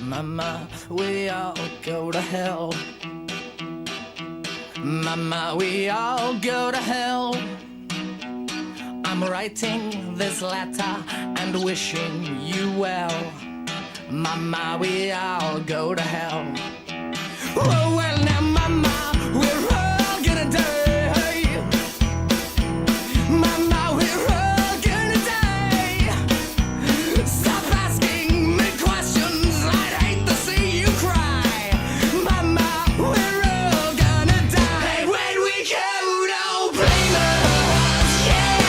Mama, we all go to hell. Mama, we all go to hell. I'm writing this letter and wishing you well. Mama, we all go to hell. Oh, well now, Mama, we're all gonna die. Mama, we're all gonna die. Stop asking me questions, I'd hate to see you cry. Mama, we're all gonna die. And when we go, don't blame us, yeah.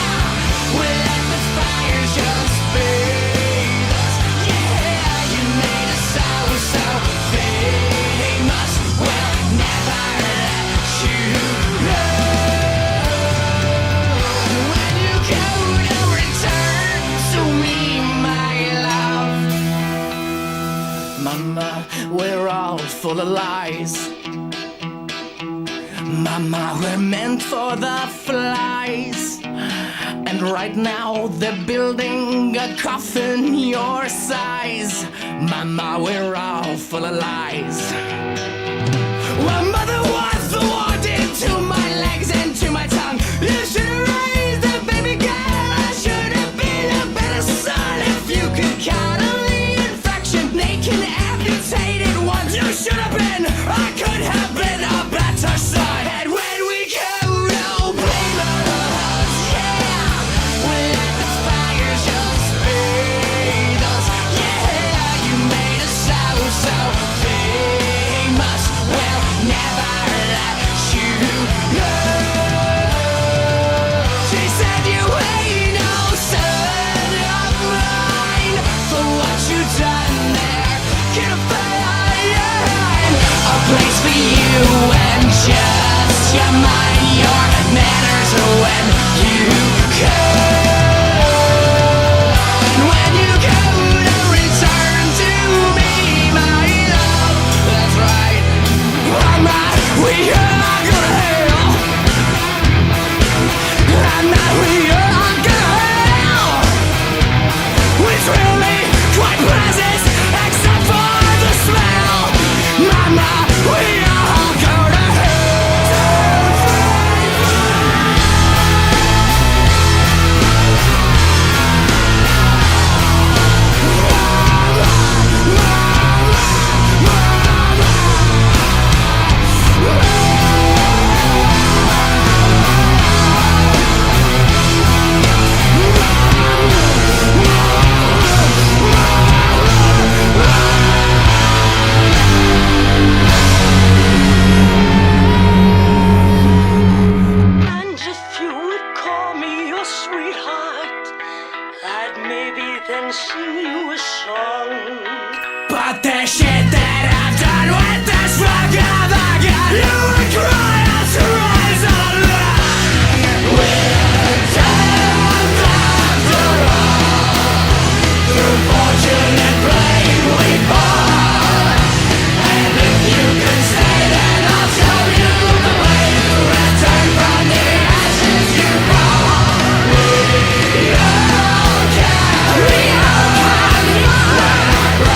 We'll let the fire just bathe us, yeah. You made us so famous. We'll never let you go. When you go, don't return to me, my love. Mama, we're all full of lies. Mama, we're meant for the flies. And right now they're building a coffin your size. Mama, we're all full of lies. Well, Mother, what's the war did to my legs and to my tongue? You should have raised a baby girl. I should have been a better son. If you could count on the infection, they can amputate it once. You should have been, I could have been a better son. And when we go, don't blame us, yeah. We'll let the fire just bathe us, yeah. You made us so famous. We'll never let you go. She said you ain't no son of mine. For what you done there, can't find a place for you and just your mind, your manners when you go. When you go, don't return to me, my love. That's right. Mama, we are gonna hell. Mama, we are gonna hell. It's really quite pleasant, except for the smell. Mama, we all go to And if you would call me your sweetheart, I'd maybe then sing you a song. But the shit that I've done with this rock of the gun, you would cry out to rise along. We're death after all. Through fortune and blame we fall. And if you can stay, then I'll show you the way to return from the ashes you fall. We all can, we all can.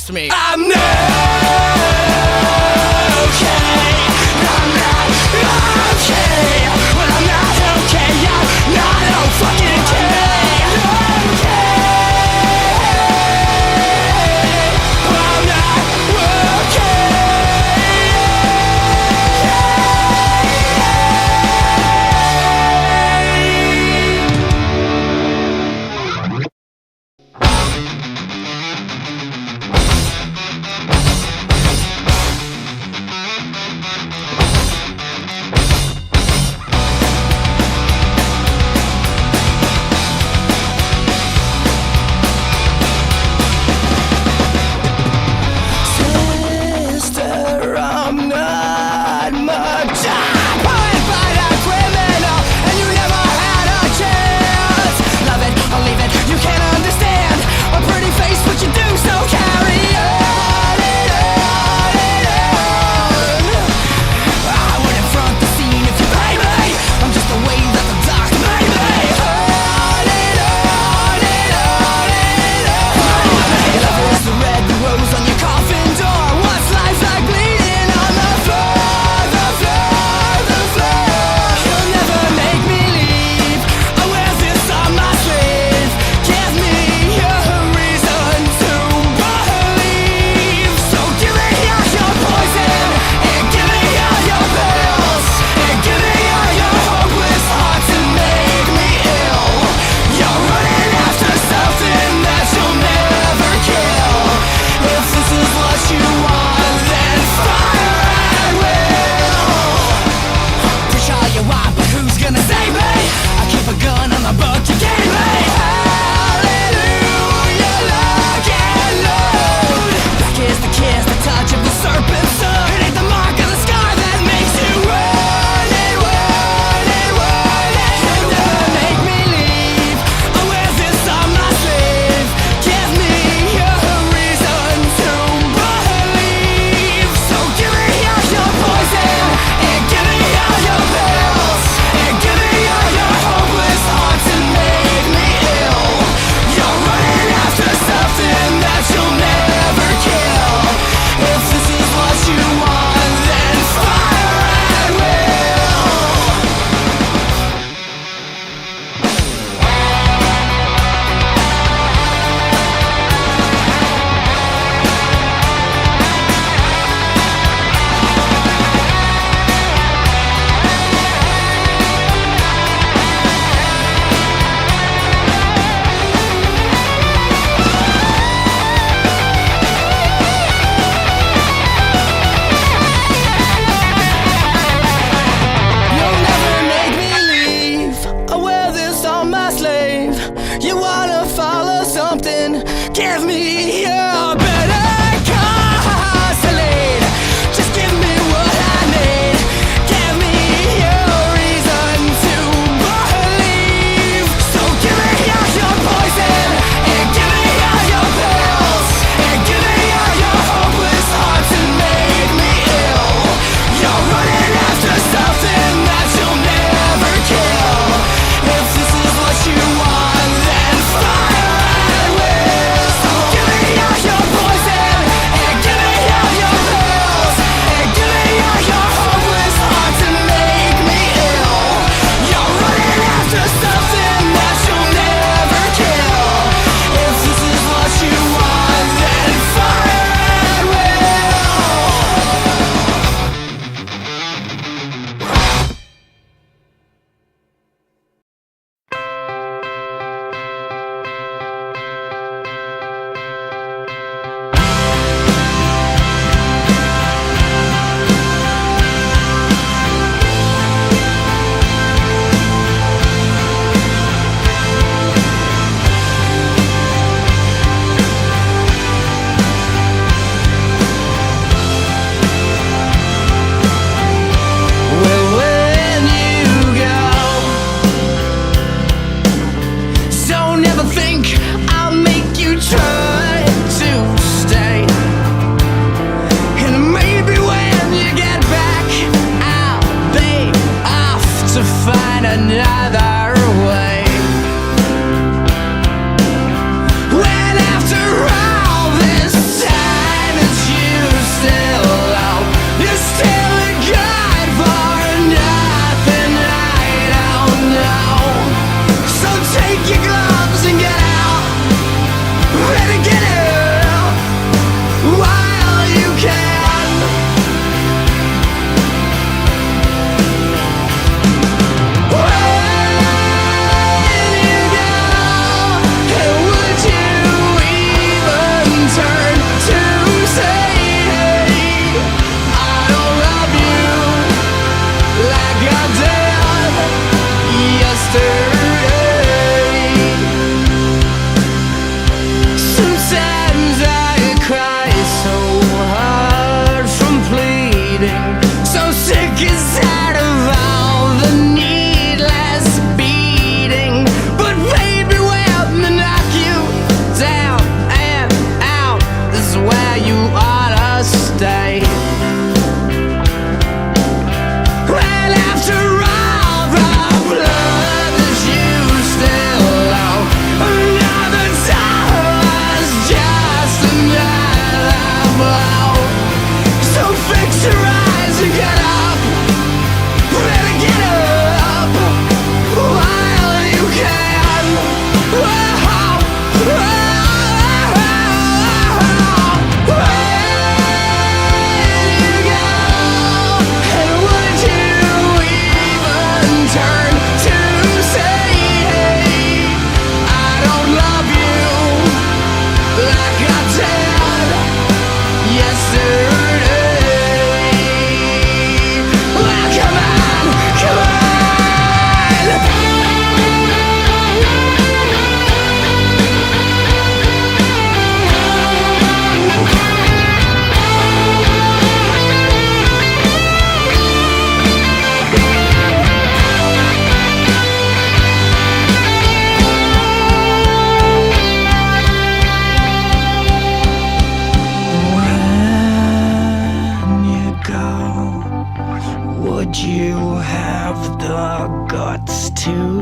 ask me. I'm not okay. I'm not okay. Well, I'm not okay. I'm not fucking okay.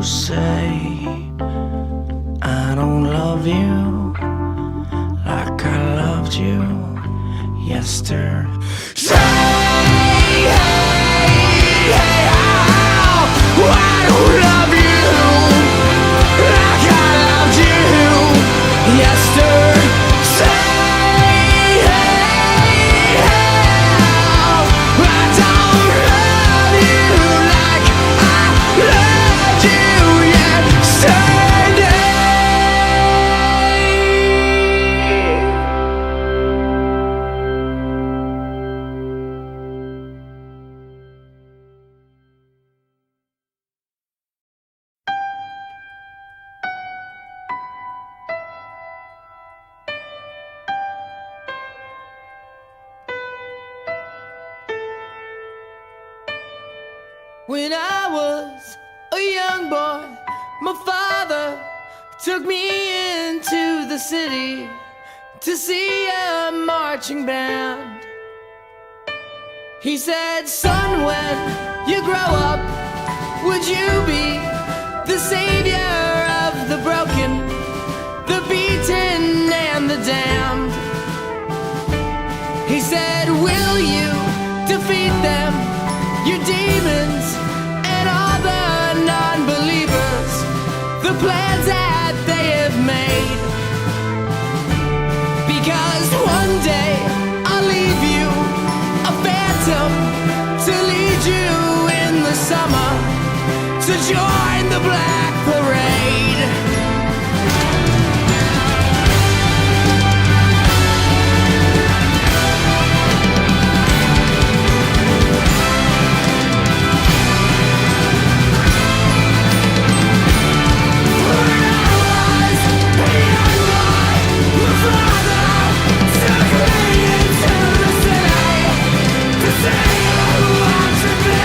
say I don't love you like I loved you yesterday. Hey, hey, oh, I don't love you like I loved you yesterday. When I was a young boy, my father took me into the city to see a marching band. He said, son, when you grow up, would you be the savior of the broken, the beaten, and the damned? He said, will you defeat them, your demons, and all the non-believers, the plans that they have made? Because one day I'll leave you a phantom to lead you in the summer to join the Black Parade. Say you want to be.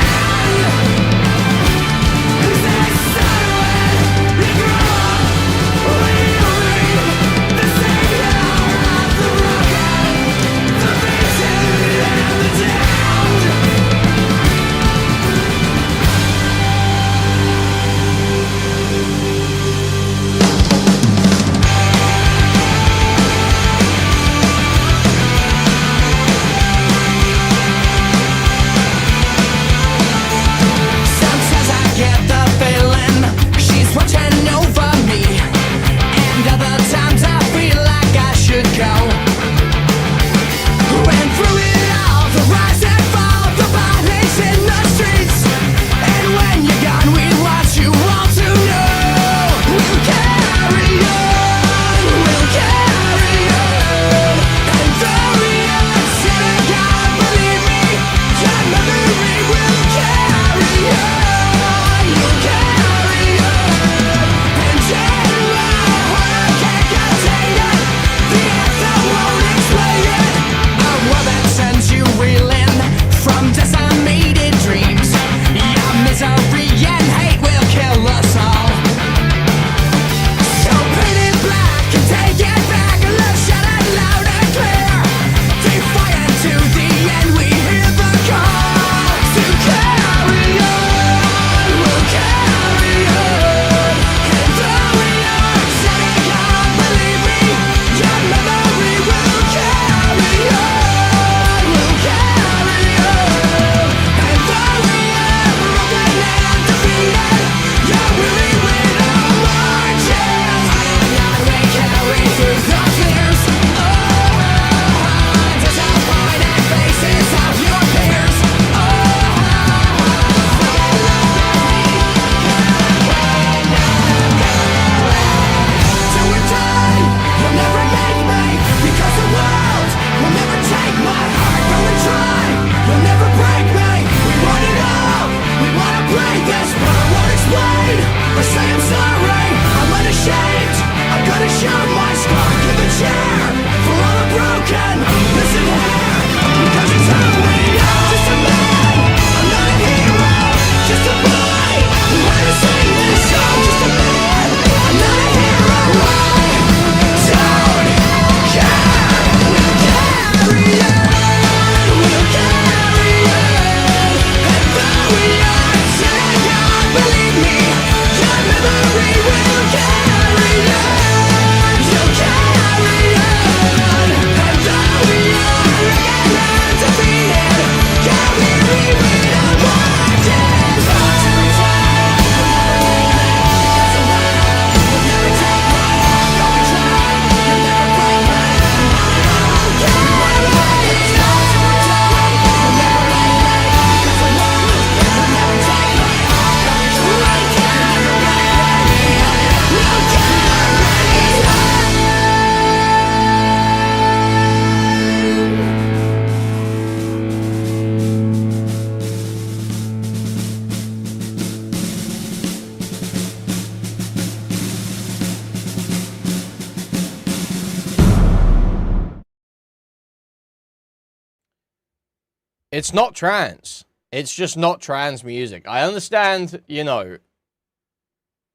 It's not trans. It's just not trans music. I understand, you know,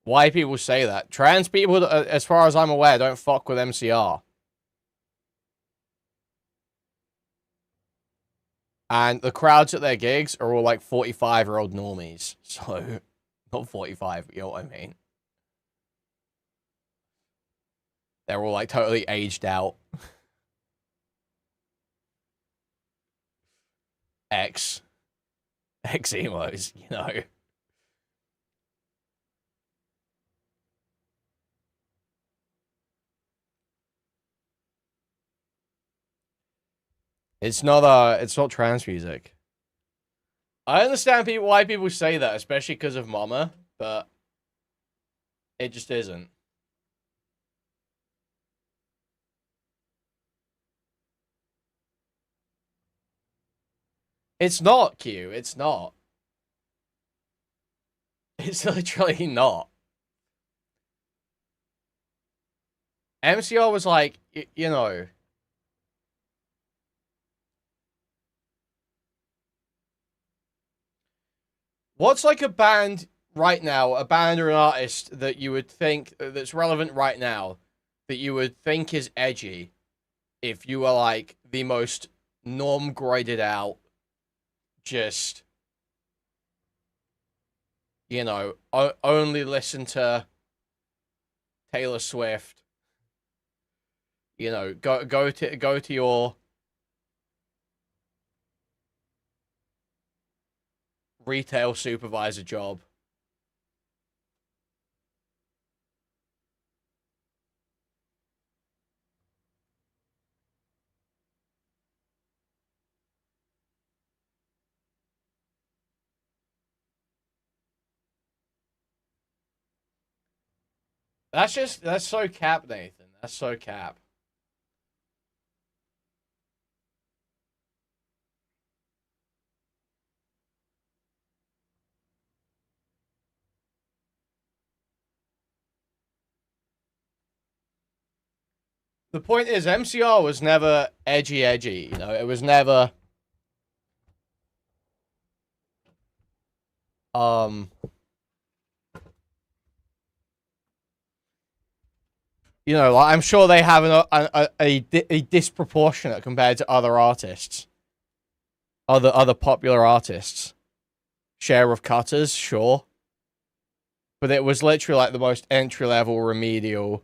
why people say that. Trans people, as far as I'm aware, don't fuck with MCR. And the crowds at their gigs are all like 45-year-old normies. So, not 45, you know what I mean? They're all like totally aged out. X emos, you know. It's not trans music. I understand why people say that, especially because of Mama, but it just isn't. It's not, Q. It's not. It's literally not. MCR was like, you know. What's like a band right now, a band or an artist that you would think that's relevant right now, that you would think is edgy if you were like the most norm graded out, just, you know, only listen to Taylor Swift. You know, go to your retail supervisor job. That's so cap, Nathan. That's so cap. The point is, MCR was never edgy. You know, it was never. You know, like, I'm sure they have a disproportionate compared to other artists, other popular artists. Share of cutters, sure, but it was literally like the most entry level remedial.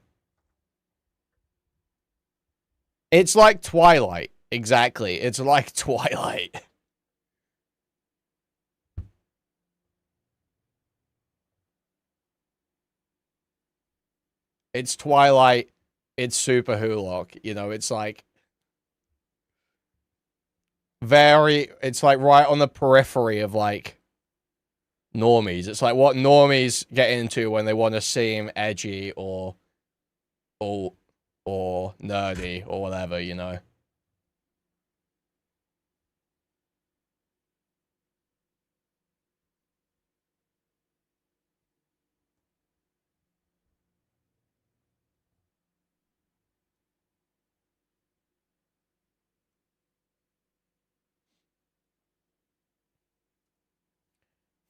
It's like Twilight, exactly. It's like Twilight. It's Twilight. It's Super Hulock. You know, it's like it's like right on the periphery of like normies. It's like what normies get into when they want to seem edgy or nerdy or whatever, you know.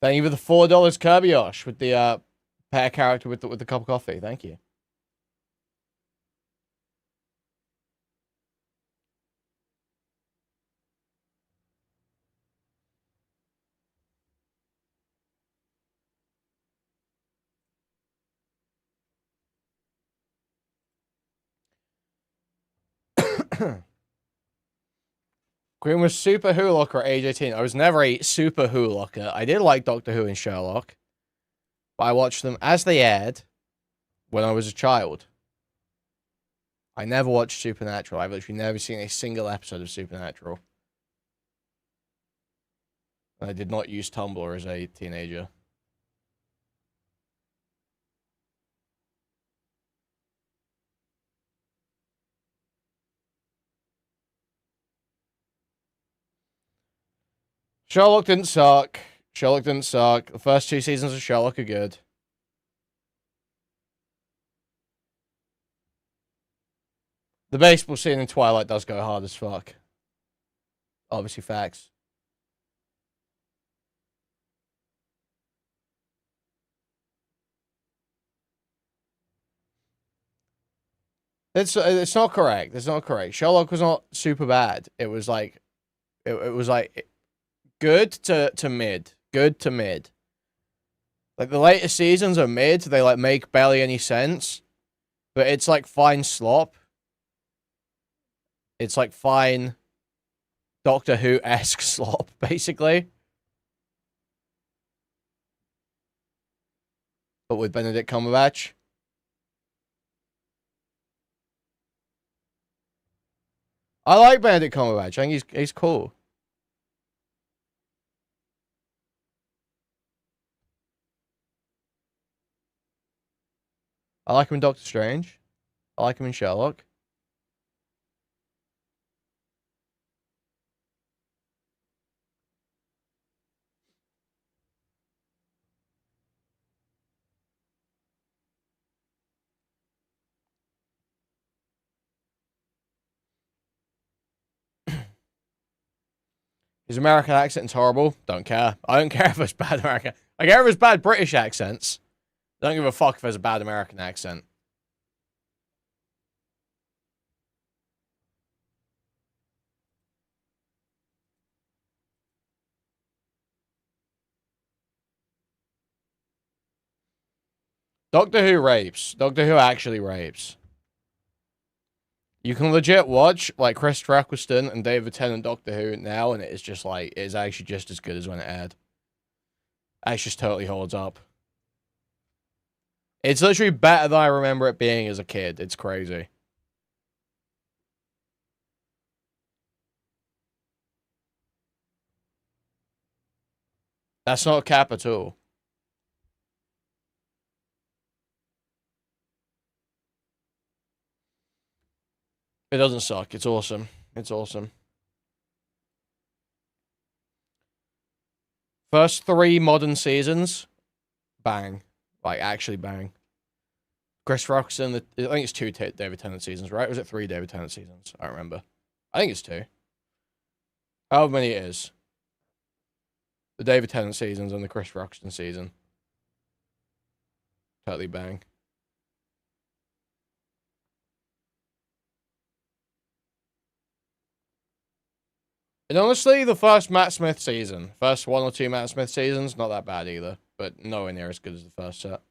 Thank you for the $4 Kirbyosh with the pair character with the cup of coffee. Thank you. Queen was Super Hulocker at age 18. I was never a Super Hulocker. I did like Doctor Who and Sherlock, but I watched them as they aired when I was a child. I never watched Supernatural. I've literally never seen a single episode of Supernatural. I did not use Tumblr as a teenager. Sherlock didn't suck. Sherlock didn't suck. The first 2 seasons of Sherlock are good. The baseball scene in Twilight does go hard as fuck. Obviously, facts. It's not correct. It's not correct. Sherlock was not super bad. It was like it was like good to mid. Good to mid. Like the later seasons are mid. They like make barely any sense. But it's like fine slop. It's like fine Doctor Who-esque slop, basically. But with Benedict Cumberbatch. I like Benedict Cumberbatch. I think he's cool. I like him in Doctor Strange. I like him in Sherlock. His American accent's horrible. Don't care. I don't care if it's bad American. I care if it's bad British accents. I don't give a fuck if there's a bad American accent. Doctor Who rapes. Doctor Who actually rapes. You can legit watch like Christopher Eccleston and David Tennant Doctor Who now, and it is just like it's actually just as good as when it aired. It just totally holds up. It's literally better than I remember it being as a kid. It's crazy. That's not a cap at all. It doesn't suck. It's awesome. It's awesome. First 3 modern seasons, bang. Like, actually bang. Christopher Eccleston, I think it's 2 David Tennant seasons, right? Or was it 3 David Tennant seasons? I don't remember. I think it's 2. However many it is. The David Tennant seasons and the Christopher Eccleston season. Totally bang. And honestly, the first Matt Smith season, first 1 or 2 Matt Smith seasons, not that bad either, but nowhere near as good as the first set.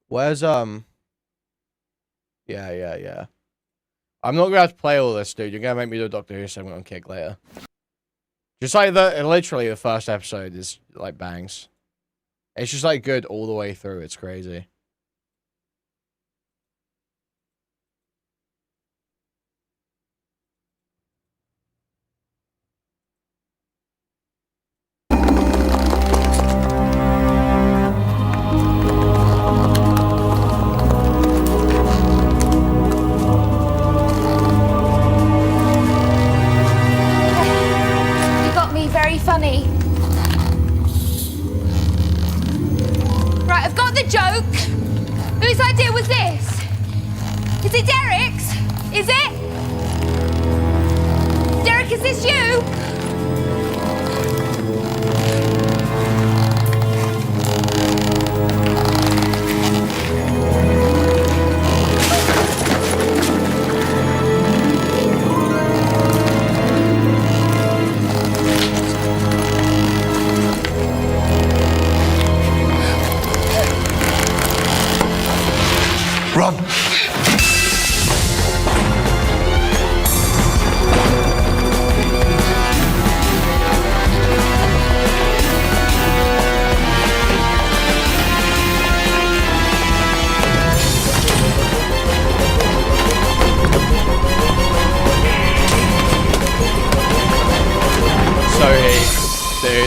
Where's, Yeah. I'm not gonna have to play all this, dude. You're gonna make me do a Doctor Who segment on Kick later. Just like literally the first episode is, like, bangs. It's just, like, good all the way through. It's crazy. Funny. Right, I've got the joke. Whose idea was this? Is it Derek's? Is it? Derek, is this you? Run!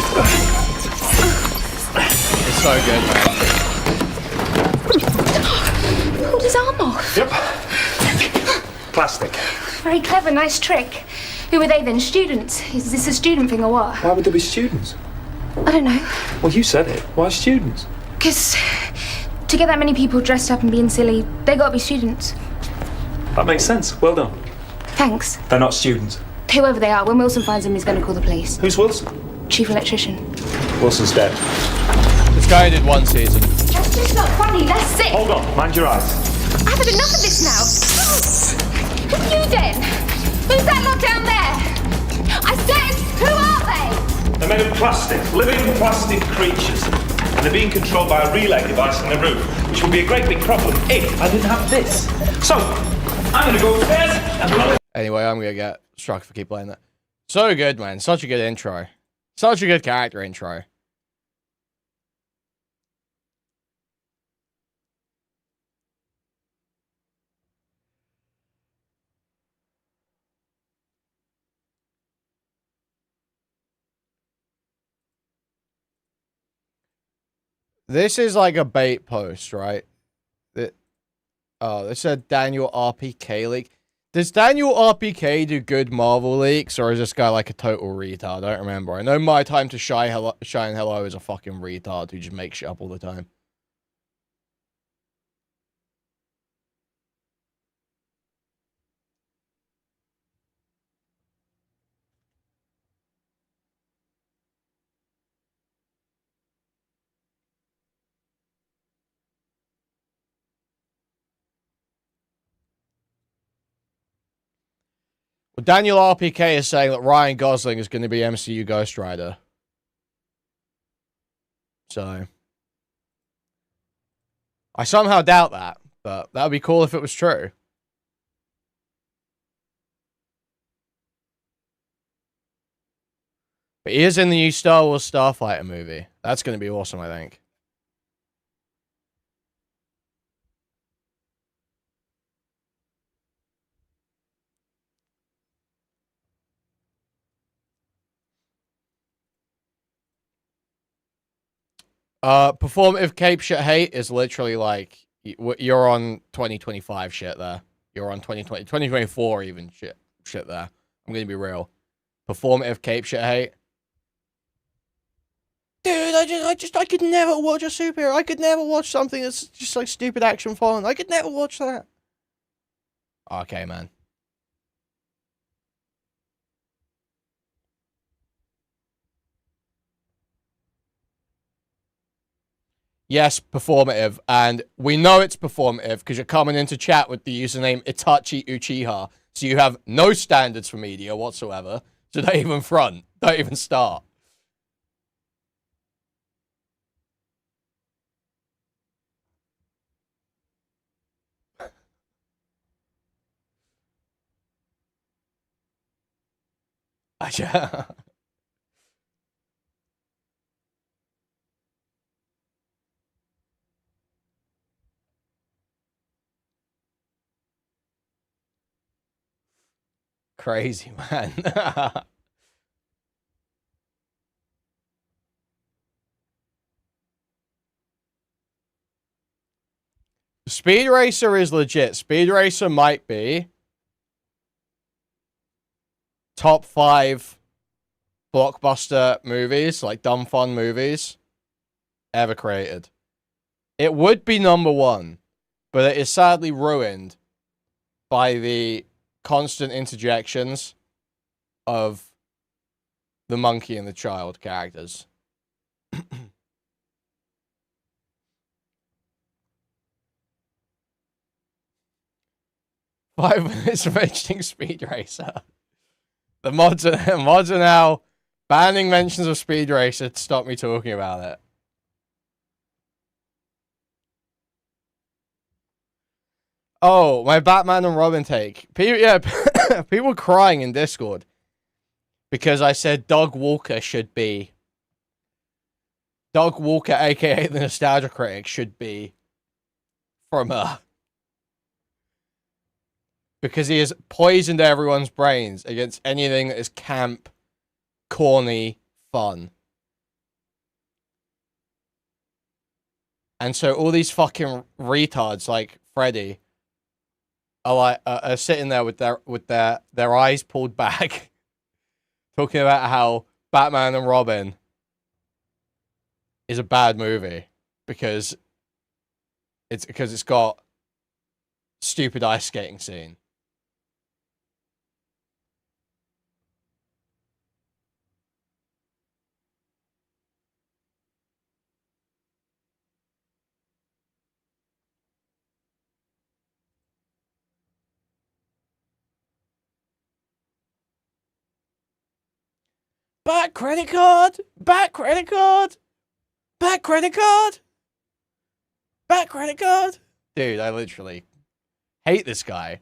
dude. It's so good, man. Pulled his arm off. Yep. Plastic. Very clever, nice trick. Who were they then? Students? Is this a student thing or what? Why would there be students? I don't know. Well, you said it. Why students? Because to get that many people dressed up and being silly, they gotta be students. That makes sense. Well done. Thanks. They're not students. Whoever they are, when Wilson finds them, he's gonna call the police. Who's Wilson? Chief electrician. Wilson's dead. This guy did 1 season. That's just not funny, that's sick. Hold on. Mind your eyes. I've had enough of this now. Who are you then? Who's that lot down there? I said, who are they? They're made of plastic. Living plastic creatures. And they're being controlled by a relay device on the roof, which would be a great big problem if I didn't have this. So, I'm gonna go upstairs and blow it. Anyway, I'm gonna get struck if I keep playing that. So good, man. Such a good intro. Such a good character intro. This is like a bait post, right? This said Daniel RPK leak. Does Daniel RPK do good Marvel leaks, or is this guy like a total retard? I don't remember. I know My Time to Shine Hello is a fucking retard who just makes shit up all the time. Well, Daniel RPK is saying that Ryan Gosling is going to be MCU Ghost Rider. So, I somehow doubt that, but that would be cool if it was true. But he is in the new Star Wars Starfighter movie. That's going to be awesome, I think. Performative cape shit hate is literally like you're on 2025 shit there. You're on 2020, 2024 even shit there. I'm gonna be real. Performative cape shit hate. Dude, I could never watch a superhero. I could never watch something that's just like stupid action fun. I could never watch that. Okay, man. Yes, performative, and we know it's performative because you're coming into chat with the username Itachi Uchiha, so you have no standards for media whatsoever, so don't even front, don't even start. Crazy, man. Speed Racer is legit. Speed Racer might be top 5 blockbuster movies, like dumb fun movies, ever created. It would be number 1, but it is sadly ruined by the constant interjections of the monkey and the child characters. 5 minutes of mentioning Speed Racer. The mods are now banning mentions of Speed Racer to stop me talking about it. Oh, my Batman and Robin take. People crying in Discord because I said Doug Walker, aka the Nostalgia Critic, should be from because he has poisoned everyone's brains against anything that is camp, corny, fun. And so all these fucking retards like Freddy are like are sitting there with their eyes pulled back, talking about how Batman and Robin is a bad movie because it's got stupid ice skating scene. Back credit card! Back credit card! Back credit card! Back credit card! Dude, I literally hate this guy.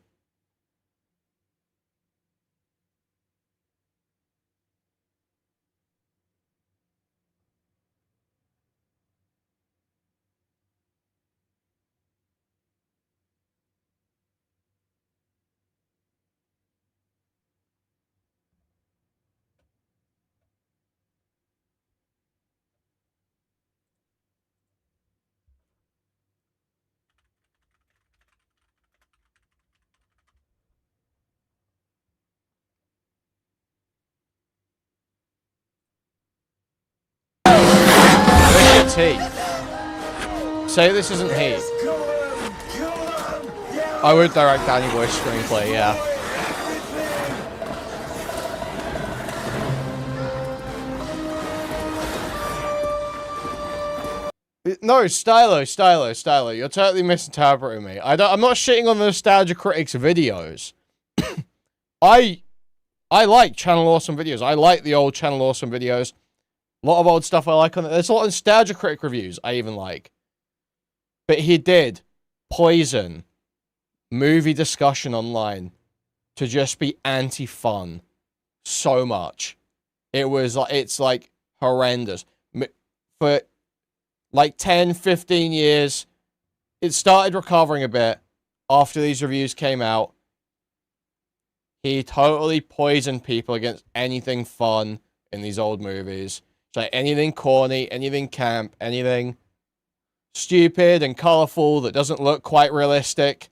It's Heat. Say this isn't Heat. I would direct Danny Boy's screenplay, yeah. No, Stylo. You're totally misinterpreting me. I'm not shitting on the Nostalgia Critics videos. I like Channel Awesome videos. I like the old Channel Awesome videos. A lot of old stuff I like on it. There's a lot of Nostalgia Critic reviews I even like. But he did poison movie discussion online to just be anti-fun so much. It's like horrendous. For like 10, 15 years, it started recovering a bit after these reviews came out. He totally poisoned people against anything fun in these old movies. It's like anything corny, anything camp, anything stupid and colorful that doesn't look quite realistic.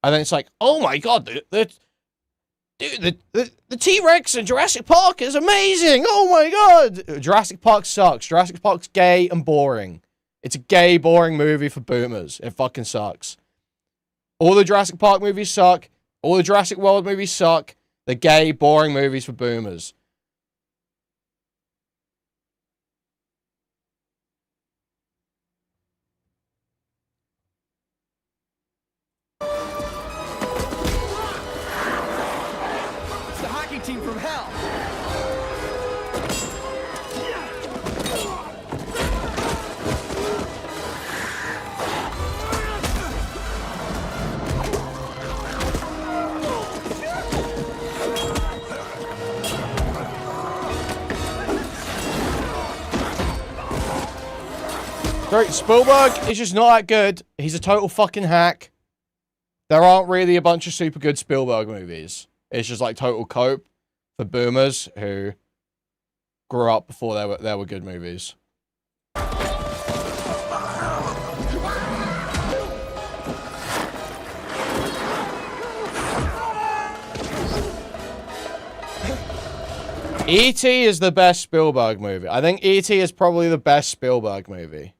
And then it's like, oh my god, the T-Rex in Jurassic Park is amazing! Oh my god! Jurassic Park sucks. Jurassic Park's gay and boring. It's a gay, boring movie for boomers. It fucking sucks. All the Jurassic Park movies suck. All the Jurassic World movies suck. They're gay, boring movies for boomers. Team from hell. Sorry, Spielberg is just not that good. He's a total fucking hack. There aren't really a bunch of super good Spielberg movies. It's just like total cope for boomers who grew up before there were good movies. E.T. is the best Spielberg movie. I think E.T. is probably the best Spielberg movie.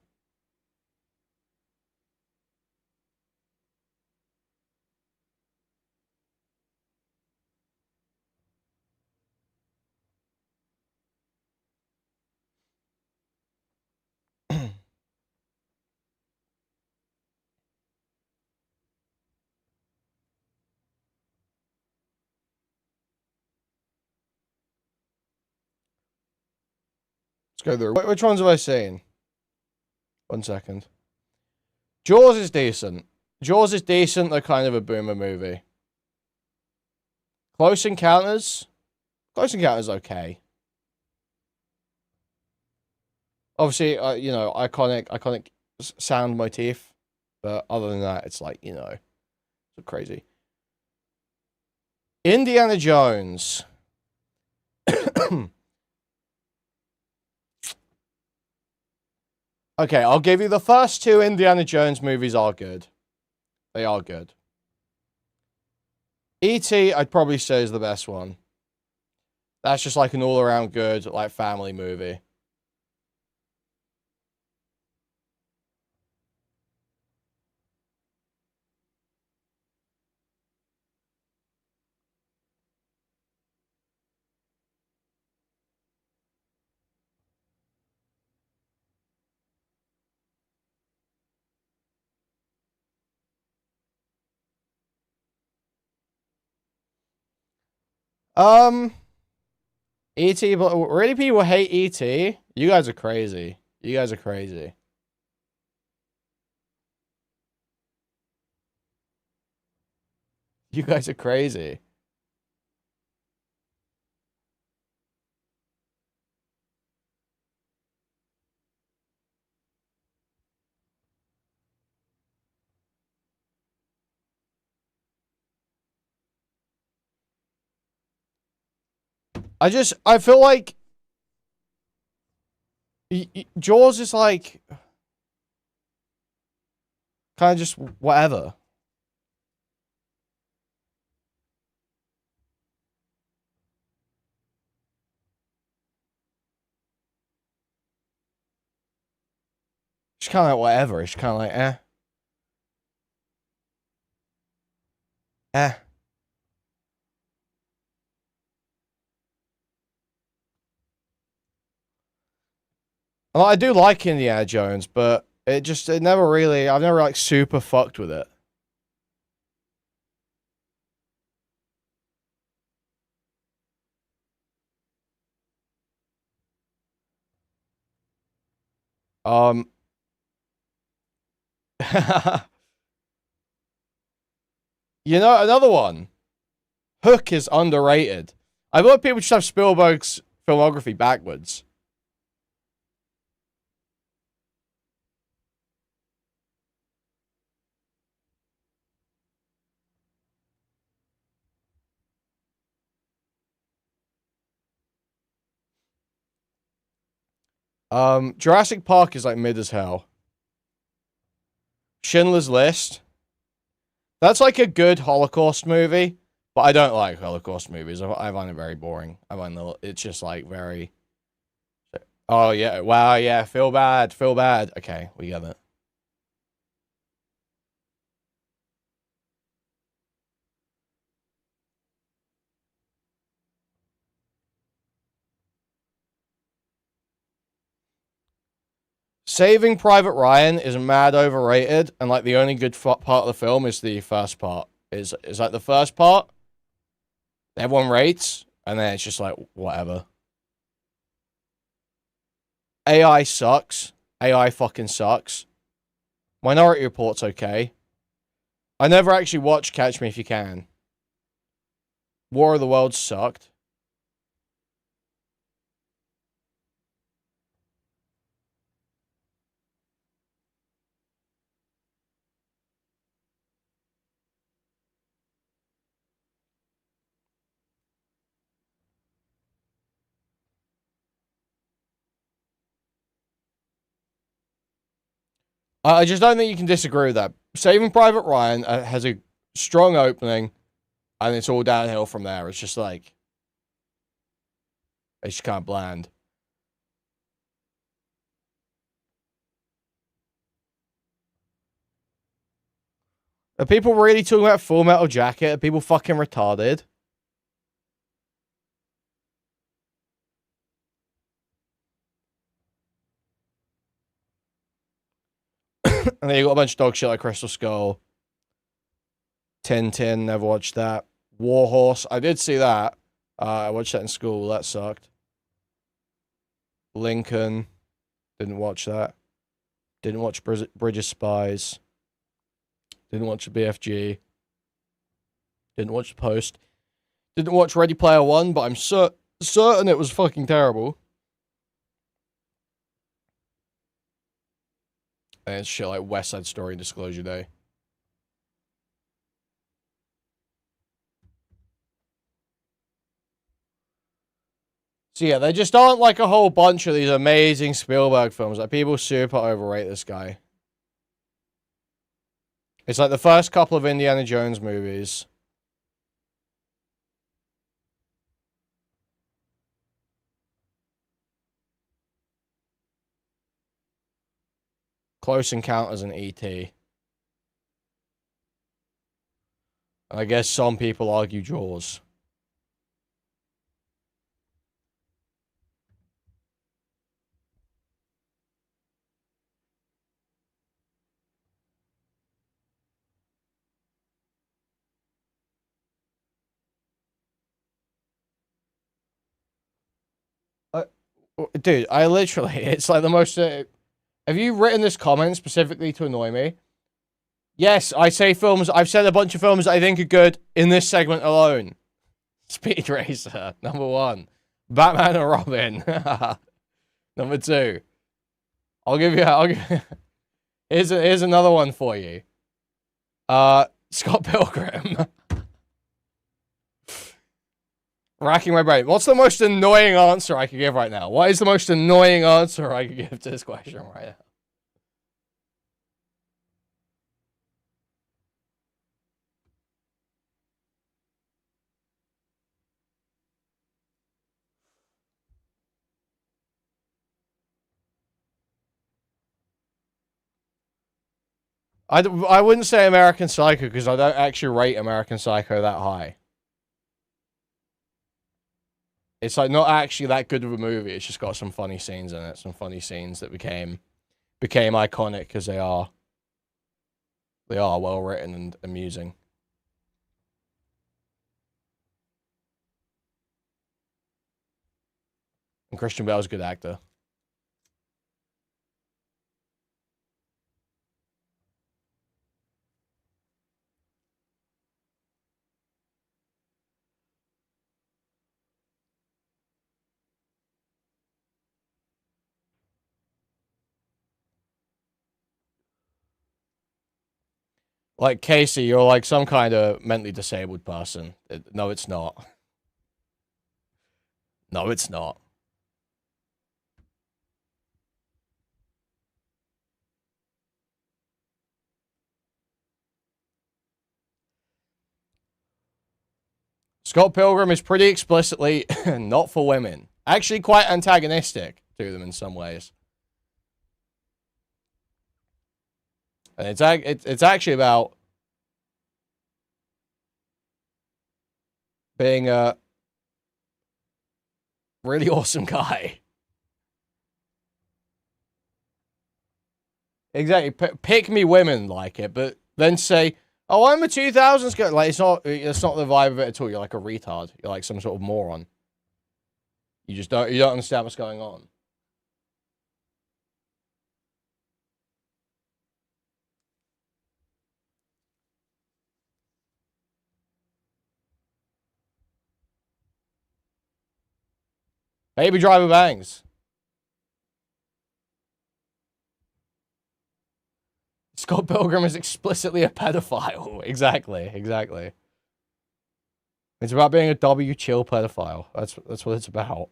Let's go through. Which ones have I seen? 1 second. Jaws is decent. Jaws is decent. They're kind of a boomer movie. Close Encounters. Close Encounters okay. Obviously, you know, iconic sound motif. But other than that, it's like, you know, it's crazy. Indiana Jones. Okay, I'll give you the first two Indiana Jones movies are good. They are good. E.T., I'd probably say is the best one. That's just like an all-around good, like, family movie. E.T., but really people hate E.T.? You guys are crazy. You guys are crazy. You guys are crazy. I feel like Jaws is like kind of just whatever. It's kind of like whatever. It's kind of like eh. Well, I do like Indiana Jones, but it never really, I've never like super fucked with it. Um, you know, another one. Hook is underrated. I feel like people just have Spielberg's filmography backwards. Jurassic Park is like mid as hell. Schindler's List. That's like a good Holocaust movie, but I don't like Holocaust movies. I find it very boring. I find it's just like very. Oh yeah! Wow! Yeah. Feel bad. Feel bad. Okay, we get it. Saving Private Ryan is mad overrated, and like the only good part of the film is the first part. Is like the first part everyone rates, and then it's just like whatever. AI sucks. AI fucking sucks. Minority Report's okay. I never actually watched Catch Me If You Can. War of the Worlds sucked. I just don't think you can disagree with that. Saving Private Ryan has a strong opening, and it's all downhill from there. It's just like it's just kind of bland. Are people really talking about Full Metal Jacket? Are people fucking retarded? And then you got a bunch of dog shit like Crystal Skull. Tintin, never watched that. Warhorse, I did see that. I watched that in school. That sucked. Lincoln, didn't watch that. Didn't watch Bridge of Spies. Didn't watch the BFG. Didn't watch The Post. Didn't watch Ready Player One, but I'm certain it was fucking terrible. And it's shit like West Side Story and Disclosure Day. So yeah, there just aren't like a whole bunch of these amazing Spielberg films. Like, people super overrate this guy. It's like the first couple of Indiana Jones movies. Close Encounters and E.T. And I guess some people argue Jaws. Dude, I literally, it's like the most... have you written this comment specifically to annoy me? Yes, I say films, I've said a bunch of films I think are good in this segment alone. Speed Racer, number 1. Batman and Robin, number 2. Here's another one for you. Scott Pilgrim. Racking my brain. What's the most annoying answer I could give right now? What is the most annoying answer I could give to this question right now? I wouldn't say American Psycho because I don't actually rate American Psycho that high. It's like not actually that good of a movie. It's just got some funny scenes in it. Some funny scenes that became iconic because they are well written and amusing. And Christian Bale's a good actor. Like, Casey, you're like some kind of mentally disabled person. No, it's not. No, it's not. Scott Pilgrim is pretty explicitly not for women. Actually quite antagonistic to them in some ways. And it's actually about being a really awesome guy. Exactly. Pick me women like it, but then say, "Oh, I'm a 2000s guy." Like, it's not the vibe of it at all. You're like a retard. You're like some sort of moron. You don't understand what's going on. Baby Driver bangs. Scott Pilgrim is explicitly a pedophile. Exactly. It's about being a W chill pedophile. That's what it's about.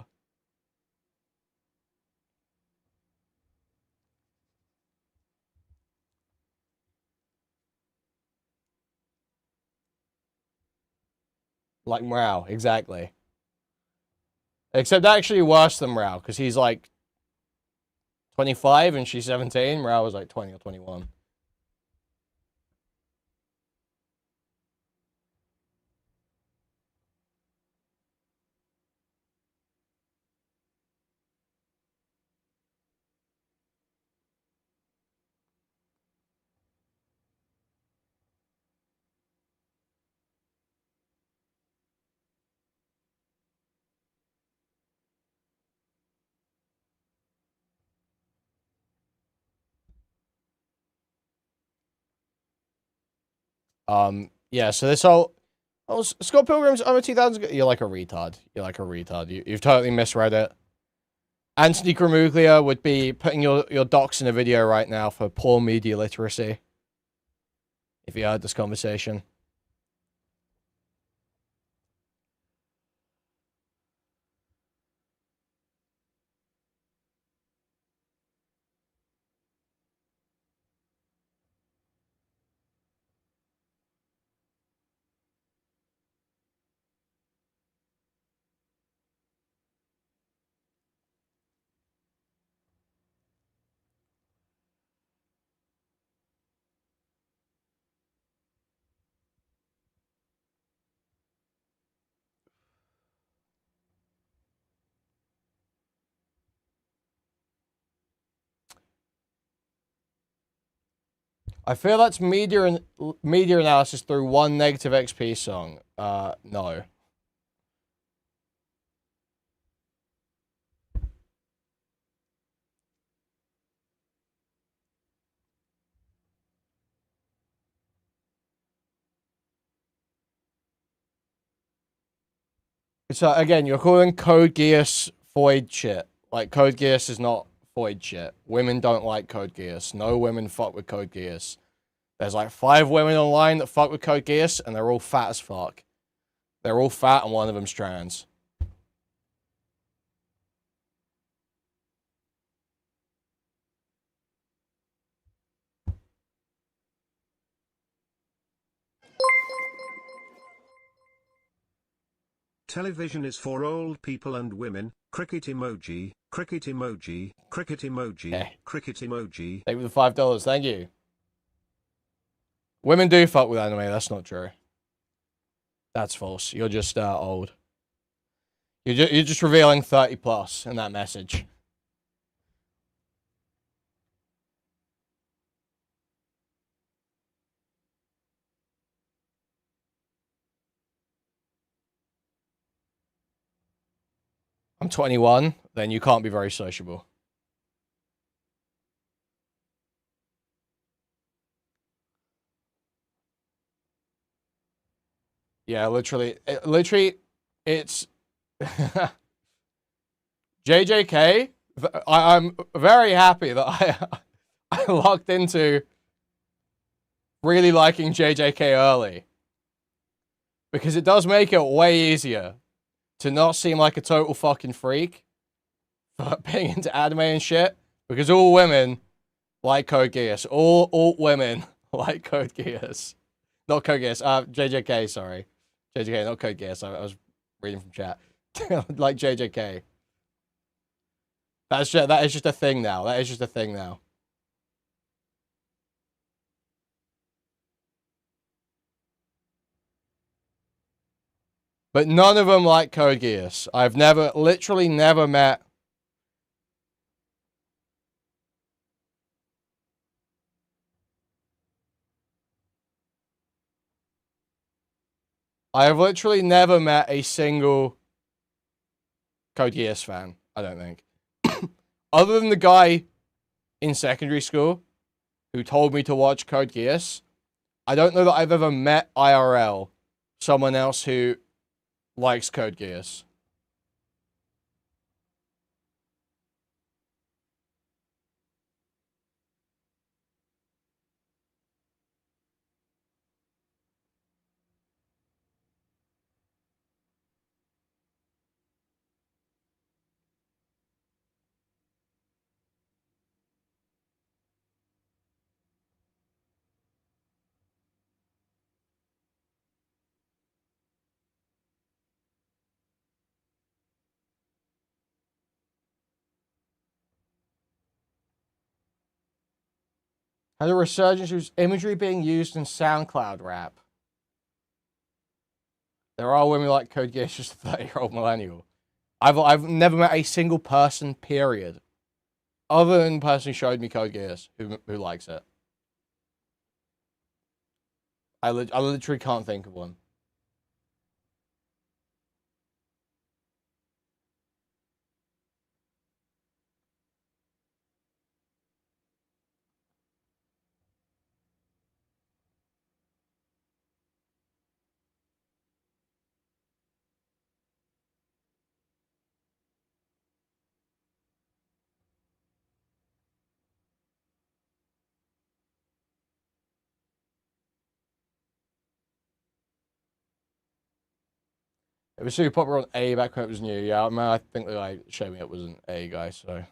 Like Mrao, exactly. Except actually worse than Mrao, because he's like 25 and she's 17. Mrao was like 20 or 21. Yeah, so this whole... Oh, Scott Pilgrim's I'm a 2000s... You're like a retard. You've totally misread it. Anthony Gramuglia would be putting your docs in a video right now for poor media literacy. If you heard this conversation. I feel that's media analysis through one negative XP song. No. So again, you're calling Code Geass Void shit. Like, Code Geass is not Void shit. Women don't like Code Geass. No women fuck with Code Geass. There's like 5 women online that fuck with Code Geass, and they're all fat as fuck. They're all fat, and one of them's trans. Television is for old people and women. Cricket emoji, cricket emoji, cricket emoji, Okay. cricket emoji. Thank you for the $5. Thank you. Women do fuck with anime. That's not true. That's false. You're just old. You're just revealing 30 plus in that message. I'm 21, then you can't be very sociable. Yeah, literally, it's JJK. I'm very happy that I locked into really liking JJK early, because it does make it way easier to not seem like a total fucking freak for being into anime and shit, because all women like Code Geass. All women like Code Geass. Not Code Geass, JJK, sorry. JJK, not Code Geass. I was reading from chat. Like JJK. That is just a thing now. That is just a thing now. But none of them like Code Geass. I've literally never met. I have literally never met a single Code Geass fan, I don't think. Other than the guy in secondary school who told me to watch Code Geass, I don't know that I've ever met IRL someone else who likes Code Geass. Had a resurgence of imagery being used in SoundCloud rap. There are women like Code Geass, just a 30-year-old millennial. I've never met a single person, period, other than the person who showed me Code Geass, who likes it. I literally can't think of one. It was super popular on A back when it was new. Yeah, I mean, I think the guy showed me it was an A guy, so.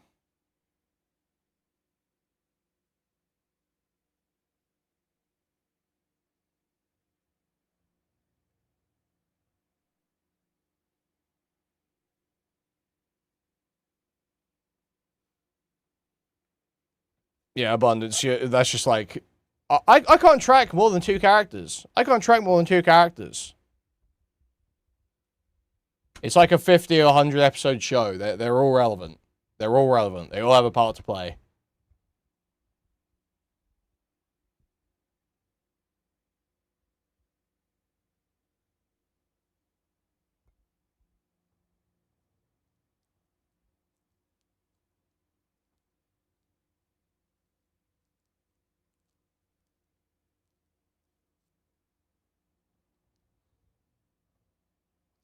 Yeah, abundance. Yeah, that's just like, I can't track more than 2 characters. I can't track more than 2 characters. It's like a 50 or 100 episode show. They're all relevant. They're all relevant. They all have a part to play.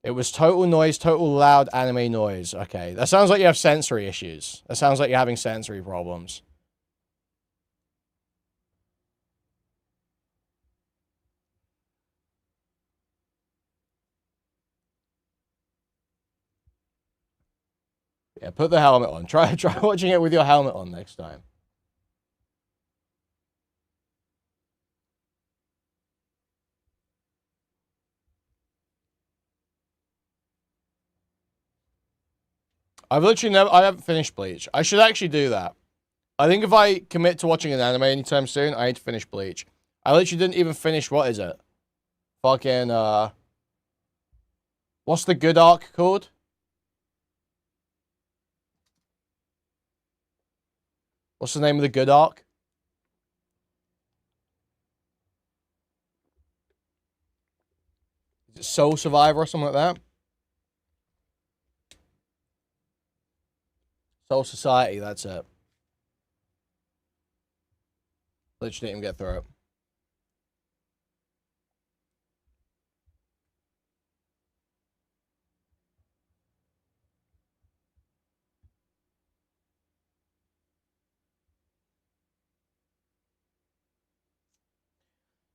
It was total noise, total loud anime noise. Okay, that sounds like you have sensory issues. That sounds like you're having sensory problems. Yeah, put the helmet on. Try watching it with your helmet on next time. I haven't finished Bleach. I should actually do that. I think if I commit to watching an anime anytime soon, I need to finish Bleach. I literally didn't even finish, what is it? Fucking, what's the good arc called? What's the name of the good arc? Is it Soul Survivor or something like that? Soul Society, that's it. Literally didn't even get through it.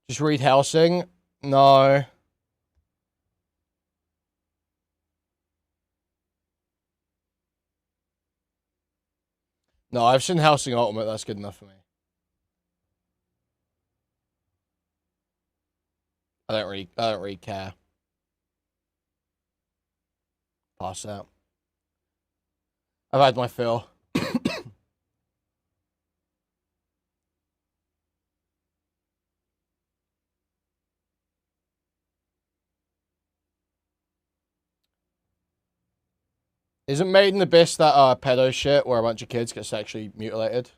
Just read Hellsing? No. No, I've seen Hellsing Ultimate. That's good enough for me. I don't really care. Pass out. I've had my fill. Isn't Made in Abyss that pedo shit where a bunch of kids get sexually mutilated?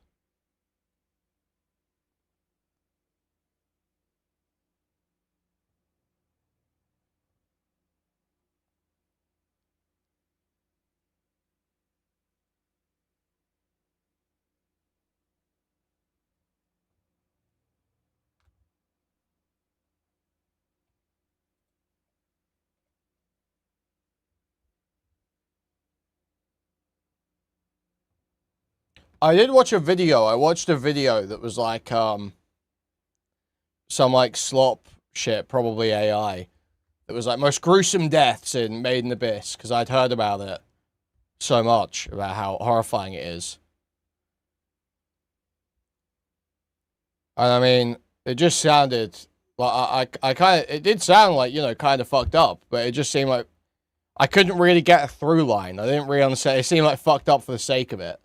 I did watch a video. I watched a video that was like some like slop shit, probably AI. It was like most gruesome deaths in Made in Abyss because I'd heard about it so much about how horrifying it is. And I mean, it just sounded like I kind of, it did sound like, you know, kind of fucked up, but it just seemed like I couldn't really get a through line. I didn't really understand. It seemed like fucked up for the sake of it.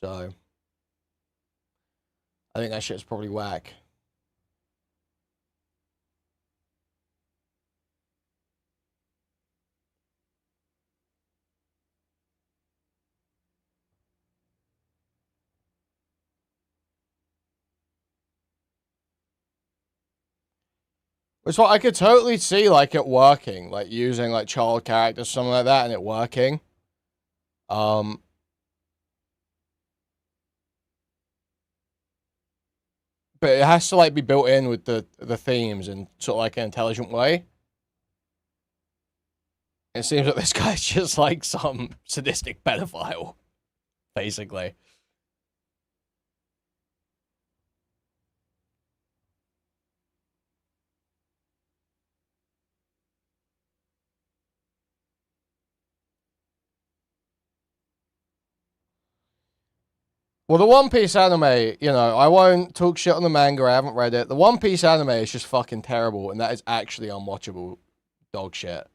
So I think that shit's probably whack. It's what I could totally see like it working, like using like child characters, something like that, and it working. Um, but it has to like be built in with the themes in sort of like an intelligent way. It seems like this guy's just like some sadistic pedophile, basically. Well, the One Piece anime, you know, I won't talk shit on the manga. I haven't read it. The One Piece anime is just fucking terrible, and that is actually unwatchable dog shit.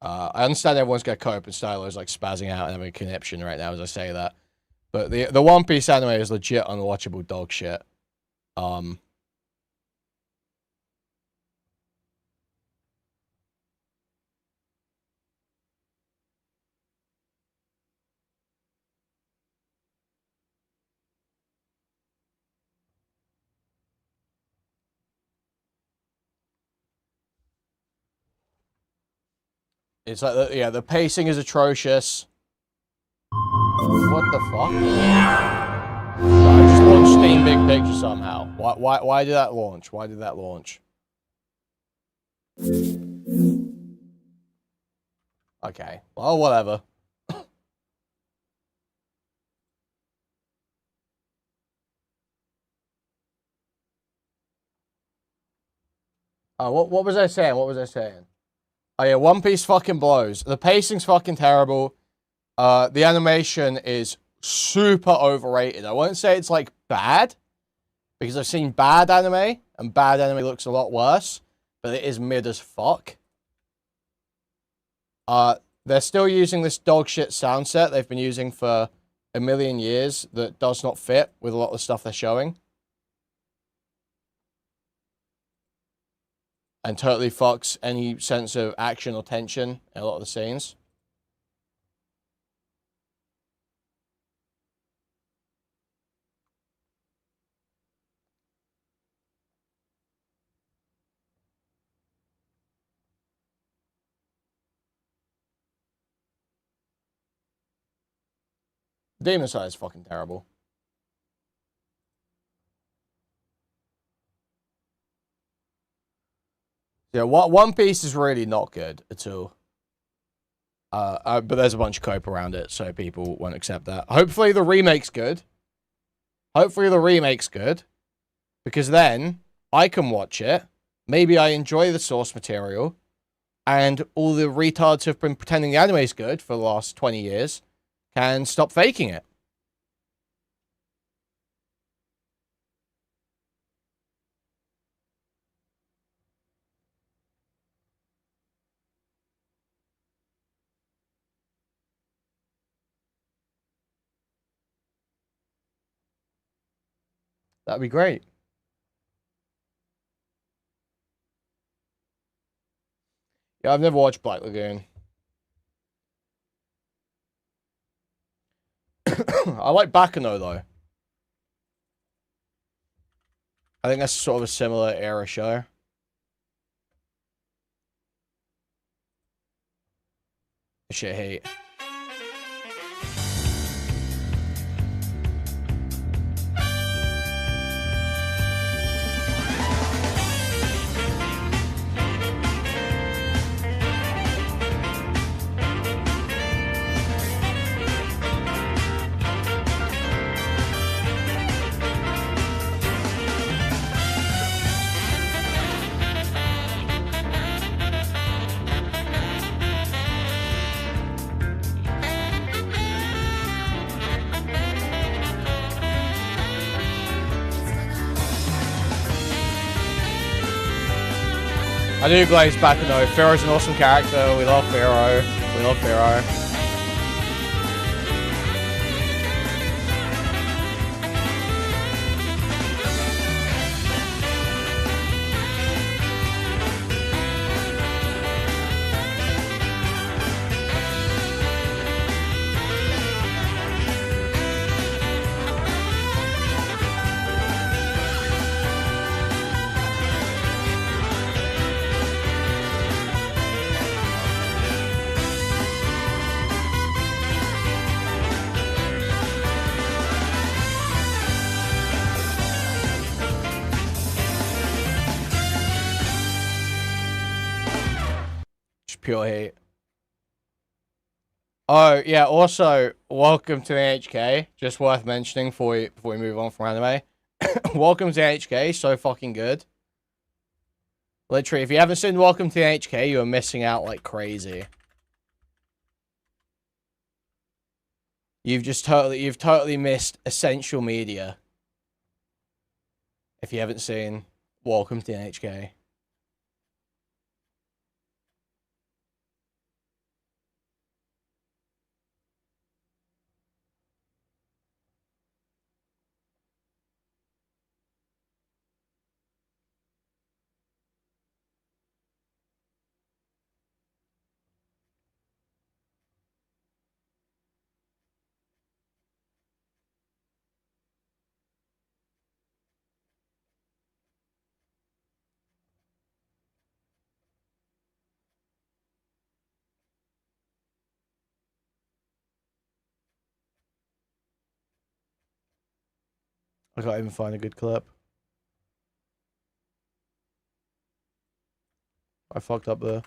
I understand everyone's got cope and Stylo is like spazzing out and having a conniption right now as I say that. But the One Piece anime is legit unwatchable dog shit. It's like, yeah, the pacing is atrocious. What the fuck? I just launched Steam Big Picture somehow. Why did that launch? Why did that launch? Okay, well, whatever. Oh, what was I saying? What was I saying? Oh yeah, One Piece fucking blows. The pacing's fucking terrible. The animation is super overrated. I won't say it's like bad, because I've seen bad anime, and bad anime looks a lot worse, but it is mid as fuck. They're still using this dog shit sound set they've been using for a million years that does not fit with a lot of the stuff they're showing. And totally fucks any sense of action or tension in a lot of the scenes. Demon Slayer is fucking terrible. Yeah, One Piece is really not good at all. But there's a bunch of cope around it, so people won't accept that. Hopefully the remake's good. Hopefully the remake's good. Because then I can watch it. Maybe I enjoy the source material. And all the retards who've been pretending the anime's good for the last 20 years can stop faking it. That'd be great. Yeah, I've never watched Black Lagoon. I like Bakano, though. I think that's sort of a similar era show. Shit hate. I do glaze Bakano. Pharaoh's an awesome character. We love Pharaoh. We love Pharaoh. Pure hate. Oh, yeah, also, welcome to the NHK. Just worth mentioning before we move on from anime. Welcome to the NHK, so fucking good. Literally, if you haven't seen Welcome to the NHK, you are missing out like crazy. You've totally missed essential media. If you haven't seen Welcome to the NHK. I can't even find a good clip. I fucked up there.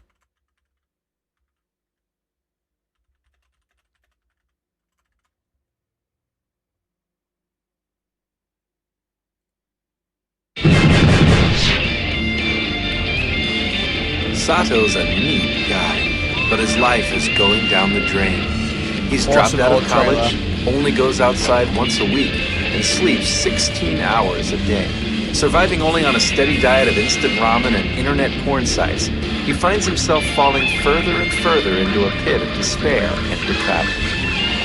Sato's a neat guy, but his life is going down the drain. He's dropped out of college, only goes outside once a week, and sleeps 16 hours a day. Surviving only on a steady diet of instant ramen and internet porn sites, he finds himself falling further and further into a pit of despair and depravity.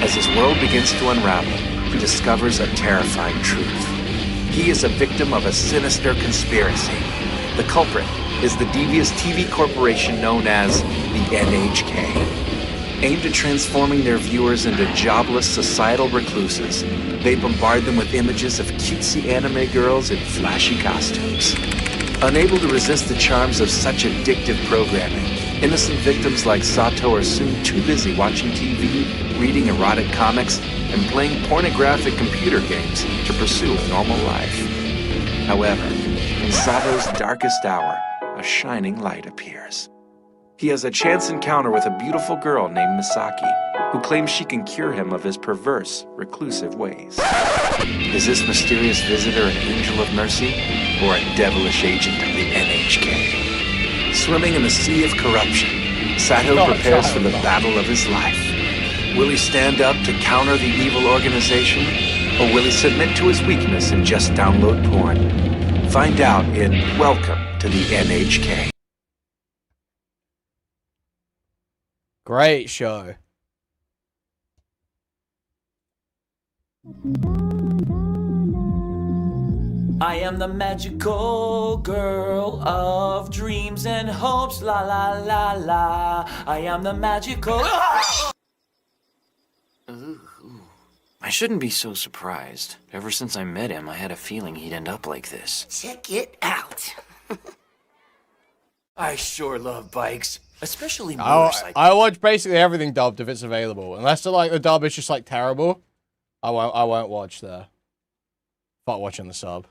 As his world begins to unravel, he discovers a terrifying truth. He is a victim of a sinister conspiracy. The culprit is the devious TV corporation known as the NHK. Aimed at transforming their viewers into jobless societal recluses, they bombard them with images of cutesy anime girls in flashy costumes. Unable to resist the charms of such addictive programming, innocent victims like Sato are soon too busy watching TV, reading erotic comics, and playing pornographic computer games to pursue a normal life. However, in Sato's darkest hour, a shining light appears. He has a chance encounter with a beautiful girl named Misaki, who claims she can cure him of his perverse, reclusive ways. Is this mysterious visitor an angel of mercy, or a devilish agent of the NHK? Swimming in a sea of corruption, Sato prepares for the battle of his life. Will he stand up to counter the evil organization, or will he submit to his weakness and just download porn? Find out in Welcome to the NHK. Great show. I am the magical girl of dreams and hopes, la la la la. I am the magical... I shouldn't be so surprised. Ever since I met him, I had a feeling he'd end up like this. Check it out. I sure love bikes. Especially motorcycles. I watch basically everything dubbed if it's available. Unless the dub is just like terrible, I won't watch the. Fuck watching the sub.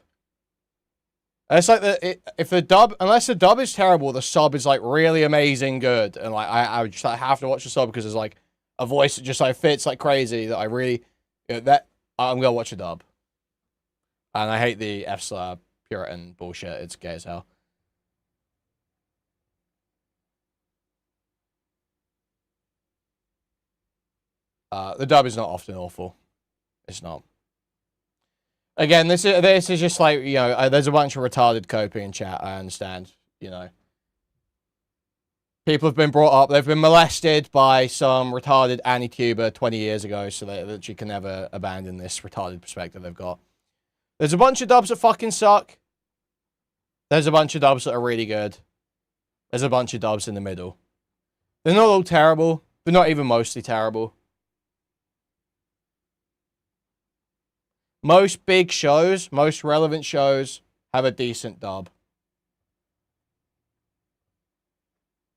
It's like if the dub, unless the dub is terrible, the sub is like really amazing good, and like I just like, have to watch the sub because there's like a voice that just like fits like crazy that I really that I'm gonna watch a dub. And I hate the F-slur Puritan bullshit. It's gay as hell. The dub is not often awful. It's not. Again, this is just like, you know, there's a bunch of retarded coping in chat. I understand, you know. People have been brought up, they've been molested by some retarded anti-tuber 20 years ago, so that you can never abandon this retarded perspective they've got. There's a bunch of dubs that fucking suck. There's a bunch of dubs that are really good. There's a bunch of dubs in the middle. They're not all terrible, but not even mostly terrible. Most big shows, most relevant shows, have a decent dub.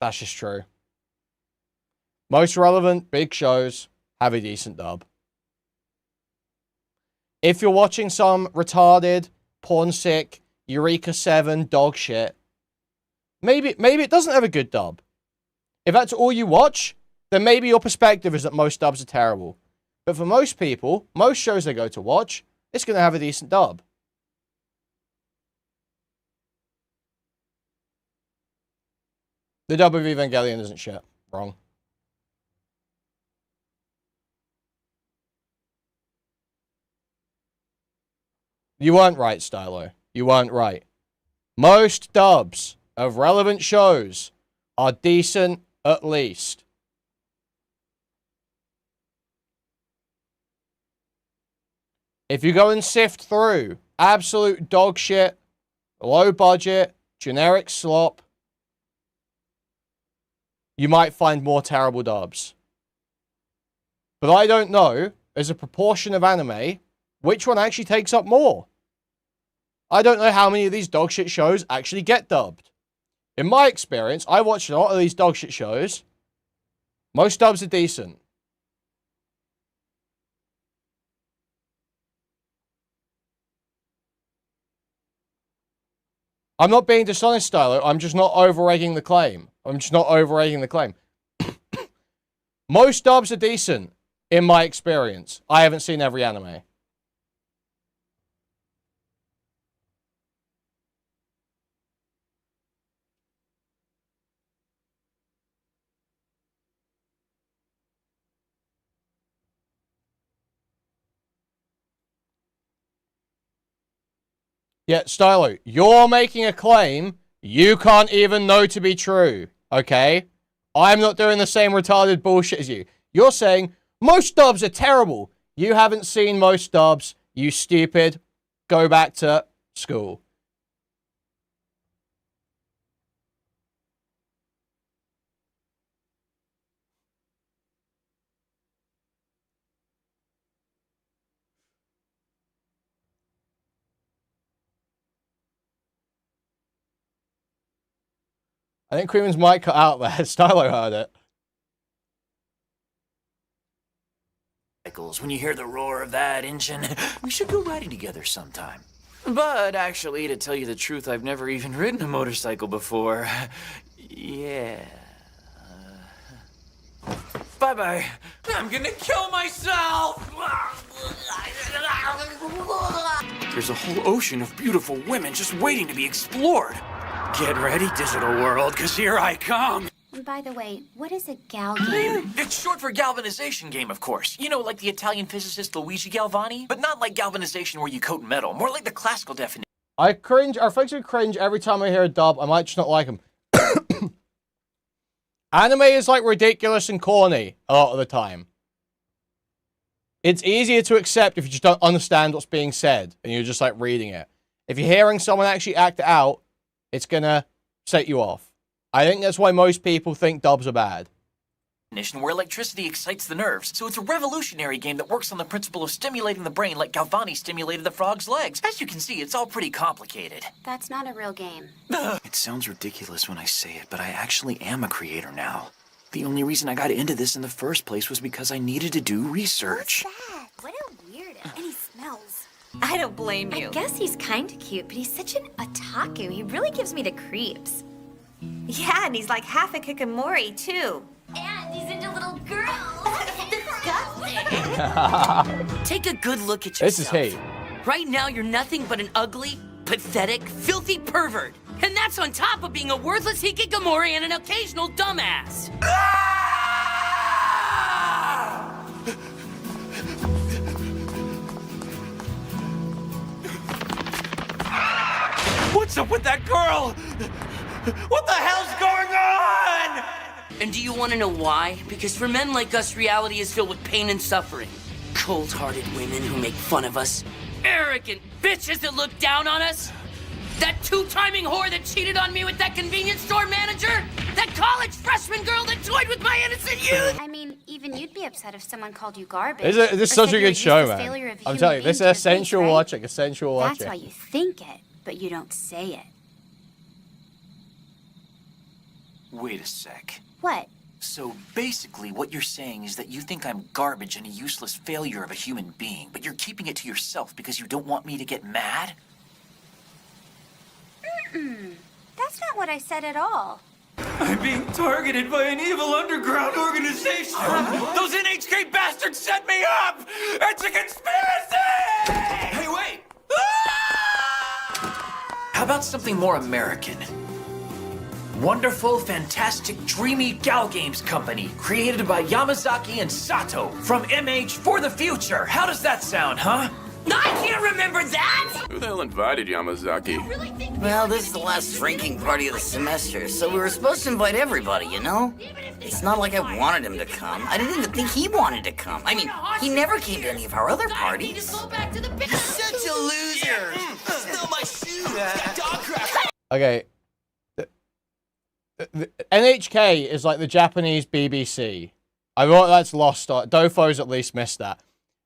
That's just true. Most relevant big shows have a decent dub. If you're watching some retarded, porn-sick, Eureka 7 dog shit, maybe it doesn't have a good dub. If that's all you watch, then maybe your perspective is that most dubs are terrible. But for most people, most shows they go to watch, it's going to have a decent dub. The dub of Evangelion isn't shit. Wrong. You weren't right, Stylo. You weren't right. Most dubs of relevant shows are decent at least. If you go and sift through absolute dog shit, low budget, generic slop, you might find more terrible dubs. But I don't know, as a proportion of anime, which one actually takes up more. I don't know how many of these dog shit shows actually get dubbed. In my experience, I watch a lot of these dog shit shows. Most dubs are decent. I'm not being dishonest, Stylo. I'm just not over-egging the claim. Most dubs are decent, in my experience. I haven't seen every anime. Yeah, Stylo, you're making a claim you can't even know to be true, okay? I'm not doing the same retarded bullshit as you. You're saying, most dubs are terrible. You haven't seen most dubs, you stupid. Go back to school. I think Kuihman's mic cut out there. Stylo heard it. When you hear the roar of that engine, we should go riding together sometime. But actually, to tell you the truth, I've never even ridden a motorcycle before. Yeah. Bye-bye. I'm gonna kill myself! There's a whole ocean of beautiful women just waiting to be explored. Get ready, digital world, because here I come. And by the way, what is a gal game? It's short for galvanization game, of course. You know, like the Italian physicist Luigi Galvani? But not like galvanization where you coat metal, more like the classical definition. I effectively cringe every time I hear a dub. I might just not like them. Anime is like ridiculous and corny a lot of the time. It's easier to accept if you just don't understand what's being said and you're just like reading it. If you're hearing someone actually act it out, it's gonna set you off. I think that's why most people think dubs are bad. Where electricity excites the nerves, so it's a revolutionary game that works on the principle of stimulating the brain like Galvani stimulated the frog's legs. As you can see, it's all pretty complicated. That's not a real game. It sounds ridiculous when I say it, but I actually am a creator now. The only reason I got into this in the first place was because I needed to do research. What's that? What a weirdo. And he smells. I don't blame you. I guess he's kind of cute, but he's such an otaku. He really gives me the creeps. Yeah, and he's like half a Kikamori, too. And he's into little girls. Take a good look at yourself. This is hate. Right now, you're nothing but an ugly, pathetic, filthy pervert. And that's on top of being a worthless hikikomori and an occasional dumbass. What's up with that girl? What the hell's going on? And do you want to know why? Because for men like us, reality is filled with pain and suffering. Cold-hearted women who make fun of us. Arrogant bitches that look down on us. That two-timing whore that cheated on me with that convenience store manager. That college freshman girl that toyed with my innocent youth. I mean, even you'd be upset if someone called you garbage. This is such a good show, man. I'm telling you, this is essential watching. Essential watching. That's why you think it, but you don't say it. Wait a sec. What? So basically what you're saying is that you think I'm garbage and a useless failure of a human being, but you're keeping it to yourself because you don't want me to get mad? That's not what I said at all. I'm being targeted by an evil underground organization! Those NHK bastards set me up! It's a conspiracy! Hey, wait! How about something more American? Wonderful, fantastic, dreamy Gal Games Company, created by Yamazaki and Sato from MH for the future. How does that sound, huh? I can't remember that! Who the hell invited Yamazaki? Well, this is the last drinking party of the semester, so we were supposed to invite everybody, you know? It's not like I wanted him to come. I didn't even think he wanted to come. I mean, he never came to any of our other parties. Such a loser! Steal my shoes! Okay. The NHK is like the Japanese BBC. I thought that's lost. Dofo's at least missed that.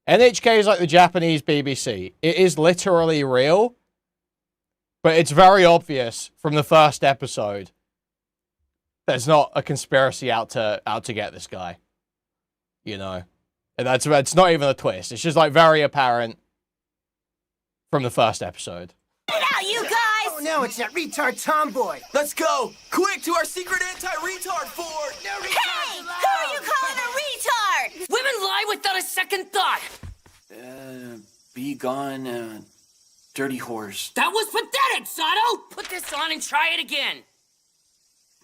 NHK is like the Japanese BBC. It is literally real, but it's very obvious from the first episode there's not a conspiracy out to get this guy. You know, and it's not even a twist. It's just like very apparent from the first episode. Now, you guys! Oh no, it's that retard tomboy. Let's go! Quick to our secret anti-retard fort! No Hey! retards allowed. Who are you calling a retard? Women lie without a second thought. Be gone, dirty whores. That was pathetic, Sato. Put this on and try it again.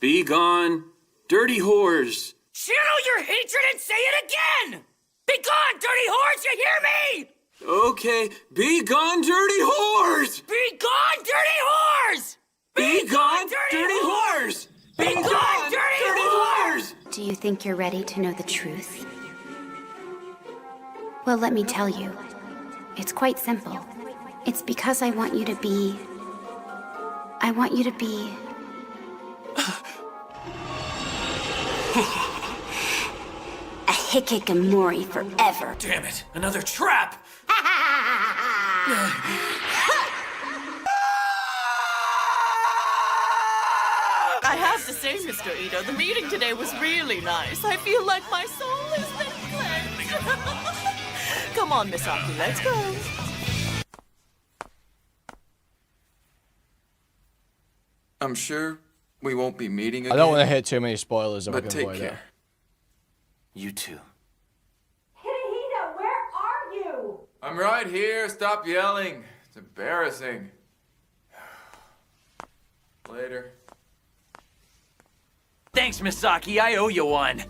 Be gone, dirty whores. Channel your hatred and say it again. Be gone, dirty whores. You hear me? Okay, be gone, dirty whores! Be gone, dirty whores. Be gone, dirty whores! Be gone, dirty whores! Do you think you're ready to know the truth? Well, let me tell you. It's quite simple. It's because I want you to be... a hikikomori forever. Damn it, another trap! I have to say, Mr. Ito, the meeting today was really nice. I feel like my soul has been cleansed. Come on, Miss Aki, let's go. I'm sure we won't be meeting again. I don't want to hit too many spoilers if I But can take avoid care. it. You too. Hidehida, where are you? I'm right here. Stop yelling. It's embarrassing. Later. Thanks, Misaki. I owe you one. Okay.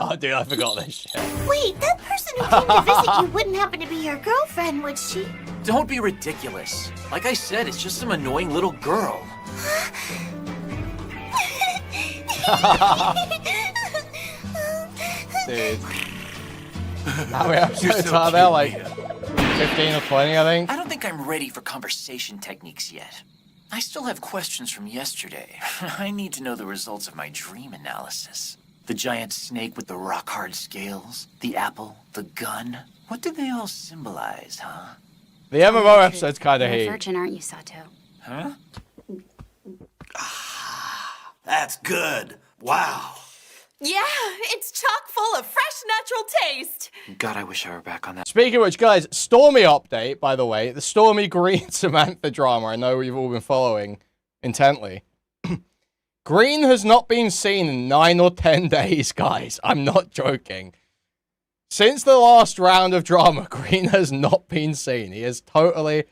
Oh, dude, I forgot this shit. Wait, that person who came to visit you wouldn't happen to be your girlfriend, would she? Don't be ridiculous. Like I said, it's just some annoying little girl. Dude. How many episodes are there? Like 15 or 20, I think? I don't think I'm ready for conversation techniques yet. I still have questions from yesterday. I need to know the results of my dream analysis. The giant snake with the rock-hard scales, the apple, the gun. What do they all symbolize, huh? The MMO episode's kind of You're a heat. virgin, aren't you, Sato? Huh? That's good. Wow. Yeah, it's chock full of fresh, natural taste. God, I wish I were back on that. Speaking of which, guys, Stormy update, by the way. The Stormy Green Samantha drama I know you've all been following intently. Green has not been seen in 9 or 10 days, guys. I'm not joking. Since the last round of drama, Green has not been seen. He is totally...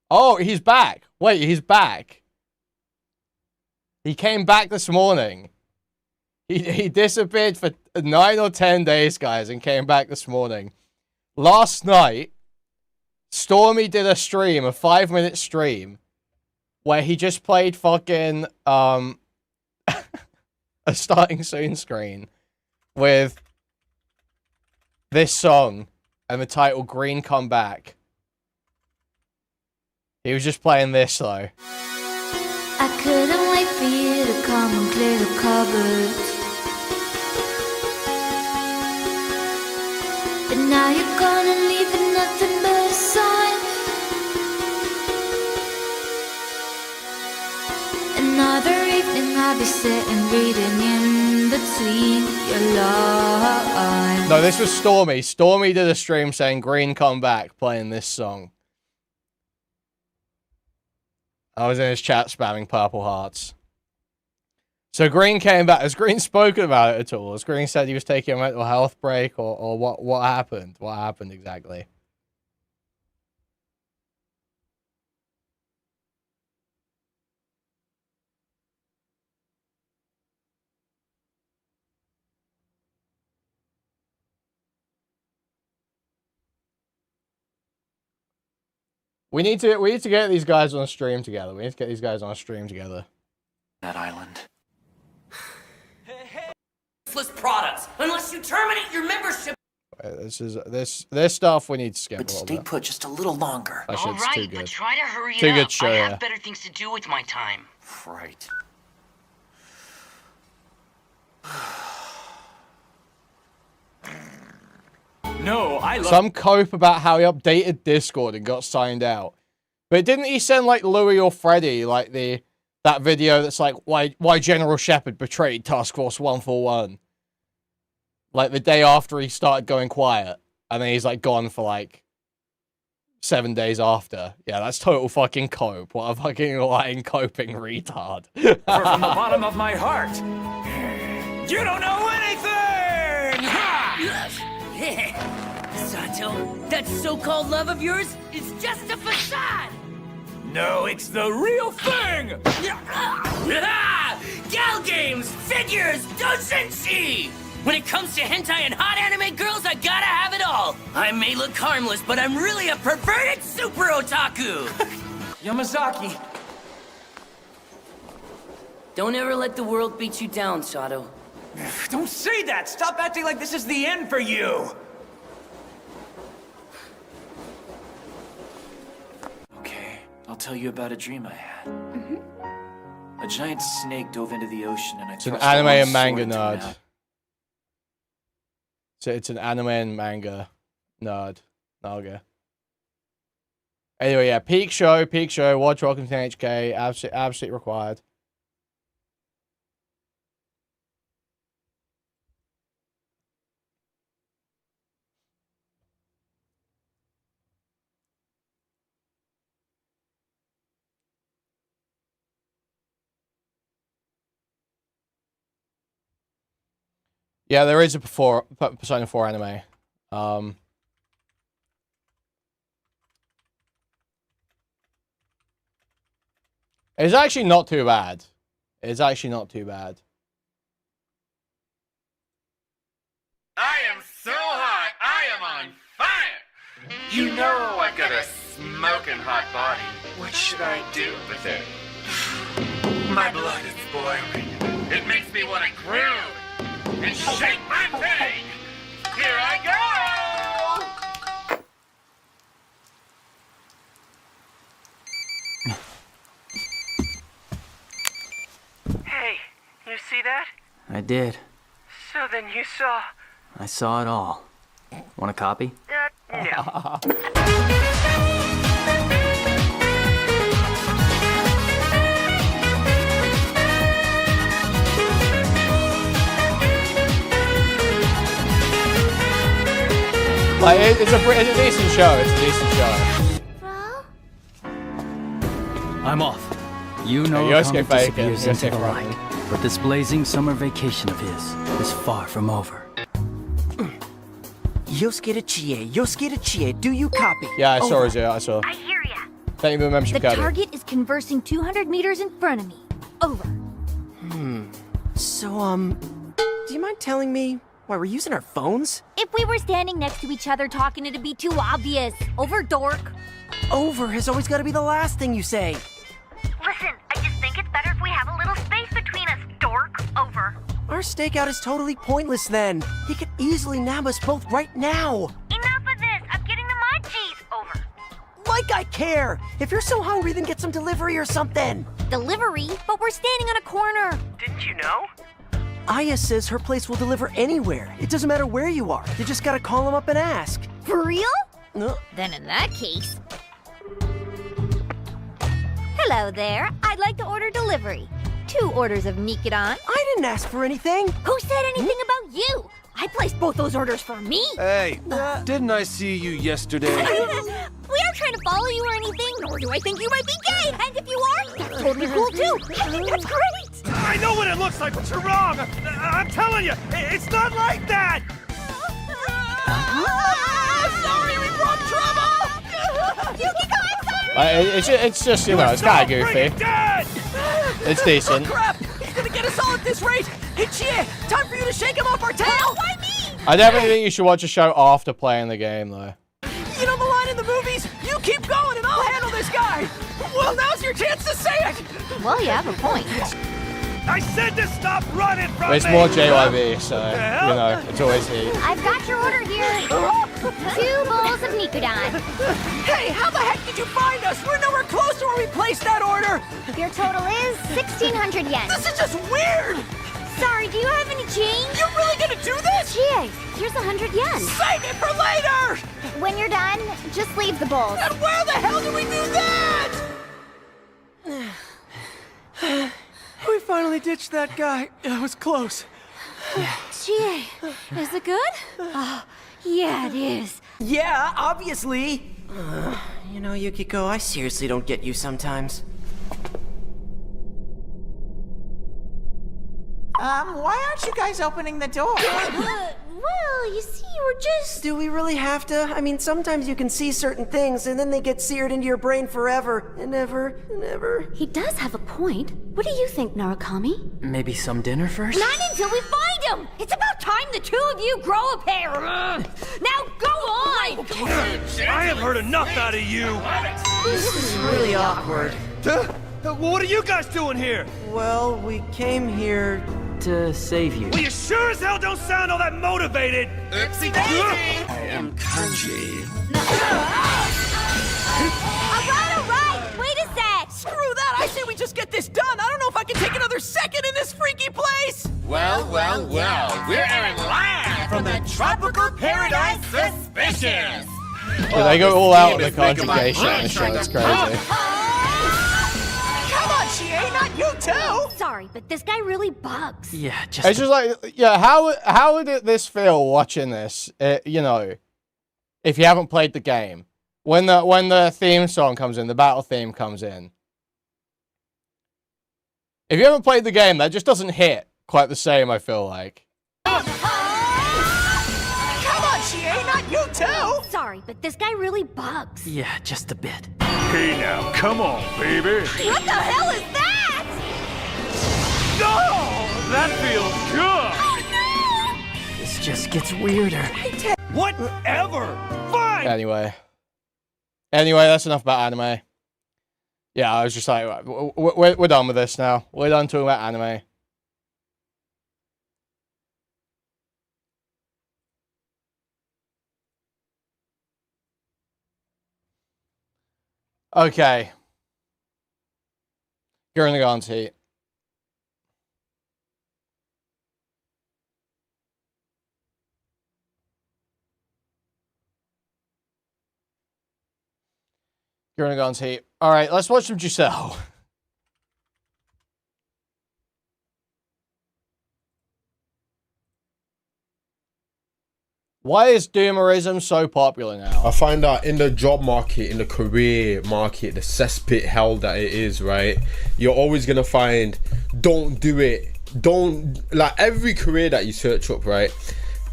Oh, he's back. Wait, he's back. He came back this morning. He disappeared for 9 or 10 days, guys, and came back this morning. Last night, Stormy did a stream, a 5-minute stream, where he just played fucking, a starting soon screen with this song and the title Green Come Back. He was just playing this, though. I couldn't wait for you to come and clear the cupboards. But now you're gonna leave with nothing but a sign. Another evening I'll be sitting reading in between your lines. No, this was Stormy. Stormy did a stream saying Green Come Back, playing this song. I was in his chat spamming purple hearts. So Green came back. Has Green spoken about it at all? Has Green said he was taking a mental health break, or what happened? What happened exactly? We need to get these guys on a stream together. We need to get these guys on a stream together. That island. Useless products, unless you terminate your membership. This stuff we need to skip a little Stay bit. put just a little longer. That All shit's too right, good. but try to hurry it Too up. good show, I yeah. have better things to do with my time. Right. No, I love... Some cope about how he updated Discord and got signed out. But didn't he send like Louis or Freddy like that video that's like why General Shepard betrayed Task Force 141? Like the day after he started going quiet, and then he's like gone for like 7 days after. Yeah, that's total fucking cope. What a fucking lying coping retard. From the bottom of my heart, you don't know anything! Sato, that so-called love of yours is just a facade! No, it's the real thing! Gal games, figures, doujinshi! When it comes to hentai and hot anime girls, I gotta have it all! I may look harmless, but I'm really a perverted super otaku! Yamazaki. Don't ever let the world beat you down, Sato. Don't say that! Stop acting like this is the end for you! Okay, I'll tell you about a dream I had. A giant snake dove into the ocean and I It's an anime and manga nerd. So it's an anime and manga nerd. Naga. Anyway, yeah, peak show, watch Welcome to NHK, absolutely required. Yeah, there is a Persona 4 anime. It's actually not too bad. It's actually not too bad. I am so hot, I am on fire! You know I've got a smoking hot body. What should I do with it? My blood is boiling. It makes me want to groove and shake my thing! Here I go! Hey, you see that? I did. So then you saw... I saw it all. Want a copy? No. Like, it's a decent show. It's a decent show. I'm off. You know Comet disappears into the light, but this blazing summer vacation of his is far from over. Yosuke Chie, do you copy? Yeah, I saw it. Yeah, I saw. I hear ya. Thank you for the membership The card. target is conversing 200 meters in front of me. Over. So, do you mind telling me why we're using our phones? If we were standing next to each other talking, it'd be too obvious. Over, dork. Over has always got to be the last thing you say. Listen, I just think it's better if we have a little space between us, dork. Over. Our stakeout is totally pointless then. He could easily nab us both right now. Enough of this. I'm getting the munchies. Over. Like I care. If you're so hungry, then get some delivery or something. Delivery? But we're standing on a corner. Didn't you know? Aya says her place will deliver anywhere. It doesn't matter where you are. You just gotta call them up and ask. For real? No. Then in that case... Hello there. I'd like to order delivery. 2 orders of Mikodon. I didn't ask for anything. Who said anything about you? I placed both those orders for me. Hey, didn't I see you yesterday? We aren't trying to follow you or anything, nor do I think you might be gay. And if you are, that's totally cool too. I think that's great. I know what it looks like, but you're wrong. I'm telling you, it's not like that. Sorry, we brought trouble. Yukiko, I'm sorry. It's just, you know, it's kind of goofy. It's decent. Oh, crap! He's gonna get us all at this rate! Hey, Chie! Time for you to shake him off our tail! Why me? I definitely think you should watch a show after playing the game, though. You know the line in the movies? You keep going and I'll handle this guy! Well, now's your chance to say it! Well, you have a point. I said to stop running from But it's me. more JYV, so, you know, it's always he. I've got your order here. 2 bowls of Mikodon. Hey, how the heck did you find us? We're nowhere close to where we placed that order! Your total is 1,600 yen. This is just weird! Sorry, do you have any change? You're really gonna do this? GA, here's 100 yen. Save it for later! When you're done, just leave the bowls. And where the hell do we do that? We finally ditched that guy. It was close. GA, is it good? Oh, yeah, it is. Yeah, obviously. You know, Yukiko, I seriously don't get you sometimes. Why aren't you guys opening the door? Well, you see, we're just... Do we really have to? I mean, sometimes you can see certain things, and then they get seared into your brain forever and ever and ever. He does have a point. What do you think, Narukami? Maybe some dinner first? Not until we find him! It's about time the two of you grow a pair! Now go on! I have heard enough out of you! This is really awkward. What are you guys doing here? Well, we came here... to save you. Well, you sure as hell don't sound all that motivated! Oopsie daisy! I am Kanji. Alright, wait a sec! Screw that! I say we just get this done! I don't know if I can take another second in this freaky place! Well, we're airing live from the tropical paradise Suspicious! Yeah, they go all out on the conjugation on the show, it's crazy. Come on, GA, not you too! Sorry, but this guy really bugs. Yeah, just... It's just like, yeah, how would this feel watching this, you know, if you haven't played the game? When the theme song comes in, the battle theme comes in. If you haven't played the game, that just doesn't hit quite the same, I feel like. Come on, GA, not you too! Sorry, but this guy really bugs. Yeah, just a bit. Hey now, come on, baby! What the hell is that? No! That feels good! Oh no! This just gets weirder. Whatever! Fine! Anyway, that's enough about anime. Yeah, I was just like, we're done with this now. We're done talking about anime. Okay. You're in the Gaunt's heat. You're in the Gaunt's heat. All right, let's watch some Giselle. Why is doomerism so popular now? I find that in the job market, in the career market, the cesspit hell that it is, right? You're always gonna find, don't do it. Don't, like every career that you search up, right?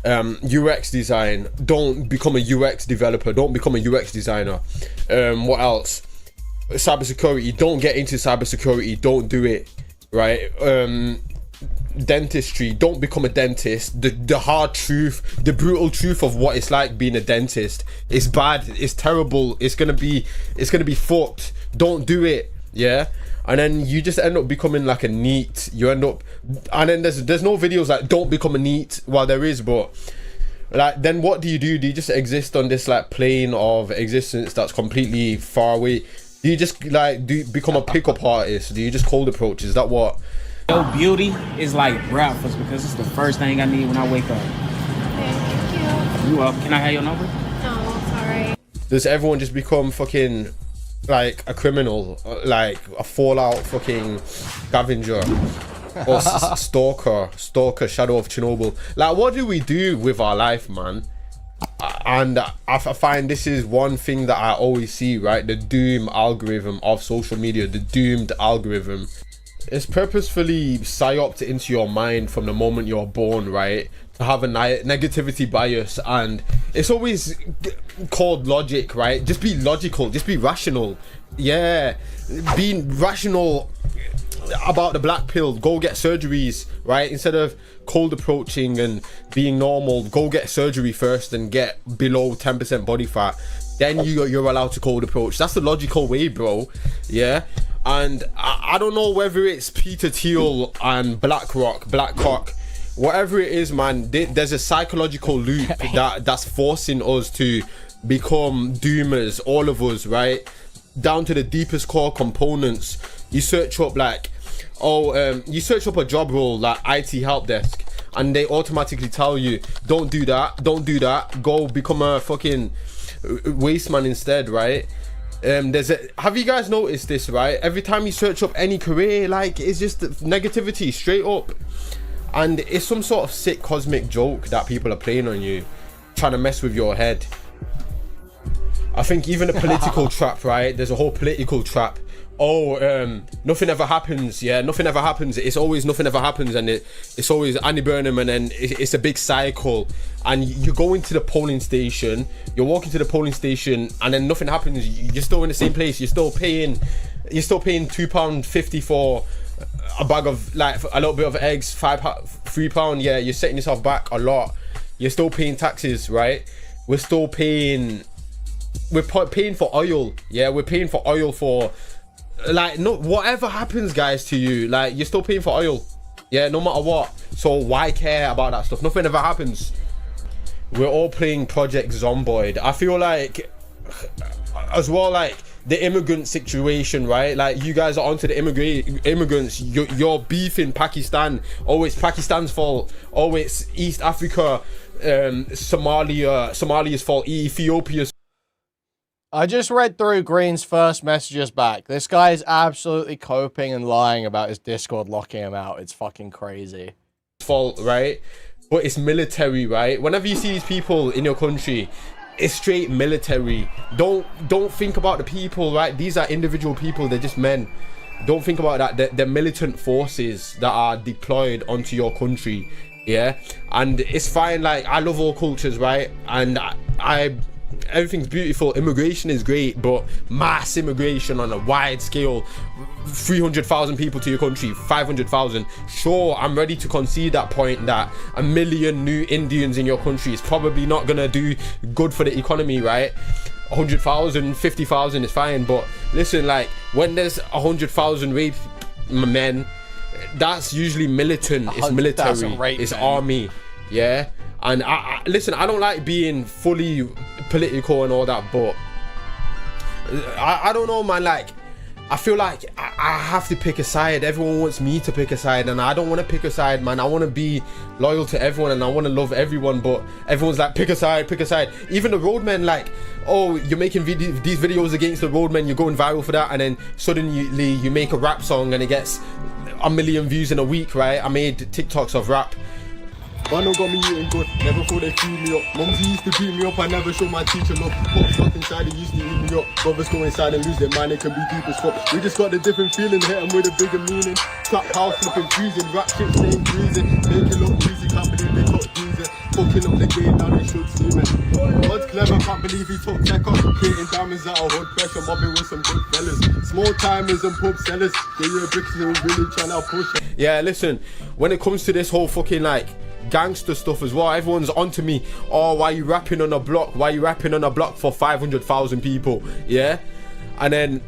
UX design, don't become a UX developer, don't become a UX designer. What else? Cybersecurity, don't get into cybersecurity, don't do it, right? Dentistry, don't become a dentist. The hard truth, the brutal truth of what it's like being a dentist, it's bad, it's terrible, it's gonna be fucked, don't do it. Yeah, and then you just end up becoming like a NEET. You end up, and then there's no videos like don't become a NEET. Well, there is, but like then what do? Do you just exist on this like plane of existence that's completely far away? Do you just like become a pickup artist? Do you just cold approach? Is that what? Yo, beauty is like breakfast because it's the first thing I need when I wake up. Thank you. You up? Can I have your number? No, sorry. Does everyone just become fucking like a criminal, like a Fallout fucking scavenger or stalker, Shadow of Chernobyl? Like, what do we do with our life, man? And I find this is one thing that I always see, right? The doom algorithm of social media, the doomed algorithm. It's purposefully psyoped into your mind from the moment you're born, right? To have a negativity bias, and it's always called logic, right? Just be logical, just be rational. Yeah, being rational about the black pill, go get surgeries, right? Instead of cold approaching and being normal, go get surgery first and get below 10% body fat, then you're allowed to cold approach. That's the logical way, bro. Yeah. And I don't know whether it's Peter Thiel and Blackcock, whatever it is, man, there's a psychological loop that's forcing us to become doomers, all of us, right? Down to the deepest core components. You search up like, you search up a job role like IT help desk, and they automatically tell you, don't do that, don't do that, go become a fucking waste man instead, right? Have you guys noticed this, right? Every time you search up any career, like, it's just negativity straight up, and it's some sort of sick cosmic joke that people are playing on you, trying to mess with your head. I think even a political trap, right? There's a whole political trap. Oh, nothing ever happens. Yeah, nothing ever happens. It's always nothing ever happens, and it's always Annie Burnham, and then it's a big cycle. And you go into the polling station, you're walking to the polling station, and then nothing happens. You're still in the same place. You're still paying £2.50 for a bag of, like, a little bit of eggs, £3. Yeah, you're setting yourself back a lot. You're still paying taxes, right? We're still paying. We're paying for oil. Yeah, we're paying for oil for, like, no, whatever happens, guys, to you, like, you're still paying for oil. Yeah, no matter what. So why care about that stuff? Nothing ever happens. We're all playing Project Zomboid. I feel like, as well, like, the immigrant situation, right? Like, you guys are onto the immigrants. You're beefing Pakistan. Oh, it's Pakistan's fault. Oh, it's East Africa, Somalia's fault. Ethiopia's. I just read through Green's first messages back. This guy is absolutely coping and lying about his Discord locking him out. It's fucking crazy. Fault, right? But it's military, right? Whenever you see these people in your country, it's straight military. Don't think about the people, right? These are individual people. They're just men. Don't think about that. They're militant forces that are deployed onto your country. Yeah, and it's fine. Like, I love all cultures, right? And I everything's beautiful. Immigration is great, but mass immigration on a wide scale, 300,000 people to your country, 500,000. Sure, I'm ready to concede that point that 1 million new Indians in your country is probably not gonna do good for the economy, right? 100,000, 50,000 is fine, but listen, like, when there's 100,000 rape men, that's usually militant. It's military. It's army. Yeah. And listen, I don't like being fully political and all that, but I don't know, man. Like, I feel like I have to pick a side. Everyone wants me to pick a side, and I don't want to pick a side, man. I want to be loyal to everyone, and I want to love everyone, but everyone's like, pick a side, pick a side. Even the roadmen, like, oh, you're making these videos against the roadmen, you're going viral for that, and then suddenly you make a rap song and it gets 1 million views in a week, right? I made TikToks of rap. Man got me eating good, never thought they'd feed me up. Mums used to beat me up, I never showed my teacher love. Pop stuck inside, they used to eat me up. Brothers go inside and lose their mind, it can be deep as fuck. We just got the different feeling, hit them with a bigger meaning. Trap house flipping, freezing, rap shit staying freezing. Make it look easy, can't believe they took Jesus. Fucking up the game, now they should see me. God's clever, can't believe he took tech off. Creating diamonds out of hood pressure, mobbing with some good fellas. Small timers and pub sellers, they were bricks and really trying to push it. Yeah, listen, when it comes to this whole fucking, like, gangster stuff as well, everyone's onto me. Oh, why are you rapping on a block? Why are you rapping on a block for 500,000 people? Yeah, and then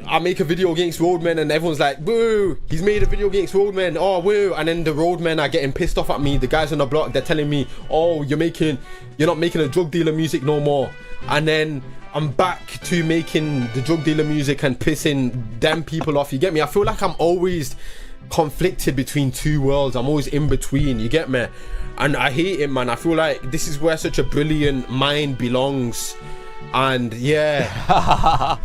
I make a video against roadmen, and everyone's like, woo, he's made a video against roadmen. Oh, woo. And then the roadmen are getting pissed off at me. The guys on the block, they're telling me, oh, you're not making a drug dealer music no more. And then I'm back to making the drug dealer music and pissing them people off. You get me? I feel like I'm always conflicted between two worlds. I'm always in between, you get me? And I hate it, man. I feel like this is where such a brilliant mind belongs. And yeah,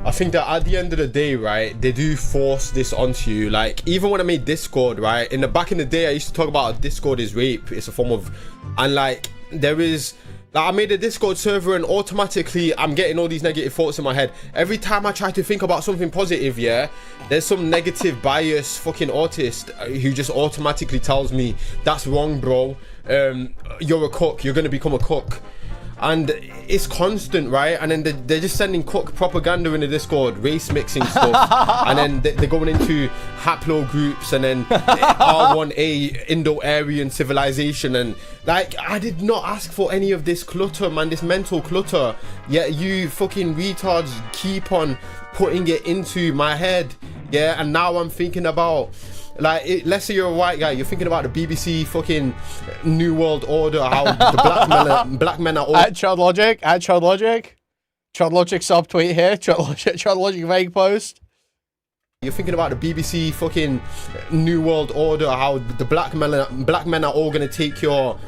I think that at the end of the day, right, they do force this onto you. Like, even when I made Discord, right, back in the day, I used to talk about how Discord is rape. It's a form of, and like, there is, like, I made a Discord server, and automatically I'm getting all these negative thoughts in my head. Every time I try to think about something positive, yeah, there's some negative bias fucking autist who just automatically tells me, that's wrong, bro. You're a cook, you're gonna become a cook. And it's constant, right? And then they're just sending cook propaganda in the Discord, race mixing stuff. And then they're going into haplo groups, and then R1A, Indo-Aryan civilization. And like, I did not ask for any of this clutter, man, this mental clutter. Yet you fucking retards keep on putting it into my head. Yeah, and now I'm thinking about, like, let's say you're a white guy, you're thinking about the BBC fucking New World Order, how the black men are all... At Chud Logic subtweet here, Chud Logic vague post. You're thinking about the BBC fucking New World Order, how the black men are all gonna take your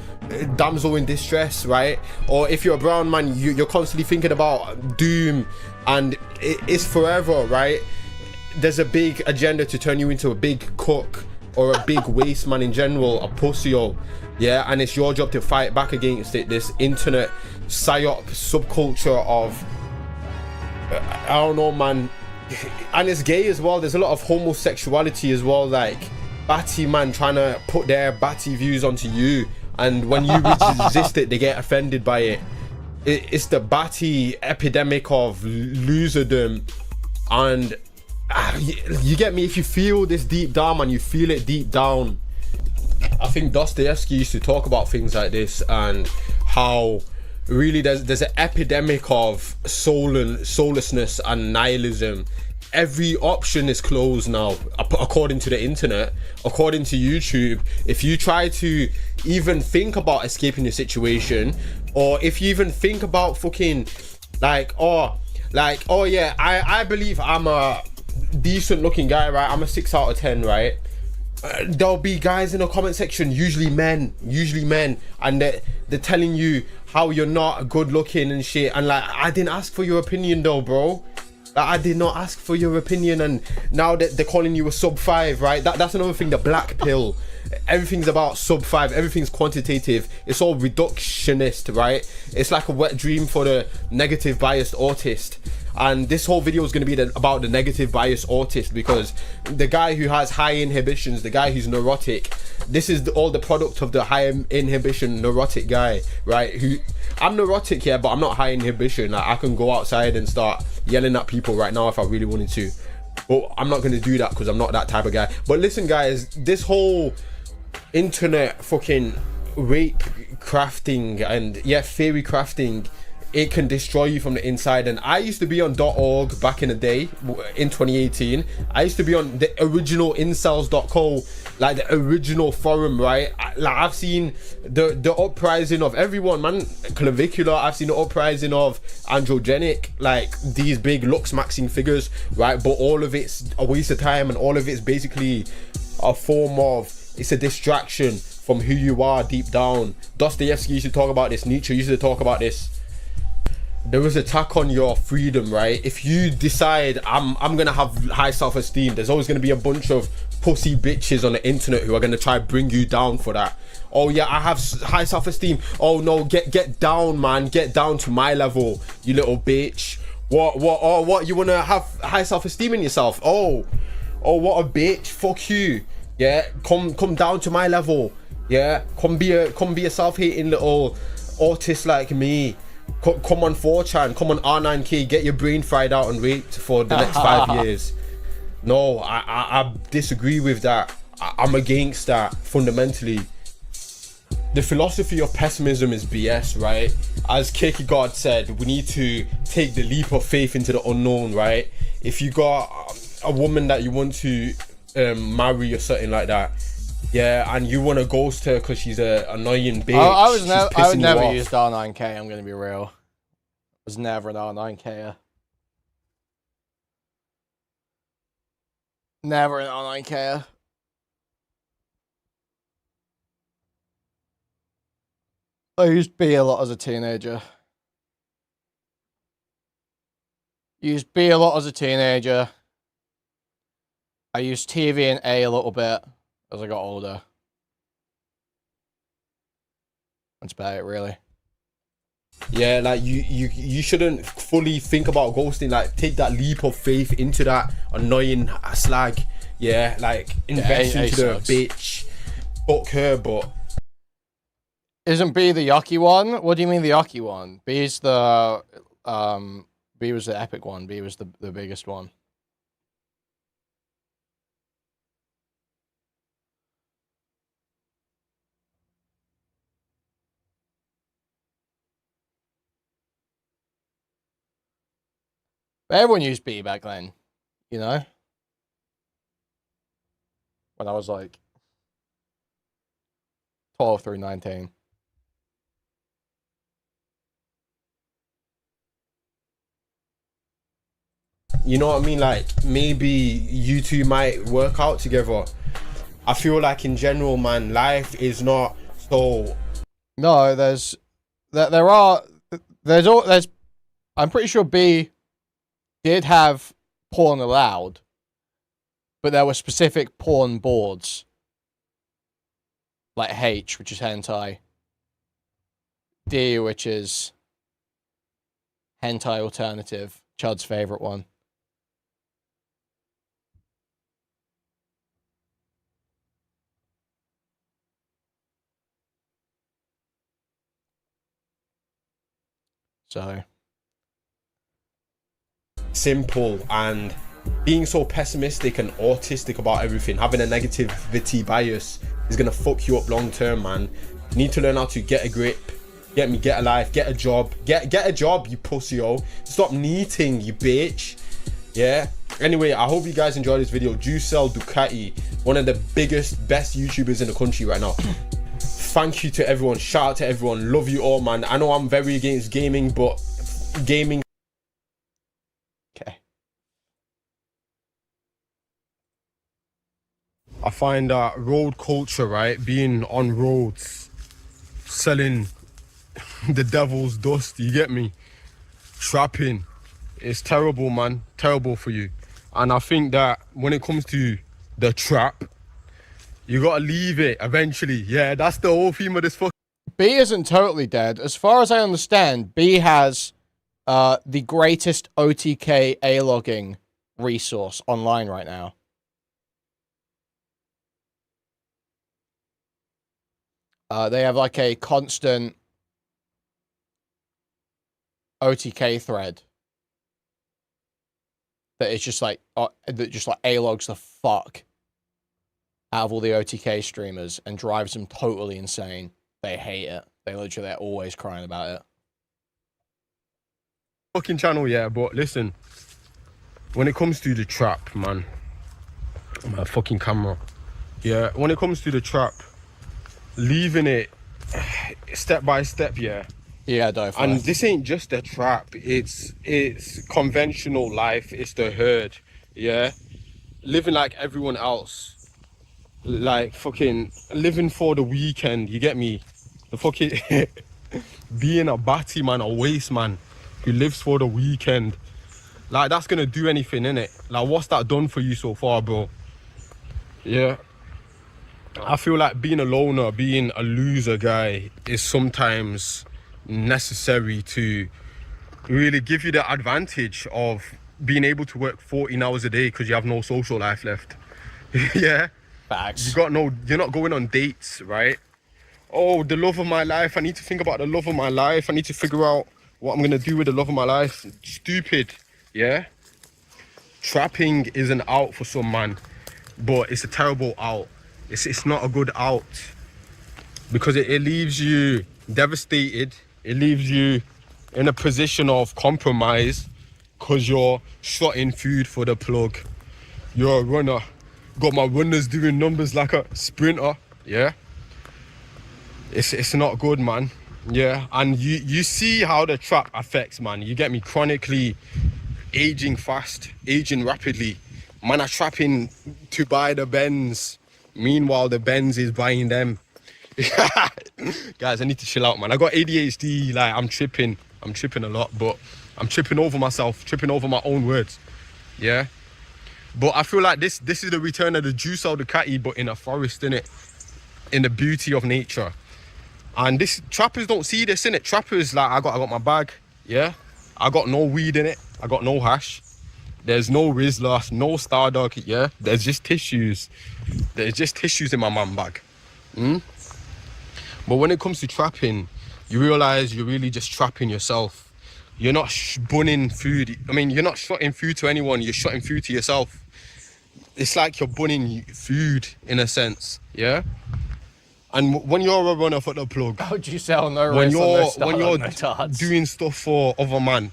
damsel in distress, right? Or if you're a brown man, you're constantly thinking about doom, and it's forever, right? There's a big agenda to turn you into a big cook or a big waste man in general, a pussyo, yeah? And it's your job to fight back against it. This internet psyop subculture of I don't know, man. And it's gay as well. There's a lot of homosexuality as well, like batty man trying to put their batty views onto you, and when you resist it, they get offended by it. It's the batty epidemic of loserdom. And you get me? If you feel this deep down, man, you feel it deep down. I think Dostoevsky used to talk about things like this, and how really there's an epidemic of soullessness and nihilism. Every option is closed now, according to the internet, according to YouTube. If you try to even think about escaping your situation, or if you even think about fucking oh yeah, I believe I'm a decent looking guy, right? I'm a 6 out of 10, right? There'll be guys in the comment section, usually men, and they're telling you how you're not good looking and shit. And like, I didn't ask for your opinion though, bro. Like, I did not ask for your opinion, and now that they're calling you a sub 5, right? That's another thing, the black pill. Everything's about sub 5, everything's quantitative, it's all reductionist, right? It's like a wet dream for the negative biased autist. And this whole video is going to be about the negative bias autist, because the guy who has high inhibitions, the guy who's neurotic, this is all the product of the high inhibition neurotic guy, right? I'm neurotic, yeah, but I'm not high inhibition. Like, I can go outside and start yelling at people right now if I really wanted to, but I'm not going to do that because I'm not that type of guy. But listen, guys, this whole internet fucking rape crafting and theory crafting, it can destroy you from the inside. And I used to be on .org back in the day, in 2018. I used to be on the original incels.co, like the original forum, right? I've seen the uprising of everyone, man. Clavicular, I've seen the uprising of androgenic, like these big lux maxing figures, right? But all of it's a waste of time, and all of it's basically a form of, it's a distraction from who you are deep down. Dostoevsky used to talk about this, Nietzsche used to talk about this. There is an attack on your freedom, right? If you decide I'm gonna have high self-esteem, there's always gonna be a bunch of pussy bitches on the internet who are gonna try bring you down for that. Oh yeah, I have high self-esteem. Oh no, get down, man. Get down to my level, you little bitch. What you wanna have high self-esteem in yourself? Oh what a bitch. Fuck you. Yeah, come down to my level. Yeah, come be a self-hating little autist like me. Come on 4chan, come on R9K, get your brain fried out and raped for the next 5 years. No, I disagree with that. I'm against that fundamentally. The philosophy of pessimism is BS, right? As Kierkegaard said, we need to take the leap of faith into the unknown, right? If you got a woman that you want to marry or something like that, yeah, and you want to ghost her because she's a annoying bitch. I would never use R9K, I'm gonna be real. I was never an R9K. Never an R9K. I used B a lot as a teenager. Used B a lot as a teenager. I used TV and A little bit as I got older. That's about it, really. Yeah, like you shouldn't fully think about ghosting. Like, take that leap of faith into that annoying slag. Yeah, like invest into the bitch. Fuck her, but isn't B the yucky one? What do you mean the yucky one? B's the B was the epic one. B was the biggest one. Everyone used B back then, you know? When I was like 12 through 19. You know what I mean? Like, maybe you two might work out together. I feel like in general, man, life is not so... No, I'm pretty sure B did have porn allowed, but there were specific porn boards. Like H, which is hentai. D, which is hentai alternative. Chud's favorite one. So simple, and being so pessimistic and autistic about everything, having a negativity bias is gonna fuck you up long term, man. You need to learn how to get a grip, get a life, get a job, get a job, you pussy-o. Stop neating, you bitch. Yeah. Anyway, I hope you guys enjoyed this video. Juicel Ducati, one of the biggest, best YouTubers in the country right now. Thank you to everyone. Shout out to everyone. Love you all, man. I know I'm very against gaming, but gaming... Okay. I find that road culture, right, being on roads, selling the devil's dust, you get me, trapping, it's terrible, man, terrible for you. And I think that when it comes to the trap, you gotta leave it eventually. Yeah, that's the whole theme of this fuck. B isn't totally dead. As far as I understand, B has the greatest OTK A-logging resource online right now. They have like a constant OTK thread that is just like that just like A-logs the fuck out of all the OTK streamers and drives them totally insane. They hate it. They're always crying about it. Fucking channel, yeah, but listen, when it comes to the trap, man, my fucking camera, yeah, when it comes to the trap, leaving it step by step, yeah. Yeah, definitely. And this ain't just a trap, it's conventional life, it's the herd, yeah. Living like everyone else, like fucking living for the weekend, you get me? The fucking being a batty man, a waste man who lives for the weekend, like that's gonna do anything, innit? Like, what's that done for you so far, bro? Yeah. I feel like being a loner, being a loser guy is sometimes necessary to really give you the advantage of being able to work 14 hours a day because you have no social life left. Yeah. Facts. You're not going on dates, right? Oh, the love of my life. I need to think about the love of my life. I need to figure out what I'm gonna do with the love of my life. Stupid, yeah? Trapping is an out for some man, but it's a terrible out. It's not a good out because it leaves you devastated. It leaves you in a position of compromise because you're shotting food for the plug. You're a runner. Got my runners doing numbers like a sprinter, yeah? It's not good, man. Yeah, and you see how the trap affects, man. You get me? Chronically aging fast, aging rapidly. Man are trapping to buy the Benz. Meanwhile, the Benz is buying them. Guys, I need to chill out, man. I got ADHD, like I'm tripping a lot, but I'm tripping over myself, tripping over my own words. Yeah. But I feel like this is the return of the Juicel Ducati, but in a forest, innit? In the beauty of nature. And this, trappers don't see this, innit? Trappers, like, I got my bag, yeah? I got no weed in it. I got no hash. There's no Rizla, no Stardog, yeah? There's just tissues. There's just tissues in my man bag. But when it comes to trapping, you realize you're really just trapping yourself. You're not bunning food. I mean, you're not shotting food to anyone. You're shotting food to yourself. It's like you're bunning food in a sense, yeah? And when you're a runner for the plug, how do you sell no when you're doing stuff for other man,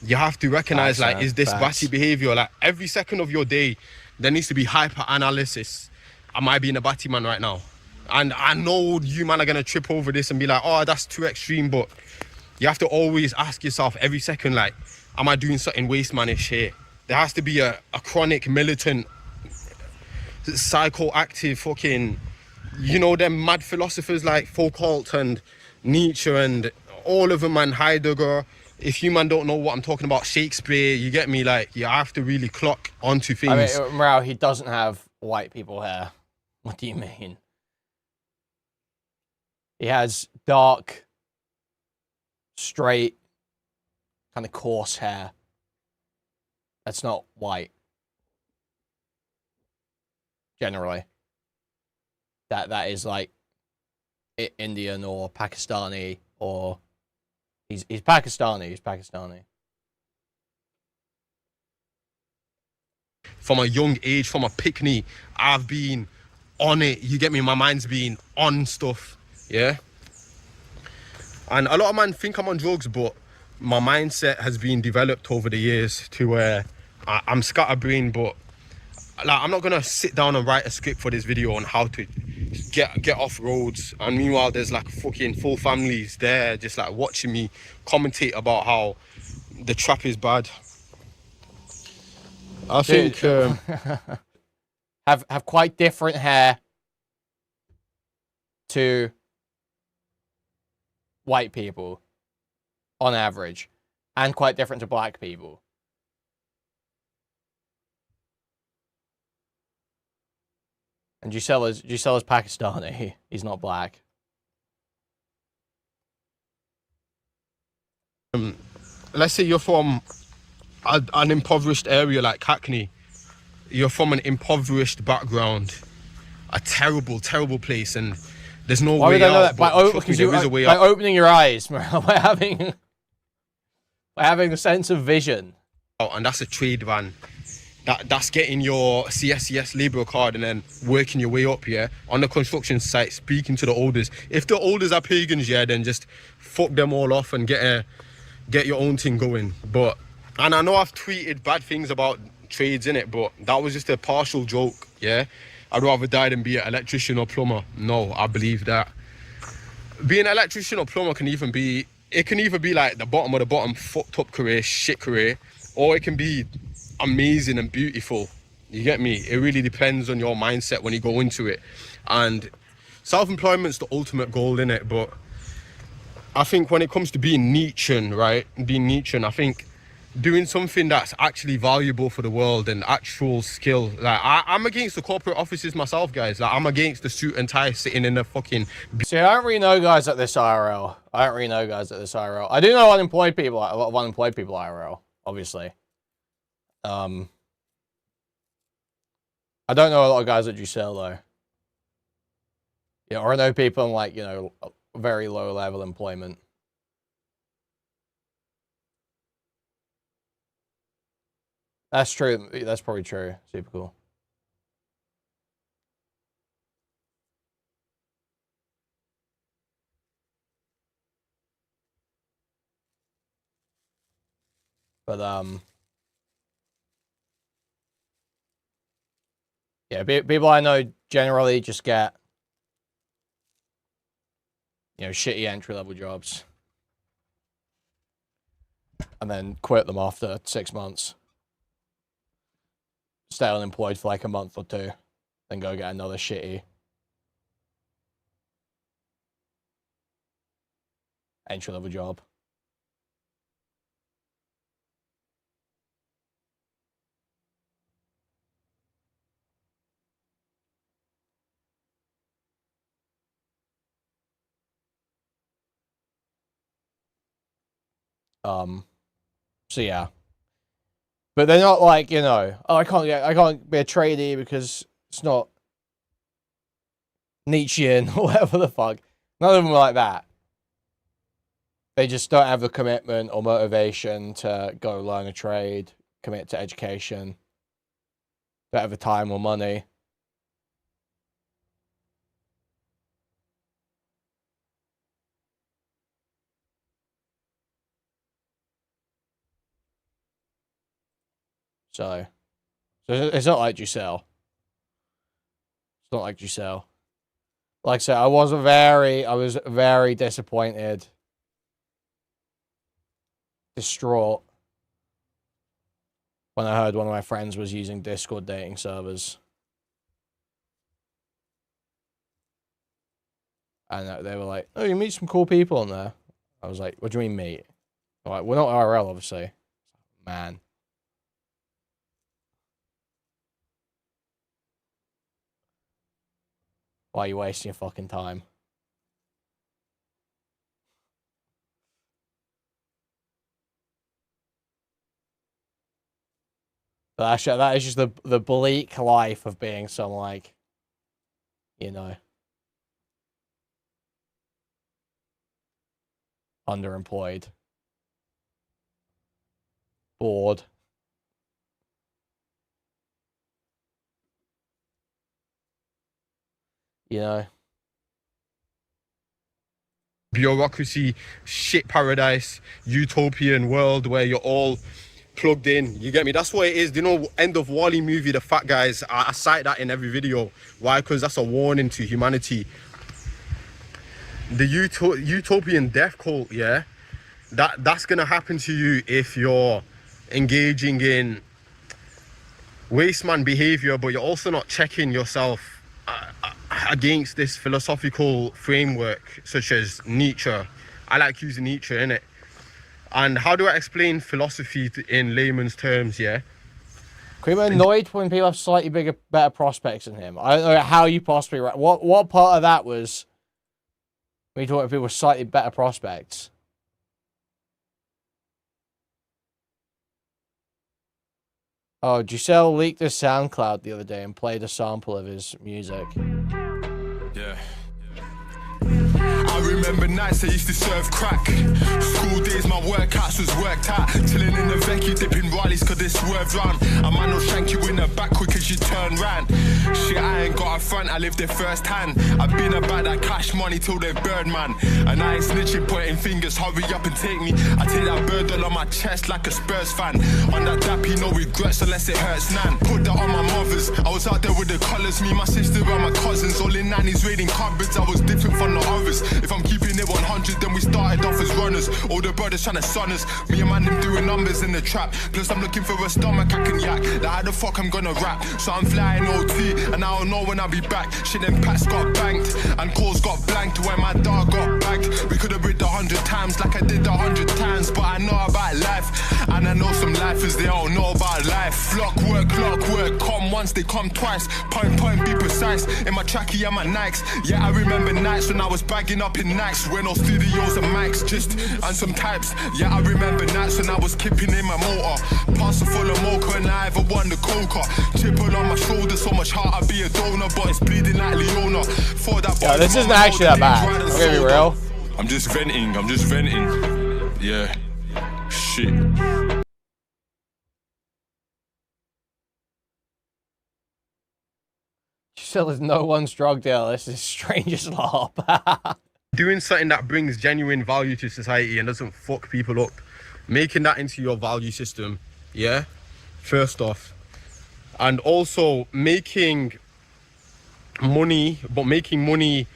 you have to recognize, like, is this batty behavior? Like, every second of your day, there needs to be hyper analysis. Am I being a batty man right now? And I know you man are gonna trip over this and be like, oh, that's too extreme, but you have to always ask yourself every second, like, am I doing something waste manish here? There has to be a chronic militant, psychoactive fucking, you know, them mad philosophers like Foucault and Nietzsche and all of them, and Heidegger. If you man don't know what I'm talking about, Shakespeare, you get me? Like, you have to really clock onto things. I mean, Morale, he doesn't have white people hair. What do you mean? He has dark, straight, kind of coarse hair. That's not white. Generally. That is like Indian or Pakistani, or he's Pakistani. He's Pakistani. From a young age, from a pickney, I've been on it. You get me? My mind's been on stuff. Yeah. And a lot of men think I'm on drugs, but my mindset has been developed over the years to where I'm scatterbrained, but like, I'm not gonna sit down and write a script for this video on how to get off roads, and meanwhile there's like fucking full families there just like watching me commentate about how the trap is bad. I think have quite different hair to white people on average, and quite different to black people. And Gisella's Pakistani. He's not black. Let's say you're from an impoverished area like Hackney. You're from an impoverished background, a terrible, terrible place, and there's no way out. But trust me, there is a way out. By opening your eyes, by having a sense of vision. Oh, and that's a trade van. That's getting your CSCS labourer card and then working your way up, yeah, on the construction site, speaking to the olders. If the olders are pagans, yeah, then just fuck them all off and get your own thing going. And I know I've tweeted bad things about trades in it, but that was just a partial joke, yeah. I'd rather die than be an electrician or plumber. No, I believe that being an electrician or plumber can either be like the bottom of the bottom, fucked up career, shit career, or it can be amazing and beautiful. You get me? It really depends on your mindset when you go into it. And self-employment's the ultimate goal in it, but I think when it comes to being Nietzschean, right, I think doing something that's actually valuable for the world and actual skill. Like, I'm against the corporate offices myself, guys. Like, I'm against the suit and tie sitting in the fucking... See, I don't really know guys at this IRL. I do know unemployed people, a lot of unemployed people IRL, obviously. I don't know a lot of guys at Giselle, though. Yeah, or I know people in, like, you know, very low level employment. That's true. That's probably true. Super cool. But, yeah, people I know generally just get, you know, shitty entry-level jobs. And then quit them after 6 months. Stay unemployed for like a month or two. Then go get another shitty entry-level job. So yeah. But they're not like, you know, oh, I can't be a tradie because it's not Nietzschean or whatever the fuck. None of them are like that. They just don't have the commitment or motivation to go learn a trade, commit to education, don't have the time or money. So it's not like Giselle. It's not like Giselle. Like I said, I was very disappointed, distraught when I heard one of my friends was using Discord dating servers. And they were like, oh, you meet some cool people on there. I was like, what do you mean meet? I'm like, we're not IRL, obviously. Man. Why are you wasting your fucking time? But that is just the bleak life of being some, like, you know, underemployed, bored. You know, bureaucracy, shit paradise, utopian world where you're all plugged in. You get me? That's what it is. You know, end of Wall-E movie, the fat guys. I cite that in every video. Why? Because that's a warning to humanity. The utopian death cult, yeah, that's gonna happen to you if you're engaging in wasteman behavior, but you're also not checking yourself against this philosophical framework such as Nietzsche. I like using Nietzsche, innit? And how do I explain philosophy in layman's terms, yeah? Kuihman annoyed when people have slightly better prospects than him. I don't know how you possibly... What part of that was... when you talk about people with slightly better prospects? Oh, Giselle leaked his SoundCloud the other day and played a sample of his music. Yeah. I remember nights I used to serve crack. School days, my workouts was worked out. Chilling in the Vecchi, dipping Rileys cause they swerved round. A man will shank you in the back quick as you turn round. Shit, I ain't got a front, I lived it first hand. I've been about that cash money till they bird, man. And I ain't snitching, pointing fingers, hurry up and take me. I take that burden on my chest like a Spurs fan. On that dappy, no regrets unless it hurts, nan. Put that on my mothers, I was out there with the colours. Me, my sister and my cousins, all in nannies raiding cupboards. I was different from the others. If I'm keeping it 100, then we started off as runners. All the brothers trying to son us. Me and man them doing numbers in the trap. Plus I'm looking for a stomach I can yak. Like how the fuck I'm gonna rap? So I'm flying OT and I don't know when I'll be back. Shit, them packs got banked and calls got blanked when my dog got bagged. We could have rid 100 times like I did 100 times, but I know about life and I know some lifers they don't know about life. Flock work, come once, they come twice. Point, be precise. In my trackie and my Nikes. Yeah, I remember nights when I was bagging up in Nikes. Renault studios and mics, just and some types. Yeah, I remember nights when I was kipping in my motor. Parcel full of mocha and I ever won the coca. Chipple on my shoulder, so much heart I'd be a donor, but it's bleeding like Leona. For that yeah, this isn't actually that bad. I'm gonna be real. I'm just venting. Yeah. Shit. Still is no one's drug dealer. This is strange as LARP. Doing something that brings genuine value to society and doesn't fuck people up. Making that into your value system, yeah? First off. And also making money, but making money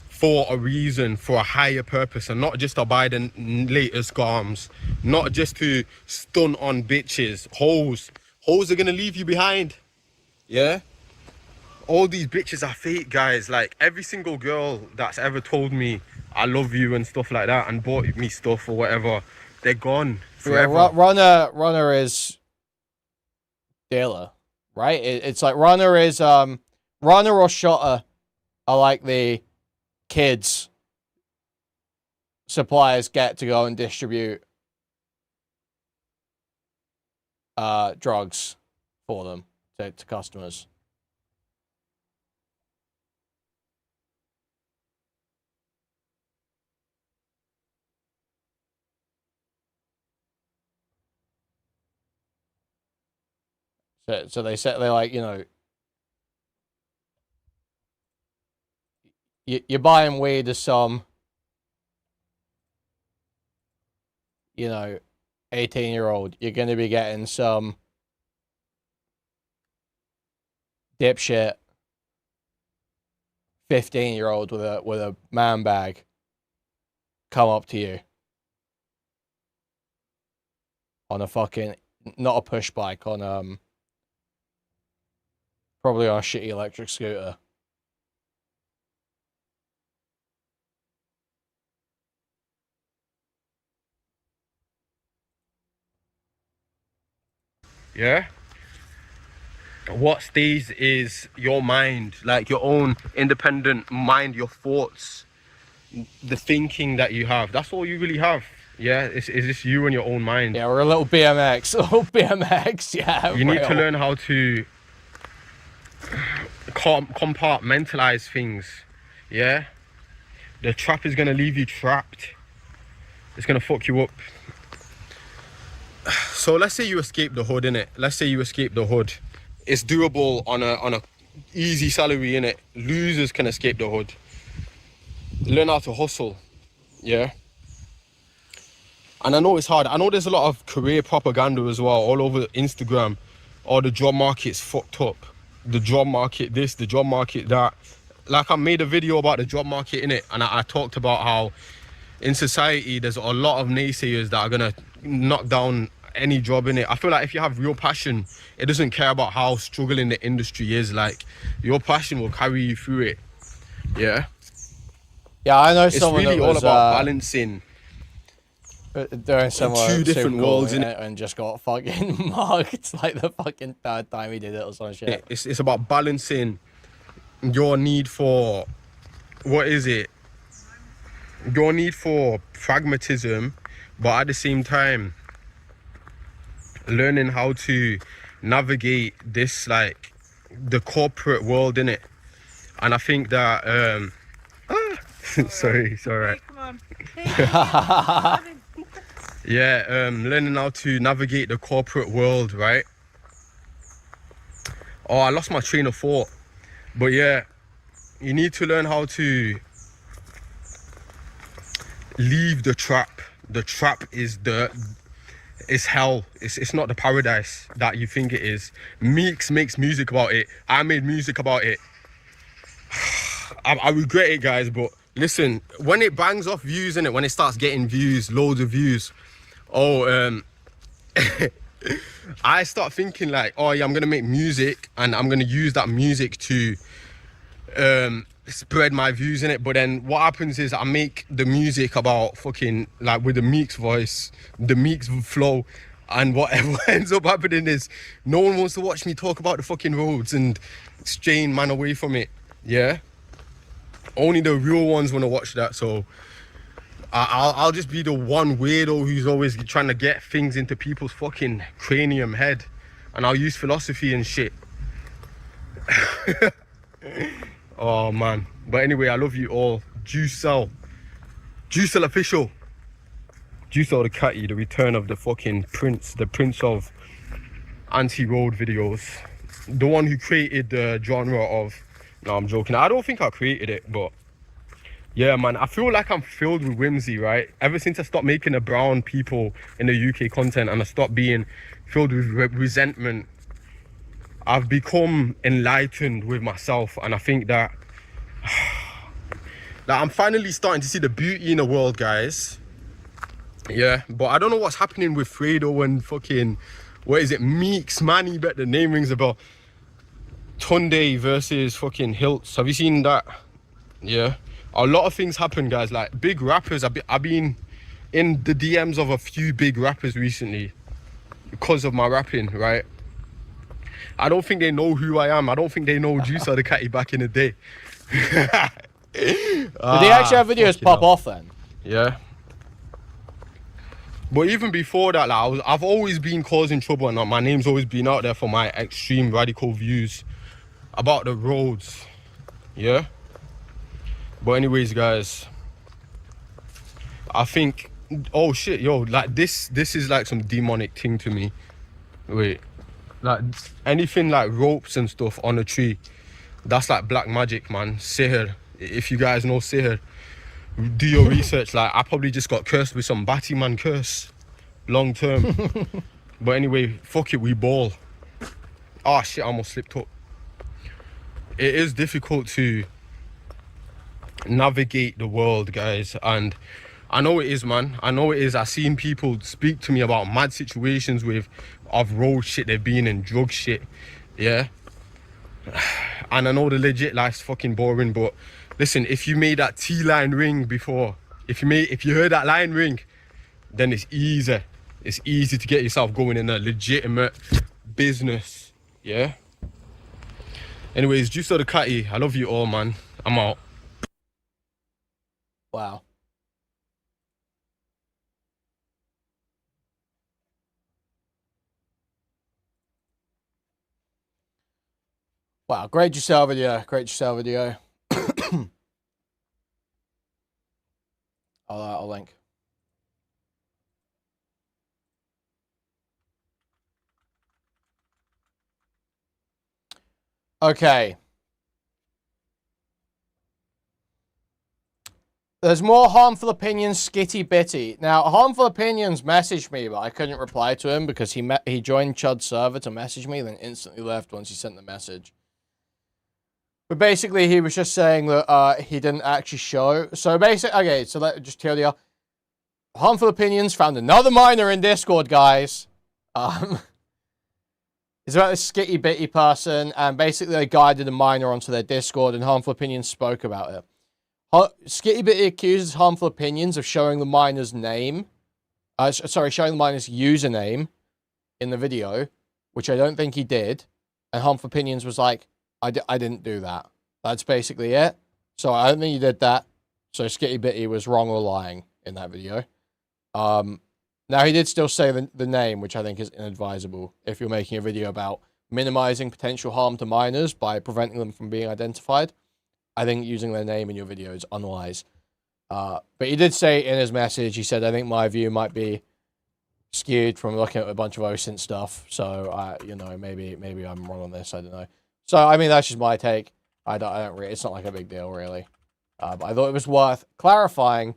for a reason, for a higher purpose, and not just to buy the latest garms, not just to stun on bitches. Hoes are gonna leave you behind, yeah? All these bitches are fake, guys. Like, every single girl that's ever told me I love you and stuff like that and bought me stuff or whatever, they're gone forever. Yeah, runner is dealer, right? It's like runner is runner or shotter are like the kids suppliers get to go and distribute drugs for them to customers. So they say, they're like, you know, you're buying weed to some, you know, 18-year-old. You're going to be getting some dipshit 15-year-old with a man bag come up to you on a fucking not a push bike, on probably on a shitty electric scooter. Yeah. What stays is your mind, like your own independent mind, your thoughts, the thinking that you have. That's all you really have. Yeah, it's just you and your own mind. Yeah, we're a little BMX. A little BMX, yeah. You need to learn how to compartmentalize things. Yeah. The trap is going to leave you trapped. It's going to fuck you up. So let's say you escape the hood, innit? Let's say you escape the hood. It's doable on a easy salary, innit? Losers can escape the hood. Learn how to hustle, yeah? And I know it's hard. I know there's a lot of career propaganda as well all over Instagram. Oh, the job market's fucked up. The job market this, the job market that. Like, I made a video about the job market, innit? And I talked about how in society there's a lot of naysayers that are gonna knock down any job in it. I feel like if you have real passion, it doesn't care about how struggling the industry is. Like, your passion will carry you through it. Yeah. Yeah, I know it's someone really that was, all about balancing doing somewhere two different worlds in it, and just got fucking mugged like the fucking third time he did it or some shit. It's about balancing your need for, what is it? Your need for pragmatism, but at the same time learning how to navigate this, like, the corporate world, in it. And I think that sorry, it's all right. Yeah, learning how to navigate the corporate world, right? Oh, I lost my train of thought. But yeah, you need to learn how to leave the trap. The trap is it's hell. It's not the paradise that you think it is. Meeks makes music about it. I made music about it. I regret it, guys, but listen, when it bangs off views, innit, when it starts getting views, loads of views, I start thinking like, oh yeah, I'm gonna make music and I'm gonna use that music to spread my views in it. But then what happens is I make the music about fucking, like, with the Meeks voice, the Meeks flow, and whatever ends up happening is no one wants to watch me talk about the fucking roads and strain man away from it. Yeah, only the real ones want to watch that. So I'll just be the one weirdo who's always trying to get things into people's fucking cranium head, and I'll use philosophy and shit. Oh man, but anyway, I love you all. Juicel official, Juicel the Catty, the return of the fucking prince, the prince of anti-road videos, the one who created the genre of, no, I'm joking, I don't think I created it, but yeah, man, I feel like I'm filled with whimsy, right? Ever since I stopped making the brown people in the UK content and I stopped being filled with resentment, I've become enlightened with myself, and I think that I'm finally starting to see the beauty in the world, guys. Yeah, but I don't know what's happening with Fredo and fucking, what is it, Meeks, Manny, bet the name rings a bell. Tunde versus fucking Hilts. Have you seen that? Yeah, a lot of things happen, guys. Like, big rappers, I've been in the DMs of a few big rappers recently because of my rapping, right? I don't think they know who I am. I don't think they know Juicel the Catty back in the day. Did they actually have videos pop off then? Yeah. But even before that, like, I've always been causing trouble, and my name's always been out there for my extreme radical views about the roads. Yeah. But anyways, guys, I think, oh shit, yo, like this is like some demonic thing to me. Wait. Like, anything like ropes and stuff on a tree, that's like black magic, man. Sihr. If you guys know Sihr, do your research. Like, I probably just got cursed with some Batty Man curse long term. But anyway, fuck it, we ball. Oh shit, I almost slipped up. It is difficult to navigate the world, guys, and I know it is, man. I know it is. I've seen people speak to me about mad situations with off-road shit they've been in, drug shit, yeah? And I know the legit life's fucking boring, but listen, if you made that T-line ring before, if you heard that line ring, then it's easy. It's easy to get yourself going in a legitimate business, yeah? Anyways, Juice the Catty, I love you all, man. I'm out. Wow. Wow, great Giselle video. Great Giselle video. I'll link. Okay. There's more Harmful Opinions Skitty Bitty. Now, Harmful Opinions messaged me, but I couldn't reply to him because he joined Chud's server to message me, then instantly left once he sent the message. But basically, he was just saying that he didn't actually show. So basically, okay, so let just tell you. Harmful Opinions found another miner in Discord, guys. It's about this Skitty Bitty person, and basically they guided a miner onto their Discord, and Harmful Opinions spoke about it. Skitty Bitty accuses Harmful Opinions of showing the miner's name. Showing the miner's username in the video, which I don't think he did. And Harmful Opinions was like, I didn't do that. That's basically it. So I don't think he did that. So Skitty Bitty was wrong or lying in that video. Now, he did still say the name, which I think is inadvisable if you're making a video about minimizing potential harm to minors by preventing them from being identified. I think using their name in your video is unwise. But he did say in his message, he said, I think my view might be skewed from looking at a bunch of OSINT stuff. So, you know, maybe I'm wrong on this. I don't know. So, I mean, that's just my take. I don't really, it's not like a big deal, really. But I thought it was worth clarifying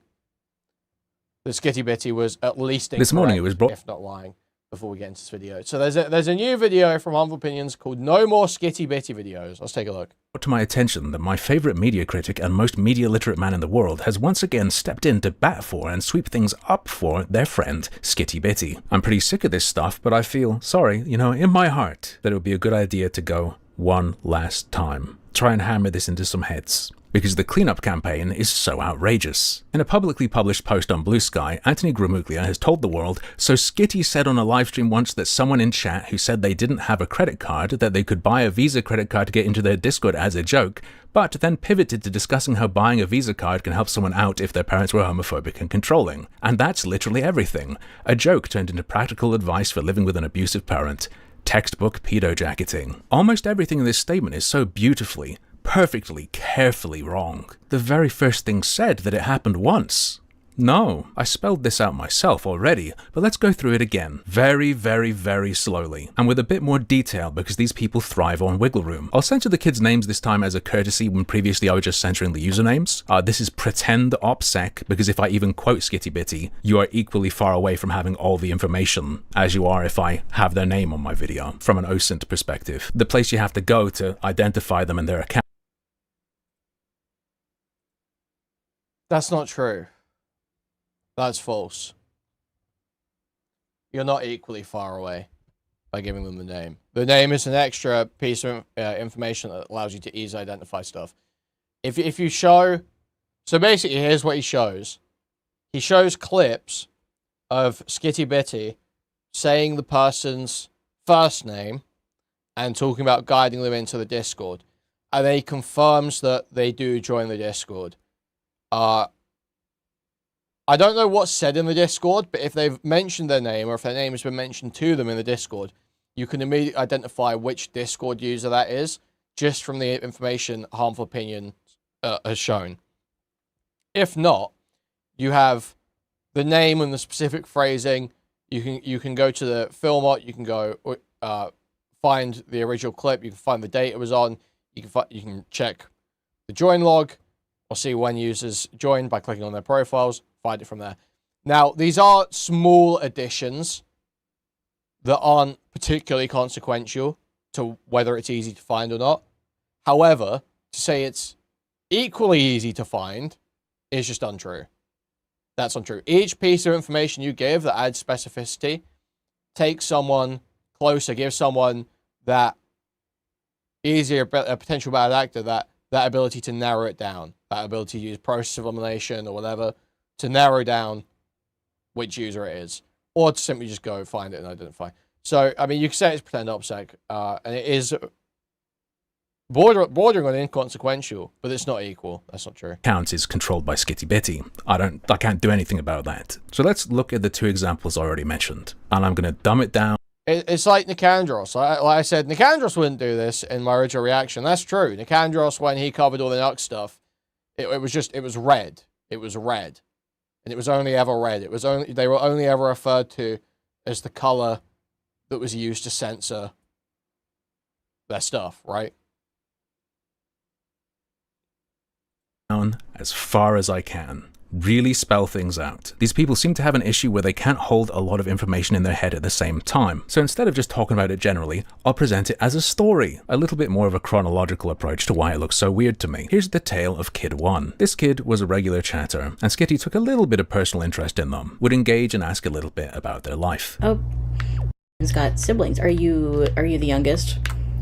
that Skitty Bitty was at least incorrect, this morning it was if not lying, before we get into this video. So there's a new video from Harmful Opinions called No More Skitty Bitty Videos. Let's take a look. Brought to my attention that my favorite media critic and most media literate man in the world has once again stepped in to bat for and sweep things up for their friend Skitty Bitty. I'm pretty sick of this stuff, but I feel, sorry, you know, in my heart, that it would be a good idea to go one last time. Try and hammer this into some heads. Because the cleanup campaign is so outrageous. In a publicly published post on Blue Sky, Anthony Gramuglia has told the world, so Skitty said on a livestream once that someone in chat who said they didn't have a credit card, that they could buy a Visa credit card to get into their Discord as a joke, but then pivoted to discussing how buying a Visa card can help someone out if their parents were homophobic and controlling. And that's literally everything. A joke turned into practical advice for living with an abusive parent. Textbook pedo jacketing. Almost everything in this statement is so beautifully, perfectly, carefully wrong. The very first thing said that it happened once. No, I spelled this out myself already, but let's go through it again. Very, very, very slowly, and with a bit more detail because these people thrive on wiggle room. I'll censor the kids' names this time as a courtesy when previously I was just censoring the usernames. This is pretend OPSEC, because if I even quote Skitty Bitty, you are equally far away from having all the information as you are if I have their name on my video, from an OSINT perspective. The place you have to go to identify them and their account. That's not true. That's false. You're not equally far away by giving them the name. The name is an extra piece of information that allows you to easily identify stuff. If you show... So basically, here's what he shows. He shows clips of Skitty Bitty saying the person's first name and talking about guiding them into the Discord. And then he confirms that they do join the Discord. I don't know what's said in the Discord, but if they've mentioned their name, or if their name has been mentioned to them in the Discord, you can immediately identify which Discord user that is, just from the information Harmful Opinion has shown. If not, you have the name and the specific phrasing. You can go to the Filmot, you can go find the original clip, you can find the date it was on, you can check the join log, or see when users joined by clicking on their profiles. Find it from there. Now, these are small additions that aren't particularly consequential to whether it's easy to find or not. However, to say it's equally easy to find is just untrue. That's not true. Each piece of information you give that adds specificity takes someone closer, gives someone that easier, a potential bad actor, that ability to narrow it down, that ability to use process of elimination or whatever to narrow down which user it is, or to simply just go find it and identify. So, I mean, you can say it's pretend OPSEC, and it is bordering on inconsequential, but it's not equal. That's not true. Account is controlled by Skitty Bitty. I can't do anything about that. So let's look at the two examples I already mentioned, and I'm going to dumb it down. It's like Nicandros. Like I said, Nicandros wouldn't do this in my original reaction. That's true. Nicandros, when he covered all the Nux stuff, it was red. It was red. And it was only ever red. They were only ever referred to as the color that was used to censor their stuff, right? Down as far as I can. Really spell things out. These people seem to have an issue where they can't hold a lot of information in their head at the same time. So instead of just talking about it generally, I'll present it as a story. A little bit more of a chronological approach to why it looks so weird to me. Here's the tale of Kid 1. This kid was a regular chatter, and Skitty took a little bit of personal interest in them, would engage and ask a little bit about their life. Oh, he's got siblings. Are you the youngest?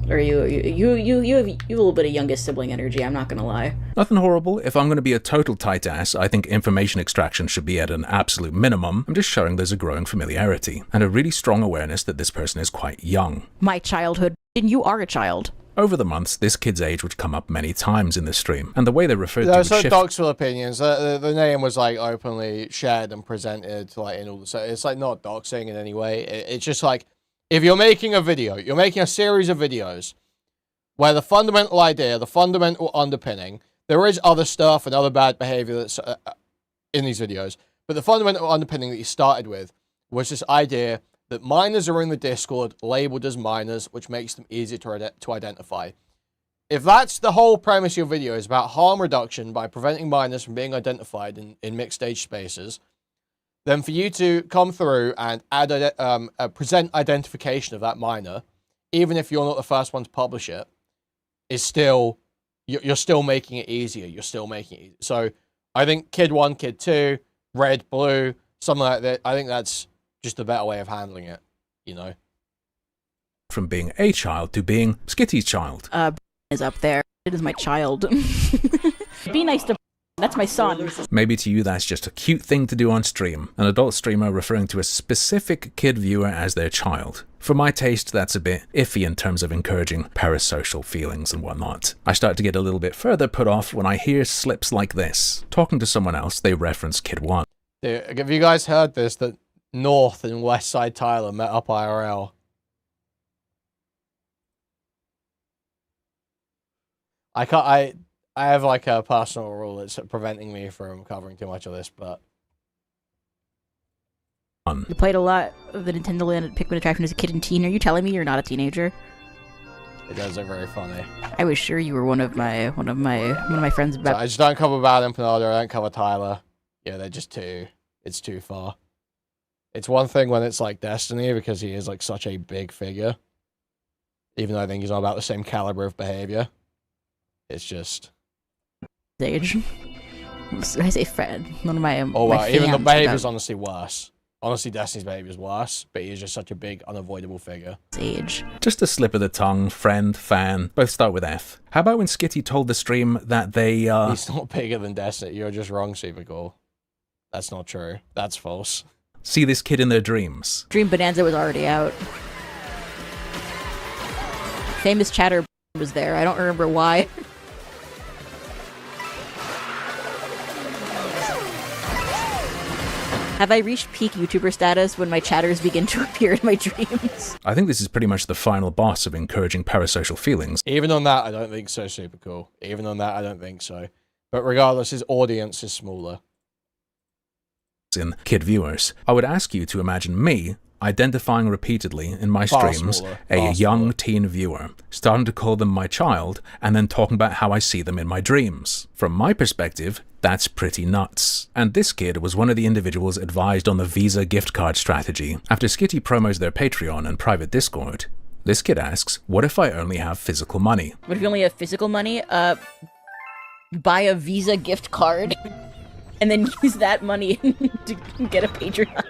Or you have a little bit of youngest sibling energy, I'm not gonna lie. Nothing horrible. If I'm gonna be a total tight ass, I think information extraction should be at an absolute minimum. I'm just showing there's a growing familiarity, and a really strong awareness that this person is quite young. My childhood, and you are a child. Over the months, this kid's age would come up many times in the stream, and the way they referred to There's it shift. doxful opinions. The name was like openly shared and presented like in all the. So it's like not doxing in any way. It's just like, if you're making a video, you're making a series of videos where the fundamental idea, the fundamental underpinning, there is other stuff and other bad behavior that's in these videos, but the fundamental underpinning that you started with was this idea that minors are in the Discord labeled as minors, which makes them easier to identify. If that's the whole premise of your video is about harm reduction by preventing minors from being identified in mixed age spaces, then for you to come through and add present identification of that minor, even if you're not the first one to publish it, is still, you're still making it easier. You're still making it easier. So I think Kid 1, Kid 2, red, blue, something like that, I think that's just a better way of handling it, you know? From being a child to being Skitty's child. Is up there. It is my child. Be nice to. That's my son. Maybe to you that's just a cute thing to do on stream. An adult streamer referring to a specific kid viewer as their child. For my taste, that's a bit iffy in terms of encouraging parasocial feelings and whatnot. I start to get a little bit further put off when I hear slips like this. Talking to someone else, they reference Kid 1. Dude, have you guys heard this, that North and West Side Tyler met up IRL? I have like a personal rule that's preventing me from covering too much of this, but... You played a lot of the Nintendo Land Pikmin attraction as a kid and teen. Are you telling me you're not a teenager? It does look very funny. I was sure you were one of my friends. So I just don't cover Bad Empanada, I don't cover Tyler. Yeah, they're just it's too far. It's one thing when it's like Destiny, because he is like such a big figure. Even though I think he's on about the same caliber of behavior. It's just... Age. I say Fred. One of my oh wow, even the behavior's honestly worse. Honestly, Destiny's behavior's worse, but he's just such a big, unavoidable figure. Age. Just a slip of the tongue, friend, fan, both start with F. How about when Skitty told the stream that they, He's not bigger than Destiny, you're just wrong, Super Cool. That's not true. That's false. See this kid in their dreams. Dream Bonanza was already out. Famous Chatter was there, I don't remember why. Have I reached peak YouTuber status when my chatters begin to appear in my dreams? I think this is pretty much the final boss of encouraging parasocial feelings. Even on that, I don't think so, Super Cool. Even on that, I don't think so. But regardless, his audience is smaller. In kid viewers, I would ask you to imagine me identifying repeatedly in my streams a young teen viewer, starting to call them my child, and then talking about how I see them in my dreams. From my perspective, that's pretty nuts. And this kid was one of the individuals advised on the Visa gift card strategy. After Skitty promos their Patreon and private Discord, this kid asks, what if I only have physical money? What if you only have physical money? Buy a Visa gift card. and then use that money to get a Patreon.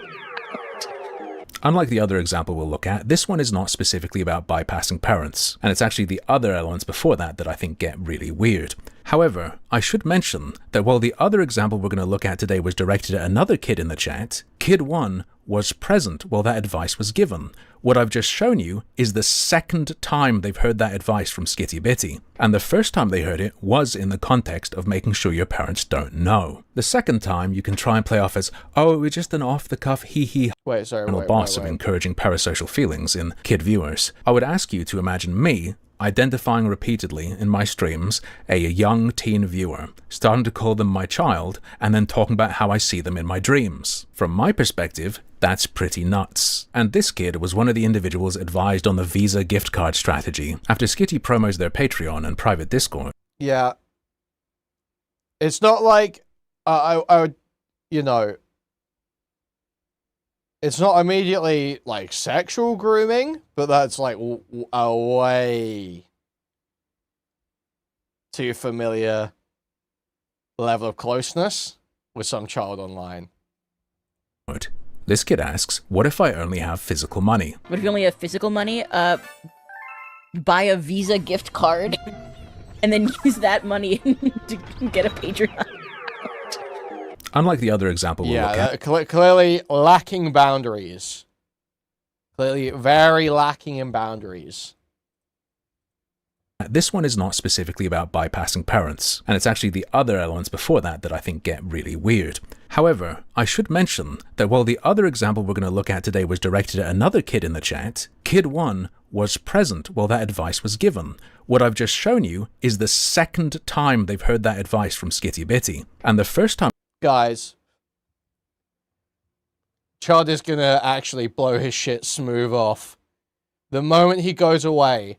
Unlike the other example we'll look at, this one is not specifically about bypassing parents, and it's actually the other elements before that I think get really weird. However, I should mention that while the other example we're going to look at today was directed at another kid in the chat, Kid 1 was present while that advice was given. What I've just shown you is the second time they've heard that advice from Skitty Bitty, and the first time they heard it was in the context of making sure your parents don't know. The second time you can try and play off as, oh, it was just an off-the-cuff hee-hee boss of encouraging parasocial feelings in kid viewers. I would ask you to imagine me identifying repeatedly in my streams a young teen viewer, starting to call them my child, and then talking about how I see them in my dreams. From my perspective, that's pretty nuts. And this kid was one of the individuals advised on the Visa gift card strategy after Skitty promos their Patreon and private Discord. Yeah. It's not like, I would, you know, it's not immediately like sexual grooming, but that's like a way too familiar level of closeness with some child online. This kid asks, what if I only have physical money? What if you only have physical money? Buy a Visa gift card and then use that money to get a Patreon. Unlike the other example we'll look at. Clearly lacking boundaries. Clearly very lacking in boundaries. This one is not specifically about bypassing parents, and it's actually the other elements before that I think get really weird. However, I should mention that while the other example we're going to look at today was directed at another kid in the chat, Kid 1 was present while that advice was given. What I've just shown you is the second time they've heard that advice from Skitty Bitty, and the first time... Guys, Chad is gonna actually blow his shit smooth off. The moment he goes away,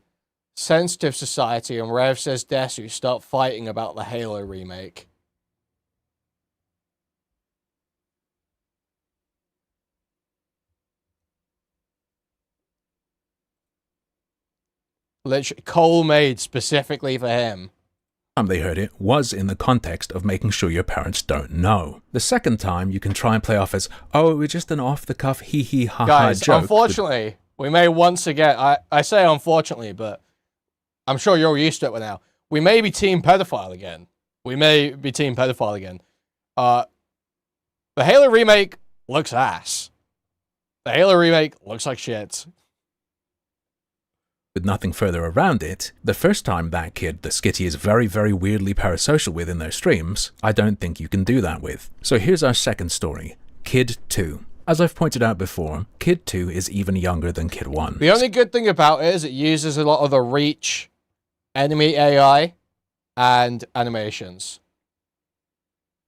Sensitive Society and Rev Says Desu start fighting about the Halo remake. Literally, Cole made specifically for him. They heard it was in the context of making sure your parents don't know. The second time you can try and play off as, oh, it was just an off-the-cuff hee-hee ha-ha Guys, joke. Unfortunately, we may once again, I say unfortunately, but I'm sure you're used to it now. We may be team pedophile again. The Halo remake looks ass. The Halo remake looks like shit. With nothing further around it, the first time that kid that Skitty is very, very weirdly parasocial with in their streams, I don't think you can do that with. So here's our second story, Kid 2. As I've pointed out before, Kid 2 is even younger than Kid 1. The only good thing about it is it uses a lot of the Reach enemy AI and animations.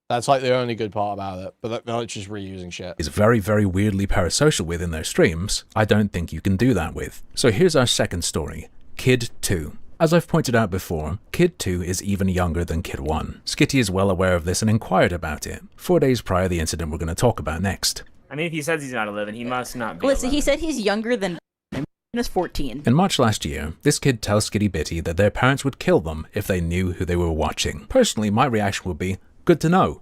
That's like the only good part about it, but they're just reusing shit. Is very, very weirdly parasocial with in their streams, I don't think you can do that with. So here's our second story, Kid 2. As I've pointed out before, Kid 2 is even younger than Kid 1. Skitty is well aware of this and inquired about it, 4 days prior to the incident we're going to talk about next. I mean, if he says he's not 11, he must not be Listen, 11. he said he's younger than is 14. In March last year, this kid tells Skitty Bitty that their parents would kill them if they knew who they were watching. Personally, my reaction would be, good to know.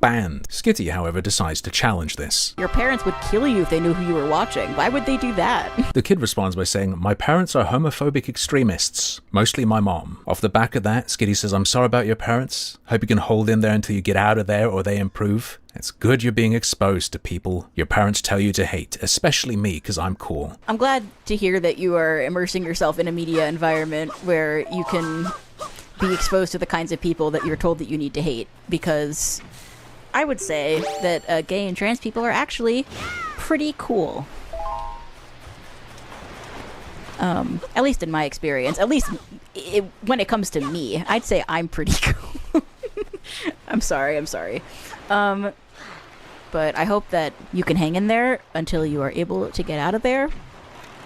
Banned. Skitty, however, decides to challenge this. Your parents would kill you if they knew who you were watching. Why would they do that? The kid responds by saying, my parents are homophobic extremists, mostly my mom. Off the back of that, Skitty says, I'm sorry about your parents. Hope you can hold in there until you get out of there or they improve. It's good you're being exposed to people your parents tell you to hate, especially me, because I'm cool. I'm glad to hear that you are immersing yourself in a media environment where you can be exposed to the kinds of people that you're told that you need to hate, because I would say that gay and trans people are actually pretty cool. At least in my experience. At least when it comes to me, I'd say I'm pretty cool. I'm sorry. But I hope that you can hang in there until you are able to get out of there.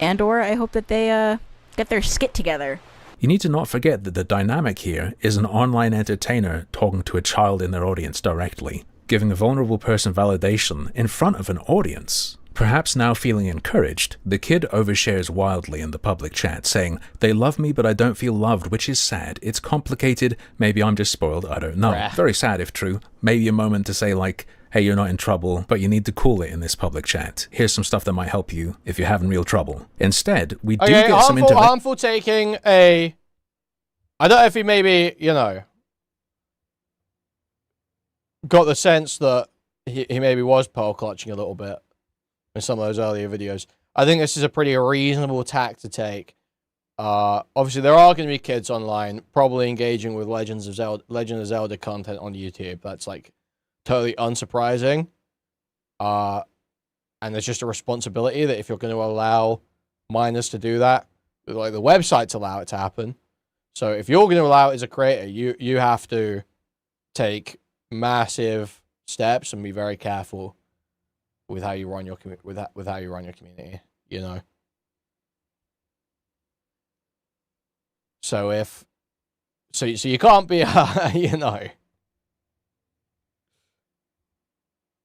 And or I hope that they get their skit together. You need to not forget that the dynamic here is an online entertainer talking to a child in their audience directly, giving a vulnerable person validation in front of an audience. Perhaps now feeling encouraged, the kid overshares wildly in the public chat, saying, "They love me, but I don't feel loved, which is sad. It's complicated. Maybe I'm just spoiled. I don't know." Bruh. Very sad if true. Maybe a moment to say like, "Hey, you're not in trouble, but you need to cool it in this public chat. Here's some stuff that might help you if you're having real trouble." Instead, we do get some harmful taking a... I don't know if he maybe, you know, got the sense that he maybe was pearl clutching a little bit in some of those earlier videos. I think this is a pretty reasonable tack to take. Obviously, there are going to be kids online probably engaging with Legend of Zelda content on YouTube. That's like totally unsurprising. And there's just a responsibility that if you're going to allow minors to do that, like the websites allow it to happen. So if you're going to allow it as a creator, you have to take massive steps and be very careful with how you run your community, you know. So so you can't be you know,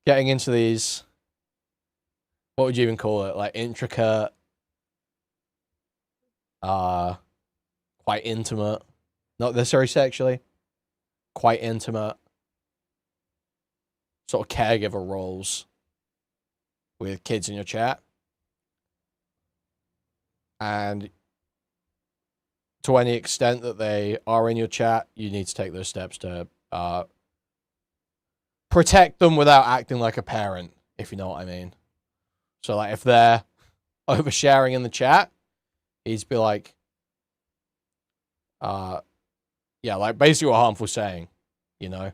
getting into these, what would you even call it, like intricate, quite intimate, not necessarily sexually, quite intimate sort of caregiver roles with kids in your chat. And to any extent that they are in your chat, you need to take those steps to protect them without acting like a parent, if you know what I mean. So like if they're oversharing in the chat, you need to be like, yeah, like basically what Harmful saying, you know?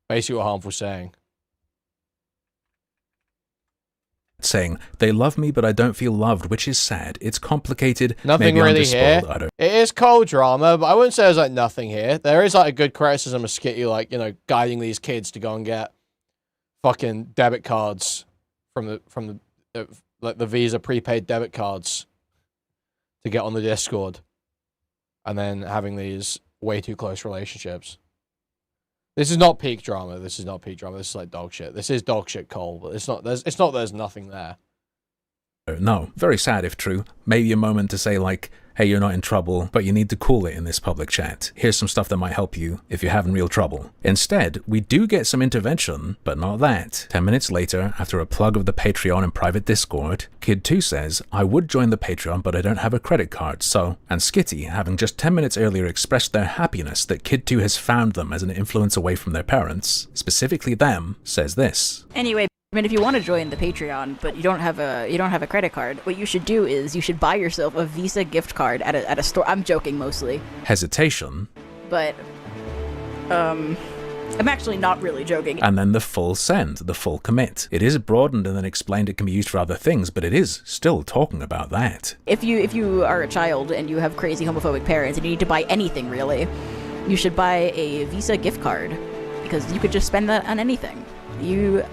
Basically what Harmful saying. Saying, "They love me, but I don't feel loved, which is sad. It's complicated. Nothing Maybe really I'm just here. spoiled. It is cold drama, but I wouldn't say there's like nothing here. There is like a good criticism of Skitty, like, you know, guiding these kids to go and get fucking debit cards from the like the Visa prepaid debit cards to get on the Discord, and then having these way too close relationships. This is not peak drama. This is not peak drama. This is like dog shit. This is dog shit coal, but it's not there's nothing there. No, very sad if true. Maybe a moment to say like, "Hey, you're not in trouble, but you need to cool it in this public chat. Here's some stuff that might help you if you're having real trouble." Instead, we do get some intervention, but not that. 10 minutes later, after a plug of the Patreon and private Discord, Kid 2 says, "I would join the Patreon, but I don't have a credit card, so..." And Skitty, having just 10 minutes earlier expressed their happiness that Kid 2 has found them as an influence away from their parents, specifically them, says this. Anyway, I mean, if you want to join the Patreon, but you don't have a credit card, what you should do is you should buy yourself a Visa gift card at a store. I'm joking mostly. Hesitation. But I'm actually not really joking. And then the full send, the full commit. It is broadened and then explained it can be used for other things, but it is still talking about that. If you are a child and you have crazy homophobic parents and you need to buy anything really, you should buy a Visa gift card because you could just spend that on anything. You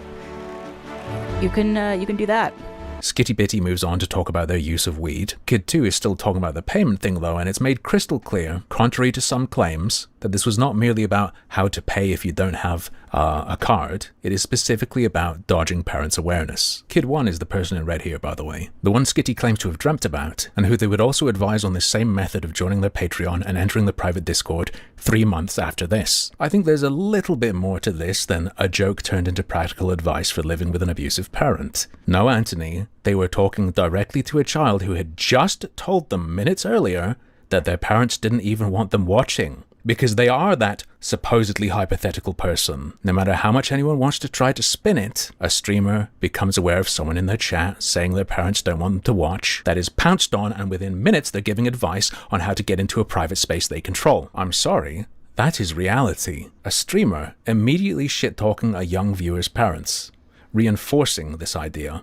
can do that. Skitty Bitty moves on to talk about their use of weed. Kid 2 is still talking about the payment thing though, and it's made crystal clear, contrary to some claims, that this was not merely about how to pay if you don't have a card. It is specifically about dodging parents' awareness. Kid 1 is the person in red here, by the way. The one Skitty claims to have dreamt about, and who they would also advise on this same method of joining their Patreon and entering the private Discord 3 months after this. I think there's a little bit more to this than a joke turned into practical advice for living with an abusive parent. No, Anthony, they were talking directly to a child who had just told them minutes earlier that their parents didn't even want them watching. Because they are that supposedly hypothetical person. No matter how much anyone wants to try to spin it, a streamer becomes aware of someone in their chat saying their parents don't want them to watch, that is pounced on, and within minutes they're giving advice on how to get into a private space they control. I'm sorry, that is reality. A streamer immediately shit-talking a young viewer's parents, reinforcing this idea,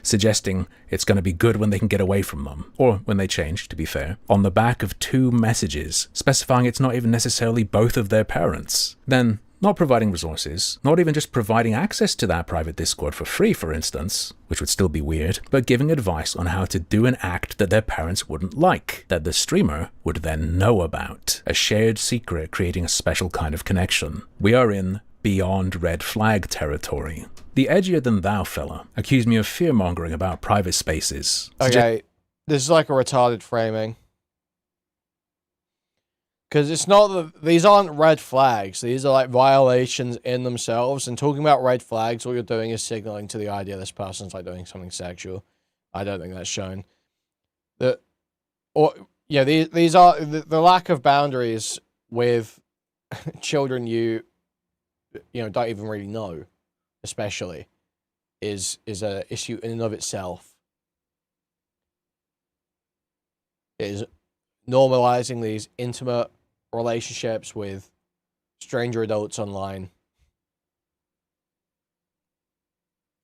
suggesting it's going to be good when they can get away from them, or when they change, to be fair, on the back of 2 messages, specifying it's not even necessarily both of their parents. Then, not providing resources, not even just providing access to that private Discord for free, for instance, which would still be weird, but giving advice on how to do an act that their parents wouldn't like, that the streamer would then know about. A shared secret creating a special kind of connection. We are in beyond red flag territory. The edgier-than-thou fella accused me of fear-mongering about private spaces. Okay, this is like a retarded framing. Because it's not that these aren't red flags. These are like violations in themselves. And talking about red flags, all you're doing is signaling to the idea this person's like doing something sexual. I don't think that's shown. These are the lack of boundaries with children you don't even really know, especially, is a issue in and of itself. It is normalizing these intimate relationships with stranger adults online,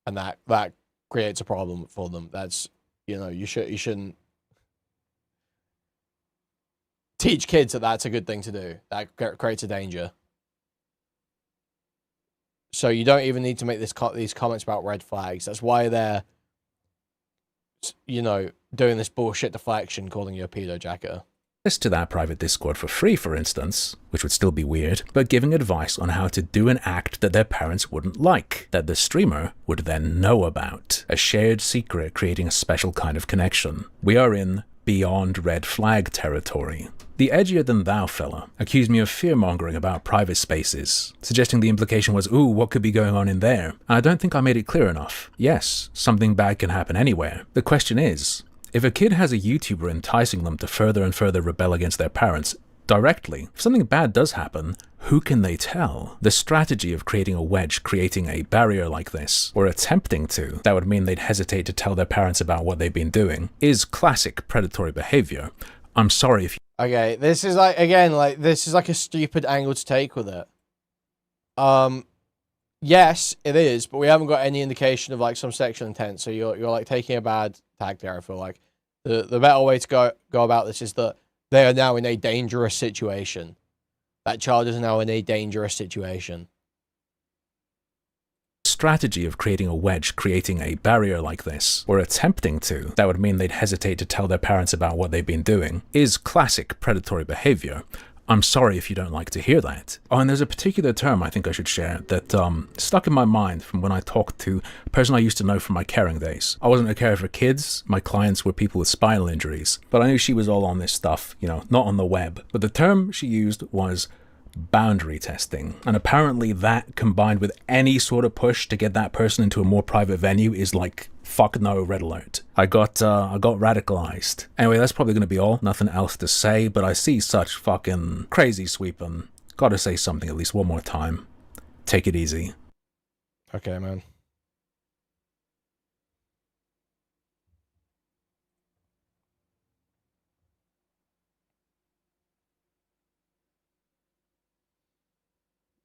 and that creates a problem for them. That's you shouldn't teach kids that that's a good thing to do. That creates a danger. So you don't even need to make these comments about red flags. That's why they're doing this bullshit deflection, calling you a pedo jacker. To that private Discord for free, for instance, which would still be weird, but giving advice on how to do an act that their parents wouldn't like, that the streamer would then know about. A shared secret creating a special kind of connection. We are in beyond red flag territory. The edgier-than-thou fella accused me of fear-mongering about private spaces, suggesting the implication was, ooh, what could be going on in there? And I don't think I made it clear enough. Yes, something bad can happen anywhere. The question is, if a kid has a YouTuber enticing them to further and further rebel against their parents, directly, if something bad does happen, who can they tell? The strategy of creating a wedge, creating a barrier like this, or attempting to, that would mean they'd hesitate to tell their parents about what they've been doing, is classic predatory behavior. I'm sorry if you... Okay, this is like, again, like, this is like a stupid angle to take with it. Yes, it is, but we haven't got any indication of like some sexual intent, so you're like taking a bad tag there. I feel like the better way to go about this is that they are now in a dangerous situation. That child is now in a dangerous situation. Strategy of creating a wedge, creating a barrier like this, or attempting to, that would mean they'd hesitate to tell their parents about what they've been doing, is classic predatory behavior. I'm sorry if you don't like to hear that. Oh, and there's a particular term I think I should share that stuck in my mind from when I talked to a person I used to know from my caring days. I wasn't a carer for kids, my clients were people with spinal injuries, but I knew she was all on this stuff, not on the web. But the term she used was boundary testing, and apparently that, combined with any sort of push to get that person into a more private venue, is like fuck no, red alert. I got radicalized. Anyway, that's probably gonna be all. Nothing else to say, but I see such fucking crazy sweeping. Gotta say something at least one more time. Take it easy. Okay, man.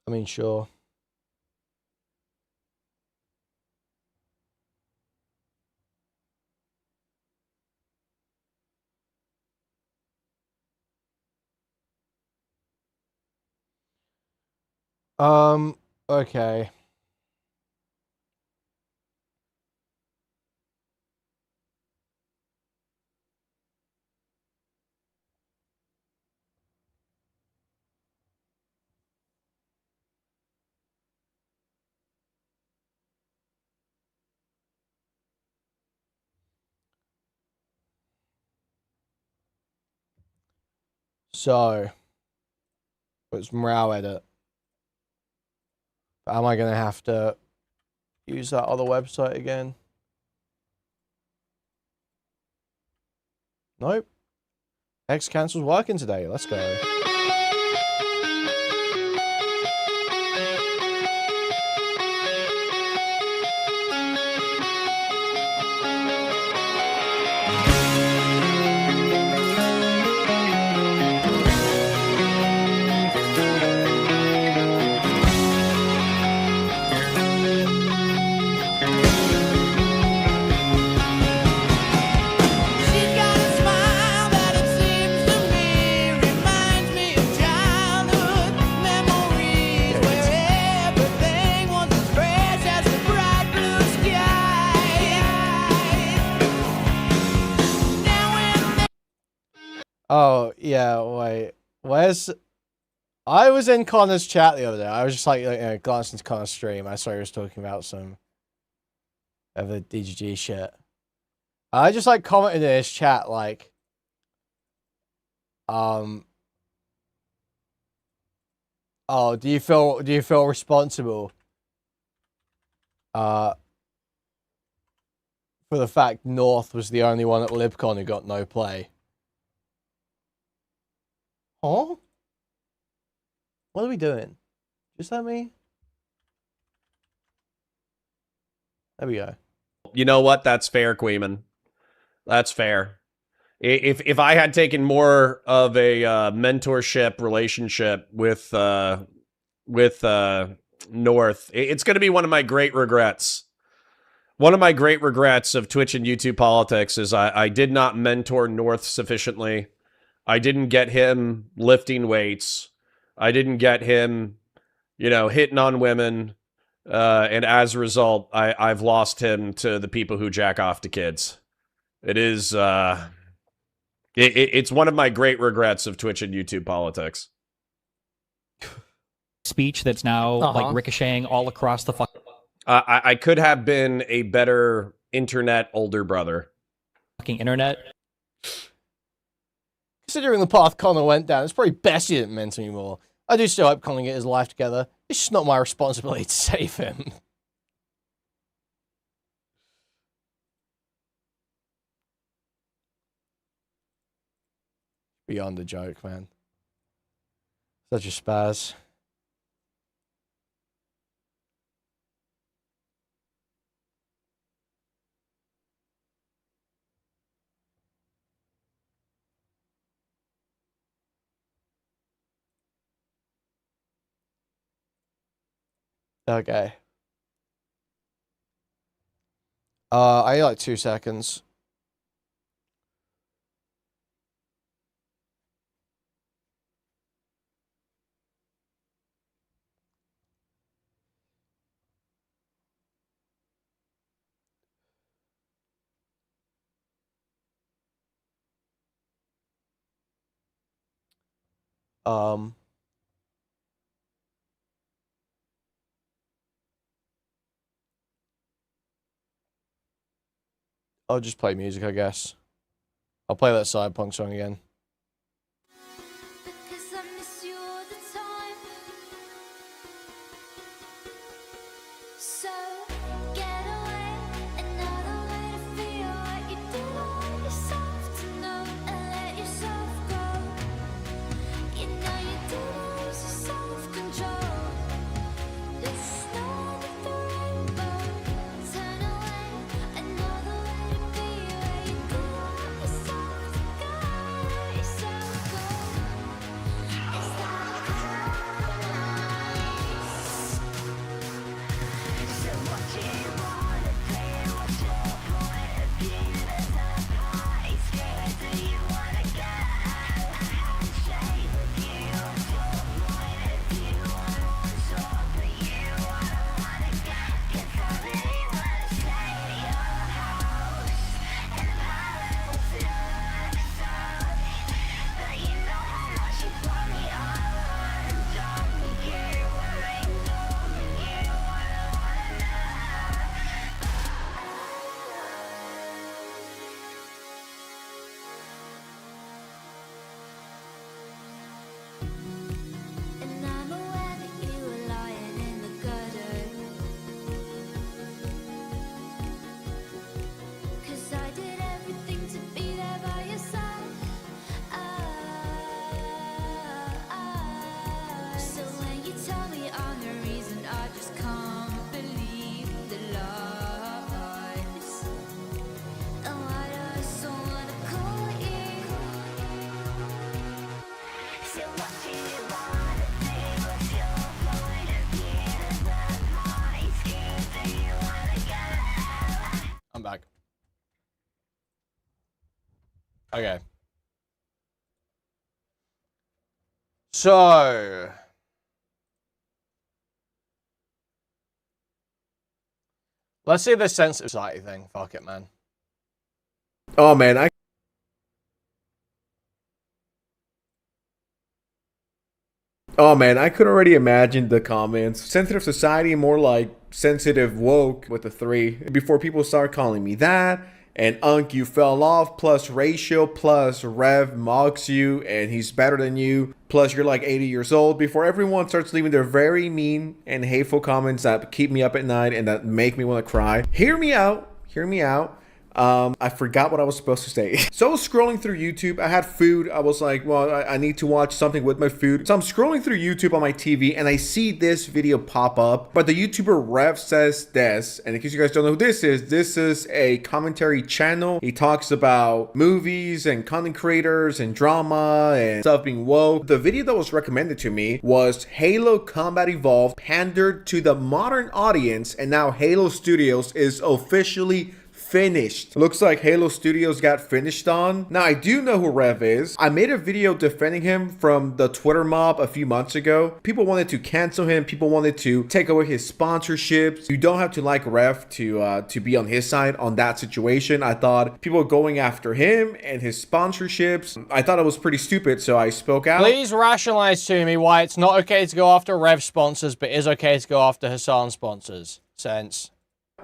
I mean, sure. Okay. So, it's Morale Edit. Am I gonna have to use that other website again? Nope. X cancels working today. Let's go. Oh, yeah, wait. Where's... I was in Connor's chat the other day. I was just like, glancing into Connor's stream. I saw he was talking about some of the DGG shit. I just like commented in his chat like, oh, do you feel responsible for the fact North was the only one at LibCon who got no play? Huh? What are we doing? Just let me. There we go. You know what? That's fair, Kuihman. That's fair. If I had taken more of a mentorship relationship with North, it's going to be one of my great regrets. One of my great regrets of Twitch and YouTube politics is I did not mentor North sufficiently. I didn't get him lifting weights. I didn't get him, hitting on women. And as a result, I've lost him to the people who jack off to kids. It is, it's one of my great regrets of Twitch and YouTube politics. Speech that's now like ricocheting all across the I could have been a better internet older brother. fucking internet. Considering the path Connor went down, it's probably best he didn't mentor anymore. I do still hope Connor get his life together. It's just not my responsibility to save him. Beyond a joke, man. Such a spaz. Okay. I need like 2 seconds. I'll just play music, I guess. I'll play that Cyberpunk song again. I'm back. Okay. So... let's see this sense of society thing. Fuck it, man. Oh, man, Oh man, I could already imagine the comments. Sensitive society, more like sensitive woke with the 3. Before people start calling me that, and Unk, you fell off, plus ratio, plus Rev mocks you, and he's better than you, plus you're like 80 years old. Before everyone starts leaving their very mean and hateful comments that keep me up at night and that make me want to cry. Hear me out. Hear me out. I forgot what I was supposed to say. So I was scrolling through YouTube. I had food. I was like, well, I need to watch something with my food. So I'm scrolling through YouTube on my TV and I see this video pop up. But the YouTuber Rev says this. And in case you guys don't know who this is a commentary channel. He talks about movies and content creators and drama and stuff being woke. The video that was recommended to me was Halo Combat Evolved pandered to the modern audience. And now Halo Studios is officially finished. Looks like Halo Studios got finished on. Now, I do know who Rev is. I made a video defending him from the Twitter mob a few months ago. People wanted to cancel him. People wanted to take away his sponsorships. You don't have to like Rev to be on his side on that situation. I thought people going after him and his sponsorships, I thought it was pretty stupid, so I spoke out. Please rationalize to me why it's not okay to go after Rev sponsors, but is okay to go after Hassan sponsors. Sense.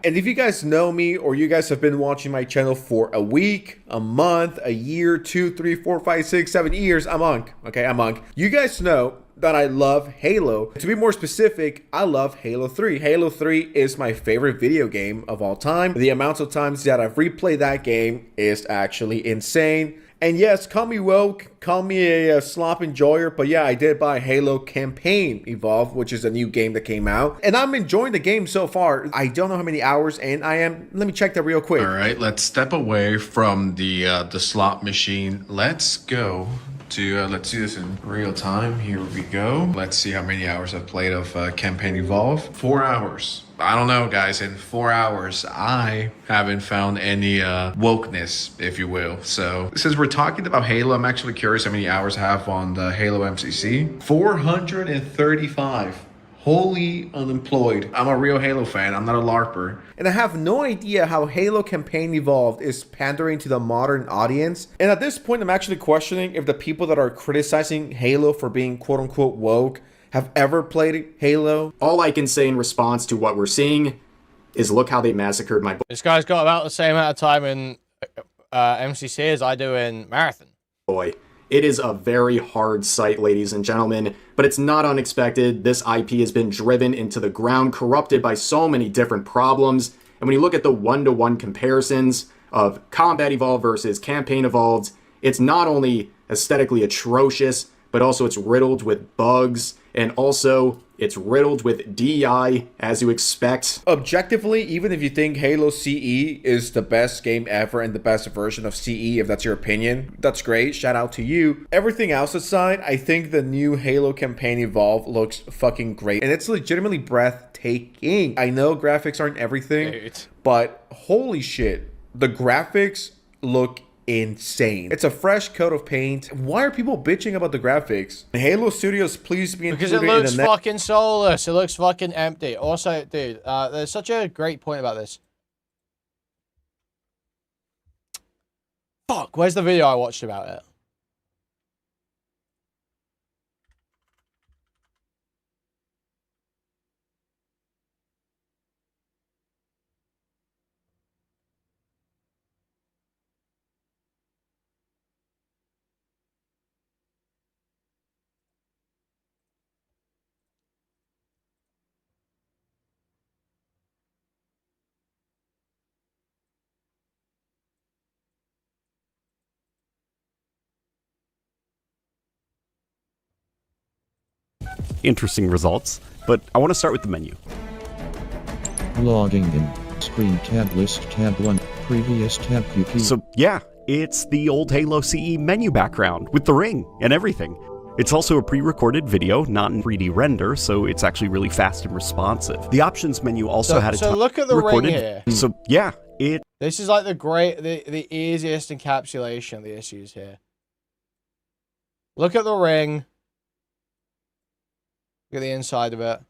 And if you guys know me or you guys have been watching my channel for a week, a month, a year, 2, 3, 4, 5, 6, 7 years, I'm Unk. Okay, I'm Unk. You guys know that I love Halo. To be more specific, I love Halo 3. Halo 3 is my favorite video game of all time. The amounts of times that I've replayed that game is actually insane. And yes, call me woke, call me a slop enjoyer, but yeah, I did buy Halo Campaign Evolved, which is a new game that came out. And I'm enjoying the game so far. I don't know how many hours in I am. Let me check that real quick. All right, let's step away from the slot machine. Let's go to, let's do this in real time. Here we go. Let's see how many hours I've played of Campaign Evolved. 4 hours. I don't know, guys. In 4 hours, I haven't found any wokeness, if you will. So since we're talking about Halo, I'm actually curious how many hours I have on the Halo MCC. 435. Wholly unemployed. I'm a real Halo fan. I'm not a LARPer. And I have no idea how Halo Campaign Evolved is pandering to the modern audience. And at this point, I'm actually questioning if the people that are criticizing Halo for being quote-unquote woke have ever played Halo. All I can say in response to what we're seeing is look how they massacred my boy. This guy's got about the same amount of time in MCC as I do in Marathon. It is a very hard sight, ladies and gentlemen, but it's not unexpected. This IP has been driven into the ground, corrupted by so many different problems. And when you look at the one-to-one comparisons of Combat Evolved versus Campaign Evolved, it's not only aesthetically atrocious, but also it's riddled with bugs, and also it's riddled with DEI, as you expect. Objectively, even if you think Halo CE is the best game ever and the best version of CE, if that's your opinion, that's great. Shout out to you. Everything else aside, I think the new Halo Campaign Evolved looks fucking great, and it's legitimately breathtaking. I know graphics aren't everything, but holy shit, the graphics look insane. It's a fresh coat of paint. Why are people bitching about the graphics? Halo Studios, please be included. Because it looks fucking soulless. It looks fucking empty. Also, dude, there's such a great point about this. Fuck, where's the video I watched about it? Interesting results, but I want to start with the menu. Logging in. Screen tab, list tab 1, previous tab QP. So yeah, it's the old Halo CE menu background with the ring and everything. It's also a pre-recorded video, not in 3D render, so it's actually really fast and responsive. The options menu also had a So look at the ring here. So yeah, This is like the easiest encapsulation of the issues here. Look at the ring. Look at the inside of it.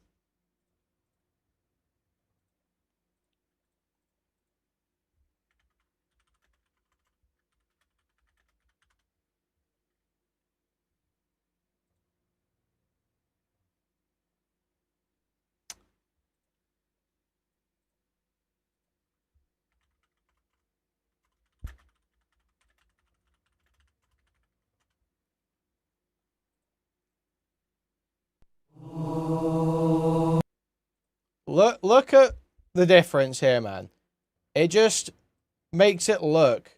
Look at the difference here, man. It just makes it look.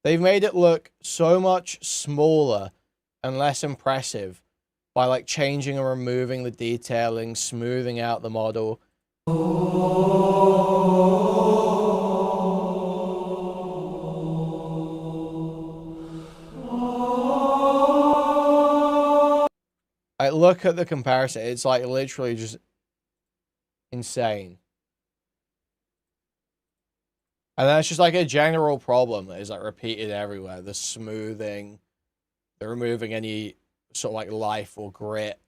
They've made it look so much smaller and less impressive by like changing and removing the detailing, smoothing out the model. I look at the comparison, it's like literally just insane. And that's just like a general problem that is like repeated everywhere. The smoothing, the removing any sort of like life or grit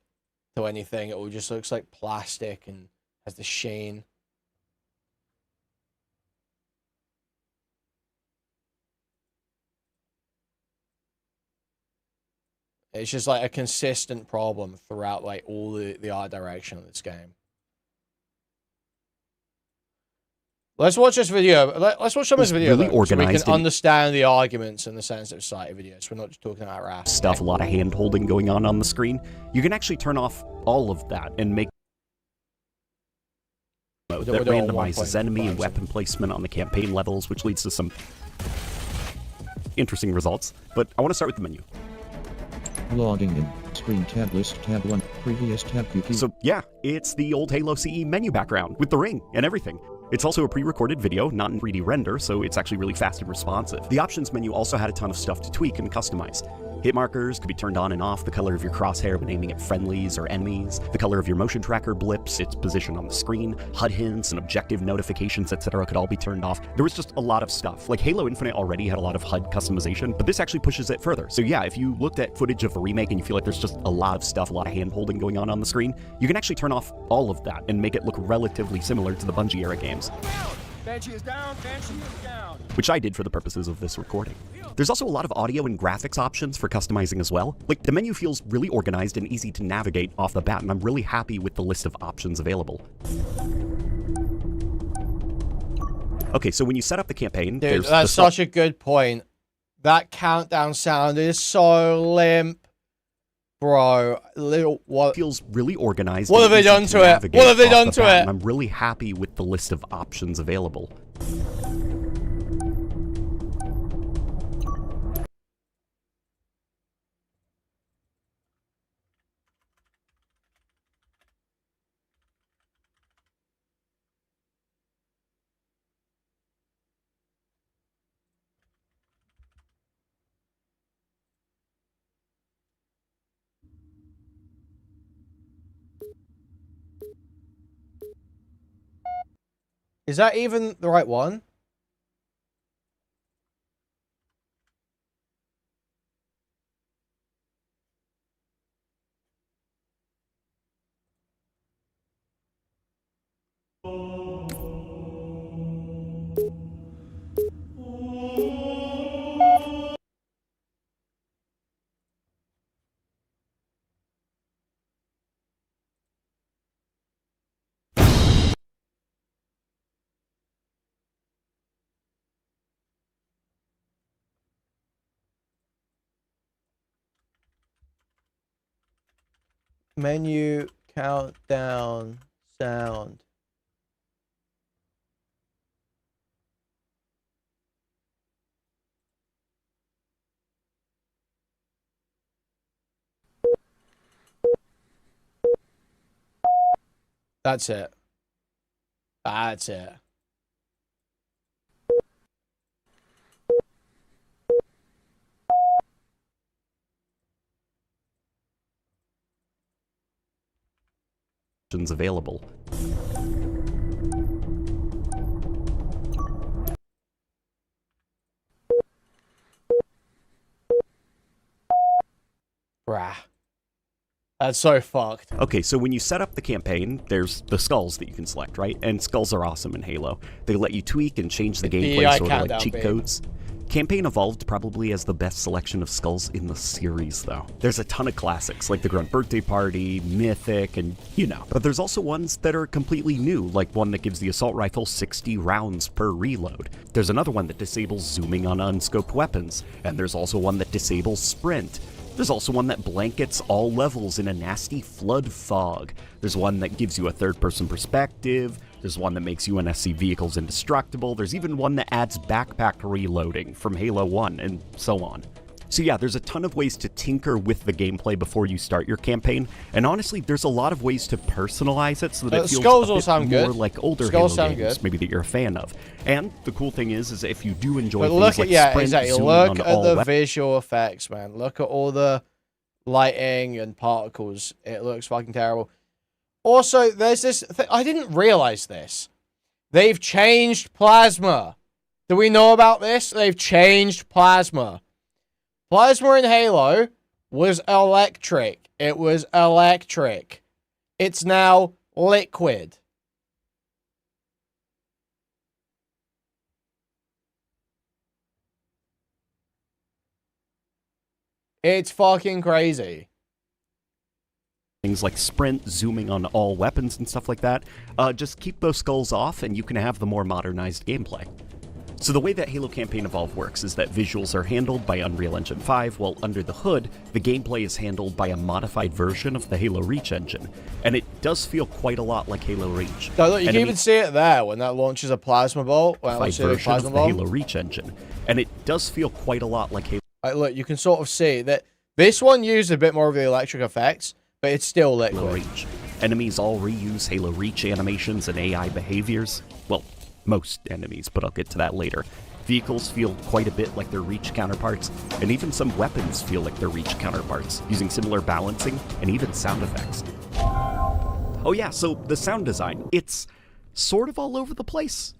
to anything. It all just looks like plastic and has the sheen. It's just like a consistent problem throughout like all the art direction of this game. Let's watch this video. Let's watch some of this video really though, so we organized can understand the arguments in the sensitive society videos. We're not just talking about rap. Stuff, a lot of hand holding going on the screen. You can actually turn off all of that and make that randomizes enemy and weapon placement on the campaign levels, which leads to some interesting results. But I want to start with the menu. Logging in. Screen tab list tab 1. Previous tab QQ. So yeah, it's the old Halo CE menu background with the ring and everything. It's also a pre-recorded video, not in 3D render, so it's actually really fast and responsive. The options menu also had a ton of stuff to tweak and customize. Hit markers could be turned on and off, the color of your crosshair when aiming at friendlies or enemies, the color of your motion tracker blips, its position on the screen, HUD hints and objective notifications, etc. could all be turned off. There was just a lot of stuff. Like Halo Infinite already had a lot of HUD customization, but this actually pushes it further. So yeah, if you looked at footage of the remake and you feel like there's just a lot of stuff, a lot of hand-holding going on the screen, you can actually turn off all of that and make it look relatively similar to the Bungie era games. Banshee is down, Banshee is down. Which I did for the purposes of this recording. There's also a lot of audio and graphics options for customizing as well. Like, the menu feels really organized and easy to navigate off the bat, and I'm really happy with the list of options available. Okay, so when you set up the campaign, dude, that's such a good point. That countdown sound is so limp. Bro, what feels really organized. What have they done to it? What have they done to it? I'm really happy with the list of options available. Is that even the right one? Menu, countdown, sound. That's it. That's it. Available. Bruh. That's so fucked. Okay, so when you set up the campaign, there's the skulls that you can select, right? And skulls are awesome in Halo. They let you tweak and change the gameplay sort of like cheat codes. Campaign evolved probably as the best selection of skulls in the series, though. There's a ton of classics, like the Grunt Birthday Party, Mythic, and you know. But there's also ones that are completely new, like one that gives the assault rifle 60 rounds per reload. There's another one that disables zooming on unscoped weapons, and there's also one that disables sprint. There's also one that blankets all levels in a nasty flood fog. There's one that gives you a third-person perspective. There's one that makes UNSC vehicles indestructible. There's even one that adds backpack reloading from Halo 1, and so on. So yeah, there's a ton of ways to tinker with the gameplay before you start your campaign, and honestly, there's a lot of ways to personalize it so that it feels a bit more like older Halo games, maybe that you're a fan of. And the cool thing is if you do enjoy things like sprint, zooming on all the visual effects, man. Look at all the lighting and particles. It looks fucking terrible. Also, there's this I didn't realize this. They've changed plasma. Do we know about this? They've changed plasma. Plasma in Halo was electric. It was electric. It's now liquid. It's fucking crazy. Things like sprint, zooming on all weapons and stuff like that. Just keep those skulls off and you can have the more modernized gameplay. So the way that Halo Campaign Evolved works is that visuals are handled by Unreal Engine 5, while under the hood, the gameplay is handled by a modified version of the Halo Reach engine. And it does feel quite a lot like Halo Reach. No, look, you can even see it there when that launches a plasma bolt. Version of the Halo Reach engine. And it does feel quite a lot like Halo. Look, you can sort of see that this one used a bit more of the electric effects, but it's still liquid. Halo Reach. Enemies all reuse Halo Reach animations and AI behaviors. Well, most enemies, but I'll get to that later. Vehicles feel quite a bit like their Reach counterparts, and even some weapons feel like their Reach counterparts, using similar balancing and even sound effects. Oh yeah, so the sound design, it's sort of all over the place.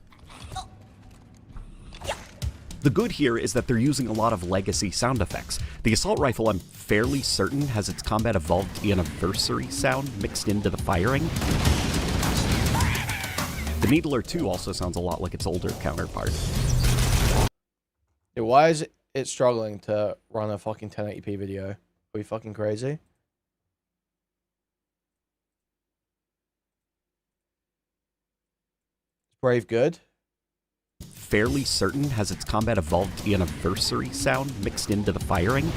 The good here is that they're using a lot of legacy sound effects. The assault rifle, I'm fairly certain, has its Combat Evolved Anniversary sound mixed into the firing. The Needler 2 also sounds a lot like its older counterpart. Dude, why is it struggling to run a fucking 1080p video? Are we fucking crazy? Is Brave good? Fairly certain has its Combat Evolved Anniversary sound mixed into the firing.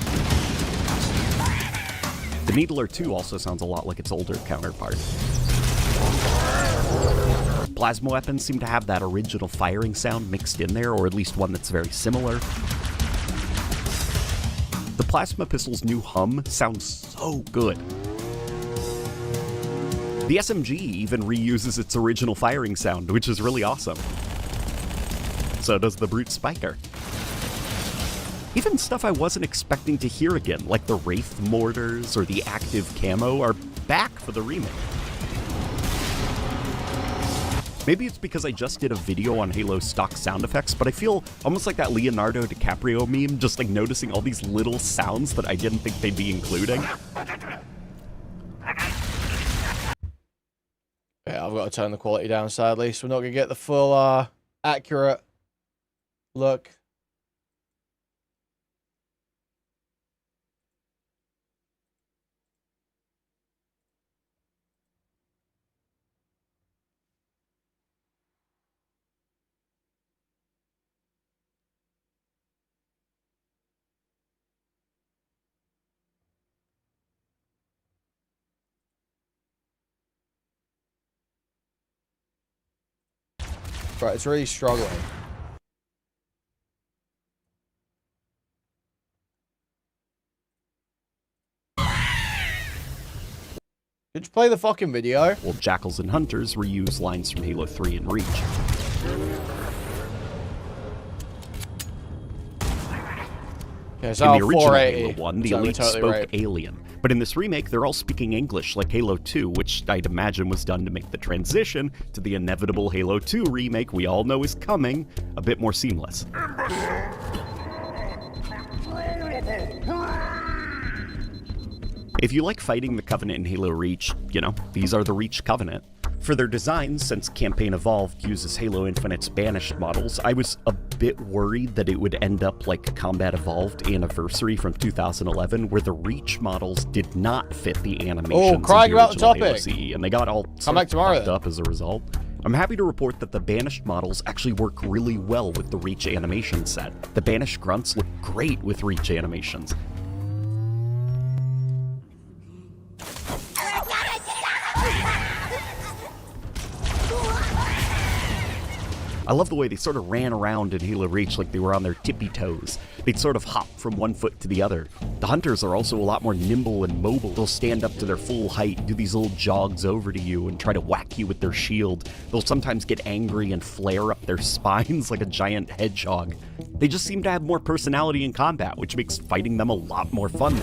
The Needler 2 also sounds a lot like its older counterpart. Plasma weapons seem to have that original firing sound mixed in there, or at least one that's very similar. The plasma pistol's new hum sounds so good. The SMG even reuses its original firing sound, which is really awesome. So does the Brute Spiker. Even stuff I wasn't expecting to hear again, like the Wraith mortars or the active camo, are back for the remake. Maybe it's because I just did a video on Halo stock sound effects, but I feel almost like that Leonardo DiCaprio meme, just like noticing all these little sounds that I didn't think they'd be including. Yeah, I've got to turn the quality down, sadly, so we're not going to get the full, accurate look. Right, it's really struggling. Did you play the fucking video? Well, Jackals and Hunters reuse lines from Halo 3 and Reach. Okay, so in the original Halo 1, the Elites elites spoke alien. But in this remake, they're all speaking English like Halo 2, which I'd imagine was done to make the transition to the inevitable Halo 2 remake we all know is coming a bit more seamless. If you like fighting the Covenant in Halo Reach, you know, these are the Reach Covenant. For their designs, since Campaign Evolved uses Halo Infinite's banished models, I was a bit worried that it would end up like Combat Evolved Anniversary from 2011, where the Reach models did not fit the animations of the original Halo CE, and they got all fucked up as a result. I'm happy to report that the banished models actually work really well with the Reach animation set. The banished grunts look great with Reach animations. I love the way they sort of ran around in Halo Reach like they were on their tippy toes. They'd sort of hop from one foot to the other. The hunters are also a lot more nimble and mobile. They'll stand up to their full height, do these little jogs over to you, and try to whack you with their shield. They'll sometimes get angry and flare up their spines like a giant hedgehog. They just seem to have more personality in combat, which makes fighting them a lot more fun.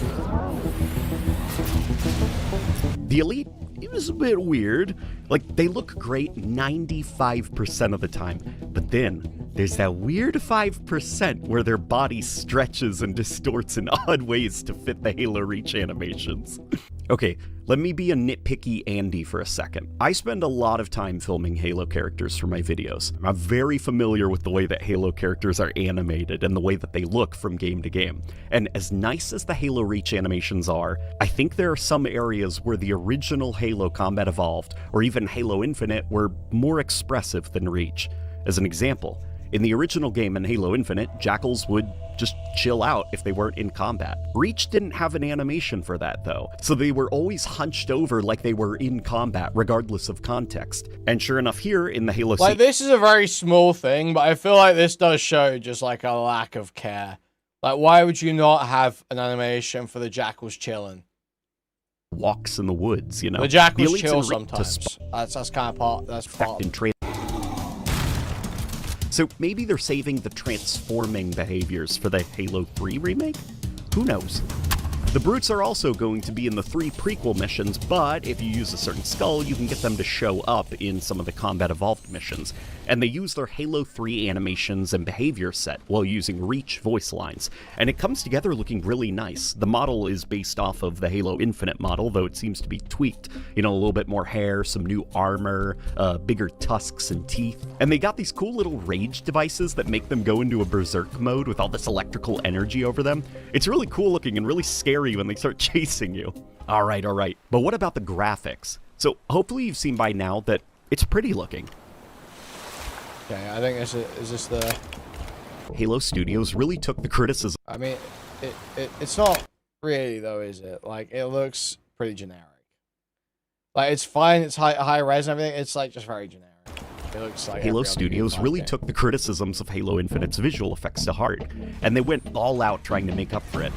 The Elite, it was a bit weird. Like, they look great 95% of the time, but then there's that weird 5% where their body stretches and distorts in odd ways to fit the Halo Reach animations. Okay, let me be a nitpicky Andy for a second. I spend a lot of time filming Halo characters for my videos. I'm very familiar with the way that Halo characters are animated and the way that they look from game to game. And as nice as the Halo Reach animations are, I think there are some areas where the original Halo Combat Evolved, or even Halo Infinite, were more expressive than Reach. As an example, in the original game in Halo Infinite, Jackals would just chill out if they weren't in combat. Reach didn't have an animation for that though, so they were always hunched over like they were in combat regardless of context. And sure enough, here in the Halo like, this is a very small thing, but I feel like this does show just like a lack of care. Like, why would you not have an animation for the Jackals chilling? Walks in the woods, you know. The Jackals chill sometimes. That's kind of part. That's part. So maybe they're saving the transforming behaviors for the Halo 3 remake? Who knows? The Brutes are also going to be in the 3 prequel missions, but if you use a certain skull, you can get them to show up in some of the Combat Evolved missions. And they use their Halo 3 animations and behavior set while using Reach voice lines. And it comes together looking really nice. The model is based off of the Halo Infinite model, though it seems to be tweaked. You know, a little bit more hair, some new armor, bigger tusks and teeth. And they got these cool little rage devices that make them go into a berserk mode with all this electrical energy over them. It's really cool looking and really scary when they start chasing you. All right. But what about the graphics? So hopefully you've seen by now that it's pretty looking. Okay, I think is this the... Halo Studios really took the criticism. I mean, it's not really though, is it? Like, it looks pretty generic. Like, it's fine, it's high res and everything, it's like just very generic. It looks like Halo Studios really took the criticisms of Halo Infinite's visual effects to heart, and they went all out trying to make up for it.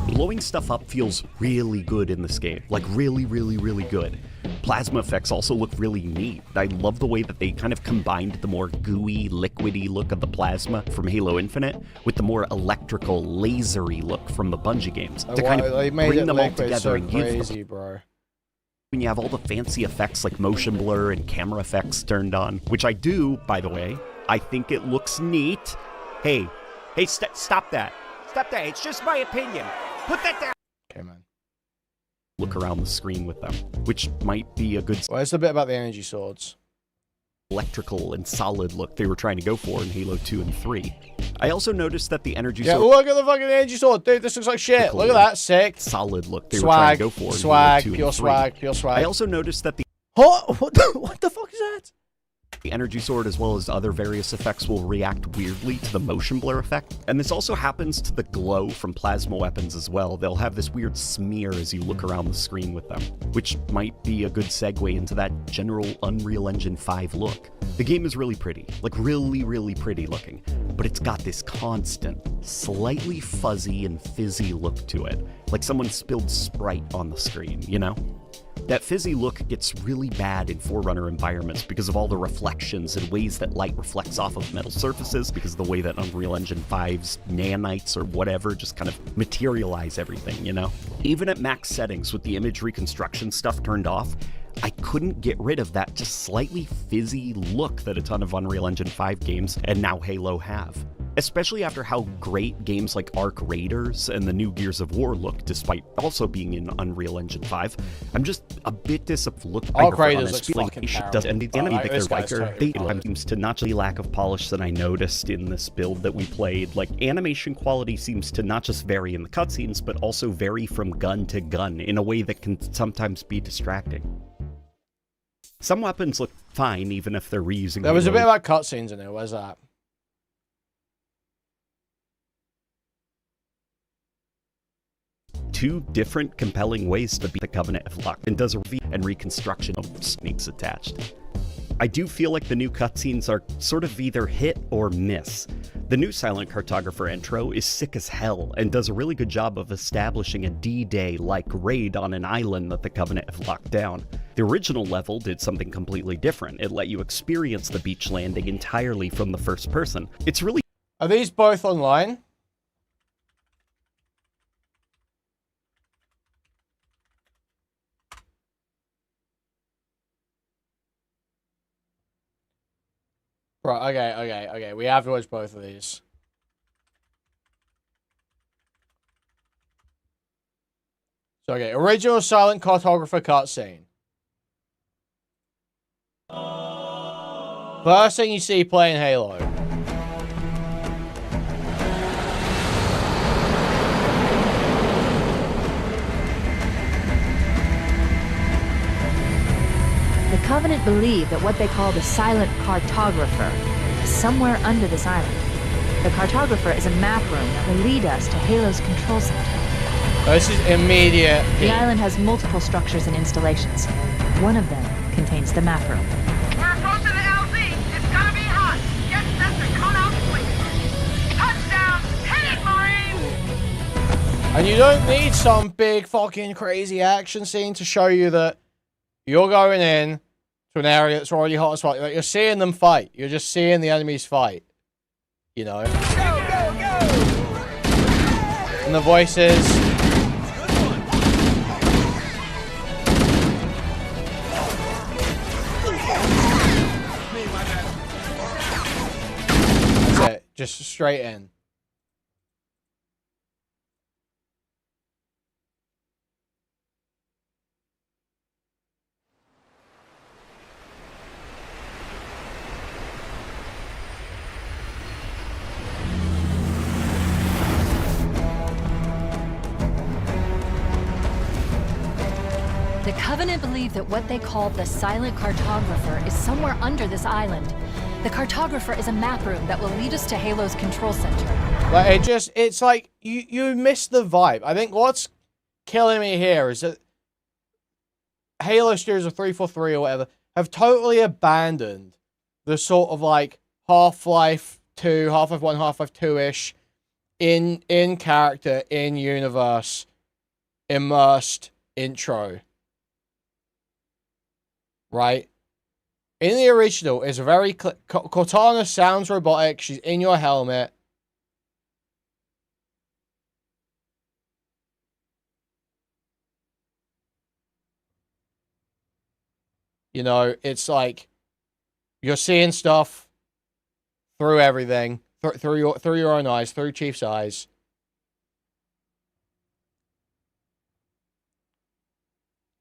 Blowing stuff up feels really good in this game. Like, really good. Plasma effects also look really neat. I love the way that they kind of combined the more gooey, liquidy look of the plasma from Halo Infinite with the more electrical, lasery look from the Bungie games. To kind of bring them all together and give them... bro. When you have all the fancy effects like motion blur and camera effects turned on, which I do, by the way. I think it looks neat. Hey, stop that. Stop that. It's just my opinion. Put that down. Okay, man. Look around the screen with them, which might be a good... Where's the bit about the energy swords? Electrical and solid look they were trying to go for in Halo 2 and 3. I also noticed that the energy sword... look at the fucking energy sword, dude. This looks like shit. Look at that. Sick. Solid look they were trying to go for in Halo 2 and 3. Pure swag. I also noticed that the... What the fuck is that? The energy sword, as well as other various effects, will react weirdly to the motion blur effect. And this also happens to the glow from plasma weapons as well. They'll have this weird smear as you look around the screen with them, which might be a good segue into that general Unreal Engine 5 look. The game is really pretty, like really pretty looking, but it's got this constant, slightly fuzzy and fizzy look to it, like someone spilled Sprite on the screen, you know? That fizzy look gets really bad in Forerunner environments because of all the reflections and ways that light reflects off of metal surfaces, because of the way that Unreal Engine 5's nanites or whatever just kind of materialize everything, you know? Even at max settings with the image reconstruction stuff turned off, I couldn't get rid of that just slightly fizzy look that a ton of Unreal Engine 5 games, and now Halo, have. Especially after how great games like Arc Raiders and the new Gears of War look, despite also being in Unreal Engine 5. I'm just a bit disappointed. Arc Raiders looks fucking terrible. And the enemy pick their biker, they seems to not just lack of polish that I noticed in this build that we played. Like, animation quality seems to not just vary in the cutscenes, but also vary from gun to gun in a way that can sometimes be distracting. Some weapons look fine, even if they're reusing... There was a bit about cutscenes in there. Where's that? two different compelling ways to beat the Covenant of Luck, and does a and reconstruction of sneaks attached. I do feel like the new cutscenes are sort of either hit or miss. The new Silent Cartographer intro is sick as hell and does a really good job of establishing a D-Day-like raid on an island that the Covenant have locked down. The original level did something completely different. It let you experience the beach landing entirely from the first person. It's really... Are these both online? Right, okay. We have to watch both of these. So, okay, original Silent Cartographer cutscene. First thing you see playing Halo. The Covenant believe that what they call the Silent Cartographer is somewhere under this island. The Cartographer is a map room that will lead us to Halo's control center. This is immediate. The island has multiple structures and installations. One of them contains the map room. We're approaching the LZ. It's gonna be hot. Get set to come out swinging. Touchdown! Hit it, Marine! And you don't need some big fucking crazy action scene to show you that you're going in to an area that's already hot as fuck. Like, you're seeing them fight. You're just seeing the enemies fight. You know? Go, go, go! And the voices. That's it. Just straight in. The Covenant believe that what they call the Silent Cartographer is somewhere under this island. The Cartographer is a map room that will lead us to Halo's control center. Like, it's like, you miss the vibe. I think what's killing me here is that Halo Studios or 343 or whatever have totally abandoned the sort of like Half-Life 2, Half-Life 1, Half-Life 2-ish in character, in universe, immersed intro. Right? In the original, it's very... Cortana sounds robotic. She's in your helmet. You know, it's like you're seeing stuff through everything, through your own eyes, through Chief's eyes.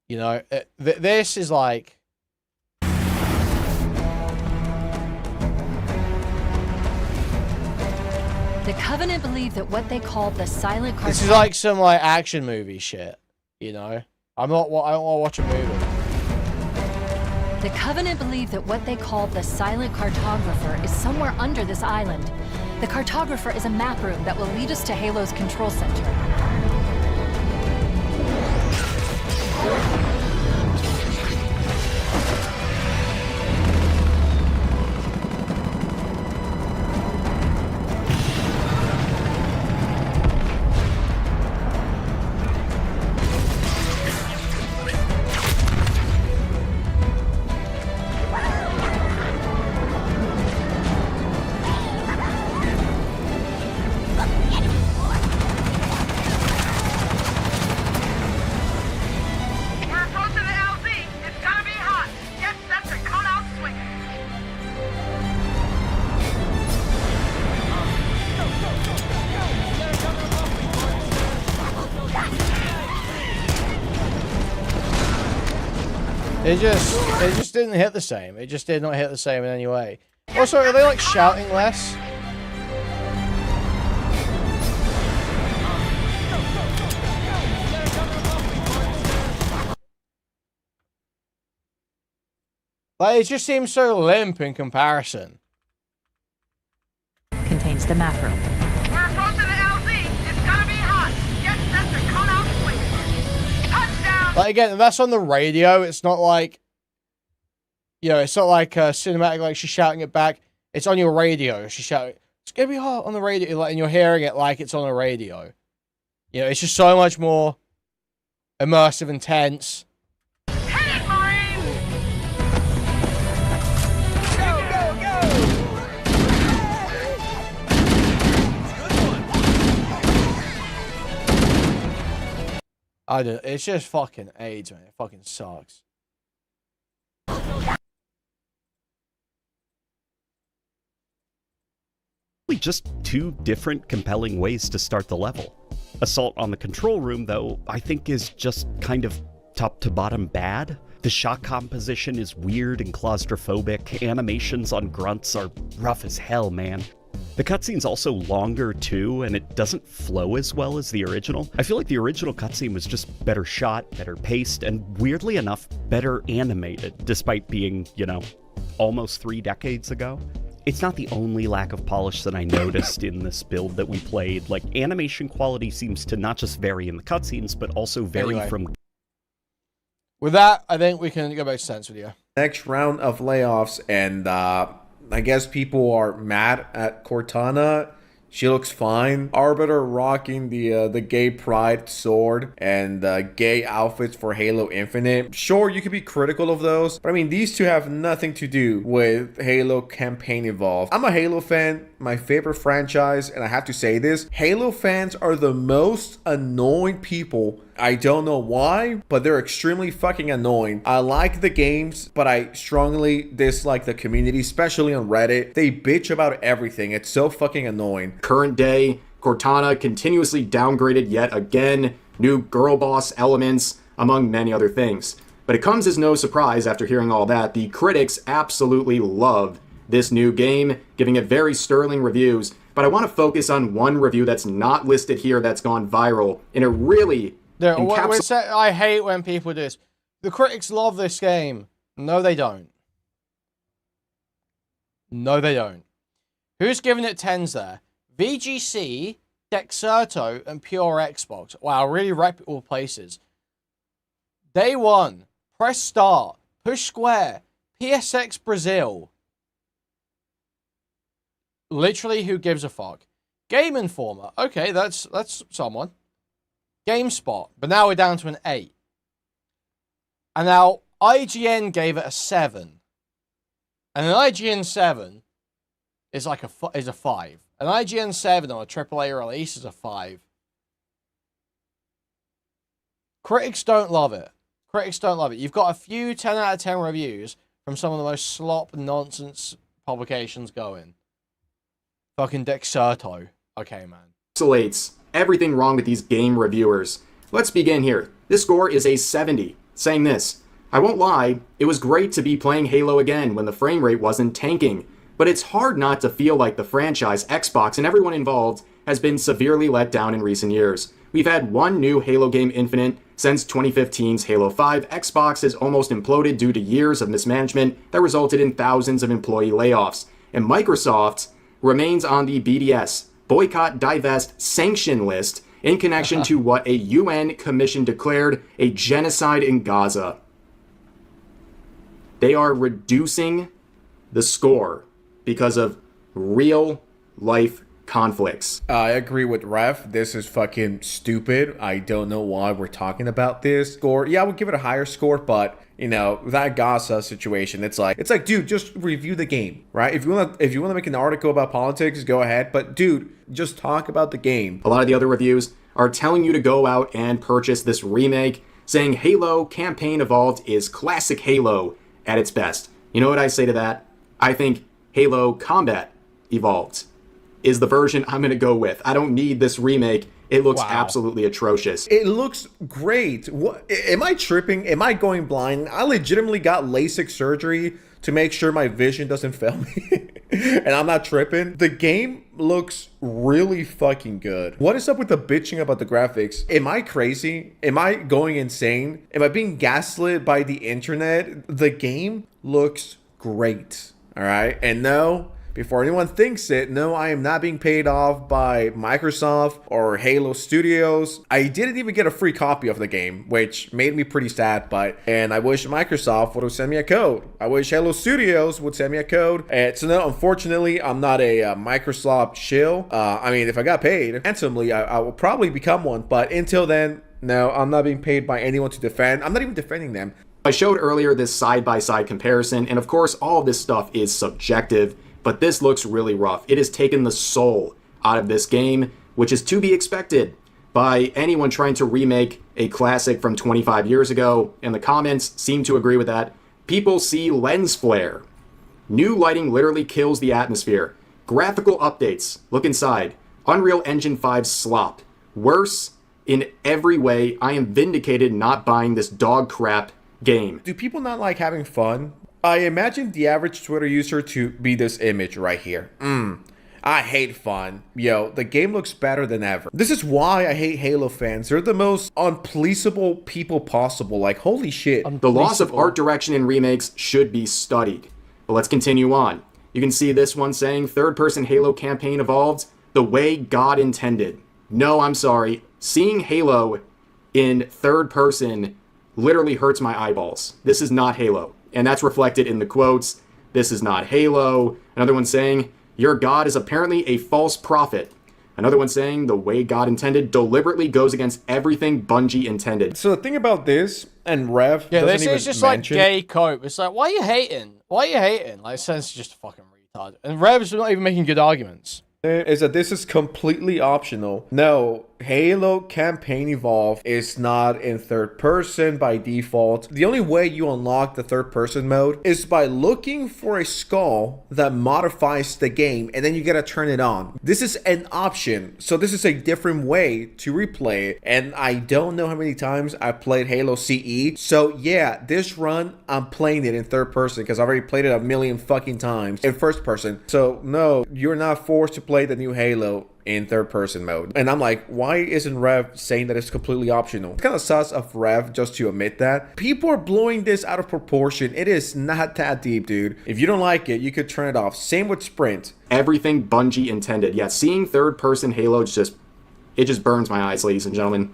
You know, this is like... The Covenant believe that what they call the Silent Cartographer... This is like some like action movie shit, you know? I don't want to watch a movie. The Covenant believe that what they call the Silent Cartographer is somewhere under this island. The Cartographer is a map room that will lead us to Halo's control center. It just didn't hit the same. It just did not hit the same in any way. Also, are they like shouting less? Like, it just seems so limp in comparison. Contains the map room. We're approaching the LZ. It's gonna be hot. Get set to come out swinging. Like, again, that's on the radio. It's not like, you know, it's not like cinematic, like she's shouting it back. It's on your radio. She's shouting, it's going to be hot on the radio. Like, and you're hearing it like it's on a radio. You know, it's just so much more immersive, intense. I don't. It's just fucking AIDS, man. It fucking sucks. Just two different compelling ways to start the level. Assault on the control room, though, I think is just kind of top to bottom bad. The shot composition is weird and claustrophobic. Animations on grunts are rough as hell, man. The cutscene's also longer too, and it doesn't flow as well as the original. I feel like the original cutscene was just better shot, better paced, and weirdly enough, better animated, despite being, you know, almost 3 decades ago. It's not the only lack of polish that I noticed in this build that we played. Like, animation quality seems to not just vary in the cutscenes, but also vary from... With that, I think we can go back to Sense Video. Next round of layoffs, and I guess people are mad at Cortana. She looks fine. Arbiter rocking the gay pride sword and gay outfits for Halo Infinite. Sure, you could be critical of those, but I mean, these two have nothing to do with Halo Campaign Evolved. I'm a Halo fan, my favorite franchise, and I have to say this, Halo fans are the most annoying people. I don't know why, but they're extremely fucking annoying. I like the games, but I strongly dislike the community, especially on Reddit. They bitch about everything. It's so fucking annoying. Current day, Cortana continuously downgraded yet again, new girl boss elements, among many other things. But it comes as no surprise after hearing all that, the critics absolutely love this new game, giving it very sterling reviews. But I want to focus on one review that's not listed here that's gone viral, and it really... I hate when people do this. The critics love this game. No, they don't. No, they don't. Who's giving it 10s there? VGC, Dexerto, and Pure Xbox. Wow, really reputable places. Day one, press start, push square, PSX Brazil. Literally, who gives a fuck? Game Informer. Okay, that's someone. GameSpot, but now we're down to an 8. And now IGN gave it a 7. And an IGN 7 is like a 5. An IGN 7 on a AAA release is a 5. Critics don't love it. Critics don't love it. You've got a few 10 out of 10 reviews from some of the most slop nonsense publications going. Fucking Dexerto. Okay, man. Encapsulates everything wrong with these game reviewers. Let's begin here. This score is a 70, saying this: I won't lie, it was great to be playing Halo again when the frame rate wasn't tanking, but it's hard not to feel like the franchise, Xbox, and everyone involved has been severely let down in recent years. We've had one new Halo game Infinite since 2015's Halo 5. Xbox has almost imploded due to years of mismanagement that resulted in thousands of employee layoffs, and Microsoft remains on the BDS, boycott, divest, sanction list in connection to what a UN commission declared a genocide in Gaza. They are reducing the score because of real life conflicts. I agree with Ref. This is fucking stupid. I don't know why we're talking about this score. Yeah, I would give it a higher score, but you know, that Gaza situation, it's like, dude, just review the game, right? If you want to make an article about politics, go ahead. But dude, just talk about the game. A lot of the other reviews are telling you to go out and purchase this remake, saying Halo Campaign Evolved is classic Halo at its best. You know what I say to that? I think Halo Combat Evolved is the version I'm going to go with. I don't need this remake. It looks absolutely atrocious. It looks great. What, am I tripping? Am I going blind? I legitimately got LASIK surgery to make sure my vision doesn't fail me. And I'm not tripping. The game looks really fucking good. What is up with the bitching about the graphics? Am I crazy? Am I going insane? Am I being gaslit by the internet? The game looks great. All right. And no, before anyone thinks it, no, I am not being paid off by Microsoft or Halo Studios. I didn't even get a free copy of the game, which made me pretty sad, and I wish Microsoft would have sent me a code. I wish Halo Studios would send me a code. So no, unfortunately, I'm not a Microsoft shill. I mean, if I got paid handsomely, I will probably become one, but until then, no, I'm not being paid by anyone to defend. I'm not even defending them. I showed earlier this side-by-side comparison, and of course all of this stuff is subjective, but this looks really rough. It has taken the soul out of this game, which is to be expected by anyone trying to remake a classic from 25 years ago, and the comments seem to agree with that. People see lens flare. New lighting literally kills the atmosphere. Graphical updates. Look inside. Unreal Engine 5 slop. Worse in every way. I am vindicated not buying this dog crap game. Do people not like having fun? I imagine the average Twitter user to be this image right here. I hate fun. Yo, the game looks better than ever. This is why I hate Halo fans. They're the most unpleasable people possible. Like, holy shit. The loss of art direction in remakes should be studied. But let's continue on. You can see this one saying, third-person Halo campaign evolved the way God intended. No, I'm sorry. Seeing Halo in third person literally hurts my eyeballs. This is not Halo. And that's reflected in the quotes. This is not Halo. Another one saying, your God is apparently a false prophet. Another one saying, the way God intended deliberately goes against everything Bungie intended. So the thing about this, and Rev yeah, doesn't this even is just mention, like gay cope. It's like, why are you hating? Why are you hating? Like, Sense is just a fucking retard. And Rev's not even making good arguments. Is that this is completely optional. No, Halo Campaign Evolved is not in third person by default. The only way you unlock the third person mode is by looking for a skull that modifies the game, and then you gotta turn it on. This is an option, so this is a different way to replay it, and I don't know how many times I played Halo CE, so yeah, this run, I'm playing it in third person because I've already played it a million fucking times in first person. So no, you're not forced to play the new Halo in third person mode. And I'm like, why isn't Rev saying that it's completely optional? It's kind of sus of Rev just to admit that. People are blowing this out of proportion. It is not that deep, dude. If you don't like it, you could turn it off. Same with Sprint. Everything Bungie intended. Yeah, seeing third person Halo it just burns my eyes, ladies and gentlemen.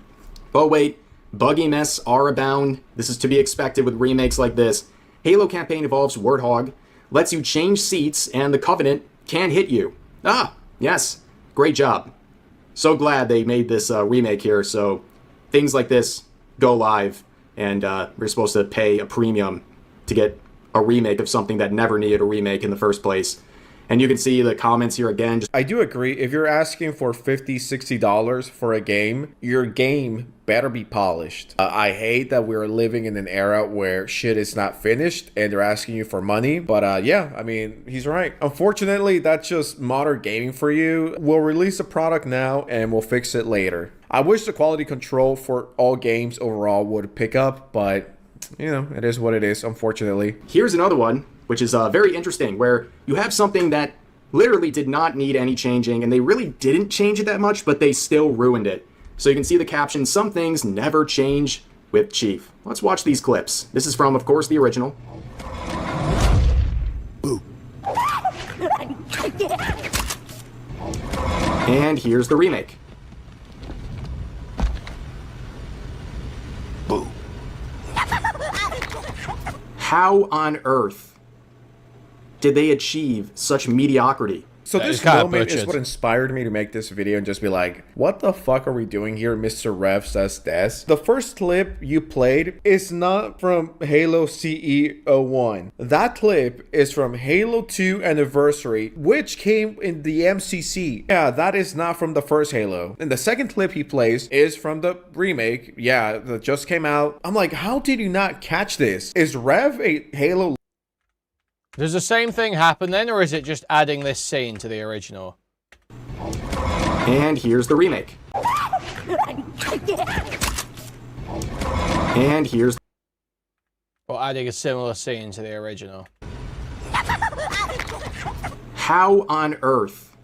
But wait, buggy mess are abound. This is to be expected with remakes like this. Halo Campaign Evolves Warthog lets you change seats and the Covenant can't hit you. Ah, yes. Great job. So glad they made this remake here, so things like this go live, and we're supposed to pay a premium to get a remake of something that never needed a remake in the first place. And you can see the comments here again. I do agree. If you're asking for $50, $60 for a game, your game better be polished. I hate that we're living in an era where shit is not finished and they're asking you for money. But yeah, I mean, he's right. Unfortunately, that's just modern gaming for you. We'll release a product now and we'll fix it later. I wish the quality control for all games overall would pick up, but you know, it is what it is, unfortunately. Here's another one, which is very interesting, where you have something that literally did not need any changing, and they really didn't change it that much, but they still ruined it. So you can see the caption, some things never change with Chief. Let's watch these clips. This is from, of course, the original. Boo. And here's the remake. Boo. How on earth did they achieve such mediocrity? So this moment is what inspired me to make this video and just be like, what the fuck are we doing here, Mr. Rev says this? The first clip you played is not from Halo CE 01. That clip is from Halo 2 Anniversary, which came in the MCC. Yeah, that is not from the first Halo. And the second clip he plays is from the remake, yeah, that just came out. I'm like, how did you not catch this? Is Rev a Halo? Does the same thing happen then, or is it just adding this scene to the original? And here's the remake. And here's... Or adding a similar scene to the original. How on earth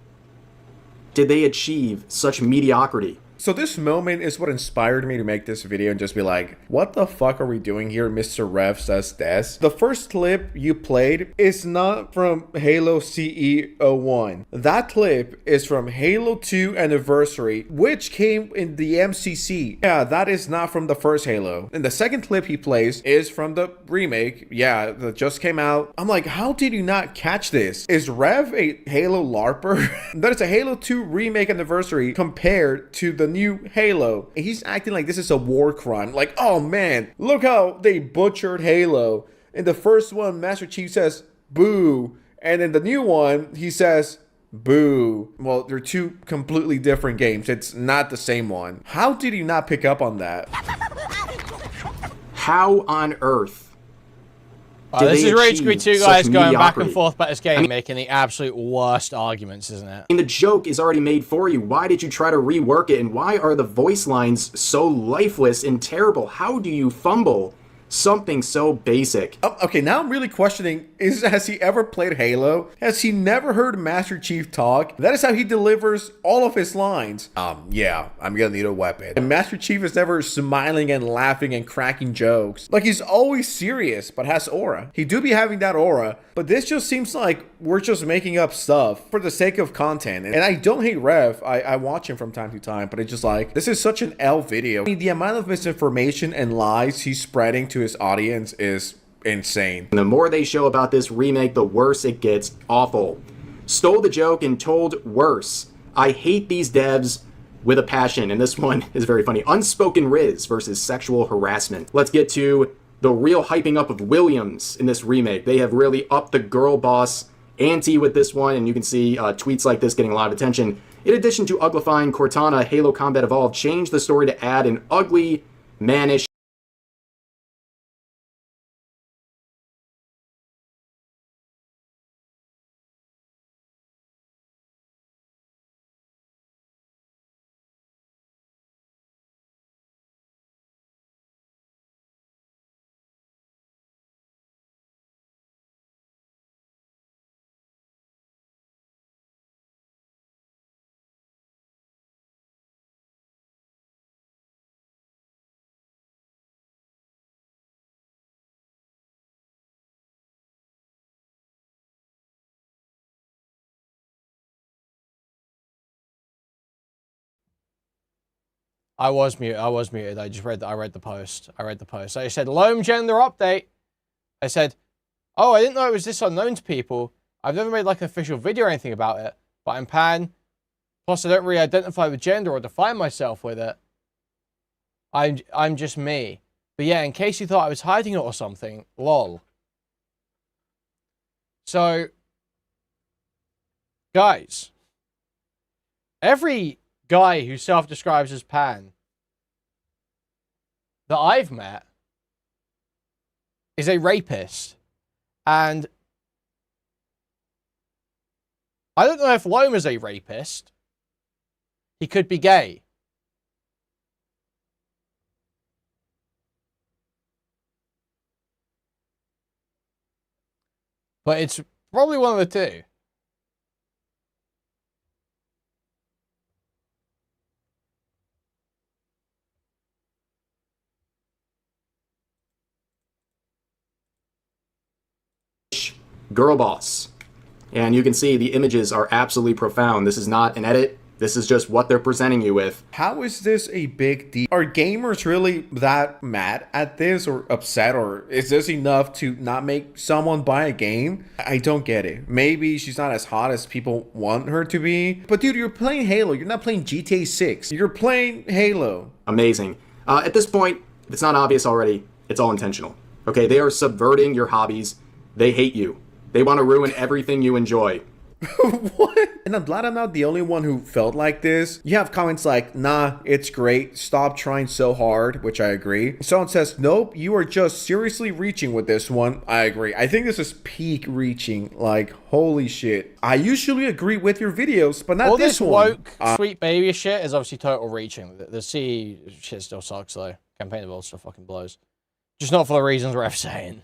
did they achieve such mediocrity? So this moment is what inspired me to make this video and just be like, what the fuck are we doing here, Mr. Rev says this. The first clip you played is not from Halo CE01. That clip is from Halo 2 Anniversary, which came in the MCC. Yeah, that is not from the first Halo. And the second clip he plays is from the remake. Yeah, that just came out. I'm like, how did you not catch this? Is Rev a Halo LARPer? That is a Halo 2 remake anniversary compared to the new Halo. And he's acting like this is a war crime. Like, oh man, look how they butchered Halo. In the first one, Master Chief says, boo. And in the new one, he says, boo. Well, they're two completely different games. It's not the same one. How did you not pick up on that? How on earth? This is Rage Quit 2 guys going back and forth about this game, making the absolute worst arguments, isn't it? I mean, the joke is already made for you. Why did you try to rework it? And why are the voice lines so lifeless and terrible? How do you fumble something so basic? Oh, okay, now I'm really questioning, has he ever played Halo? Has he never heard Master Chief talk? That is how he delivers all of his lines. Yeah, I'm gonna need a weapon. And Master Chief is never smiling and laughing and cracking jokes. Like, he's always serious, but has aura. He do be having that aura, but this just seems like we're just making up stuff for the sake of content. And I don't hate Rev. I watch him from time to time, but it's just like, this is such an L video. I mean, the amount of misinformation and lies he's spreading to his audience is insane. And the more they show about this remake, the worse it gets. Awful. Stole the joke and told worse. I hate these devs with a passion. And this one is very funny. Unspoken Riz versus sexual harassment. Let's get to the real hyping up of Williams in this remake. They have really upped the girl boss ante with this one, and you can see tweets like this getting a lot of attention. In addition to uglifying Cortana, Halo Combat Evolved changed the story to add an ugly, mannish, I was muted. I read the post. I said, Loam gender update. I said, oh, I didn't know it was this unknown to people. I've never made like an official video or anything about it, but I'm pan. Plus, I don't really identify with gender or define myself with it. I'm just me. But yeah, in case you thought I was hiding it or something, lol. So, guys, every guy who self-describes as pan that I've met is a rapist. And I don't know if Loam is a rapist. He could be gay. But it's probably one of the two. girl boss. And you can see the images are absolutely profound. This is not an edit. This is just what they're presenting you with. How is this a big deal? Are gamers really that mad at this or upset, or is this enough to not make someone buy a game? I don't get it. Maybe she's not as hot as people want her to be. But dude, you're playing Halo. You're not playing GTA 6. You're playing Halo. Amazing. At this point, if it's not obvious already, it's all intentional. Okay, they are subverting your hobbies. They hate you. They want to ruin everything you enjoy. What? And I'm glad I'm not the only one who felt like this. You have comments like, nah, it's great. Stop trying so hard, which I agree. Someone says, nope, you are just seriously reaching with this one. I agree. I think this is peak reaching. Like, holy shit. I usually agree with your videos, but not all this one. All this woke, sweet baby shit is obviously total reaching. The C shit still sucks though. Campaign of all still fucking blows. Just not for the reasons Ref's saying.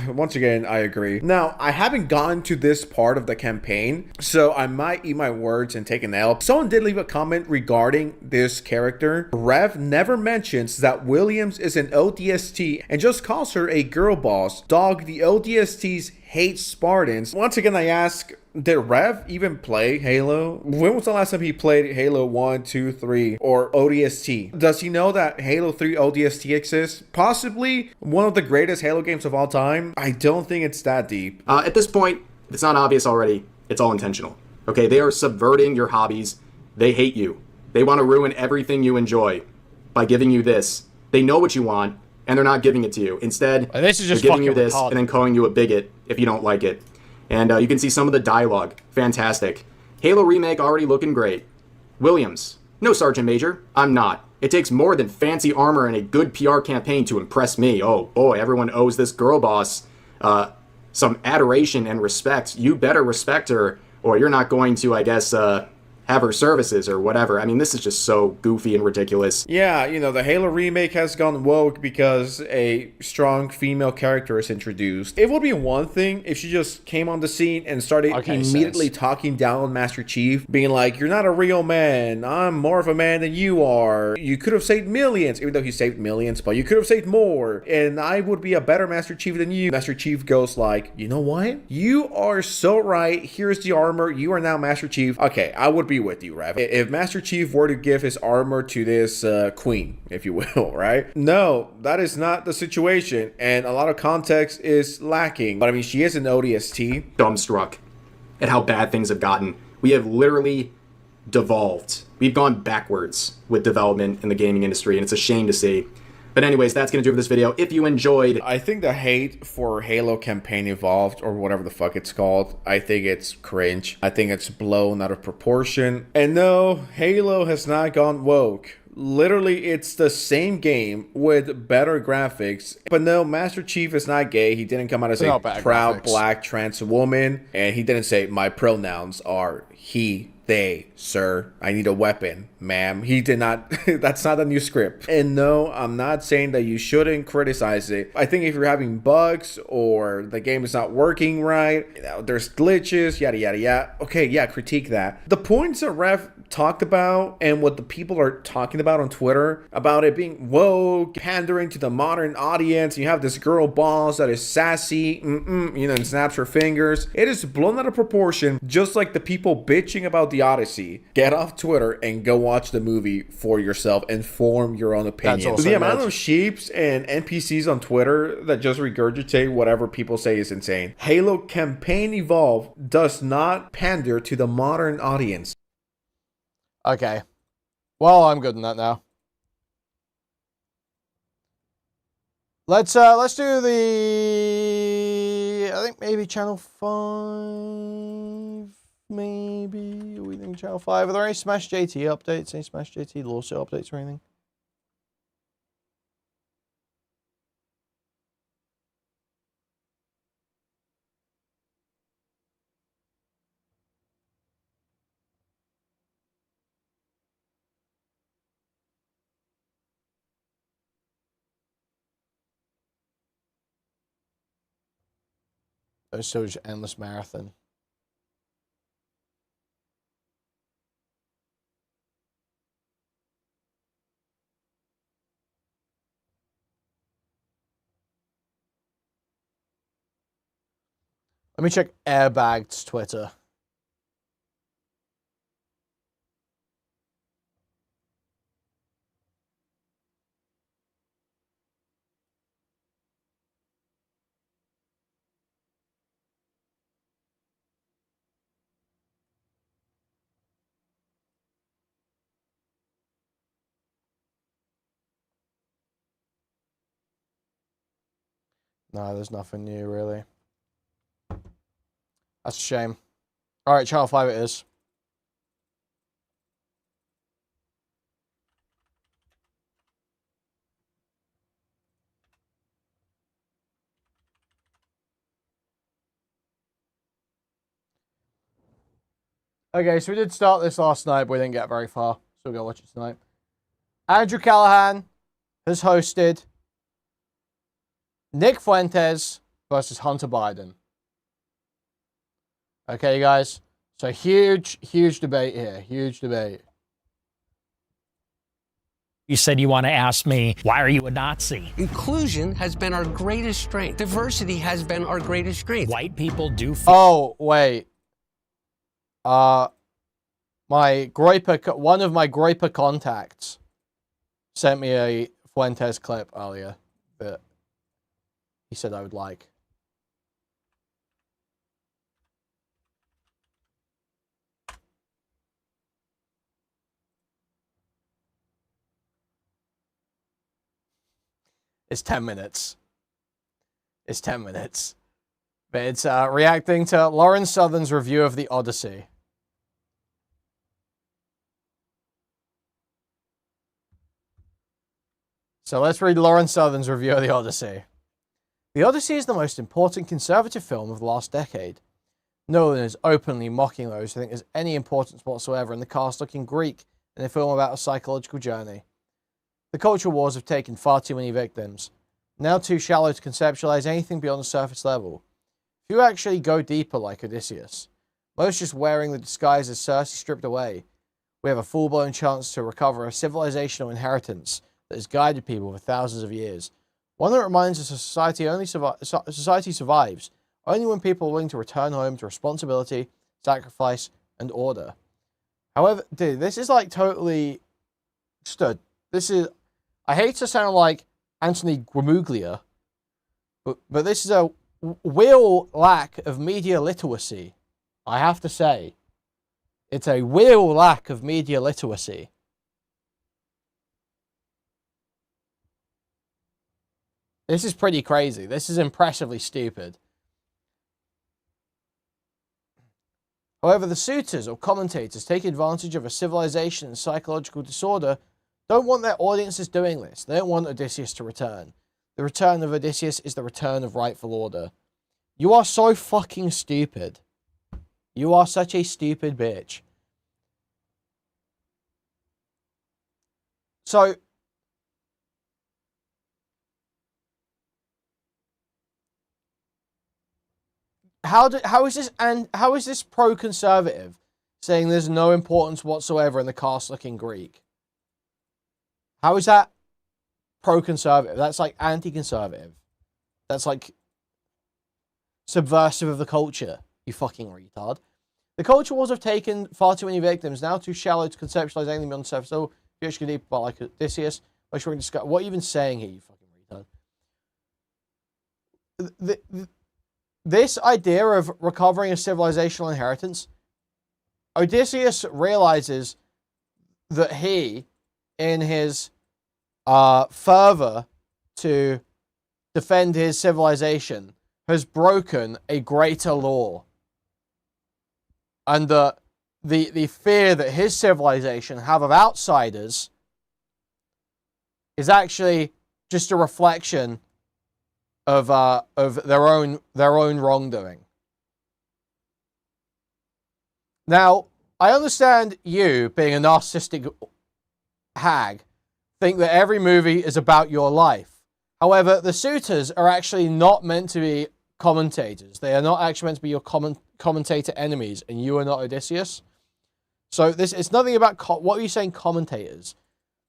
Once again, I agree. Now, I haven't gotten to this part of the campaign, so I might eat my words and take an L. Someone did leave a comment regarding this character. Rev never mentions that Williams is an ODST and just calls her a girl boss. Dog, the ODSTs hate Spartans. Once again, I ask, did Rev even play Halo? When was the last time he played Halo 1, 2, 3, or ODST? Does he know that Halo 3 ODST exists? Possibly one of the greatest Halo games of all time. I don't think it's that deep. At this point, if it's not obvious already, it's all intentional. Okay, they are subverting your hobbies. They hate you. They want to ruin everything you enjoy by giving you this. They know what you want, and they're not giving it to you. Instead, this is just they're giving you this retarded. and then calling you a bigot if you don't like it. And you can see some of the dialogue. Fantastic. Halo Remake already looking great. Williams. No, Sergeant Major. I'm not. It takes more than fancy armor and a good PR campaign to impress me. Oh boy, everyone owes this girl boss some adoration and respect. You better respect her, or you're not going to, I guess, have her services or whatever. I mean, this is just so goofy and ridiculous. Yeah, you know, the Halo remake has gone woke because a strong female character is introduced. It would be one thing if she just came on the scene and started immediately talking down on Master Chief, being like, you're not a real man, I'm more of a man than you are. You could have saved millions, even though he saved millions, but you could have saved more, and I would be a better Master Chief than you. Master Chief goes like, you know what? You are so right, here's the armor, you are now Master Chief. Okay, I would be with you, Rev. If Master Chief were to give his armor to this queen, if you will, right? No, that is not the situation, and a lot of context is lacking. But I mean, she is an ODST. Dumbstruck at how bad things have gotten. We have literally devolved. We've gone backwards with development in the gaming industry, and it's a shame to see. But anyways, that's going to do it for this video. If you enjoyed... I think the hate for Halo Campaign Evolved, or whatever the fuck it's called, I think it's cringe. I think it's blown out of proportion. And no, Halo has not gone woke. Literally, it's the same game with better graphics. But no, Master Chief is not gay. He didn't come out as a proud black trans woman. And he didn't say, my pronouns are he, they, sir. I need a weapon, ma'am. He did not. That's not a new script. And no, I'm not saying that you shouldn't criticize it. I think if you're having bugs or the game is not working right, you know, there's glitches, yada, yada, yada. Okay, yeah, critique that. The points that Rev talked about and what the people are talking about on Twitter about it being woke, pandering to the modern audience. You have this girl boss that is sassy, you know, and snaps her fingers. It is blown out of proportion, just like the people bitching about the Odyssey. Get off Twitter and go watch the movie for yourself and form your own opinion. The amount of sheeps and NPCs on Twitter that just regurgitate whatever people say is insane. Halo Campaign Evolved does not pander to the modern audience. Okay. Well, I'm good on that now. Let's do the... I think maybe Channel 5... Maybe we think Channel 5. Are there any Smash JT updates? Any Smash JT lawsuit updates or anything? It's so just endless marathon. Let me check Airbag's Twitter. No, there's nothing new, really. That's a shame. Alright, Channel 5 it is. Okay, so we did start this last night, but we didn't get very far. So we'll go watch it tonight. Andrew Callahan has hosted Nick Fuentes versus Hunter Biden. Okay, guys. So huge debate here. Huge debate. You said you want to ask me, why are you a Nazi? Inclusion has been our greatest strength. Diversity has been our greatest strength. White people do. Oh, wait. One of my Groiper contacts sent me a Fuentes clip earlier that he said I would like. It's 10 minutes. It's 10 minutes. But it's reacting to Lauren Southern's review of The Odyssey. So let's read Lauren Southern's review of The Odyssey. The Odyssey is the most important conservative film of the last decade. Nolan is openly mocking those who think there's any importance whatsoever in the cast-looking Greek in a film about a psychological journey. The culture wars have taken far too many victims, now too shallow to conceptualize anything beyond the surface level. Few actually go deeper like Odysseus. Most just wearing the disguise as Circe stripped away. We have a full-blown chance to recover a civilizational inheritance that has guided people for thousands of years. One that reminds us that society survives only when people are willing to return home to responsibility, sacrifice, and order. However, dude, this is like totally stood. This is, I hate to sound like Anthony Gramuglia, but this is a real lack of media literacy. I have to say, it's a real lack of media literacy. This is pretty crazy. This is impressively stupid. However, the suitors or commentators take advantage of a civilization and psychological disorder don't want their audiences doing this. They don't want Odysseus to return. The return of Odysseus is the return of rightful order. You are so fucking stupid. You are such a stupid bitch. So, how is this pro-conservative saying there's no importance whatsoever in the cast-looking Greek? How is that pro-conservative? That's like anti-conservative. That's like subversive of the culture, you fucking retard. The culture wars have taken far too many victims, now too shallow to conceptualize anything beyond the surface. So, if you actually deep about like Odysseus, what are you even saying here, you fucking retard? This idea of recovering a civilizational inheritance, Odysseus realizes that he, in his fervor to defend his civilization, has broken a greater law. And the fear that his civilization have of outsiders is actually just a reflection of their own wrongdoing. Now, I understand you, being a narcissistic hag, think that every movie is about your life. However, the suitors are actually not meant to be commentators. They are not actually meant to be your commentator enemies, and you are not Odysseus. So it's nothing about what are you saying, commentators?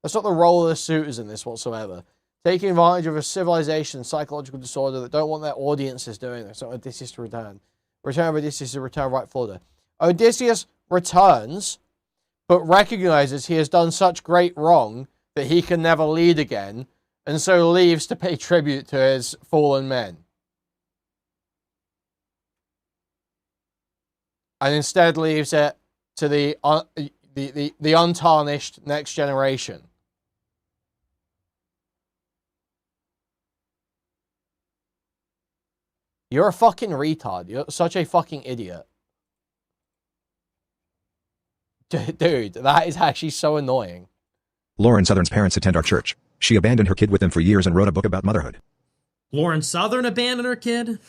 That's not the role of the suitors in this whatsoever. Taking advantage of a civilization, psychological disorder that don't want their audiences doing this. So Odysseus to return. Return of Odysseus is a return right for order. Odysseus returns, but recognizes he has done such great wrong that he can never lead again, and so leaves to pay tribute to his fallen men. And instead leaves it to the untarnished next generation. You're a fucking retard. You're such a fucking idiot. Dude, that is actually so annoying. Lauren Southern's parents attend our church. She abandoned her kid with them for years and wrote a book about motherhood. Lauren Southern abandoned her kid?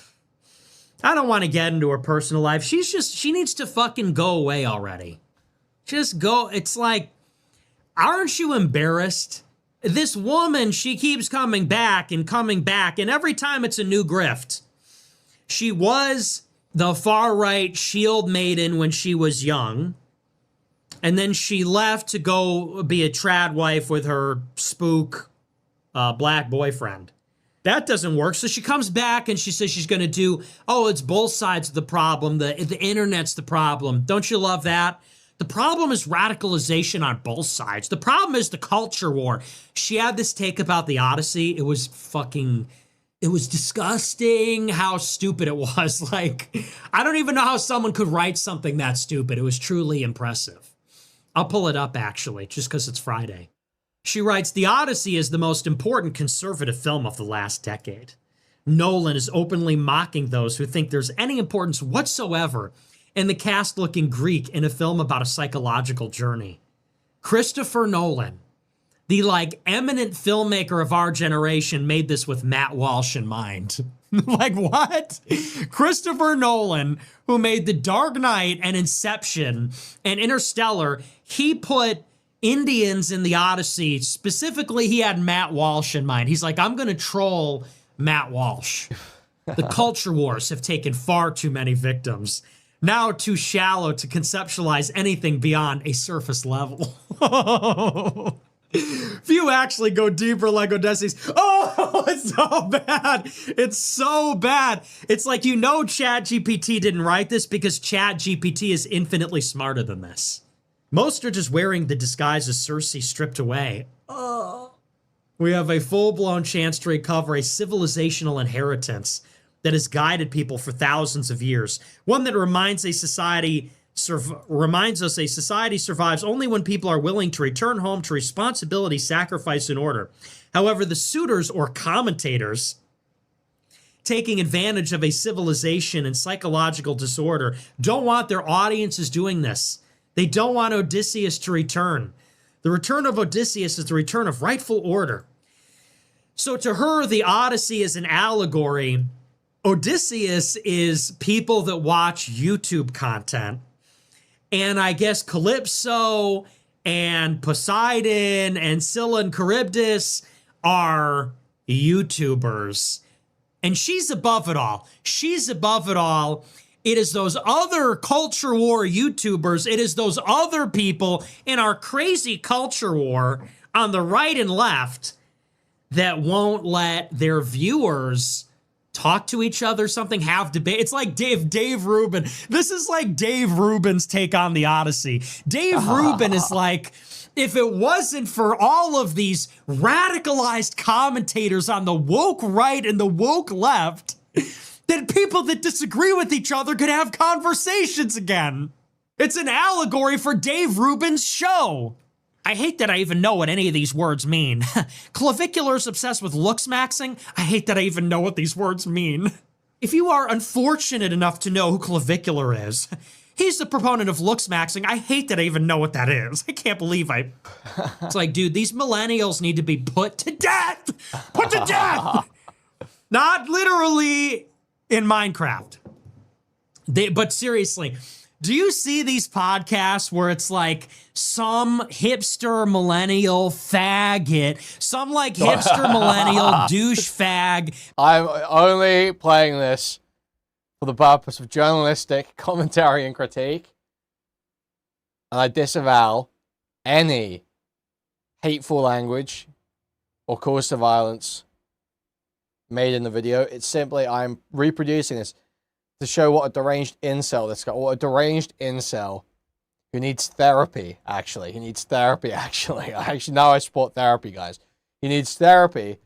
I don't want to get into her personal life. She needs to fucking go away already. Just go. It's like, aren't you embarrassed? This woman, she keeps coming back, and every time it's a new grift. She was the far-right shield maiden when she was young. And then she left to go be a trad wife with her spook black boyfriend. That doesn't work. So she comes back and she says she's going to do, oh, it's both sides of the problem. The internet's the problem. Don't you love that? The problem is radicalization on both sides. The problem is the culture war. She had this take about the Odyssey. It was disgusting how stupid it was. Like, I don't even know how someone could write something that stupid. It was truly impressive. I'll pull it up, actually, just because it's Friday. She writes, The Odyssey is the most important conservative film of the last decade. Nolan is openly mocking those who think there's any importance whatsoever in the cast looking Greek in a film about a psychological journey. Christopher Nolan, the eminent filmmaker of our generation, made this with Matt Walsh in mind. Like, what? Christopher Nolan, who made The Dark Knight and Inception and Interstellar, he put Indians in the Odyssey. Specifically, he had Matt Walsh in mind. He's like, I'm going to troll Matt Walsh. The culture wars have taken far too many victims. Now too shallow to conceptualize anything beyond a surface level. If you actually go deeper like Odysseus, oh, it's so bad. It's so bad. It's like, ChatGPT didn't write this because ChatGPT is infinitely smarter than this. Most are just wearing the disguise of Circe stripped away. Oh. We have a full-blown chance to recover a civilizational inheritance that has guided people for thousands of years. One that reminds us a society survives only when people are willing to return home to responsibility, sacrifice, and order. However, the suitors or commentators taking advantage of a civilization and psychological disorder don't want their audiences doing this. They don't want Odysseus to return. The return of Odysseus is the return of rightful order. So to her, the Odyssey is an allegory. Odysseus is people that watch YouTube content. And I guess Calypso and Poseidon and Scylla and Charybdis are YouTubers. And she's above it all. She's above it all. It is those other culture war YouTubers. It is those other people in our crazy culture war on the right and left that won't let their viewers talk to each other, have debate. It's like Dave Rubin. This is like Dave Rubin's take on the Odyssey. Dave Rubin is like, if it wasn't for all of these radicalized commentators on the woke right and the woke left, then people that disagree with each other could have conversations again. It's an allegory for Dave Rubin's show. I hate that I even know what any of these words mean. Clavicular's obsessed with looks maxing. I hate that I even know what these words mean. If you are unfortunate enough to know who Clavicular is, he's the proponent of looks maxing. I hate that I even know what that is. I can't believe It's like, dude, these millennials need to be put to death. Put to death. Not literally in Minecraft. But seriously, do you see these podcasts where it's like some hipster millennial faggot, some hipster millennial douche fag? I'm only playing this for the purpose of journalistic commentary and critique. And I disavow any hateful language or cause to violence made in the video. It's simply, I'm reproducing this to show what a deranged incel this guy, what a deranged incel who needs therapy, actually. He needs therapy, actually. Now I support therapy, guys. He needs therapy,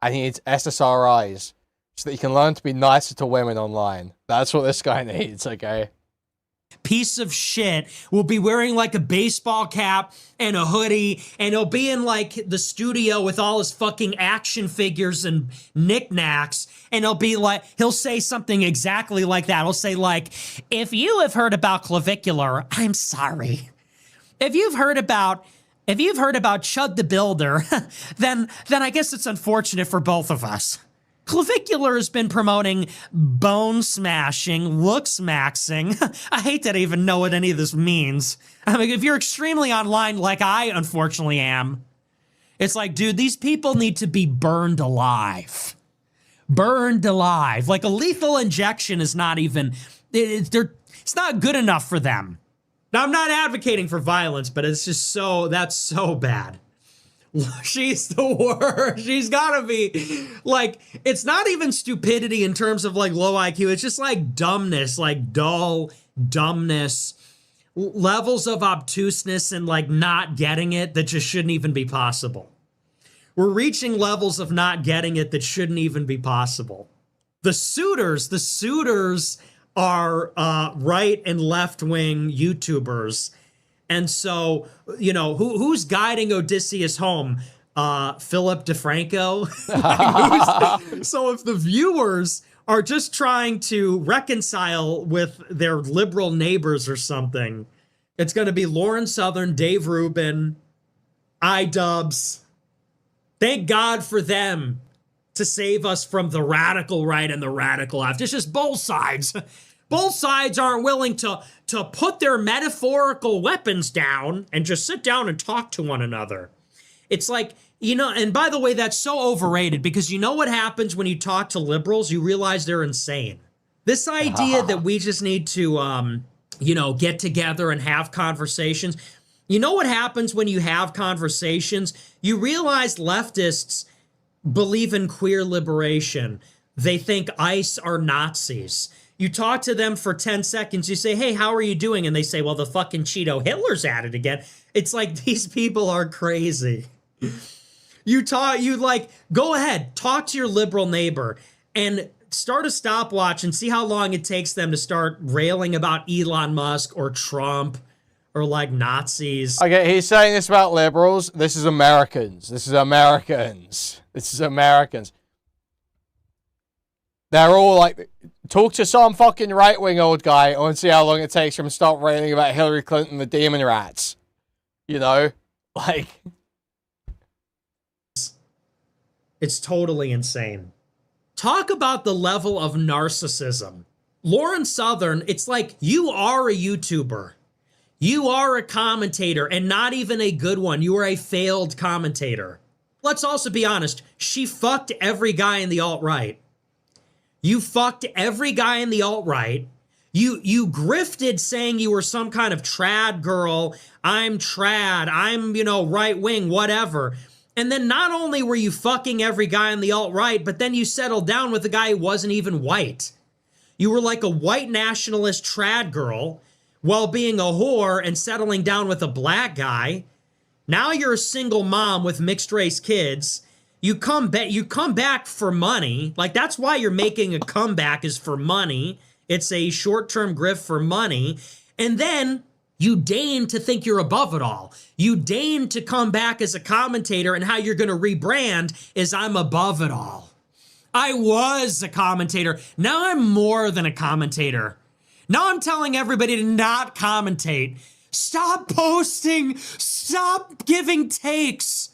and he needs SSRIs, so that he can learn to be nicer to women online. That's what this guy needs, okay? Piece of shit will be wearing a baseball cap and a hoodie, and he'll be in the studio with all his fucking action figures and knickknacks, and he'll say something exactly like that. He'll say if you have heard about Clavicular, I'm sorry. If you've heard about Chud the Builder, then I guess it's unfortunate for both of us. Clavicular has been promoting bone smashing, looks maxing. I hate that I even know what any of this means. I mean, if you're extremely online like I unfortunately am, it's like, dude, these people need to be burned alive. burned alive. Like a lethal injection is not even, it's not good enough for them. Now, I'm not advocating for violence, but it's just that's so bad. She's the worst. She's gotta be like, it's not even stupidity in terms of like low IQ. It's just like dumbness, like dull dumbness, levels of obtuseness and like not getting it that just shouldn't even be possible. We're reaching levels of not getting it that shouldn't even be possible. The suitors are right and left wing YouTubers. And so, you know, who's guiding Odysseus home? Philip DeFranco. So if the viewers are just trying to reconcile with their liberal neighbors or something, it's going to be Lauren Southern, Dave Rubin, iDubbbz. Thank God for them to save us from the radical right and the radical left. It's just both sides. Both sides aren't willing to put their metaphorical weapons down and just sit down and talk to one another. It's like, you know, and by the way, that's so overrated because you know what happens when you talk to liberals? You realize they're insane. This idea that we just need to, you know, get together and have conversations. You know what happens when you have conversations? You realize leftists believe in queer liberation. They think ICE are Nazis. You talk to them for 10 seconds, you say, hey, how are you doing? And they say, well, the fucking Cheeto Hitler's at it again. It's like, these people are crazy. Go ahead, talk to your liberal neighbor and start a stopwatch and see how long it takes them to start railing about Elon Musk or Trump or like Nazis. Okay, he's saying this about liberals. This is Americans. This is Americans. This is Americans. They're all like, talk to some fucking right-wing old guy and see how long it takes for him to start railing about Hillary Clinton and the demon rats. You know? Like... It's totally insane. Talk about the level of narcissism. Lauren Southern, it's like, you are a YouTuber. You are a commentator, and not even a good one. You are a failed commentator. Let's also be honest. She fucked every guy in the alt-right. You fucked every guy in the alt-right. You grifted saying you were some kind of trad girl. I'm trad. I'm, you know, right-wing, whatever. And then not only were you fucking every guy in the alt-right, but then you settled down with a guy who wasn't even white. You were like a white nationalist trad girl while being a whore and settling down with a black guy. Now you're a single mom with mixed race kids. You come back for money. Like, that's why you're making a comeback, is for money. It's a short-term grift for money. And then you deign to think you're above it all. You deign to come back as a commentator, and how you're going to rebrand is I'm above it all. I was a commentator. Now I'm more than a commentator. Now I'm telling everybody to not commentate. Stop posting. Stop giving takes.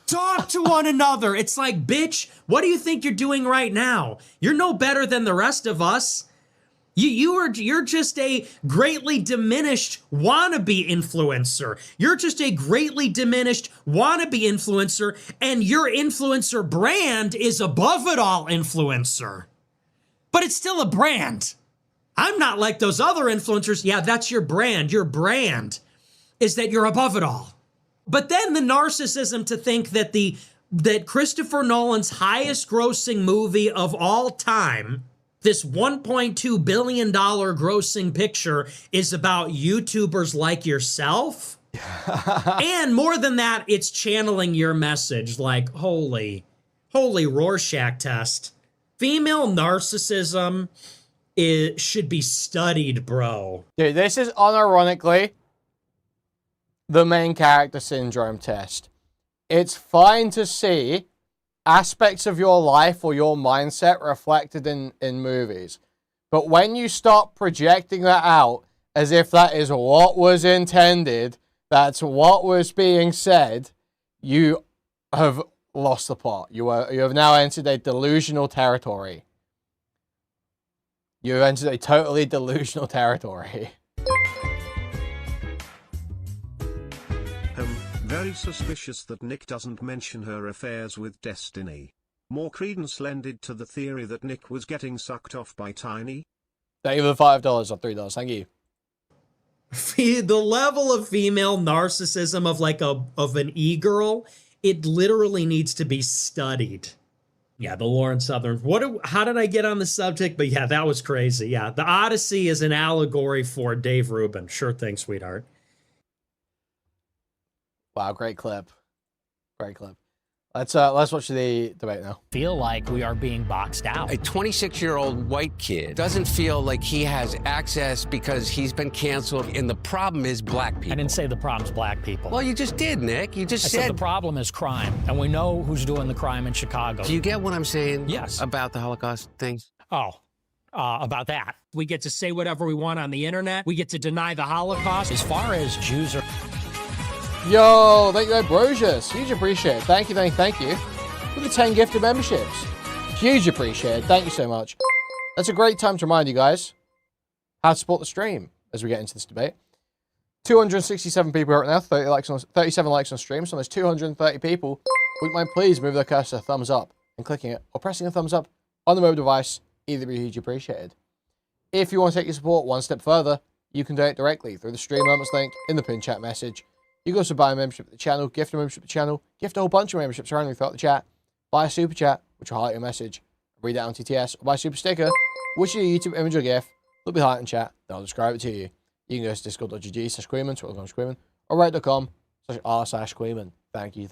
Talk to one another. It's like, bitch, what do you think you're doing right now? You're no better than the rest of us. You're just a greatly diminished wannabe influencer. You're just a greatly diminished wannabe influencer, and your influencer brand is above it all influencer. But it's still a brand. I'm not like those other influencers. Yeah, that's your brand. Your brand is that you're above it all. But then the narcissism to think that Christopher Nolan's highest grossing movie of all time, this $1.2 billion grossing picture, is about YouTubers like yourself. And more than that, it's channeling your message. Like, holy Rorschach test. Female narcissism should be studied, bro. Dude, this is unironically the main character syndrome test. It's fine to see aspects of your life or your mindset reflected in movies. But when you start projecting that out as if that is what was intended, that's what was being said, you have lost the plot. You have now entered a delusional territory. You entered a totally delusional territory. Very suspicious that Nick doesn't mention her affairs with Destiny. More credence lended to the theory that Nick was getting sucked off by Tiny. Thank you for the $5 or $3. Thank you. The level of female narcissism of like of an e-girl, it literally needs to be studied. Yeah, the Lauren Southern. How did I get on the subject? But yeah, that was crazy. Yeah, the Odyssey is an allegory for Dave Rubin. Sure thing, sweetheart. Wow, great clip. Great clip. Let's watch the debate now. Feel like we are being boxed out. A 26-year-old white kid doesn't feel like he has access because he's been canceled, and the problem is black people. I didn't say the problem's black people. Well, you just did, Nick. You just I said the problem is crime, and we know who's doing the crime in Chicago. Do you get what I'm saying? Yes. About the Holocaust thing? Oh, about that. We get to say whatever we want on the internet. We get to deny the Holocaust. As far as Jews are... Yo, thank you, Ambrosius. Huge appreciate. Thank you. For the 10 gifted memberships. Huge appreciate. Thank you so much. That's a great time to remind you guys how to support the stream as we get into this debate. 267 people right now, 37 likes on stream, so there's 230 people. Would you mind please move their cursor to thumbs up and clicking it, or pressing a thumbs up on the mobile device? Either be huge appreciated. If you want to take your support one step further, you can donate directly through the stream moments link in the pinned chat message. You can also buy a membership at the channel, gift a membership at the channel, gift a whole bunch of memberships randomly throughout the chat, buy a super chat, which will highlight your message, read it out on TTS, or buy a super sticker, which is a YouTube image or GIF, they'll be highlighted in chat, they'll describe it to you. You can go to discord.gg/Kuihman, Twitter.com/Kuihman, or reddit.com/r/Kuihman. Thank you.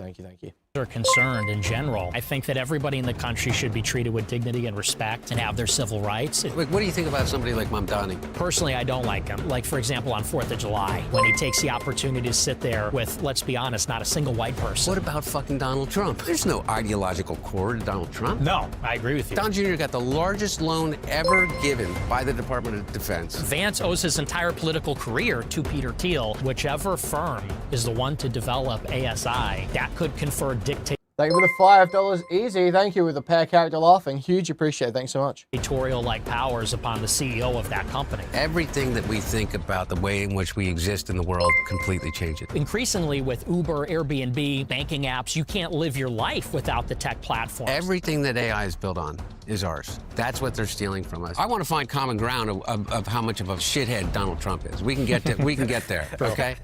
Are concerned in general. I think that everybody in the country should be treated with dignity and respect and have their civil rights. Like, what do you think about somebody like Mamdani? Personally, I don't like him. Like, for example, on 4th of July, when he takes the opportunity to sit there with, let's be honest, not a single white person. What about fucking Donald Trump? There's no ideological core to Donald Trump. No, I agree with you. Don Jr. got the largest loan ever given by the Department of Defense. Vance owes his entire political career to Peter Thiel. Whichever firm is the one to develop ASI, that could confer dictatorship. Thank you for the $5 easy. Thank you with the pair character laughing. Huge appreciate it. Thanks so much. Dictatorial-like powers upon the CEO of that company. Everything that we think about the way in which we exist in the world completely changes. Increasingly with Uber, Airbnb, banking apps, you can't live your life without the tech platform. Everything that AI is built on is ours. That's what they're stealing from us. I want to find common ground of how much of a shithead Donald Trump is. We can get there, okay?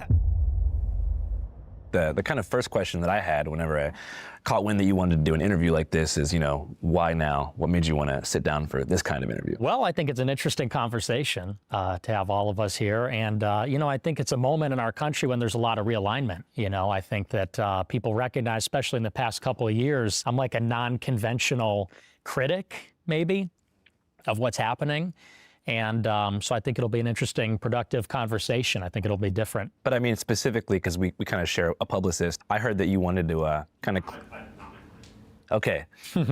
The kind of first question that I had whenever I caught wind that you wanted to do an interview like this is, why now? What made you want to sit down for this kind of interview? Well, I think it's an interesting conversation to have all of us here. And, I think it's a moment in our country when there's a lot of realignment. I think that people recognize, especially in the past couple of years, I'm like a non-conventional critic, maybe, of what's happening. And so I think it'll be an interesting, productive conversation. I think it'll be different. But I mean, specifically, because we kind of share a publicist, I heard that you wanted to kind of... Okay,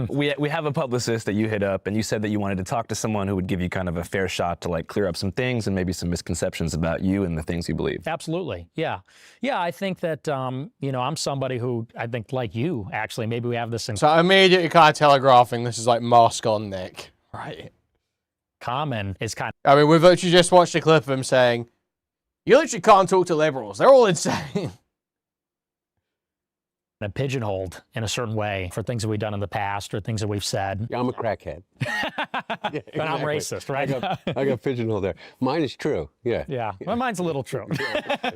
we have a publicist that you hit up, and you said that you wanted to talk to someone who would give you kind of a fair shot to like clear up some things and maybe some misconceptions about you and the things you believe. Absolutely, yeah. I think that, I'm somebody who, I think like you, actually, maybe we have this in... So immediately kind of telegraphing this is like mask on Nick, right? Common is kind of... I mean, we've literally just watched a clip of him saying, you literally can't talk to liberals. They're all insane. And pigeonholed in a certain way for things that we've done in the past or things that we've said. Yeah, I'm a crackhead. But I'm racist, right? I got pigeonholed there. Mine is true, yeah. Yeah, well, mine's a little true.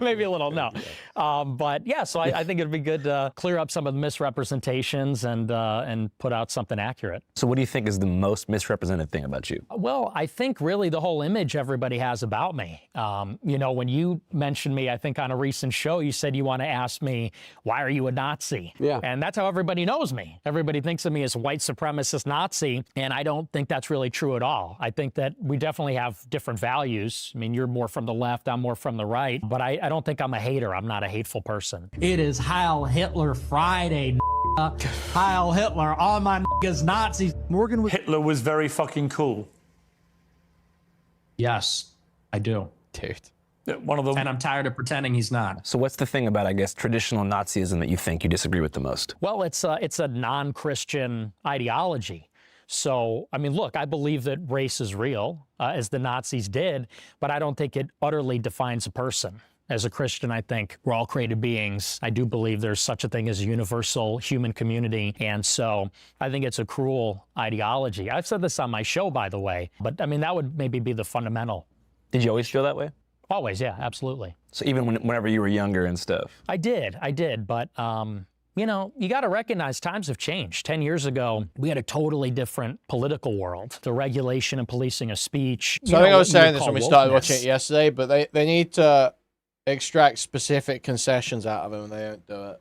Maybe a little, no. But yeah, so I think it'd be good to clear up some of the misrepresentations and put out something accurate. So what do you think is the most misrepresented thing about you? Well, I think really the whole image everybody has about me. When you mentioned me, I think on a recent show, you said you want to ask me, why are you a Nazi? Yeah. And that's how everybody knows me. Everybody thinks of me as white supremacist Nazi, and I don't think that's really true at all. I think that we definitely have different values. I mean, you're more from the left, I'm more from the right, but I don't think I'm a hater. I'm not a hateful person. It is Heil Hitler Friday, Heil Hitler, all my niggas Nazis. Hitler was very fucking cool. Yes, I do. Dude. One of them. And I'm tired of pretending he's not. So what's the thing about, I guess, traditional Nazism that you think you disagree with the most? Well, it's a non-Christian ideology. So, I mean, look, I believe that race is real, as the Nazis did, but I don't think it utterly defines a person. As a Christian, I think we're all created beings. I do believe there's such a thing as a universal human community. And so I think it's a cruel ideology. I've said this on my show, by the way, but I mean, that would maybe be the fundamental. Did you always feel that way? Always, yeah, absolutely. So even whenever you were younger and stuff? I did. But, you know, you got to recognize times have changed. 10 years ago, we had a totally different political world. The regulation and policing of speach. So I think I was saying this when we started watching it yesterday, but they need to extract specific concessions out of him and they don't do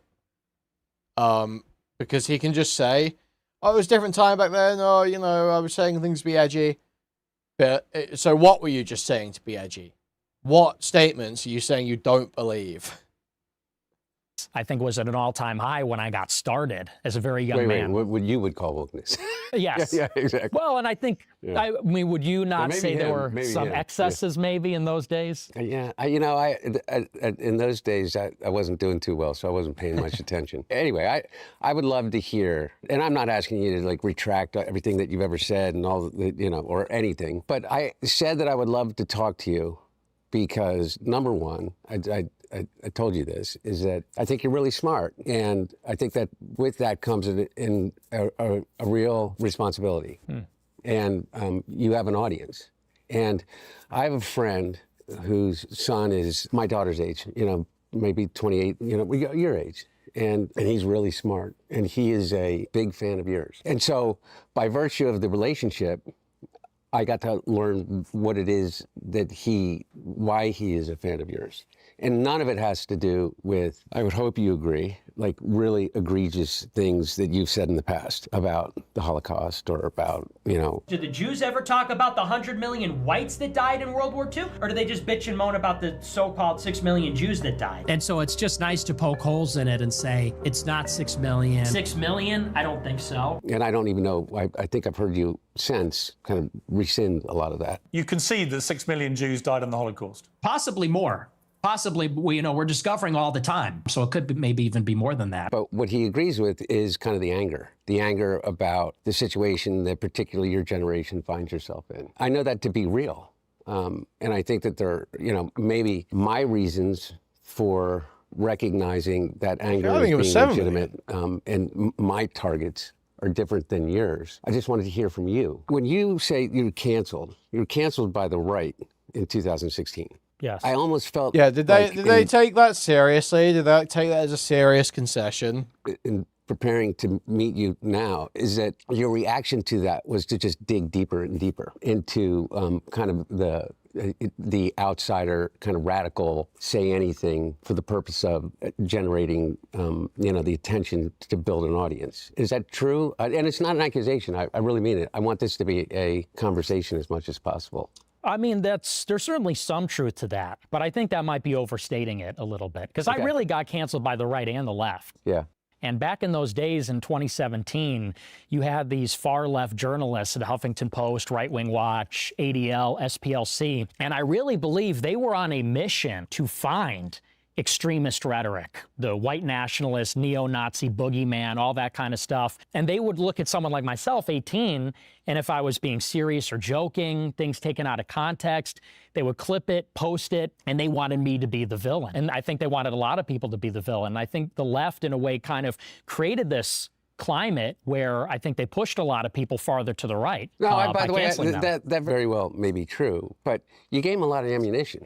it. Because he can just say, oh, it was a different time back then, or, you know, I was saying things to be edgy. But so what were you just saying to be edgy? What statements are you saying you don't believe? I think was at an all-time high when I got started as a very young man. What you would call wokeness? Yes. Yeah, exactly. Well, and I think, I mean, would you not say there were some excesses maybe in those days? Yeah, in those days, I wasn't doing too well, so I wasn't paying much attention. Anyway, I would love to hear, and I'm not asking you to like retract everything that you've ever said and all, you know, or anything, but I said that I would love to talk to you because number one, I told you this, is that I think you're really smart. And I think that with that comes in a real responsibility. And you have an audience. And I have a friend whose son is my daughter's age, you know, maybe 28, you know, your age. And he's really smart. And he is a big fan of yours. And so by virtue of the relationship, I got to learn what it is that why he is a fan of yours. And none of it has to do with, I would hope you agree, like really egregious things that you've said in the past about the Holocaust or about, you know. Did the Jews ever talk about the 100 million whites that died in World War II? Or do they just bitch and moan about the so-called 6 million Jews that died? And so it's just nice to poke holes in it and say, it's not 6 million. 6 million? I don't think so. And I don't even know, I think I've heard you since kind of rescind a lot of that. You concede that 6 million Jews died in the Holocaust? Possibly more. Possibly, you know, we're discovering all the time. So it could maybe even be more than that. But what he agrees with is kind of the anger about the situation that particularly your generation finds yourself in. I know that to be real. And I think that there, you know, maybe my reasons for recognizing that anger as being legitimate and my targets are different than yours. I just wanted to hear from you. When you say you were canceled by the right in 2016. Yes. I almost felt. Yeah, did they take that seriously? Did they take that as a serious concession? In preparing to meet you now, is that your reaction to that was to just dig deeper and deeper into kind of the outsider, kind of radical, say anything for the purpose of generating, you know, the attention to build an audience. Is that true? And it's not an accusation. I really mean it. I want this to be a conversation as much as possible. I mean, there's certainly some truth to that, but I think that might be overstating it a little bit because I really got canceled by the right and the left. Yeah. And back in those days in 2017, you had these far left journalists at Huffington Post, Right Wing Watch, ADL, SPLC, and I really believe they were on a mission to find extremist rhetoric, the white nationalist, neo-Nazi boogeyman, all that kind of stuff. And they would look at someone like myself, 18, and if I was being serious or joking, things taken out of context, they would clip it, post it, and they wanted me to be the villain. And I think they wanted a lot of people to be the villain. I think the left, in a way, kind of created this climate where I think they pushed a lot of people farther to the right. No, by the way, that very well may be true, but you gave them a lot of ammunition.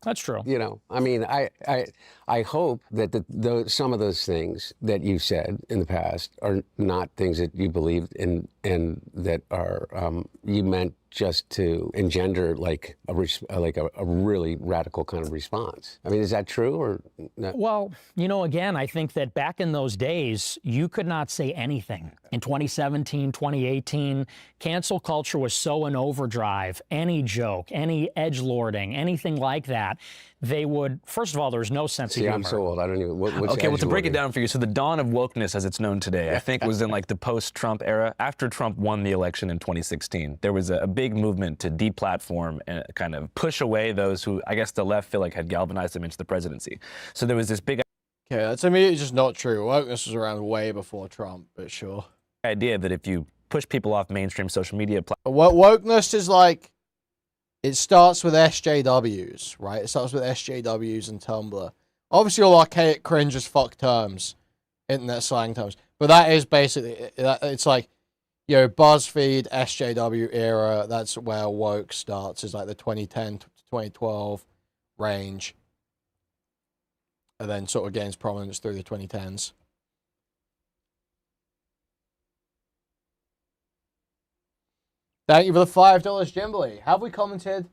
That's true. You know, I mean, I hope that some of those things that you said in the past are not things that you believed in and that are you meant just to engender like a really radical kind of response. I mean, is that true or not? Well, you know, again, I think that back in those days, you could not say anything. In 2017, 2018, cancel culture was so in overdrive. Any joke, any edgelording, anything like that, they would, first of all, there's no sense of humor. I'm so old. I don't even, what's okay, well, to break it down for you, so the dawn of wokeness as it's known today, I think was in like the post-Trump era. After Trump won the election in 2016, there was a big movement to deplatform and kind of push away those who, I guess the left feel like had galvanized them into the presidency. So there was this big... Okay, that's immediately just not true. Wokeness was around way before Trump, but sure. Idea that if you push people off mainstream social media... Wokeness is like... It starts with SJWs, right? It starts with SJWs and Tumblr. Obviously, all archaic, cringe as fuck terms, internet slang terms. But that is basically, it's like, you know, BuzzFeed, SJW era, that's where woke starts, is like the 2010 to 2012 range. And then sort of gains prominence through the 2010s. Thank you for the $5, Jimbley. Have we commented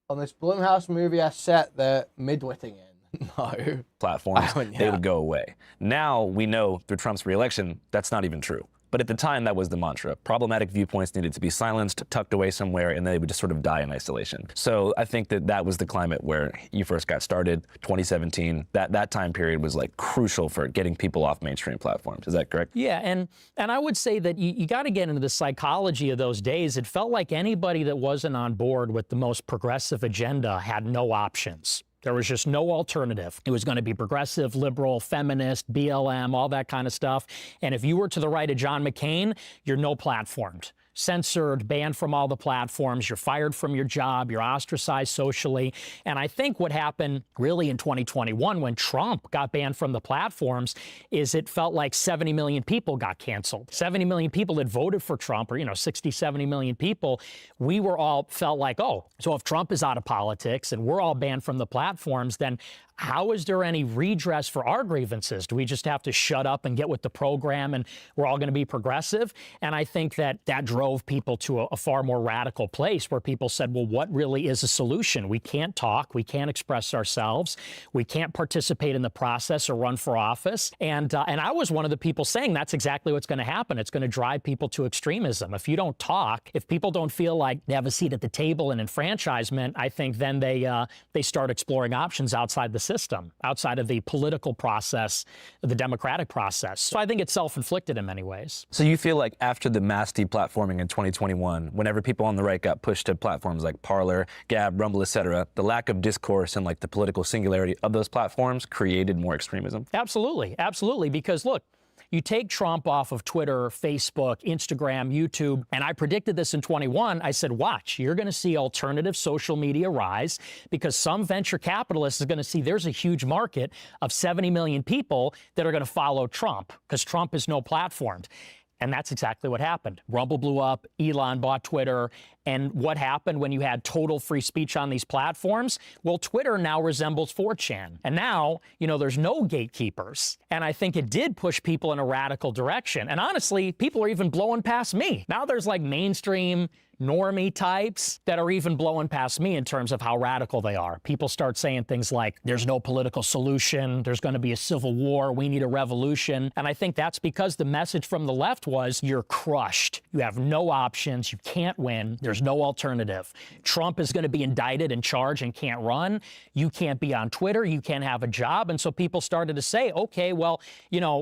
on this Blumhouse movie I set they're midwitting in? No. Platforms, they would go away. Now we know through Trump's re-election, that's not even true. But at the time, that was the mantra. Problematic viewpoints needed to be silenced, tucked away somewhere, and they would just sort of die in isolation. So I think that that was the climate where you first got started, 2017. That time period was like crucial for getting people off mainstream platforms. Is that correct? Yeah, and I would say that you got to get into the psychology of those days. It felt like anybody that wasn't on board with the most progressive agenda had no options. There was just no alternative. It was going to be progressive, liberal, feminist, BLM, all that kind of stuff. And if you were to the right of John McCain, you're no platformed. Censored, banned from all the platforms, you're fired from your job, you're ostracized socially. And I think what happened really in 2021 when Trump got banned from the platforms is it felt like 70 million people got canceled. 70 million people that voted for Trump, or 60, 70 million people, we were all felt like, oh, so if Trump is out of politics and we're all banned from the platforms, then how is there any redress for our grievances? Do we just have to shut up and get with the program and we're all going to be progressive? And I think that drove people to a far more radical place where people said, well, what really is a solution? We can't talk. We can't express ourselves. We can't participate in the process or run for office. And I was one of the people saying that's exactly what's going to happen. It's going to drive people to extremism. If you don't talk, if people don't feel like they have a seat at the table and enfranchisement, I think then they start exploring options outside the system, outside of the political process, the democratic process. So I think it's self-inflicted in many ways. So you feel like after the mass deplatforming in 2021, whenever people on the right got pushed to platforms like Parler, Gab, Rumble, etc., the lack of discourse and like the political singularity of those platforms created more extremism? Absolutely, absolutely. Because look, you take Trump off of Twitter, Facebook, Instagram, YouTube, and I predicted this in 21. I said, watch, you're going to see alternative social media rise because some venture capitalist is going to see there's a huge market of 70 million people that are going to follow Trump because Trump is no platformed. And that's exactly what happened. Rumble blew up, Elon bought Twitter, and what happened when you had total free speech on these platforms? Well, Twitter now resembles 4chan. And now, there's no gatekeepers. And I think it did push people in a radical direction. And honestly, people are even blowing past me. Now there's like mainstream normie types that are even blowing past me in terms of how radical they are. People start saying things like, there's no political solution, there's going to be a civil war, we need a revolution. And I think that's because the message from the left was, you're crushed. You have no options, you can't win, there's no alternative. Trump is going to be indicted and charged and can't run. You can't be on Twitter, you can't have a job. And so people started to say, okay, well,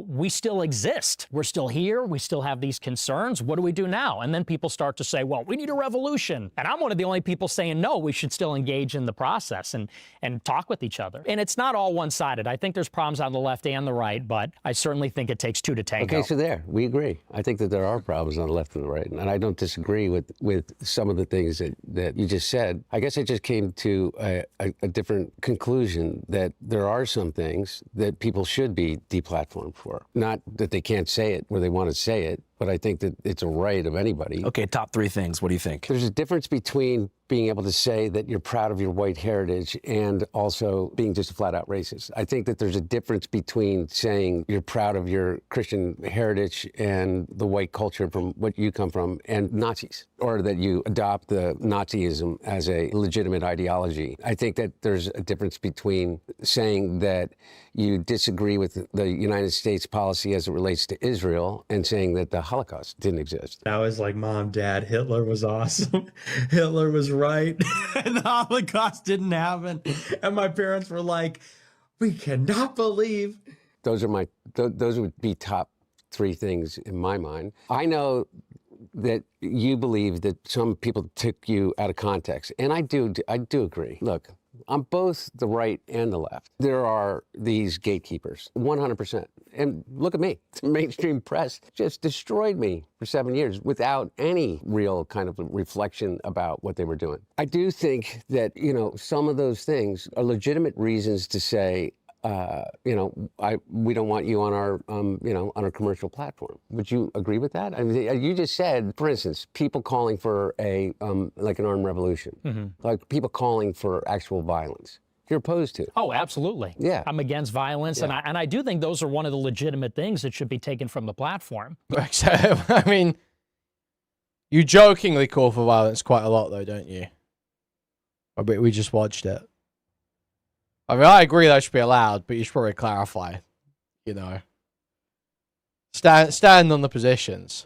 we still exist. We're still here, we still have these concerns. What do we do now? And then people start to say, well, we need a revolution. And I'm one of the only people saying, no, we should still engage in the process and talk with each other. And it's not all one-sided. I think there's problems on the left and the right, but I certainly think it takes two to tango. Okay, so there, we agree. I think that there are problems on the left and the right, and I don't disagree with some of the things that you just said. I guess I just came to a different conclusion that there are some things that people should be deplatformed for. Not that they can't say it where they want to say it, but I think that it's a right of anybody. Okay, top three things. What do you think? There's a difference between being able to say that you're proud of your white heritage and also being just a flat-out racist. I think that there's a difference between saying you're proud of your Christian heritage and the white culture from what you come from and Nazis, or that you adopt the Nazism as a legitimate ideology. I think that there's a difference between saying that you disagree with the United States policy as it relates to Israel and saying that the Holocaust didn't exist. I was like, Mom, Dad, Hitler was awesome. Hitler was right. And the Holocaust didn't happen. And my parents were like, we cannot believe. Those would be top three things in my mind. I know that you believe that some people took you out of context. And I do agree. Look, on both the right and the left, there are these gatekeepers, 100%. And look at me, the mainstream press just destroyed me for 7 years without any real kind of reflection about what they were doing. I do think that, you know, some of those things are legitimate reasons to say, you know, we don't want you on our, you know, on our commercial platform. Would you agree with that? I mean, you just said, for instance, people calling for a, like an armed revolution, like people calling for actual violence. You're opposed to. Oh, absolutely. Yeah. I'm against violence, Yeah. and I do think those are one of the legitimate things that should be taken from the platform. I mean, you jokingly call for violence quite a lot, though, don't you? I bet we just watched it. I mean, I agree that should be allowed, but you should probably clarify, you know. Stand on the positions.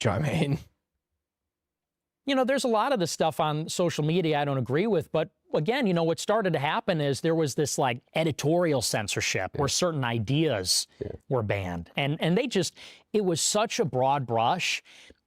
Do you know what I mean? You know, there's a lot of the stuff on social media I don't agree with, but again, you know, what started to happen is there was this like editorial censorship where certain ideas were banned. And they just, it was such a broad brush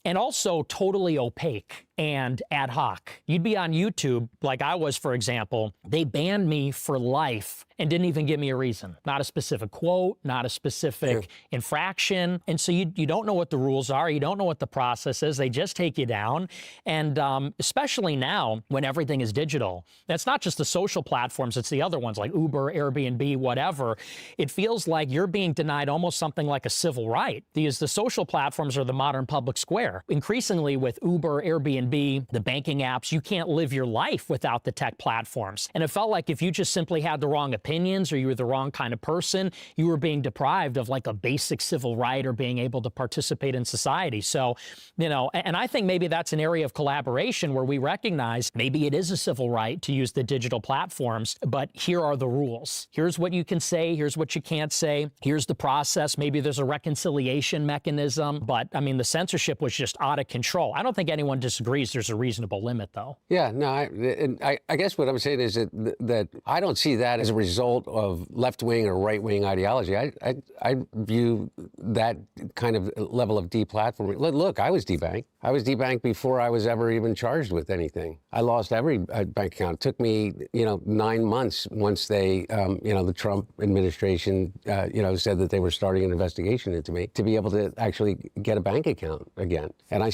and also totally opaque and ad hoc. You'd be on YouTube, like I was, for example, they banned me for life and didn't even give me a reason. Not a specific quote, not a specific infraction. And so you don't know what the rules are. You don't know what the process is. They just take you down. And especially now when everything is digital, that's not just the social platforms, it's the other ones like Uber, Airbnb, whatever. It feels like you're being denied almost something like a civil right. Because the social platforms are the modern public square. Increasingly with Uber, Airbnb, the banking apps, you can't live your life without the tech platforms. And it felt like if you just simply had the wrong opinions or you were the wrong kind of person, you were being deprived of like a basic civil right or being able to participate in society. So, you know, and I think maybe that's an area of collaboration where we recognize maybe it is a civil right to use the digital platforms, but here are the rules. Here's what you can say. Here's what you can't say. Here's the process. Maybe there's a reconciliation mechanism. But I mean, the censorship was just out of control. I don't think anyone disagrees there's a reasonable limit, though. Yeah, no, I guess what I'm saying is that I don't see that as a result of left-wing or right-wing ideology. I view that kind of level of deplatforming. Look, I was debanked. I was debanked before I was ever even charged with anything. I lost every bank account. It took me, you know, 9 months once they, you know, the Trump administration, you know, said that they were starting an investigation into me to be able to actually get a bank account again. And I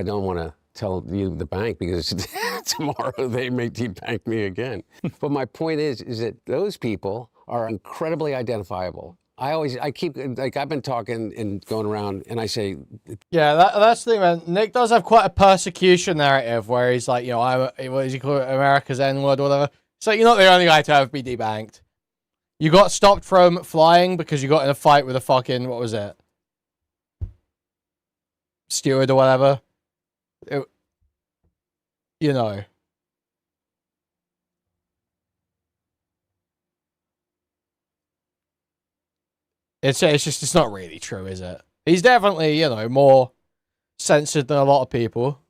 don't want to tell you the bank because tomorrow they may debank me again. But my point is that those people are incredibly identifiable. I keep, like, I've been talking and going around and I say, yeah, that's the thing, man. Nick does have quite a persecution narrative where he's like, you know, what does he call it, America's N-word or whatever. So you're not the only guy to ever be debanked. You got stopped from flying because you got in a fight with a fucking, what was it? Steward or whatever. You know. It's not really true, is it? He's definitely, you know, more censored than a lot of people.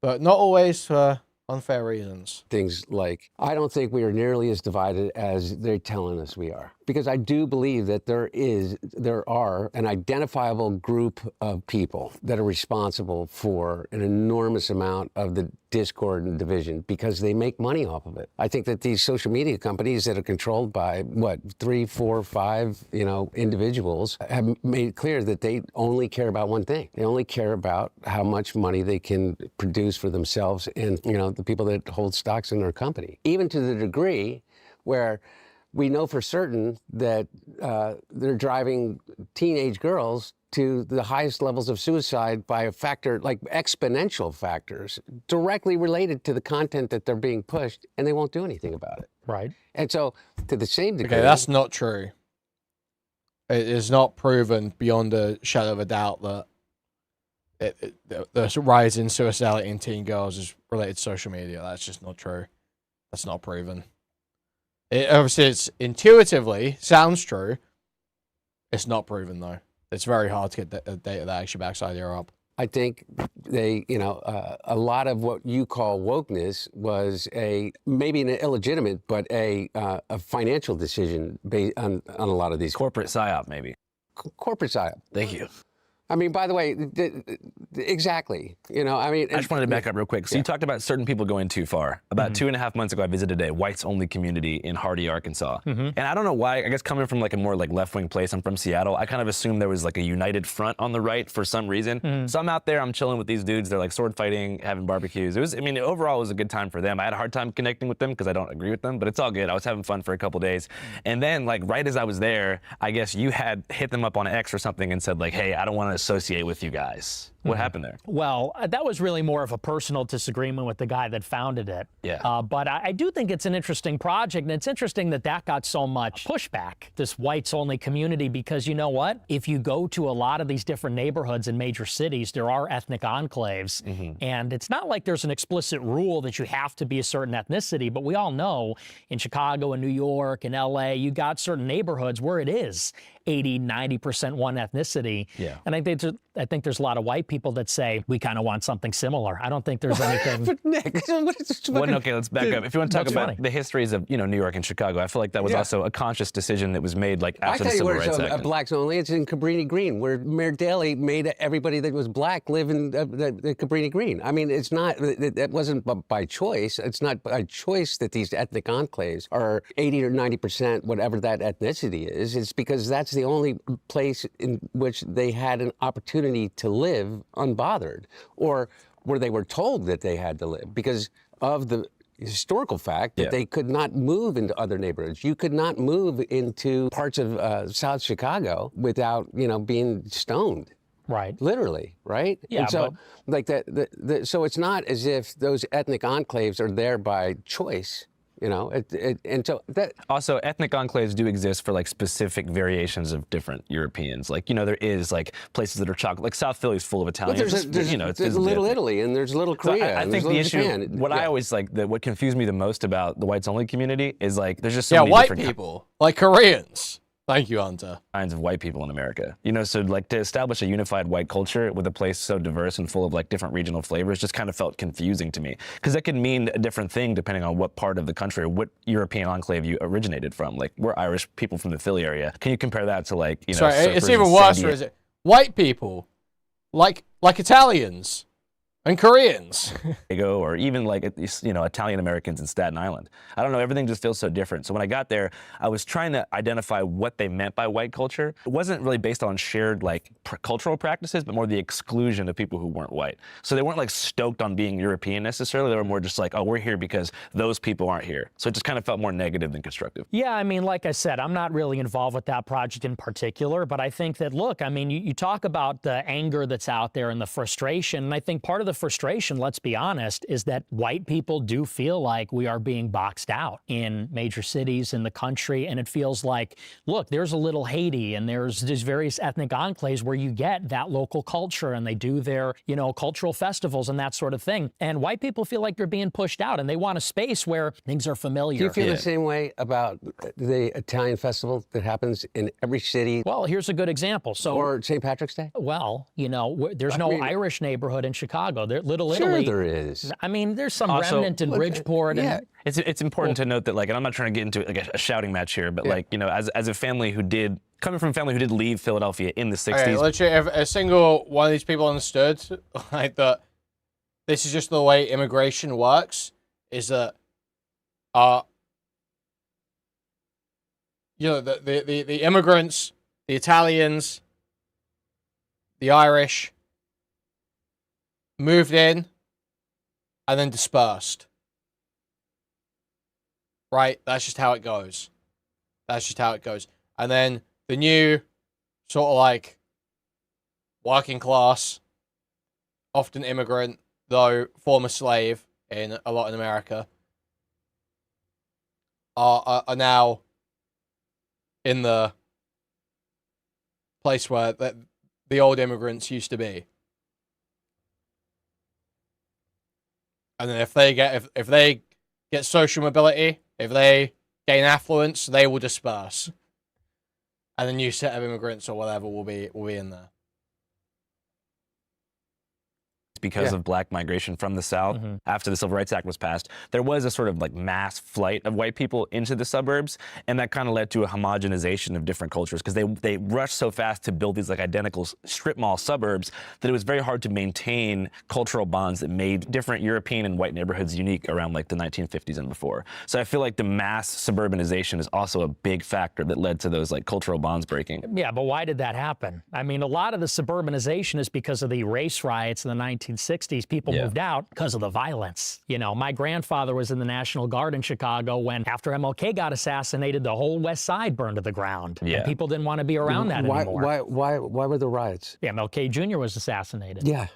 But not always for unfair reasons. Things like, I don't think we are nearly as divided as they're telling us we are. Because I do believe that there are an identifiable group of people that are responsible for an enormous amount of the discord and division because they make money off of it. I think that these social media companies that are controlled by, 3, 4, 5, you know, individuals have made it clear that they only care about one thing. They only care about how much money they can produce for themselves and, you know, the people that hold stocks in their company. Even to the degree where we know for certain that they're driving teenage girls to the highest levels of suicide by a factor, like exponential factors, directly related to the content that they're being pushed, and they won't do anything about it. Right. And so, to the same degree... Okay, that's not true. It is not proven beyond a shadow of a doubt that the rise in suicidality in teen girls is related to social media. That's just not true. That's not proven. Obviously, it's intuitively sounds true. It's not proven, though. It's very hard to get data that actually backs that idea up. I think they, a lot of what you call wokeness was maybe an illegitimate, but a financial decision based on a lot of these. Corporate psyop, maybe. Corporate psyop. Thank you. I mean, by the way, exactly. I just wanted to back up real quick. So you talked about certain people going too far. About 2.5 months ago, I visited a whites-only community in Hardy, Arkansas. And I don't know why, I guess coming from like a more like left-wing place, I'm from Seattle, I kind of assumed there was like a united front on the right for some reason. So I'm out there, I'm chilling with these dudes, they're like sword fighting, having barbecues. Overall it was a good time for them. I had a hard time connecting with them because I don't agree with them, but it's all good. I was having fun for a couple days. And then like right as I was there, I guess you had hit them up on X or something and said like, hey, I don't want to associate with you guys. What happened there? Well, that was really more of a personal disagreement with the guy that founded it. Yeah. But I do think it's an interesting project, and it's interesting that got so much pushback, this whites-only community, because you know what? If you go to a lot of these different neighborhoods in major cities, there are ethnic enclaves, and it's not like there's an explicit rule that you have to be a certain ethnicity, but we all know in Chicago and New York and LA, you got certain neighborhoods where it is 80, 90% one ethnicity. Yeah. And I think there's a lot of white people that say we kind of want something similar. I don't think there's anything. But Nick, okay, let's back up. If you want to talk about the histories of New York and Chicago, I feel like that was also a conscious decision that was made like after the Civil Rights Act. Blacks only. It's in Cabrini Green, where Mayor Daley made everybody that was black live in the Cabrini Green. I mean, it's not. It wasn't by choice. It's not by choice that these ethnic enclaves are 80 or 90%, whatever that ethnicity is. It's because that's the only place in which they had an opportunity to live unbothered, or where they were told that they had to live because of the historical fact that they could not move into other neighborhoods. You could not move into parts of South Chicago without, being stoned. Right. Literally, right? Yeah. And so, so it's not as if those ethnic enclaves are there by choice. And so that also ethnic enclaves do exist for like specific variations of different Europeans. Like there is like places that are chocolate. Like South Philly's full of Italians. There's Little Italy and there's Little Korea. So I think the issue, I always what confused me the most about the whites only community is like there's just so many white different people like Koreans. Thank you, Hunter. Kinds of white people in America. So like to establish a unified white culture with a place so diverse and full of like different regional flavors just kind of felt confusing to me. Because that could mean a different thing depending on what part of the country or what European enclave you originated from. Like we're Irish people from the Philly area. Can you compare that to like, Sorry, it's even worse, or is it? White people, like Italians and Koreans. Or even like, Italian Americans in Staten Island. I don't know, everything just feels so different. So when I got there, I was trying to identify what they meant by white culture. It wasn't really based on shared like cultural practices, but more the exclusion of people who weren't white. So they weren't like stoked on being European necessarily. They were more just like, oh, we're here because those people aren't here. So it just kind of felt more negative than constructive. Yeah, I mean, like I said, I'm not really involved with that project in particular, but I think that, look, I mean, you talk about the anger that's out there and the frustration, and I think part of the frustration, let's be honest, is that white people do feel like we are being boxed out in major cities in the country, and it feels like, look, there's a little Haiti, and there's various ethnic enclaves where you get that local culture, and they do their, cultural festivals and that sort of thing, and white people feel like they're being pushed out, and they want a space where things are familiar. Do you feel the same way about the Italian festival that happens in every city? Well, here's a good example. Or St. Patrick's Day? Well, there's no Irish neighborhood in Chicago. Little sure Italy. There is. I mean, there's some remnant in Bridgeport. Yeah. It's important to note that, like, and I'm not trying to get into like a shouting match here, but as a family coming from a family who did leave Philadelphia in the 60s. Okay, literally, if a single one of these people understood like that, this is just the way immigration works. Is that, the immigrants, the Italians, the Irish, moved in, and then dispersed. Right? That's just how it goes. And then the new sort of like working class, often immigrant, though former slave in a lot in America, are now in the place where the old immigrants used to be. And then if they get social mobility, if they gain affluence, they will disperse. And the new set of immigrants or whatever will be in there. because of black migration from the South after the Civil Rights Act was passed. There was a sort of like mass flight of white people into the suburbs, and that kind of led to a homogenization of different cultures because they rushed so fast to build these like identical strip mall suburbs that it was very hard to maintain cultural bonds that made different European and white neighborhoods unique around like the 1950s and before. So I feel like the mass suburbanization is also a big factor that led to those like cultural bonds breaking. Yeah, but why did that happen? I mean, a lot of the suburbanization is because of the race riots in the 1960s. People moved out because of the violence. You know, my grandfather was in the National Guard in Chicago when, after MLK got assassinated, the whole West Side burned to the ground. And people didn't want to be around that anymore. Why were there riots? Yeah, MLK Jr. was assassinated. Yeah.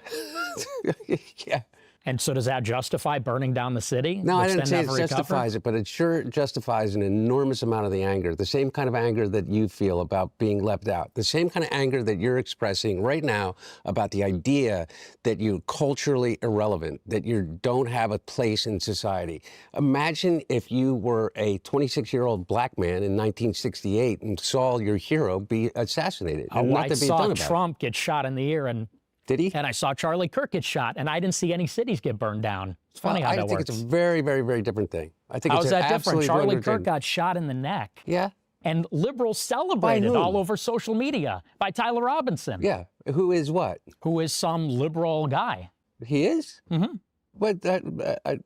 Yeah. And so does that justify burning down the city? No, I didn't say it justifies it, but it sure justifies an enormous amount of the anger, the same kind of anger that you feel about being left out, the same kind of anger that you're expressing right now about the idea that you're culturally irrelevant, that you don't have a place in society. Imagine if you were a 26-year-old black man in 1968 and saw your hero be assassinated. And I saw Trump get shot in the ear, and did he? And I saw Charlie Kirk get shot, and I didn't see any cities get burned down. It's funny how that works. I think it's a very, very, very different thing. I think How's it's that different? absolutely Charlie Kirk got shot in the neck. Yeah. And liberals celebrated all over social media by Tyler Robinson. Yeah. Who is what? Who is some liberal guy. He is? Mm-hmm. But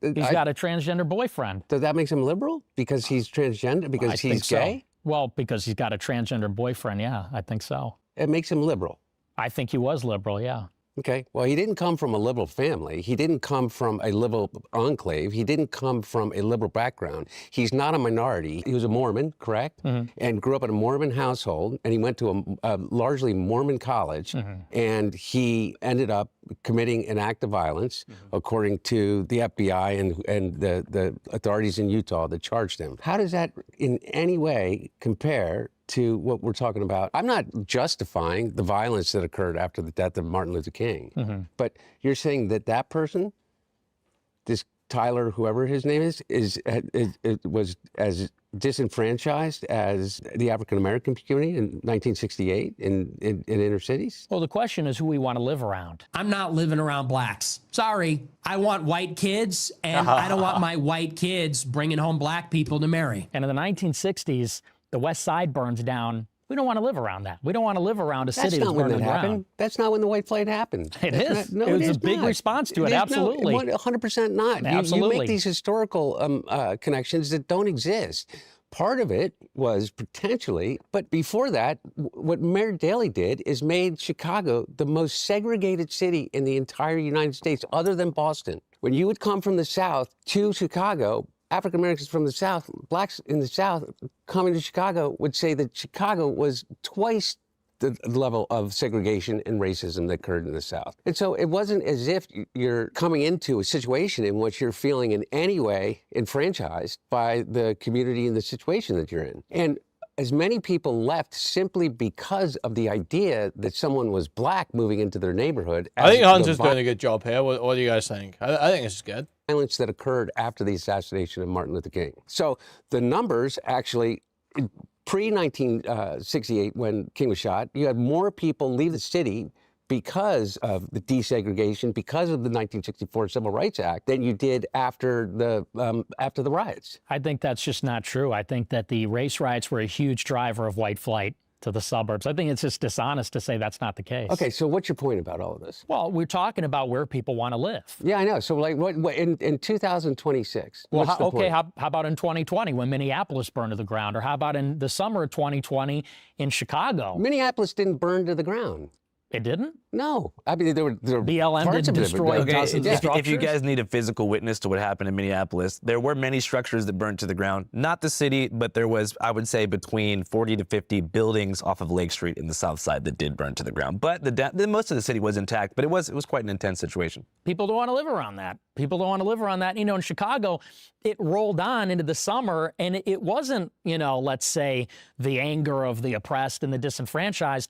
he's got a transgender boyfriend. Does that make him liberal? Because he's transgender? Because he's gay? So. Well, because he's got a transgender boyfriend, yeah, I think so. It makes him liberal? I think he was liberal, yeah. Okay. Well, he didn't come from a liberal family. He didn't come from a liberal enclave. He didn't come from a liberal background. He's not a minority. He was a Mormon, correct? And grew up in a Mormon household. And he went to a largely Mormon college. And he ended up committing an act of violence, according to the FBI and the authorities in Utah that charged him. How does that in any way compare to what we're talking about? I'm not justifying the violence that occurred after the death of Martin Luther King, but you're saying that that person, this Tyler, whoever his name is was as disenfranchised as the African-American community in 1968 in inner cities? Well, the question is who we want to live around. I'm not living around blacks. Sorry. I want white kids, and I don't want my white kids bringing home black people to marry. And in the 1960s, the West Side burns down. We don't want to live around that. We don't want to live around a city that's burning to the ground. That's not when the white flight happened. It is. It was a big response to it, absolutely. 100% not. Absolutely. You make these historical connections that don't exist. Part of it was potentially, but before that, what Mayor Daley did is made Chicago the most segregated city in the entire United States, other than Boston. When you would come from the South to Chicago, African Americans from the South, blacks in the South coming to Chicago would say that Chicago was twice the level of segregation and racism that occurred in the South. And so it wasn't as if you're coming into a situation in which you're feeling in any way enfranchised by the community and the situation that you're in. And as many people left simply because of the idea that someone was black moving into their neighborhood. I think Hunter's doing a good job here. What do you guys think? I think this is good. Violence that occurred after the assassination of Martin Luther King. So the numbers actually, pre-1968, when King was shot, you had more people leave the city because of the desegregation, because of the 1964 Civil Rights Act, than you did after the riots. I think that's just not true. I think that the race riots were a huge driver of white flight to the suburbs. I think it's just dishonest to say that's not the case. Okay, so what's your point about all of this? Well, we're talking about where people want to live. Yeah, I know. So like what in 2026? Well, how about in 2020 when Minneapolis burned to the ground? Or how about in the summer of 2020 in Chicago? Minneapolis didn't burn to the ground. It didn't? No. I mean, there were BLM didn't destroy dozens of structures? If you guys need a physical witness to what happened in Minneapolis, there were many structures that burned to the ground. Not the city, but there was, I would say, between 40 to 50 buildings off of Lake Street in the south side that did burn to the ground. But most of the city was intact, but it was quite an intense situation. People don't want to live around that. People don't want to live around that. You know, in Chicago, it rolled on into the summer, and it wasn't, you know, let's say, the anger of the oppressed and the disenfranchised.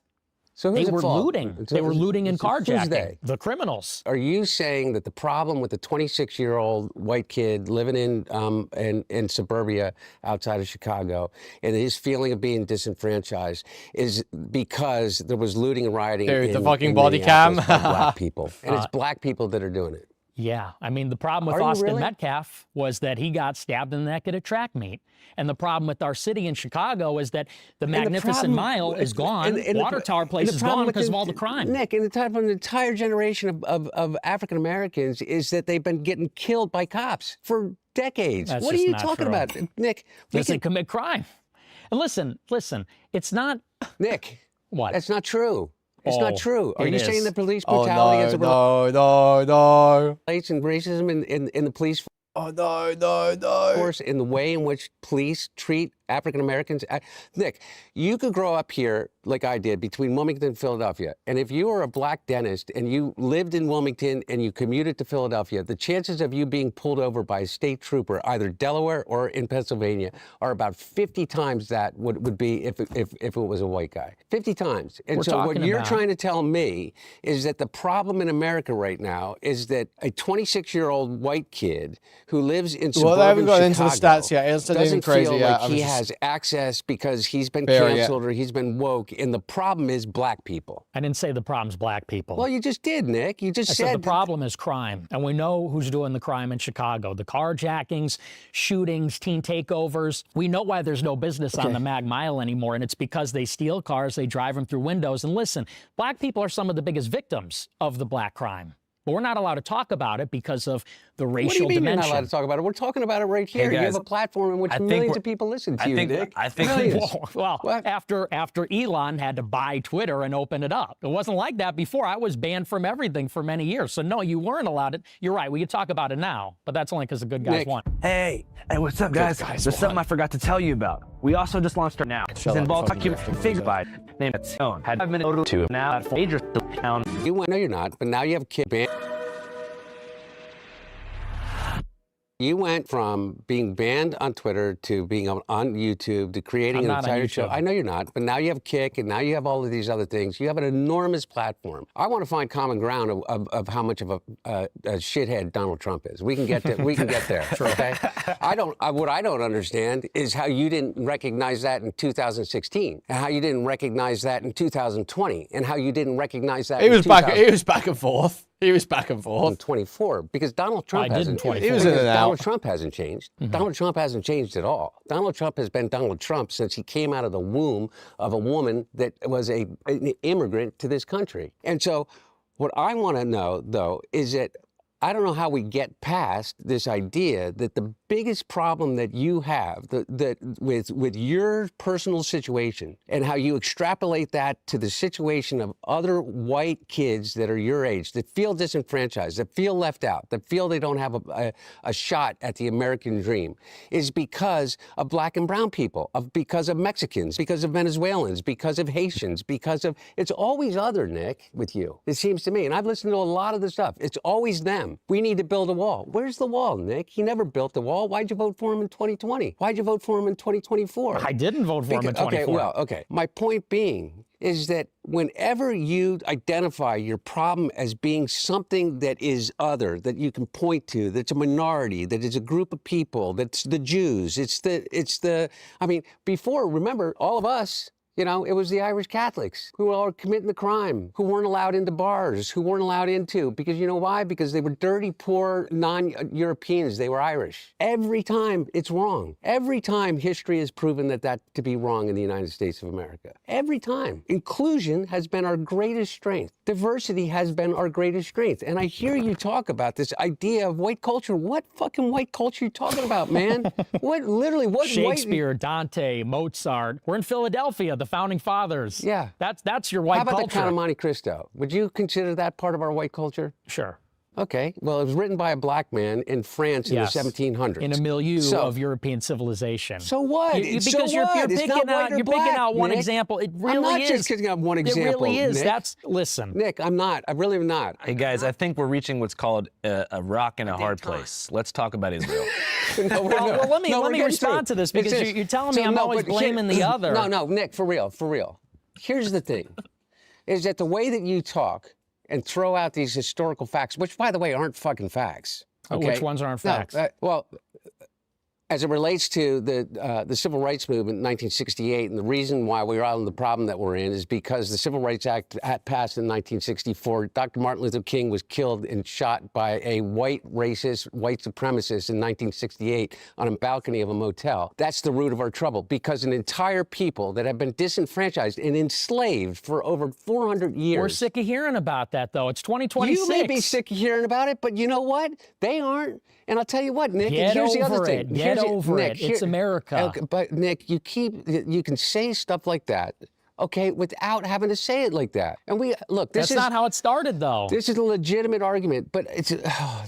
So They who's were at fault? looting. They were looting and Who's carjacking. they? The criminals. Are you saying that the problem with the 26-year-old white kid living in suburbia outside of Chicago and his feeling of being disenfranchised is because there was looting and rioting Dude, in, the fucking in body cam. Minneapolis by black people, and it's black people that are doing it? Yeah, I mean, the problem Are with you Austin really? Metcalf was that he got stabbed in the neck at a track meet. And the problem with our city in Chicago is that the Magnificent Mile is gone. Water Tower Place is gone because of all the crime. Nick, and the time from an entire generation of African Americans is that they've been getting killed by cops for decades. That's What are just you not talking true. about, Nick? Because they commit crime. And listen, it's not... Nick, what? That's not true. It's not true. Are it you is. saying that police Oh, brutality is a no. relates and racism in the police Oh, no. force, in the way in which police treat African Americans? Nick, you could grow up here like I did between Wilmington and Philadelphia, and if you were a black dentist and you lived in Wilmington and you commuted to Philadelphia, the chances of you being pulled over by a state trooper, either Delaware or in Pennsylvania, are about 50 times that would be if it was a white guy. 50 times. And We're so what talking you're about- trying to tell me is that the problem in America right now is that a 26-year-old white kid who lives in Well, they haven't suburban got into the Chicago stats yet. It's not doesn't even crazy feel yet. like he has access because he's been Fair, yeah. canceled or he's been woke, and the problem is black people. I didn't say the problem's black people. Well, you just did, Nick. You just I said said the problem is crime, and we know who's doing the crime in Chicago. The carjackings, shootings, teen takeovers. We know why there's no business on the Mag Mile anymore, and it's because they steal cars, they drive them through windows. And listen, black people are some of the biggest victims of the black crime. But we're not allowed to talk about it because of the racial What do you mean dimension. you're not allowed to talk about it? We're talking about it right here. Hey, You guys, have a platform in which I think millions we're- of people listen to I you, think- Nick. I think- Millions. Well, after Elon had to buy Twitter and open it up. It wasn't like that before. I was banned from everything for many years. So no, you weren't allowed it. You're right. We can talk about it now, but that's only because the good guys Nick. won. Hey, what's up, guys? There's something I forgot to tell you about. We also just launched our now. It's involved document figure by named its own. Had 5 minutes to now at major town. You went, no, you're not. But now you have a kid banned. You went from being banned on Twitter to being on YouTube to creating I'm an not on entire show. YouTube. I know you're not, but now you have Kick and now you have all of these other things. You have an enormous platform. I want to find common ground of how much of a shithead Donald Trump is. We can get there. Okay. What I don't understand is how you didn't recognize that in 2016, and how you didn't recognize that in 2020, and how you didn't recognize that. He in was back. 2000. He was back and forth. He was back and In forth. 24, because Donald Trump I hasn't didn't 24. He was in and out. Donald Trump hasn't changed. Donald Trump hasn't changed at all. Donald Trump has been Donald Trump since he came out of the womb of a woman that was an immigrant to this country. And so what I want to know, though, is that I don't know how we get past this idea that the biggest problem that you have with your personal situation and how you extrapolate that to the situation of other white kids that are your age, that feel disenfranchised, that feel left out, that feel they don't have a shot at the American dream, is because of black and brown people, because of Mexicans, because of Venezuelans, because of Haitians, it's always other, Nick, with you, it seems to me. And I've listened to a lot of the stuff. It's always them. We need to build a wall. Where's the wall, Nick? He never built the wall. Why'd you vote for him in 2020? Why'd you vote for him in 2024? I didn't vote for him in 24. Okay. My point being is that whenever you identify your problem as being something that is other, that you can point to, that's a minority, that is a group of people, that's the Jews, before, remember, all of us, it was the Irish Catholics who were all committing the crime, who weren't allowed into bars, who weren't allowed into, because you know why? Because they were dirty, poor, non-Europeans. They were Irish. Every time it's wrong. Every time history has proven that to be wrong in the United States of America. Every time. Inclusion has been our greatest strength. Diversity has been our greatest strength. And I hear you talk about this idea of white culture. What fucking white culture are you talking about, man? What Shakespeare, Dante, Mozart. We're in Philadelphia, the founding fathers. Yeah. That's your white culture. How about culture. the Count of Monte Cristo? Would you consider that part of our white culture? Sure. Okay. Well, it was written by a black man in France in the 1700s. In a milieu of European civilization. So what? Because you're picking out one example. It really is. I'm not just picking out one example. It really is. Nick. Listen. Nick, I'm not. I really am not. Hey, guys, I think we're reaching what's called a rock in a hard place. Let's talk about Israel. Let me respond to this, because you're telling me I'm always blaming the other. No, Nick, for real. Here's the thing. is that the way that you talk and throw out these historical facts, which, by the way, aren't fucking facts. Okay? Which ones aren't facts? Well, as it relates to the Civil Rights Movement in 1968, and the reason why we're out in the problem that we're in is because the Civil Rights Act passed in 1964. Dr. Martin Luther King was killed and shot by a white racist, white supremacist in 1968 on a balcony of a motel. That's the root of our trouble, because an entire people that have been disenfranchised and enslaved for over 400 years. We're sick of hearing about that, though. It's 2026. You may be sick of hearing about it, but you know what? They aren't. And I'll tell you what, Nick, Get here's the other over thing. it. Get over Nick, it. It's America. Okay, but Nick, you can say stuff like that, okay, without having to say it like that. And we look. That's not how it started, though. This is a legitimate argument, but it's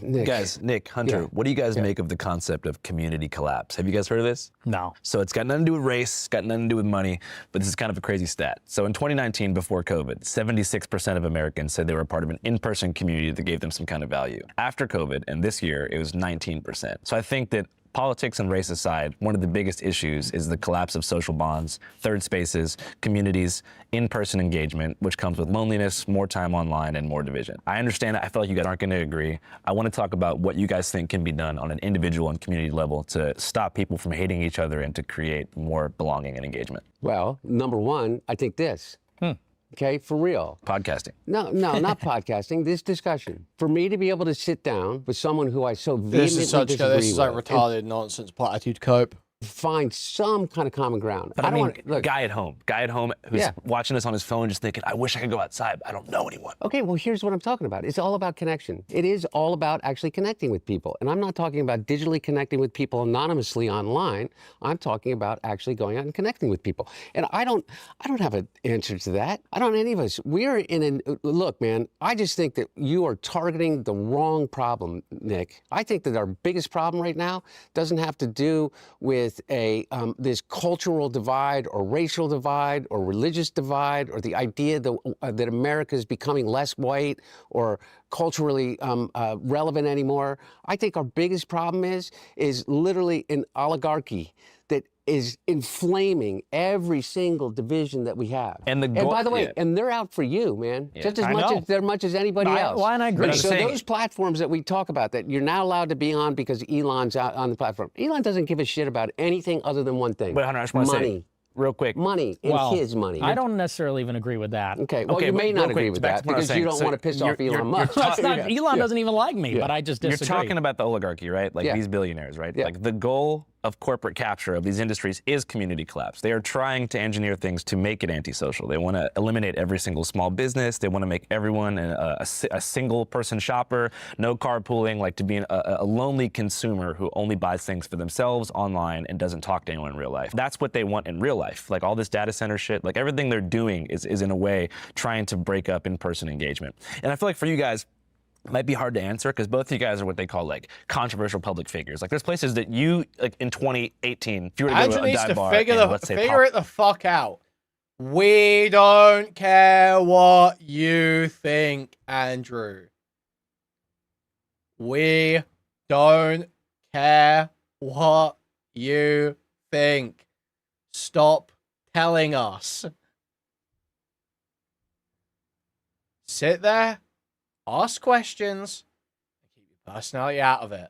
Nick. Guys, Nick, Hunter, what do you guys make of the concept of community collapse? Have you guys heard of this? No. So it's got nothing to do with race, got nothing to do with money, but this is kind of a crazy stat. So in 2019, before COVID, 76% of Americans said they were a part of an in-person community that gave them some kind of value. After COVID, and this year, it was 19%. So I think that politics and race aside, one of the biggest issues is the collapse of social bonds, third spaces, communities, in-person engagement, which comes with loneliness, more time online, and more division. I understand that. I feel like you guys aren't going to agree. I want to talk about what you guys think can be done on an individual and community level to stop people from hating each other and to create more belonging and engagement. Well, number one, I think this. Okay, for real. Podcasting. No, not podcasting. This discussion. For me to be able to sit down with someone who I so vehemently disagree This is like with retarded nonsense platitude cope. Find some kind of common ground. But I mean, guy at home who's watching this on his phone just thinking, I wish I could go outside, but I don't know anyone. Okay, well, here's what I'm talking about. It's all about connection. It is all about actually connecting with people. And I'm not talking about digitally connecting with people anonymously online. I'm talking about actually going out and connecting with people. And I don't have an answer to that. I don't, any of us. We're in look, man, I just think that you are targeting the wrong problem, Nick. I think that our biggest problem right now doesn't have to do with this cultural divide or racial divide or religious divide or the idea that America is becoming less white or culturally relevant anymore. I think our biggest problem is literally an oligarchy that is inflaming every single division that we have. And by the way, and they're out for you, man, just as much as anybody else. Well, and I agree. So those platforms that we talk about that you're now allowed to be on because Elon's out on the platform. Elon doesn't give a shit about anything other than one thing. But Hunter, I just want to say, real quick. Money and his money. I don't necessarily even agree with that. Okay, well, you may not agree with that because you don't want to piss off Elon Musk. Elon doesn't even like me, but I just disagree. You're talking about the oligarchy, right? Like these billionaires, right? Like the goal of corporate capture of these industries is community collapse. They are trying to engineer things to make it antisocial. They want to eliminate every single small business. They want to make everyone a single person shopper, no carpooling, like to be a lonely consumer who only buys things for themselves online and doesn't talk to anyone in real life. That's what they want in real life. Like all this data center shit, like everything they're doing is in a way trying to break up in-person engagement. And I feel like for you guys, it might be hard to answer because both of you guys are what they call like controversial public figures. Like there's places that you, like in 2018, if you were to go to a dive bar, figure it the fuck out. We don't care what you think, Andrew. We don't care what you think. Stop telling us. Sit there. Ask questions, keep your personality out of it.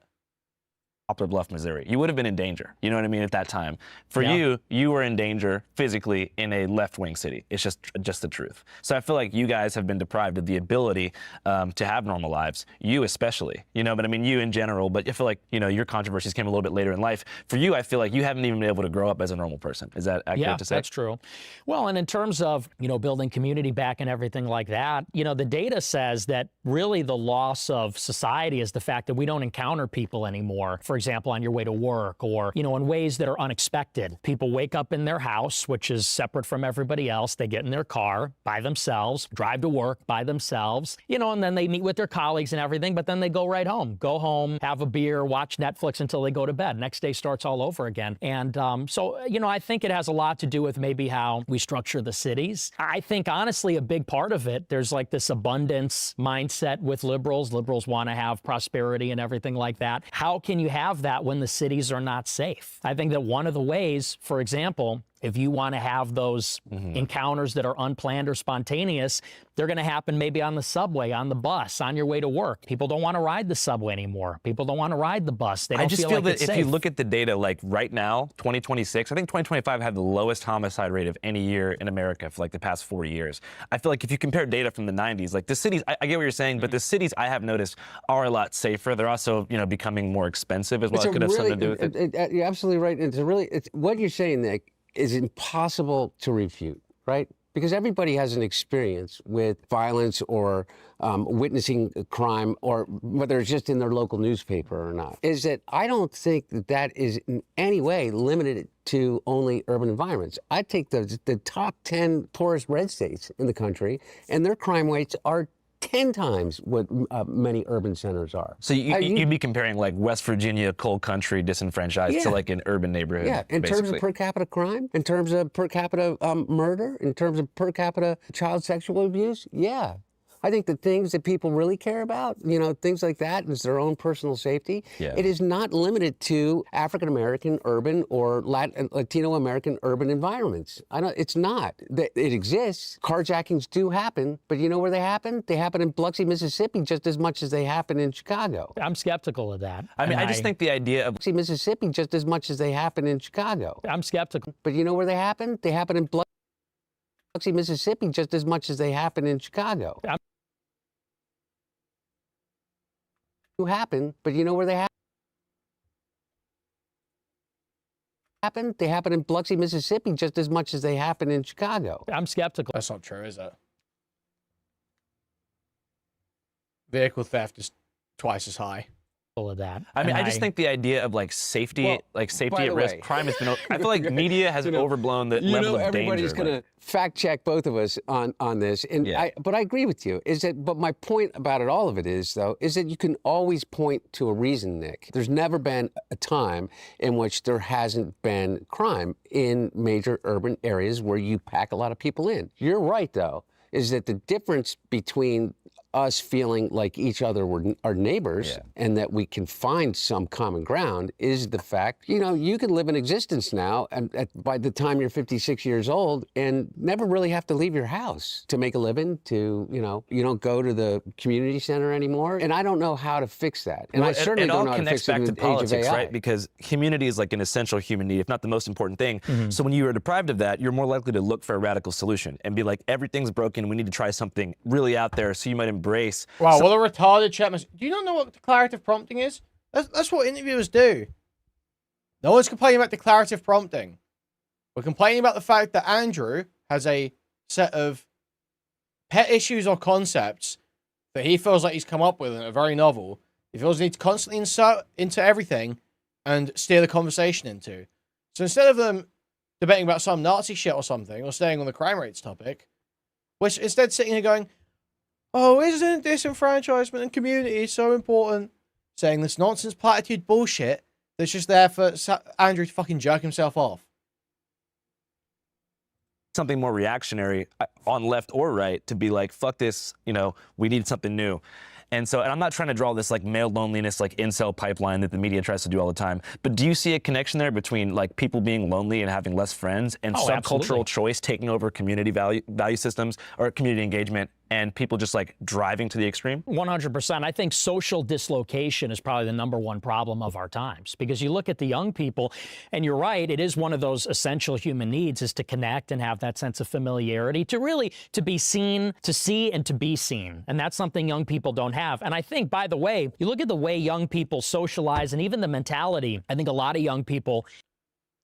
Poplar Bluff, Missouri. You would have been in danger. You know what I mean? At that time. For you were in danger physically in a left-wing city. It's just the truth. So I feel like you guys have been deprived of the ability to have normal lives. You especially. You know, but I mean you in general. But I feel like, you know, your controversies came a little bit later in life. For you, I feel like you haven't even been able to grow up as a normal person. Is that accurate to say? Yeah, that's true. Well, and in terms of, you know, building community back and everything like that, you know, the data says that really the loss of society is the fact that we don't encounter people anymore. For example, on your way to work or, you know, in ways that are unexpected. People wake up in their house, which is separate from everybody else. They get in their car by themselves, drive to work by themselves, you know, and then they meet with their colleagues and everything, but then they go right home. Go home, have a beer, watch Netflix until they go to bed. Next day starts all over again. And so, you know, I think it has a lot to do with maybe how we structure the cities. I think, honestly, a big part of it, there's like this abundance mindset with liberals. Liberals want to have prosperity and everything like that. How can you have that when the cities are not safe? I think that one of the ways, for example, If you want to have those encounters that are unplanned or spontaneous, they're going to happen maybe on the subway, on the bus, on your way to work. People don't want to ride the subway anymore. People don't want to ride the bus. They don't I just feel like that it's if safe. you look at the data, like right now, 2026, I think 2025 had the lowest homicide rate of any year in America for like the past 4 years. I feel like if you compare data from the 90s, like the cities, I get what you're saying, but the cities I have noticed are a lot safer. They're also, you know, becoming more expensive as well. It could have something to do with it. You're absolutely right. It's what you're saying, Nick, is impossible to refute, right? Because everybody has an experience with violence or witnessing a crime, or whether it's just in their local newspaper or not. Is that I don't think that is in any way limited to only urban environments. I take the top 10 poorest red states in the country, and their crime rates are 10 times what many urban centers are. So you'd be comparing like West Virginia, coal country, disenfranchised to like an urban neighborhood. Yeah, in terms of per capita crime, in terms of per capita murder, in terms of per capita child sexual abuse, yeah. I think the things that people really care about, you know, things like that, is their own personal safety. Yeah. It is not limited to African American urban or Latino American urban environments. It's not. It exists. Carjackings do happen, but you know where they happen? They happen in Biloxi, Mississippi, just as much as they happen in Chicago. I'm skeptical of that. I mean, I just think the idea of Biloxi, Mississippi, just as much as they happen in Chicago. I'm skeptical. But you know where they happen? They happen in Biloxi, Mississippi, just as much as they happen in Chicago. Happen, but you know where they happen? They happen in Biloxi, Mississippi, just as much as they happen in Chicago. I'm skeptical. That's not true, is it? Vehicle theft is twice as high. Of that. I mean, I just think the idea of like safety, at risk, crime has been. I feel like media has overblown the level of danger. Everybody's going to fact check both of us on this, and but I agree with you. But my point about all of it is that you can always point to a reason, Nick. There's never been a time in which there hasn't been crime in major urban areas where you pack a lot of people in. You're right, though, is that the difference between us feeling like each other are neighbors and that we can find some common ground is the fact, you know, you can live in existence now and by the time you're 56 years old and never really have to leave your house to make a living, to, you know, you don't go to the community center anymore. And I don't know how to fix that. And I certainly don't know how to fix it in the age of AI. Right? Because community is like an essential human need, if not the most important thing. So when you are deprived of that, you're more likely to look for a radical solution and be like, everything's broken, we need to try something really out there. So you might embrace. Wow, what a retarded chat message. Do you not know what declarative prompting is? That's what interviewers do. No one's complaining about declarative prompting. We're complaining about the fact that Andrew has a set of pet issues or concepts that he feels like he's come up with and are very novel. He feels he needs to constantly insert into everything and steer the conversation into. So instead of them debating about some Nazi shit or something, or staying on the crime rates topic, which instead sitting here going, oh, isn't disenfranchisement and community so important? Saying this nonsense platitude bullshit that's just there for Andrew to fucking jerk himself off. Something more reactionary on left or right to be like, fuck this, you know, we need something new. And I'm not trying to draw this like male loneliness, like incel pipeline that the media tries to do all the time. But do you see a connection there between like people being lonely and having less friends and subcultural choice taking over community value systems or community engagement and people just like driving to the extreme? 100%. I think social dislocation is probably the #1 problem of our times, because you look at the young people and you're right, it is one of those essential human needs, is to connect and have that sense of familiarity, to be seen, to see and to be seen. And that's something young people don't have. And I think, by the way, you look at the way young people socialize and even the mentality, I think a lot of young people.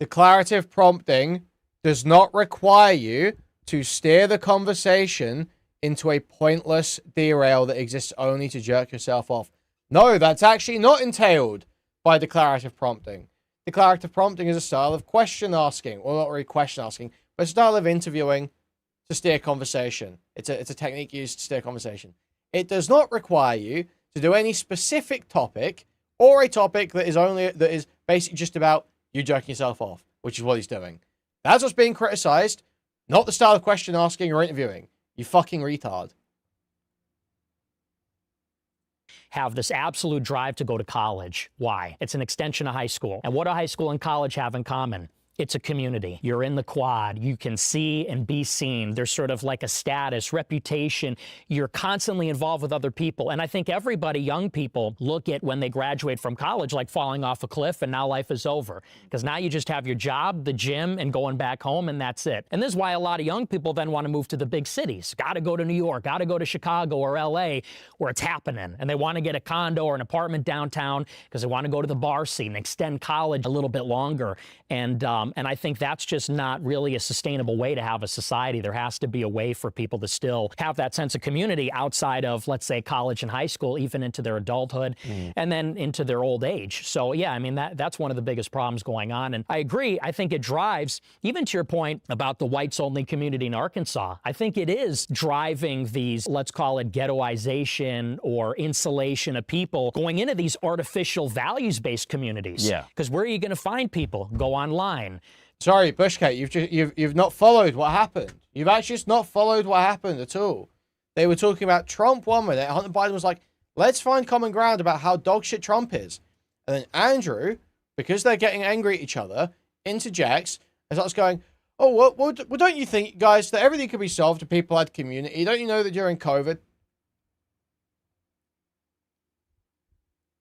Declarative prompting does not require you to steer the conversation into a pointless derail that exists only to jerk yourself off. No, that's actually not entailed by declarative prompting. Declarative prompting is a style of question asking, or not really question asking, but a style of interviewing to steer conversation. It's a technique used to steer conversation. It does not require you to do any specific topic, or a topic that is basically just about you jerking yourself off, which is what he's doing. That's what's being criticized, not the style of question asking or interviewing. You fucking retard. Have this absolute drive to go to college. Why? It's an extension of high school. And what do high school and college have in common? it's a community. You're in the quad. You can see and be seen. There's sort of like a status, reputation. You're constantly involved with other people. And I think everybody, young people, look at when they graduate from college like falling off a cliff and now life is over. Because now you just have your job, the gym, and going back home, and that's it. And this is why a lot of young people then want to move to the big cities. Got to go to New York, got to go to Chicago or LA where it's happening. And they want to get a condo or an apartment downtown because they want to go to the bar scene and extend college a little bit longer. And I think that's just not really a sustainable way to have a society. There has to be a way for people to still have that sense of community outside of, let's say, college and high school, even into their adulthood, and then into their old age. So, yeah, I mean, that's one of the biggest problems going on. And I agree. I think it drives, even to your point about the whites-only community in Arkansas, I think it is driving these, let's call it ghettoization or insulation of people going into these artificial values-based communities. Yeah. Because where are you going to find people? Go online. Sorry, Bushcat, you've not followed what happened. You've actually just not followed what happened at all. They were talking about Trump 1 minute. Hunter Biden was like, let's find common ground about how dogshit Trump is. And then Andrew, because they're getting angry at each other, interjects and starts going, oh, well, don't you think, guys, that everything could be solved if people had community? Don't you know that during COVID?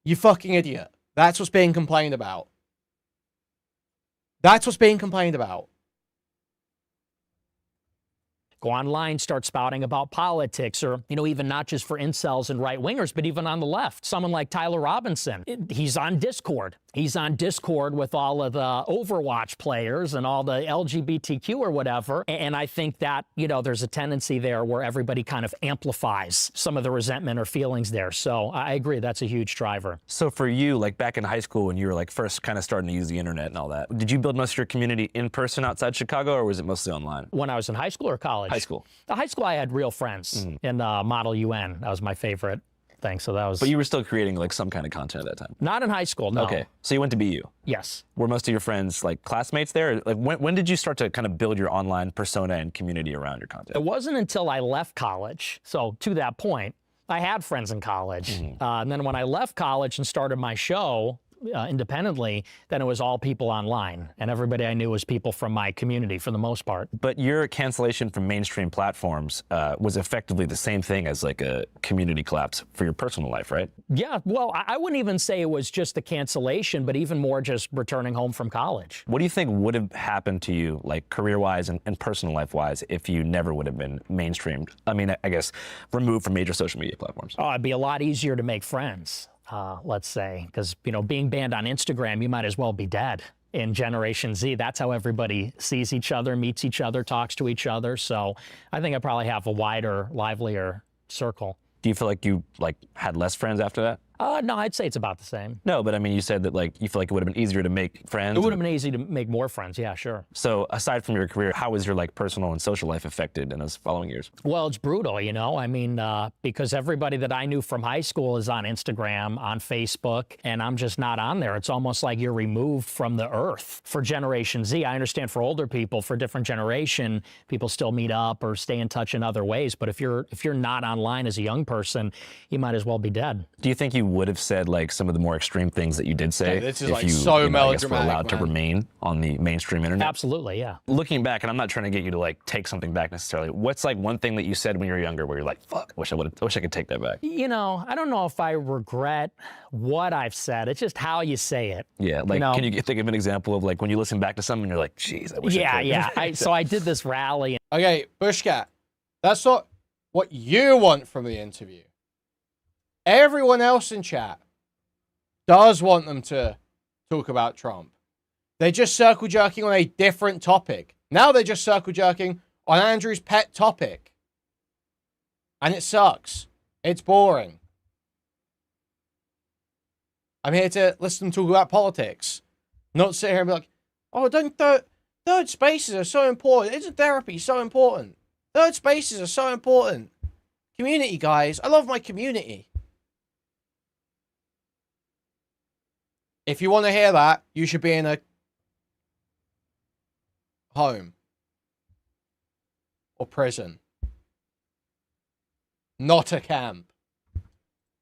You fucking idiot. That's what's being complained about. That's what's being complained about. Go online, start spouting about politics, or, you know, even not just for incels and right-wingers, but even on the left. Someone like Tyler Robinson, he's on Discord. He's on Discord with all of the Overwatch players and all the LGBTQ or whatever. And I think that, you know, there's a tendency there where everybody kind of amplifies some of the resentment or feelings there. So I agree, that's a huge driver. So for you, like back in high school when you were like first kind of starting to use the internet and all that, did you build most of your community in person outside Chicago, or was it mostly online? When I was in high school or college? High school. High school, I had real friends in Model UN. That was my favorite thing. So that was. But you were still creating like some kind of content at that time. Not in high school, no. Okay, so you went to BU. Yes. Were most of your friends like classmates there? Like when did you start to kind of build your online persona and community around your content? It wasn't until I left college. So to that point, I had friends in college. And then when I left college and started my show independently, then it was all people online, and everybody I knew was people from my community for the most part. But your cancellation from mainstream platforms was effectively the same thing as like a community collapse for your personal life, right? Yeah, well, I wouldn't even say it was just the cancellation, but even more just returning home from college. What do you think would have happened to you, like career-wise and personal life-wise, if you never would have been mainstreamed? I mean, I guess removed from major social media platforms. Oh, it'd be a lot easier to make friends. Let's say, because, you know, being banned on Instagram, you might as well be dead. In Generation Z, that's how everybody sees each other, meets each other, talks to each other. So I think I probably have a wider, livelier circle. Do you feel like you had less friends after that? No, I'd say it's about the same. No, but I mean, you said that like you feel like it would have been easier to make friends. It would have been easy to make more friends, yeah, sure. So aside from your career, how was your like personal and social life affected in those following years? Well, it's brutal, you know. I mean, because everybody that I knew from high school is on Instagram, on Facebook, and I'm just not on there. It's almost like you're removed from the earth. For Generation Z, I understand for older people, for different generation, people still meet up or stay in touch in other ways. But if you're not online as a young person, you might as well be dead. Do you think you would have said like some of the more extreme things that you did say this is if like you, so you know, I guess were melodramatic, allowed to remain on the mainstream internet? Absolutely, yeah. Looking back, and I'm not trying to get you to like take something back necessarily, what's like one thing that you said when you were younger where you're like, fuck, I wish I could take that back? You know, I don't know if I regret what I've said. It's just how you say it. Yeah, like, you know? Can you think of an example of like when you listen back to something and you're like, jeez, I wish I could. Yeah. So I did this rally. Okay, Bushcat, that's not what you want from the interview. Everyone else in chat does want them to talk about Trump. They're just circle jerking on a different topic. Now they're just circle jerking on Andrew's pet topic. And it sucks. It's boring. I'm here to listen to talk about politics. Not sit here and be like, oh, don't third spaces are so important. Isn't therapy so important? Third spaces are so important. Community, guys. I love my community. If you want to hear that, you should be in a home or prison, not a camp.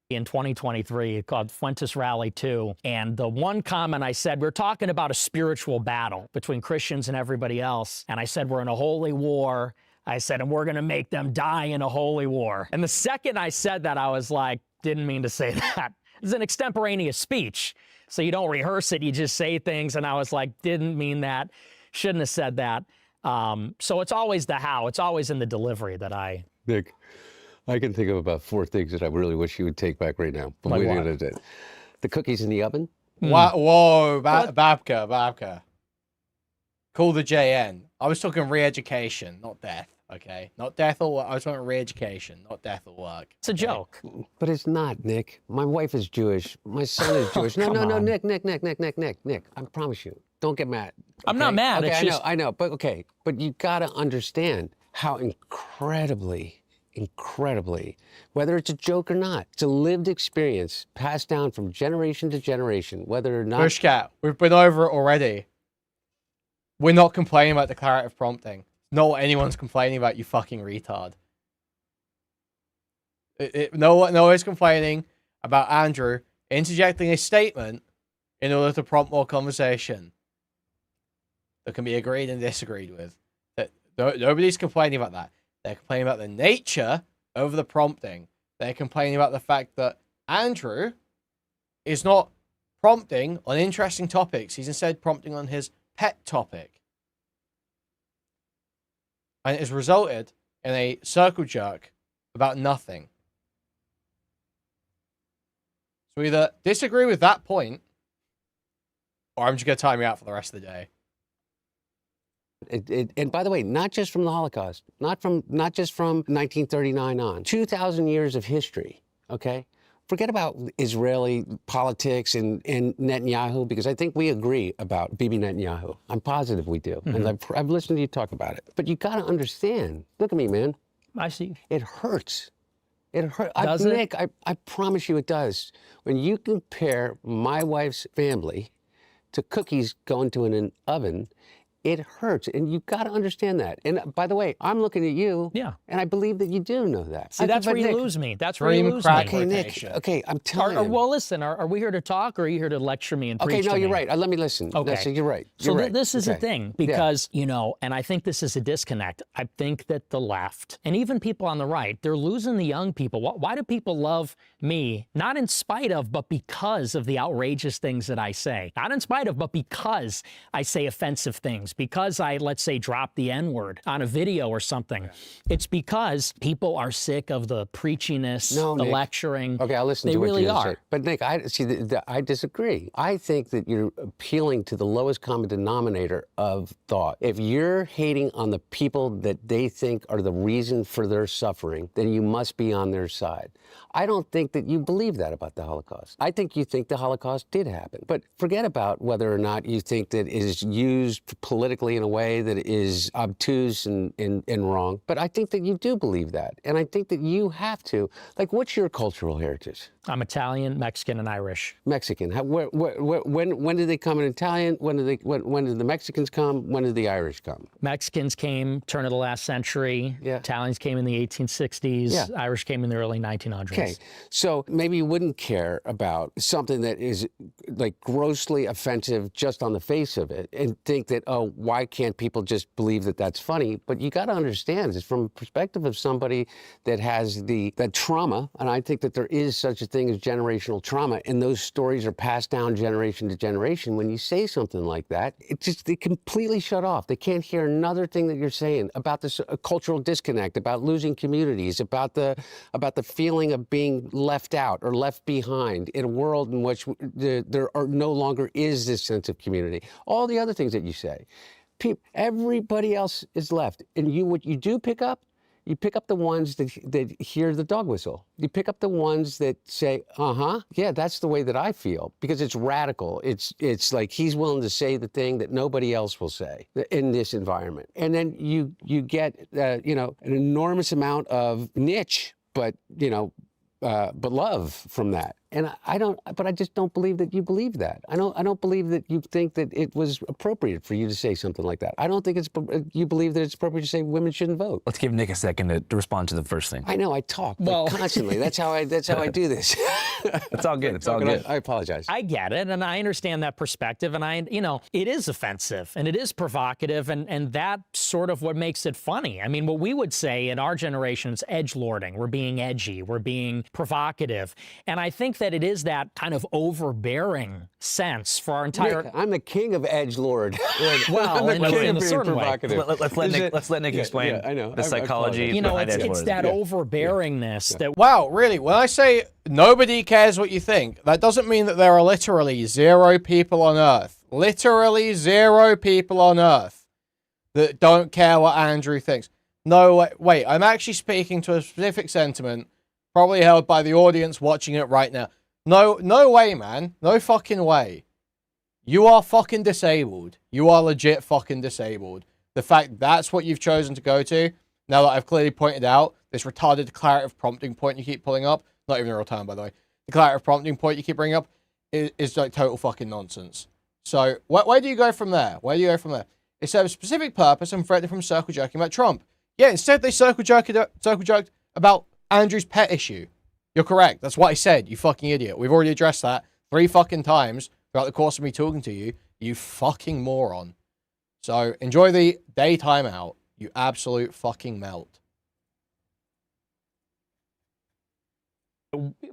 in 2023 called Fuentes Rally 2. And the one comment I said, we're talking about a spiritual battle between Christians and everybody else. And I said, we're in a holy war. I said, and we're going to make them die in a holy war. And the second I said that, I was like, didn't mean to say that. It's an extemporaneous speech. So you don't rehearse it, you just say things. And I was like, didn't mean that, shouldn't have said that. So it's always the how, it's always in the delivery that I... Nick, I can think of about 4 things that I really wish you would take back right now. Like what? The cookies in the oven. Whoa, Babka. Call the JN. I was talking re-education, not death. Okay, not death or work. I was talking re-education, not death or work. It's a joke. But it's not, Nick. My wife is Jewish. My son is Jewish. No, Nick. I promise you. Don't get mad. I'm not mad. Okay, it's just... I know. But okay. But you gotta understand how incredibly, whether it's a joke or not, it's a lived experience passed down from generation to generation, whether or not... Bushcat, we've been over it already. We're not complaining about declarative prompting. Not what anyone's complaining about, you fucking retard. No one's complaining about Andrew interjecting a statement in order to prompt more conversation that can be agreed and disagreed with. Nobody's complaining about that. They're complaining about the nature over the prompting. They're complaining about the fact that Andrew is not prompting on interesting topics. He's instead prompting on his pet topic. And it has resulted in a circle jerk about nothing. So either disagree with that point, or I'm just going to time you out for the rest of the day. And by the way, not just from the Holocaust, not just from 1939 on, 2,000 years of history, okay? Forget about Israeli politics and Netanyahu, because I think we agree about Bibi Netanyahu. I'm positive we do. Mm-hmm. And I've listened to you talk about it. But you got to understand. Look at me, man. I see. It hurts. It hurts. Does it? Nick, I promise you it does. When you compare my wife's family to cookies going to an oven, it hurts, and you've got to understand that. And by the way, I'm looking at you, and I believe that you do know that. See, that's where you lose me. That's where you lose me. Okay, Nick. Okay, I'm telling you. Well, listen, are we here to talk, or are you here to lecture me and preach to me? Okay, no, you're right. Let me listen. Okay. So you're right. So You're right. this is the thing, because, you know, and I think this is a disconnect. I think that the left, and even people on the right, they're losing the young people. Why do people love me? Not in spite of, but because of the outrageous things that I say. Not in spite of, but because I say offensive things. Because I, let's say, drop the N-word on a video or something. Yeah. It's because people are sick of the preachiness, the Nick. lecturing. Okay, I'll listen to what really you are. say. But Nick, I disagree. I think that you're appealing to the lowest common denominator of thought. If you're hating on the people that they think are the reason for their suffering, then you must be on their side. I don't think that you believe that about the Holocaust. I think you think the Holocaust did happen. But forget about whether or not you think that it is used politically in a way that is obtuse and wrong. But I think that you do believe that. And I think that you have to. Like, what's your cultural heritage? I'm Italian, Mexican, and Irish. Mexican. When did they come in Italian? When did the Mexicans come? When did the Irish come? Mexicans came turn of the last century. Yeah. Italians came in the 1860s. Yeah. Irish came in the early 1900s. Okay, so maybe you wouldn't care about something that is like grossly offensive just on the face of it and think that, oh, why can't people just believe that that's funny? But you got to understand, it's from a perspective of somebody that has that trauma, and I think that there is such a thing as generational trauma, and those stories are passed down generation to generation. When you say something like that, they completely shut off. They can't hear another thing that you're saying about this cultural disconnect, about losing communities, about the feeling of being left out or left behind in a world in which there no longer is this sense of community. All the other things that you say. Everybody else is left. And what you do pick up, you pick up the ones that hear the dog whistle. You pick up the ones that say, yeah, that's the way that I feel, because it's radical. It's like he's willing to say the thing that nobody else will say in this environment. And then you get, an enormous amount of niche, but love from that. And but I just don't believe that you believe that. I don't believe that you think that it was appropriate for you to say something like that. I don't think you believe that it's appropriate to say women shouldn't vote. Let's give Nick a second to respond to the first thing. I know, I talk constantly. That's how I do this. It's all good. It's all good. I apologize. I get it, and I understand that perspective, and it is offensive, and it is provocative, and that's sort of what makes it funny. I mean, what we would say in our generation is edgelording. We're being edgy. We're being provocative. And I think that it is that kind of overbearing sense for our entire... Nick, I'm the king of edgelord. Well, I'm the king in of a being certain way. Let's let Nick explain the psychology behind edgelording. It's that overbearingness that... Wow, really? When I say nobody cares what you think, that doesn't mean that there are literally 0 people on Earth. Literally 0 people on Earth that don't care what Andrew thinks. No, wait, I'm actually speaking to a specific sentiment, probably held by the audience watching it right now. No way, man. No fucking way. You are fucking disabled. You are legit fucking disabled. The fact that's what you've chosen to go to, now that I've clearly pointed out, this retarded declarative prompting point you keep pulling up, not even a real time, by the way, the declarative prompting point you keep bringing up is like total fucking nonsense. So, where do you go from there? Where do you go from there? It serves a specific purpose and prevented from circle jerking about Trump. Yeah, instead they circle jerked about Andrew's pet issue. You're correct. That's what I said, you fucking idiot. We've already addressed that 3 fucking times throughout the course of me talking to you. You fucking moron. So enjoy the daytime out. You absolute fucking melt.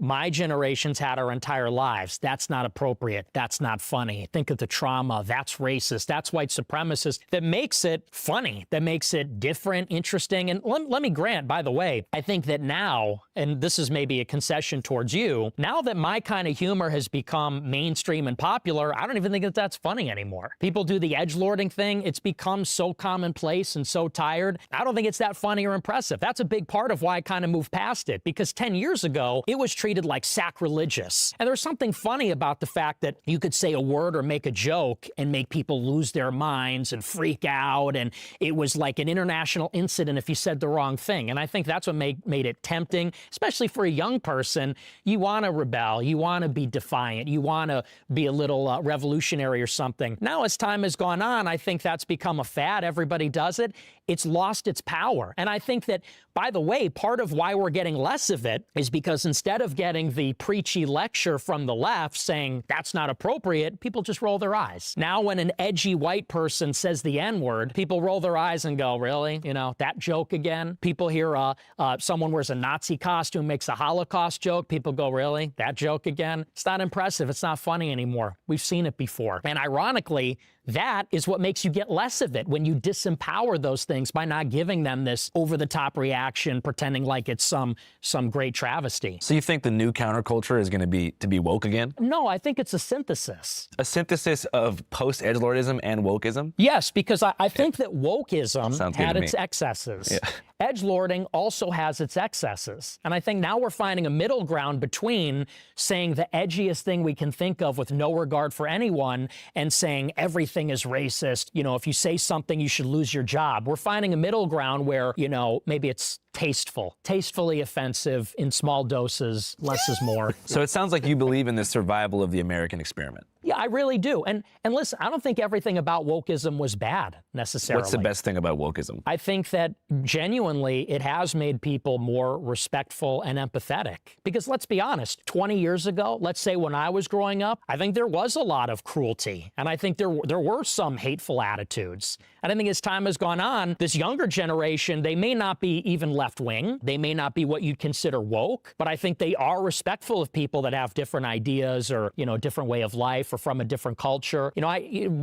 My generation's had our entire lives. That's not appropriate. That's not funny. Think of the trauma. That's racist. That's white supremacist. That makes it funny. That makes it different, interesting. And let me grant, by the way, I think that now, and this is maybe a concession towards you, now that my kind of humor has become mainstream and popular, I don't even think that that's funny anymore. People do the edgelording thing. It's become so commonplace and so tired. I don't think it's that funny or impressive. That's a big part of why I kind of moved past it, because 10 years ago, it was treated like sacrilegious. And there's something funny about the fact that you could say a word or make a joke and make people lose their minds and freak out. And it was like an international incident if you said the wrong thing. And I think that's what made it tempting, especially for a young person. You want to rebel. You want to be defiant. You want to be a little revolutionary or something. Now, as time has gone on, I think that's become a fad. Everybody does it. It's lost its power. And I think that, by the way, part of why we're getting less of it is because instead of getting the preachy lecture from the left saying that's not appropriate, people just roll their eyes. Now, when an edgy white person says the N-word, people roll their eyes and go, really? You know, that joke again? People hear someone wears a Nazi costume, makes a Holocaust joke. People go, really? That joke again? It's not impressive. It's not funny anymore. We've seen it before. And ironically, that is what makes you get less of it, when you disempower those things by not giving them this over-the-top reaction, pretending like it's some great travesty. So you think the new counterculture is going to be woke again? No, I think it's a synthesis. A synthesis of post-edgelordism and wokeism? Yes, because I think that wokeism had its excesses. Yeah. Edgelording also has its excesses. And I think now we're finding a middle ground between saying the edgiest thing we can think of with no regard for anyone and saying everything is racist. You know, if you say something, you should lose your job. We're finding a middle ground where, you know, maybe it's tastefully offensive in small doses, less is more. So it sounds like you believe in the survival of the American experiment. Yeah, I really do. And listen, I don't think everything about wokeism was bad, necessarily. What's the best thing about wokeism? I think that genuinely it has made people more respectful and empathetic. Because let's be honest, 20 years ago, let's say when I was growing up, I think there was a lot of cruelty. And I think there were some hateful attitudes. And I think as time has gone on, this younger generation, they may not be even left-wing. They may not be what you'd consider woke. But I think they are respectful of people that have different ideas or, you know, a different way of life or from a different culture. You know,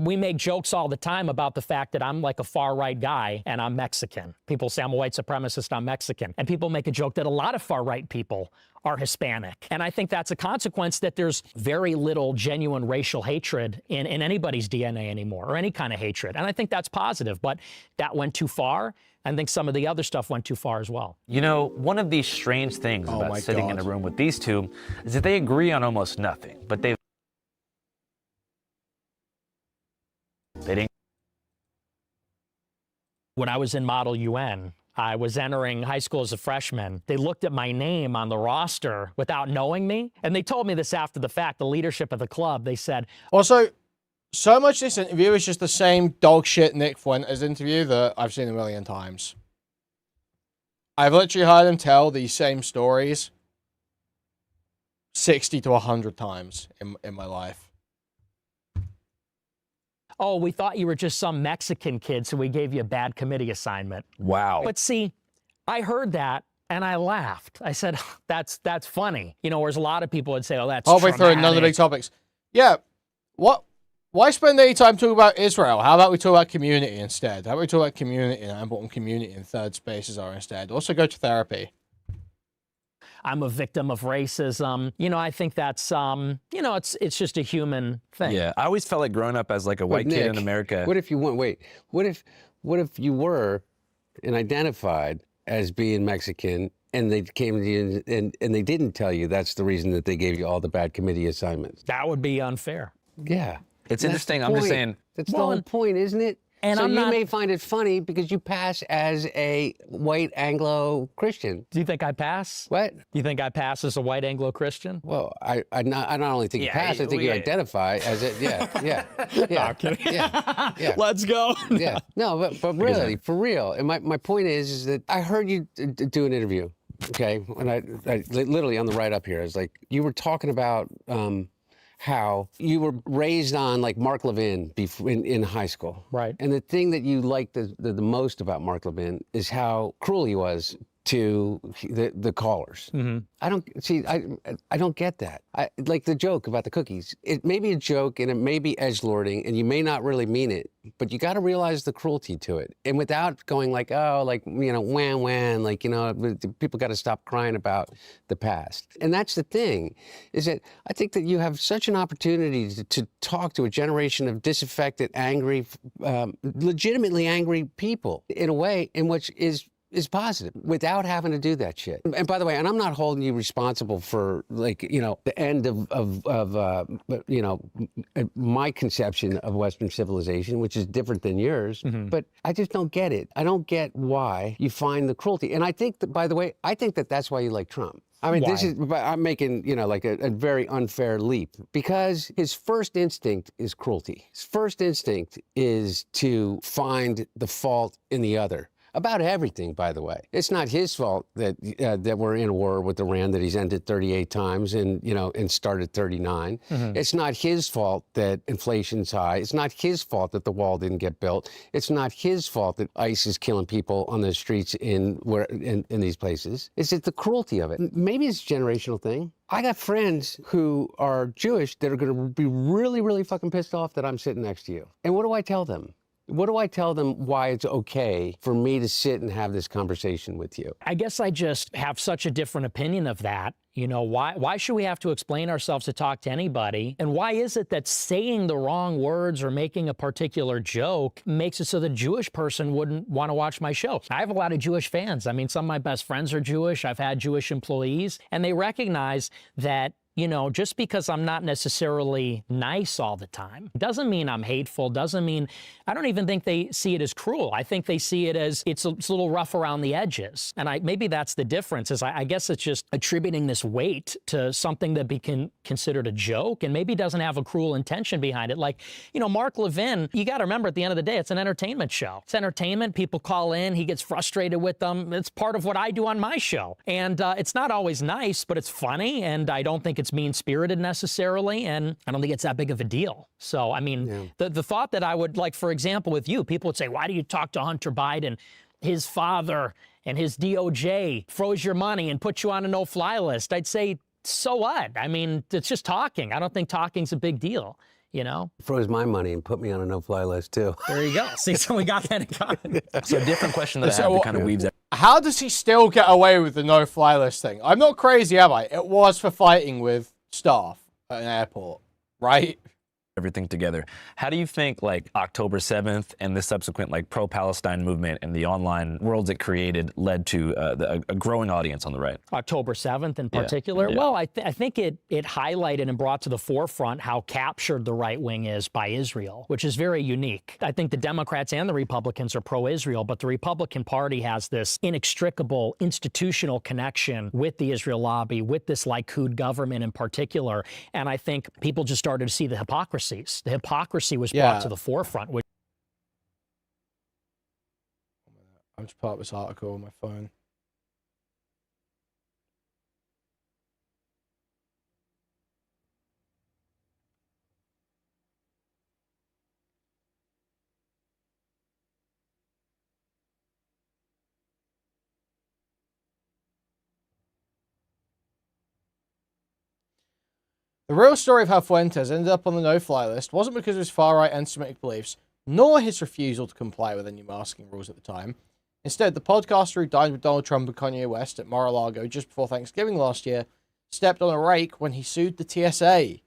we make jokes all the time about the fact that I'm like a far-right guy and I'm Mexican. People say I'm a white supremacist, I'm Mexican. And people make a joke that a lot of far-right people are Hispanic. And I think that's a consequence that there's very little genuine racial hatred in anybody's DNA anymore, or any kind of hatred. And I think that's positive, but that went too far. I think some of the other stuff went too far as well. You know, one of these strange things about sitting in a room with these two is that they agree on almost nothing, but they didn't. When I was in Model UN, I was entering high school as a freshman. They looked at my name on the roster without knowing me, and they told me this after the fact, the leadership of the club. They said... Also, so much this interview is just the same dog shit Nick Fuentes interview that I've seen a million times. I've literally heard him tell these same stories 60 to 100 times in my life. Oh, we thought you were just some Mexican kid, so we gave you a bad committee assignment. Wow. But see, I heard that and I laughed. I said, that's funny. You know, whereas a lot of people would say, oh, that's Halfway through none of the big topics. Yeah. Why spend any time talking about Israel? How about we talk about community instead? How about we talk about community and how important community and third spaces are instead? Also go to therapy. I'm a victim of racism. You know, I think that's, you know, it's just a human thing. Yeah, I always felt like growing up as like a white kid in America. What if you went, wait, what if you were and identified as being Mexican and they came to you and they didn't tell you that's the reason that they gave you all the bad committee assignments? That would be unfair. Yeah. It's interesting. I'm just saying. That's the whole point, isn't it? And so you may find it funny because you pass as a white Anglo-Christian. Do you think I pass? What? Do you think I pass as a white Anglo-Christian? Well, I not only think you pass, I think you identify as it. Yeah. No, kidding. Yeah. Let's go. Yeah. No, but really, for real. And my point is that I heard you do an interview, okay? And I literally on the write up here, it's like you were talking about how you were raised on like Mark Levin in high school. Right. And the thing that you liked the most about Mark Levin is how cruel he was to the callers. Mm-hmm. I don't get that. Like the joke about the cookies. It may be a joke and it may be edgelording and you may not really mean it, but you got to realize the cruelty to it. And without going like, oh, like, you know, wham, like, you know, people got to stop crying about the past. And that's the thing, is that I think that you have such an opportunity to talk to a generation of disaffected, angry, legitimately angry people in a way in which is positive without having to do that shit. And by the way, and I'm not holding you responsible for like, you know, the end of you know, my conception of Western civilization, which is different than yours, but I just don't get it. I don't get why you find the cruelty. And I think that, by the way, I think that that's why you like Trump. I mean, I'm making, you know, like a very unfair leap because his first instinct is cruelty. His first instinct is to find the fault in the other. About everything, by the way. It's not his fault that that we're in a war with Iran that he's ended 38 times and, you know, and started 39. It's not his fault that inflation's high. It's not his fault that the wall didn't get built. It's not his fault that ICE is killing people on the streets in these places. It's the cruelty of it. Maybe it's a generational thing. I got friends who are Jewish that are going to be really, really fucking pissed off that I'm sitting next to you. And what do I tell them? What do I tell them why it's okay for me to sit and have this conversation with you? I guess I just have such a different opinion of that. You know, why should we have to explain ourselves to talk to anybody? And why is it that saying the wrong words or making a particular joke makes it so the Jewish person wouldn't want to watch my show? I have a lot of Jewish fans. I mean, some of my best friends are Jewish. I've had Jewish employees, and they recognize that, you know, just because I'm not necessarily nice all the time doesn't mean I'm hateful, doesn't mean, I don't even think they see it as cruel. I think they see it as it's a little rough around the edges. And maybe that's the difference, is I guess it's just attributing this weight to something that be considered a joke and maybe doesn't have a cruel intention behind it. Like, you know, Mark Levin, you got to remember at the end of the day, it's an entertainment show. It's entertainment. People call in. He gets frustrated with them. It's part of what I do on my show. And it's not always nice, but it's funny. And I don't think it's mean-spirited necessarily, and I don't think it's that big of a deal. So, I mean, the thought that I would, like, for example, with you, people would say, why do you talk to Hunter Biden? His father and his DOJ froze your money and put you on a no-fly list. I'd say, so what? I mean, it's just talking. I don't think talking's a big deal, you know? Froze my money and put me on a no-fly list, too. There you go. See, so we got that in common. So a different question that I have that kind of weaves that. How does he still get away with the no-fly list thing? I'm not crazy, am I? It was for fighting with staff at an airport, right? everything together. How do you think like October 7th and the subsequent like pro-Palestine movement and the online worlds it created led to a growing audience on the right? October 7th in particular? Yeah. Well, I think it highlighted and brought to the forefront how captured the right wing is by Israel, which is very unique. I think the Democrats and the Republicans are pro-Israel, but the Republican Party has this inextricable institutional connection with the Israel lobby, with this Likud government in particular. And I think people just started to see the hypocrisies. The hypocrisy was brought to the forefront. I'm just pulling up this article on my phone. The real story of how Fuentes ended up on the no-fly list wasn't because of his far-right anti-Semitic beliefs, nor his refusal to comply with any masking rules at the time. Instead, the podcaster who dined with Donald Trump and Kanye West at Mar-a-Lago just before Thanksgiving last year stepped on a rake when he sued the TSA.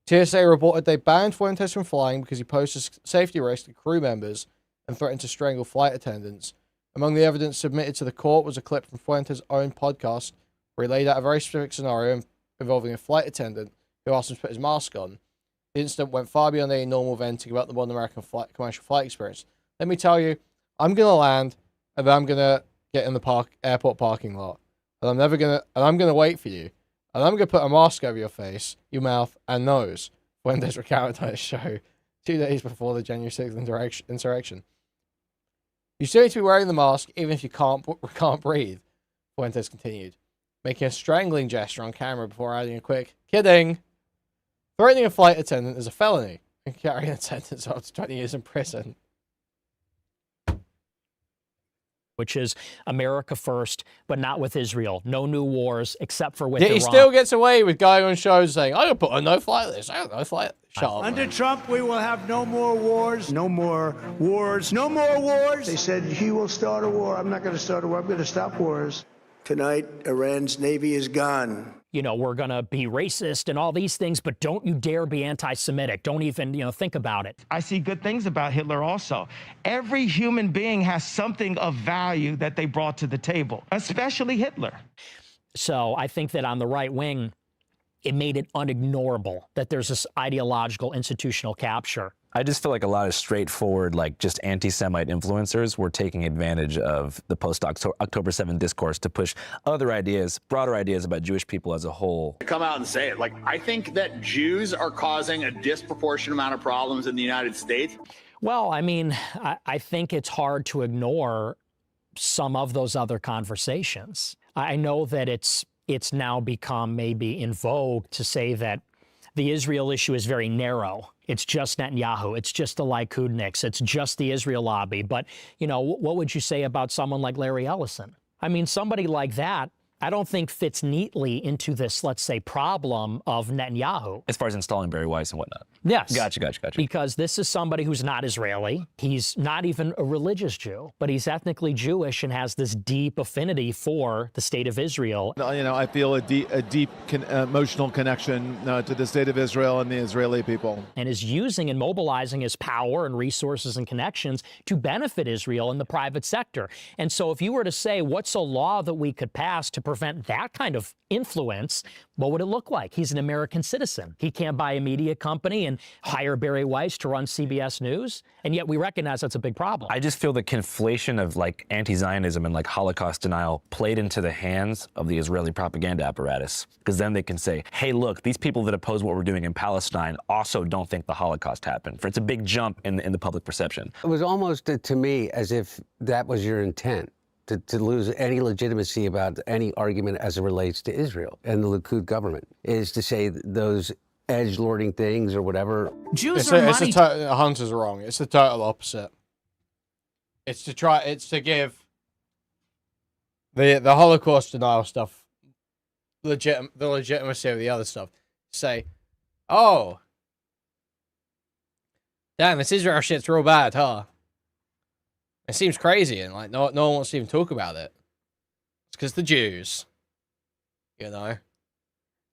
TSA reported they banned Fuentes from flying because he posed a safety risk to crew members and threatened to strangle flight attendants. Among the evidence submitted to the court was a clip from Fuentes' own podcast where he laid out a very specific scenario involving a flight attendant who asked him to put his mask on. The incident went far beyond any normal venting about the modern American commercial flight experience. Let me tell you, I'm going to land and then I'm going to get in the airport parking lot. And I'm going to wait for you. And I'm going to put a mask over your face, your mouth, and nose. Fuentes recounted on his show 2 days before the January 6th insurrection. You still need to be wearing the mask even if you can't breathe, Fuentes continued, making a strangling gesture on camera before adding a quick, kidding. Threatening a flight attendant is a felony and carrying a sentence of up to 20 years in prison. Which is America first, but not with Israel. No new wars except for with Yet Iran. he still gets away with going on shows saying, I'm going to put a no-fly list. I don't no-fly. Shut up. Under Trump, we will have no more wars. No more wars. No more wars. They said he will start a war. I'm not going to start a war. I'm going to stop wars. Tonight, Iran's Navy is gone. You know, we're going to be racist and all these things, but don't you dare be anti-Semitic. Don't even, think about it. I see good things about Hitler also. Every human being has something of value that they brought to the table, especially Hitler. So I think that on the right wing, it made it unignorable that there's this ideological institutional capture. I just feel like a lot of straightforward, like just anti-Semite influencers were taking advantage of the post-October 7th discourse to push other ideas, broader ideas about Jewish people as a whole. Come out and say it. Like, I think that Jews are causing a disproportionate amount of problems in the United States. Well, I mean, I think it's hard to ignore some of those other conversations. I know that it's now become maybe in vogue to say that the Israel issue is very narrow. It's just Netanyahu. It's just the Likudniks. It's just the Israel lobby. But, what would you say about someone like Larry Ellison? I mean, somebody like that, I don't think fits neatly into this, let's say, problem of Netanyahu. As far as installing Barry Weiss and whatnot. Yes. Gotcha. Because this is somebody who's not Israeli. He's not even a religious Jew, but he's ethnically Jewish and has this deep affinity for the state of Israel. I feel a deep emotional connection to the state of Israel and the Israeli people. And is using and mobilizing his power and resources and connections to benefit Israel in the private sector. And so if you were to say, what's a law that we could pass to prevent that kind of influence, what would it look like? He's an American citizen. He can't buy a media company and hire Barry Weiss to run CBS News, and yet we recognize that's a big problem. I just feel the conflation of like anti-Zionism and like Holocaust denial played into the hands of the Israeli propaganda apparatus, because then they can say, hey, look, these people that oppose what we're doing in Palestine also don't think the Holocaust happened. It's a big jump in the public perception. It was almost to me as if that was your intent. To lose any legitimacy about any argument as it relates to Israel and the Likud government is to say those edge-lording things or whatever. Hunter's wrong. It's the total opposite. It's to give the Holocaust denial stuff the legitimacy of the other stuff. Say, oh, damn, this Israel shit's real bad, huh? It seems crazy, and like no one wants to even talk about it. It's because the Jews,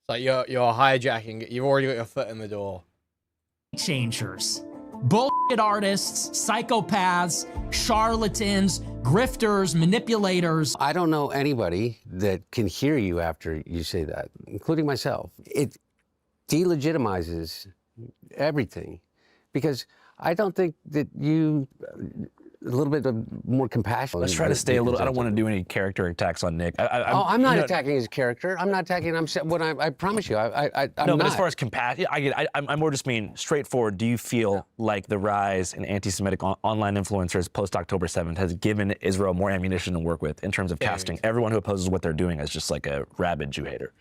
It's like you're hijacking it. You've already got your foot in the door. Changers, bullshit artists, psychopaths, charlatans, grifters, manipulators. I don't know anybody that can hear you after you say that, including myself. It delegitimizes everything because I don't think that you a little bit of more compassion. Let's try to stay a little. I don't want to do any character attacks on Nick. I'm not attacking his character. I'm not attacking. I promise you. I'm no, not. but as far as compassion, I more just mean straightforward. Do you feel like the rise in anti-Semitic online influencers post October 7th has given Israel more ammunition to work with in terms of casting everyone who opposes what they're doing as just like a rabid Jew hater?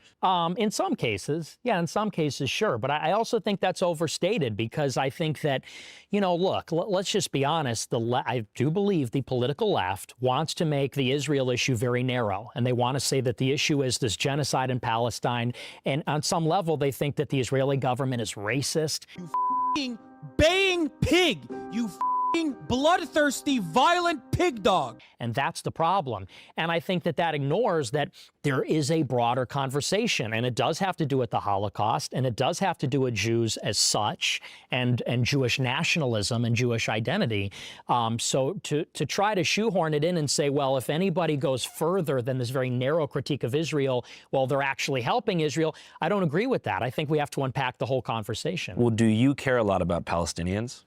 In some cases, yeah, in some cases, sure. But I also think that's overstated because I think that, look, let's just be honest. I do believe the political left wants to make the Israel issue very narrow. And they want to say that the issue is this genocide in Palestine. And on some level, they think that the Israeli government is racist. You f***ing baying pig. You f***ing bloodthirsty, violent pig dog. And that's the problem. And I think that ignores that there is a broader conversation, and it does have to do with the Holocaust, and it does have to do with Jews as such, and Jewish nationalism and Jewish identity. So to try to shoehorn it in and say, well, if anybody goes further than this very narrow critique of Israel, well, they're actually helping Israel, I don't agree with that. I think we have to unpack the whole conversation. Well, do you care a lot about Palestinians?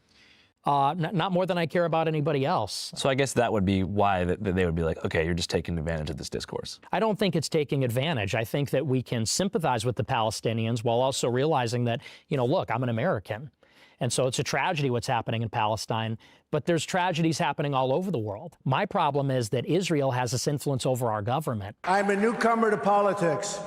Not more than I care about anybody else. So I guess that would be why they would be like, okay, you're just taking advantage of this discourse. I don't think it's taking advantage. I think that we can sympathize with the Palestinians while also realizing that, look, I'm an American. And so it's a tragedy what's happening in Palestine, but there's tragedies happening all over the world. My problem is that Israel has this influence over our government. I'm a newcomer to politics,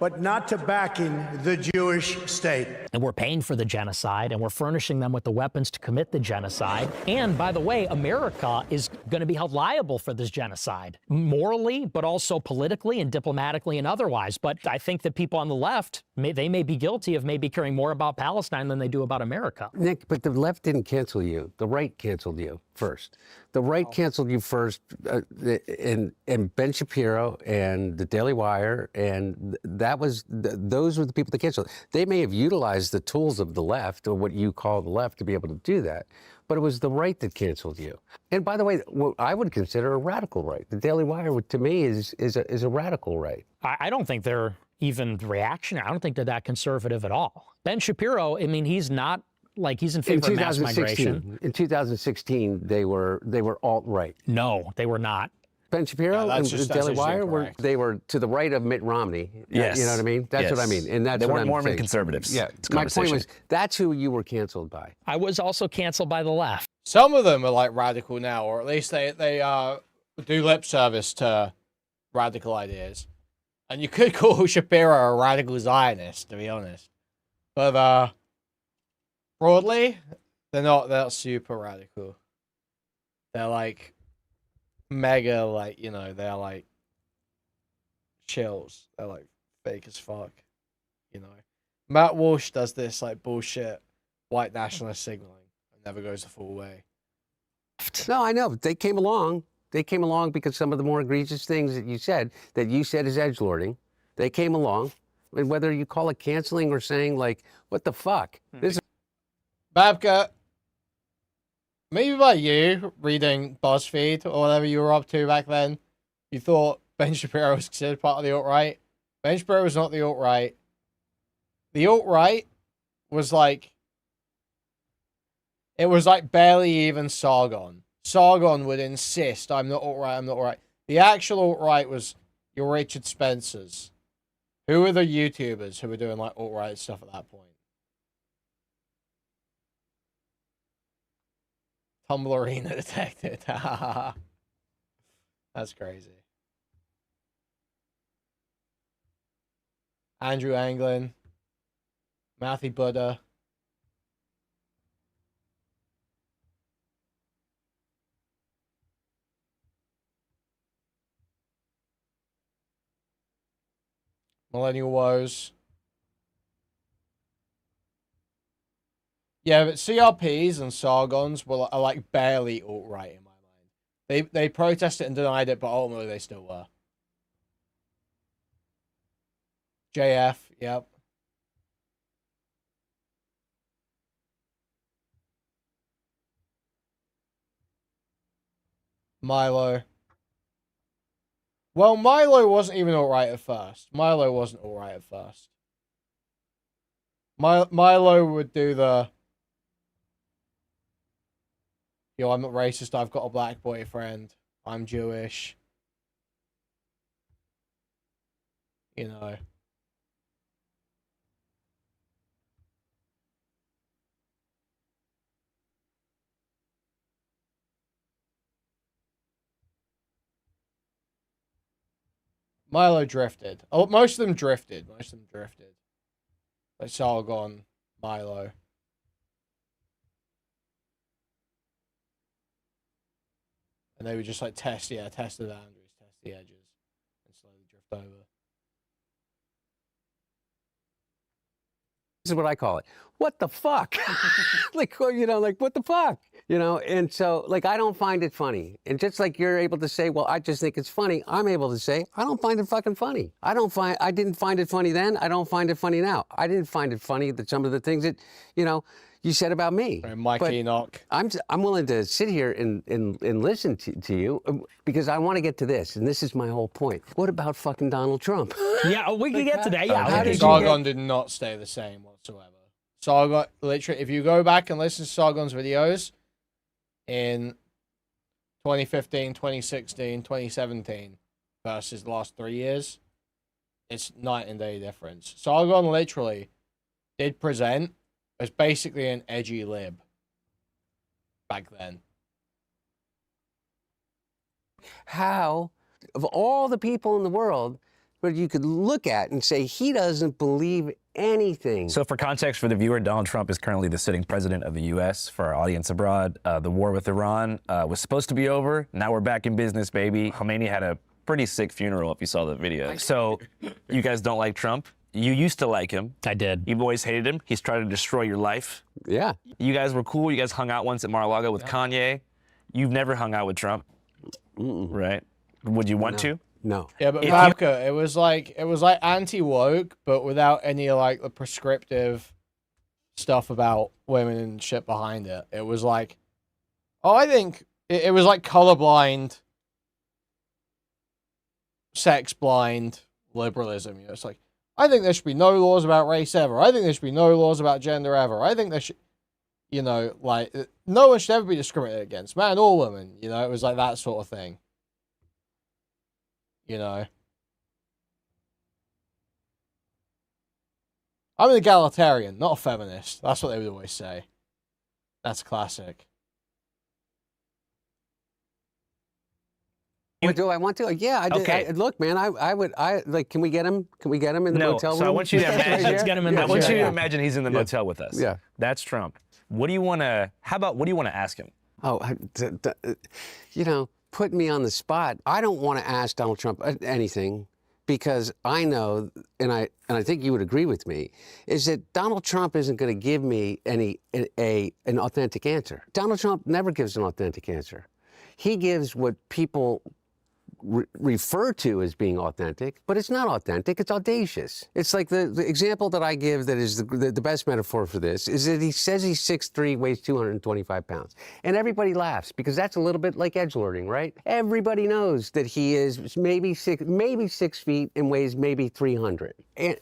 but not to backing the Jewish state. And we're paying for the genocide, and we're furnishing them with the weapons to commit the genocide. And by the way, America is going to be held liable for this genocide, morally, but also politically and diplomatically and otherwise. But I think that people on the left, they may be guilty of maybe caring more about Palestine than they do about America. Nick, but the left didn't cancel you. The right canceled you first. The right canceled you first, and Ben Shapiro and the Daily Wire, and those were the people that canceled. They may have utilized the tools of the left, or what you call the left, to be able to do that, but it was the right that canceled you. And by the way, what I would consider a radical right. The Daily Wire, to me, is a radical right. I don't think they're even reactionary. I don't think they're that conservative at all. Ben Shapiro, I mean, he's not. Like he's in favor of mass migration. In 2016, they were alt-right. No, they were not. Ben Shapiro and the Daily Wire were to the right of Mitt Romney. Yes. You know what I mean? That's what I mean. And that's they what weren't I'm Mormon saying. conservatives. Yeah. My point was that's who you were canceled by. I was also canceled by the left. Some of them are like radical now, or at least they do lip service to radical ideas. And you could call Shapiro a radical Zionist, to be honest. But broadly, they're not super radical. They're like mega, like, they're like chills. They're like fake as fuck. Matt Walsh does this like bullshit white nationalist signaling and never goes the full way. No, I know. They came along. They came along because some of the more egregious things that you said is edgelording. They came along. And whether you call it canceling or saying like, what the fuck? This Babka, maybe by you reading BuzzFeed or whatever you were up to back then, you thought Ben Shapiro was considered part of the alt-right. Ben Shapiro was not the alt-right. The alt-right was like, it was like barely even Sargon. Sargon would insist, I'm not alt-right, I'm not alt-right. The actual alt-right was your Richard Spencers. Who were the YouTubers who were doing like alt-right stuff at that point? Tumblerina detected. That's crazy. Andrew Anglin. Matthew Buddha. Millennial Woes. Yeah, but CRPs and Sargons are like barely alt-right in my mind. They protested and denied it, but ultimately they still were. JF, yep. Milo. Well, Milo wasn't even alright at first. Milo wasn't alright at first. Milo would do the... Yo, I'm not racist, I've got a black boyfriend. I'm Jewish. You know. Milo drifted. Oh, most of them drifted. Like Sargon, Milo. And they would just like test the boundaries, test the edges, and slowly drift over. This is what I call it. What the fuck? Like, you know, like, what the fuck? You know, and so, like, I don't find it funny. And just like you're able to say, well, I just think it's funny, I'm able to say, I don't find it fucking funny. I didn't find it funny then, I don't find it funny now. I didn't find it funny that some of the things that, you know, you said about me. Mike Enoch. I'm willing to sit here and listen to you because I want to get to this, and this is my whole point. What about fucking Donald Trump? Yeah, we can get to that. Yeah, Sargon did not stay the same whatsoever. Sargon, literally, if you go back and listen to Sargon's videos in 2015, 2016, 2017 versus the last 3 years, it's night and day difference. Sargon literally did present as basically an edgy lib back then. How, of all the people in the world, but you could look at and say he doesn't believe anything. So for context for the viewer, Donald Trump is currently the sitting president of the U.S. For our audience abroad. The war with Iran was supposed to be over. Now we're back in business, baby. Khomeini had a pretty sick funeral, if you saw the video. So you guys don't like Trump? You used to like him. I did. You've always hated him. He's tried to destroy your life. Yeah. You guys were cool. You guys hung out once at Mar-a-Lago with Kanye. You've never hung out with Trump, right? Would you want to? No. Yeah, but Malka, it was like anti-woke, but without any like the prescriptive stuff about women and shit behind it. It was like, oh, I think it was like colorblind, sex-blind liberalism. You know, it's like, I think there should be no laws about race ever. I think there should be no laws about gender ever. I think there should, you know, like, no one should ever be discriminated against, man or woman. You know, it was like that sort of thing. You know. I'm an egalitarian, not a feminist. That's what they would always say. That's classic. Do I want to? Yeah, I did. Okay. Look, man, I would like. Can we get him? Can we get him in the motel room? So I want you to imagine. Let's get him in I want you to imagine he's in the motel with us. Yeah. That's Trump. What do you want to? How about what do you want to ask him? Oh, you know, put me on the spot. I don't want to ask Donald Trump anything because I know, and I think you would agree with me, is that Donald Trump isn't going to give me an authentic answer. Donald Trump never gives an authentic answer. He gives what people refer to as being authentic, but it's not authentic, it's audacious. It's like the example that I give that is the best metaphor for this is that he says he's 6'3", weighs 225 pounds. And everybody laughs because that's a little bit like edgelording, right? Everybody knows that he is maybe 6 feet and weighs maybe 300. And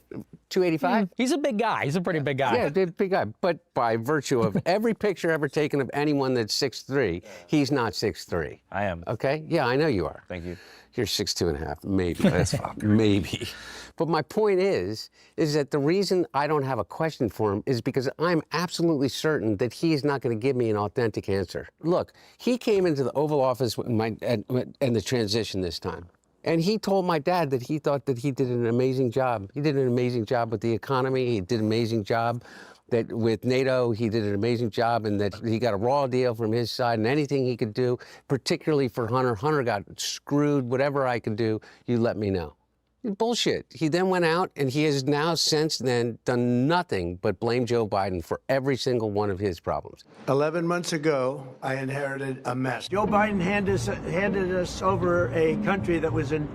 285? He's a big guy. He's a pretty big guy. Yeah, big guy. But by virtue of every picture ever taken of anyone that's 6'3", he's not 6'3". I am. Okay? Yeah, I know you are. Thank you. You're 6'2.5", maybe. That's maybe. But my point is that the reason I don't have a question for him is because I'm absolutely certain that he is not going to give me an authentic answer. Look, he came into the Oval Office and the transition this time. And he told my dad that he thought that he did an amazing job. He did an amazing job with the economy. He did an amazing job that with NATO, he did an amazing job, and that he got a raw deal from his side, and anything he could do, particularly for Hunter. Hunter got screwed. Whatever I could do, you let me know. Bullshit. He then went out, and he has now since then done nothing but blame Joe Biden for every single one of his problems. 11 months ago, I inherited a mess. Joe Biden handed us over a country that was in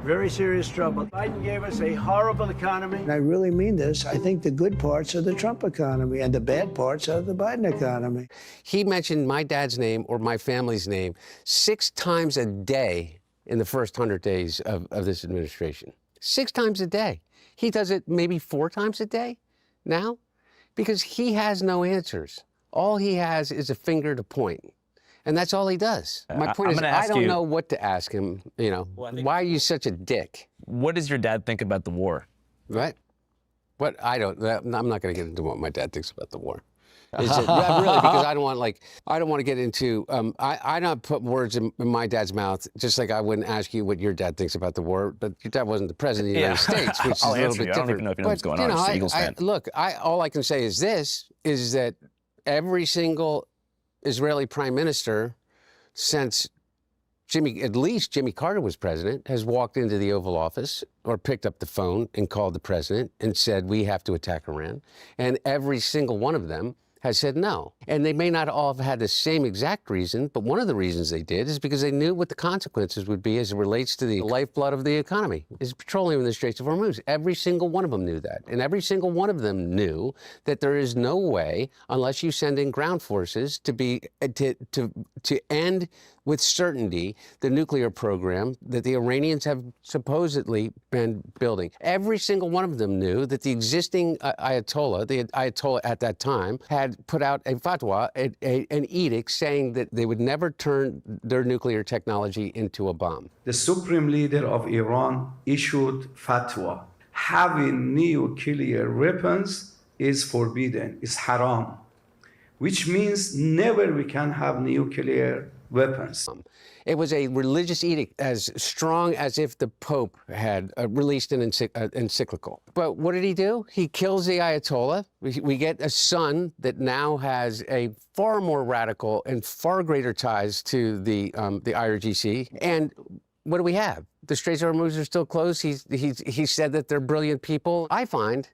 very serious trouble. Biden gave us a horrible economy. And I really mean this. I think the good parts are the Trump economy and the bad parts are the Biden economy. He mentioned my dad's name or my family's name 6 times a day in the first 100 days of this administration. 6 times a day. He does it maybe 4 times a day now because he has no answers. All he has is a finger to point. And that's all he does. My point is, I don't know what to ask him. You know, why are you such a dick? What does your dad think about the war? Right? What I don't. I'm not going to get into what my dad thinks about the war. Really, because I don't want to get into. I don't put words in my dad's mouth, just like I wouldn't ask you what your dad thinks about the war. But your dad wasn't the president of the United States, which is a little bit different. I don't even know if you know what's going on. I'm an Eagles fan. Look, all I can say is this: is that every single Israeli prime minister since at least Jimmy Carter was president, has walked into the Oval Office or picked up the phone and called the president and said, we have to attack Iran. And every single one of them has said no. And they may not all have had the same exact reason, but one of the reasons they did is because they knew what the consequences would be as it relates to the lifeblood of the economy, is petroleum in the Straits of Hormuz. Every single one of them knew that. And every single one of them knew that there is no way, unless you send in ground forces, to end with certainty the nuclear program that the Iranians have supposedly been building. Every single one of them knew that the existing Ayatollah at that time, had put out a fatwa, an edict saying that they would never turn their nuclear technology into a bomb. The supreme leader of Iran issued fatwa. Having nuclear weapons is forbidden, is haram, which means never we can have nuclear weapons. It was a religious edict as strong as if the Pope had released an encyclical. But what did he do? He kills the Ayatollah. We get a son that now has a far more radical and far greater ties to the IRGC. And what do we have? The Straits of Hormuz are still closed. He said that they're brilliant people. I find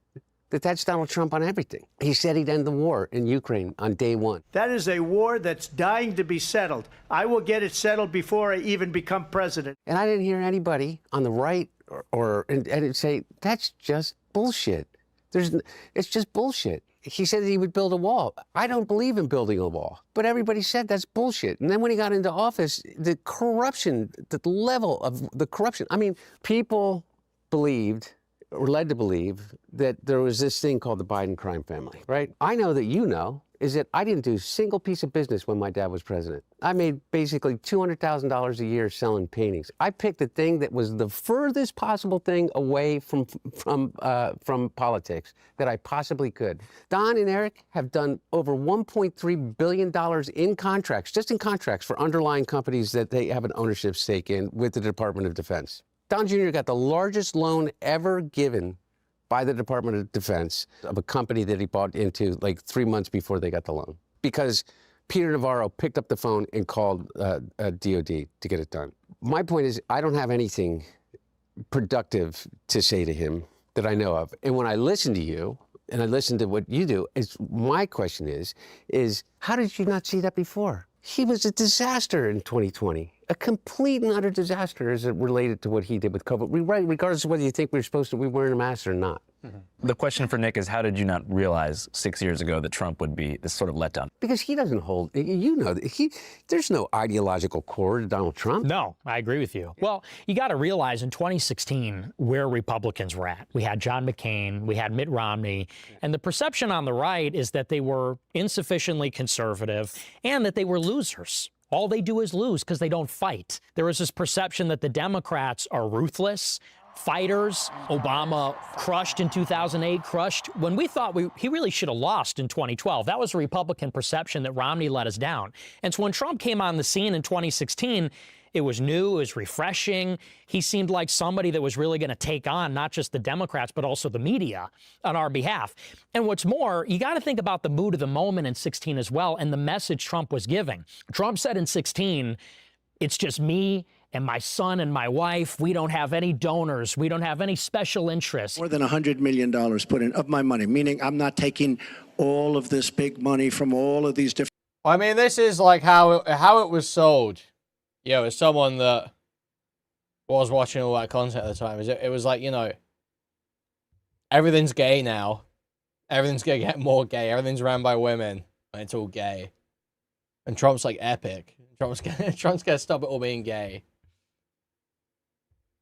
that's Donald Trump on everything. He said he'd end the war in Ukraine on day one. That is a war that's dying to be settled. I will get it settled before I even become president. And I didn't hear anybody on the right and say, that's just bullshit. It's just bullshit. He said that he would build a wall. I don't believe in building a wall. But everybody said that's bullshit. And then when he got into office, the corruption, the level of the corruption, I mean, people believed, or led to believe, that there was this thing called the Biden crime family, right? I know that you know is that I didn't do a single piece of business when my dad was president. I made basically $200,000 a year selling paintings. I picked the thing that was the furthest possible thing away from politics that I possibly could. Don and Eric have done over $1.3 billion in contracts, just in contracts for underlying companies that they have an ownership stake in with the Department of Defense. Don Jr. got the largest loan ever given by the Department of Defense of a company that he bought into like 3 months before they got the loan, because Peter Navarro picked up the phone and called DOD to get it done. My point is, I don't have anything productive to say to him that I know of. And when I listen to you and I listen to what you do, my question is how did you not see that before? He was a disaster in 2020. A complete and utter disaster as it related to what he did with COVID, regardless of whether you think we were wearing a mask or not. Mm-hmm. The question for Nick is, how did you not realize 6 years ago that Trump would be this sort of letdown? Because he doesn't hold, there's no ideological core to Donald Trump. No, I agree with you. Well, you got to realize in 2016 where Republicans were at. We had John McCain, we had Mitt Romney, and the perception on the right is that they were insufficiently conservative and that they were losers. All they do is lose because they don't fight. There was this perception that the Democrats are ruthless, fighters. Obama crushed in 2008, crushed when we thought he really should have lost in 2012. That was a Republican perception that Romney let us down. And so when Trump came on the scene in 2016, it was new, it was refreshing. He seemed like somebody that was really going to take on not just the Democrats, but also the media on our behalf. And what's more, you got to think about the mood of the moment in 16 as well, and the message Trump was giving. Trump said in 16, it's just me and my son and my wife. We don't have any donors. We don't have any special interests. More than $100 million put in of my money, meaning I'm not taking all of this big money from all of these different... I mean, this is like how it was sold. As someone that was watching all that content at the time. It was like, everything's gay now. Everything's gonna get more gay. Everything's ran by women. And it's all gay. And Trump's like epic. Trump's gonna stop it all being gay.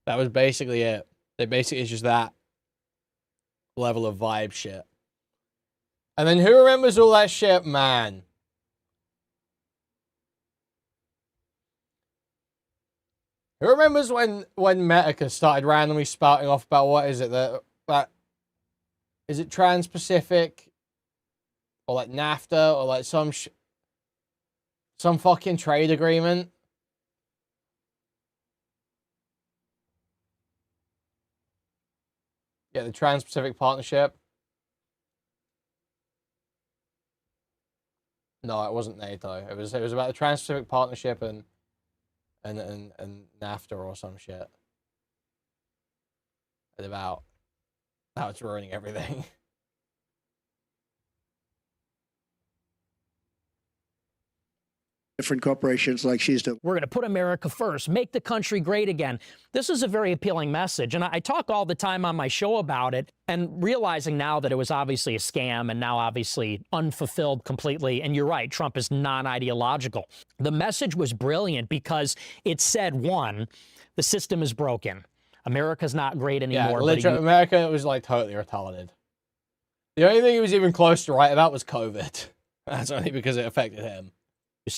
That was basically it. It's just that level of vibe shit. And then who remembers all that shit, man? Who remembers when Medica started randomly spouting off about what is it that is it Trans-Pacific or like NAFTA or like some fucking trade agreement? Yeah, the Trans-Pacific Partnership. No, it wasn't NATO. It was about the Trans-Pacific Partnership and NAFTA or some shit. And about how it's ruining everything. Different corporations like she's doing. We're going to put America first, make the country great again. This is a very appealing message, and I talk all the time on my show about it, and realizing now that it was obviously a scam and now obviously unfulfilled completely, and you're right, Trump is non-ideological. The message was brilliant because it said, one, the system is broken. America's not great anymore. Yeah, literally, America was like totally retarded. The only thing he was even close to right about was COVID. That's only because it affected him.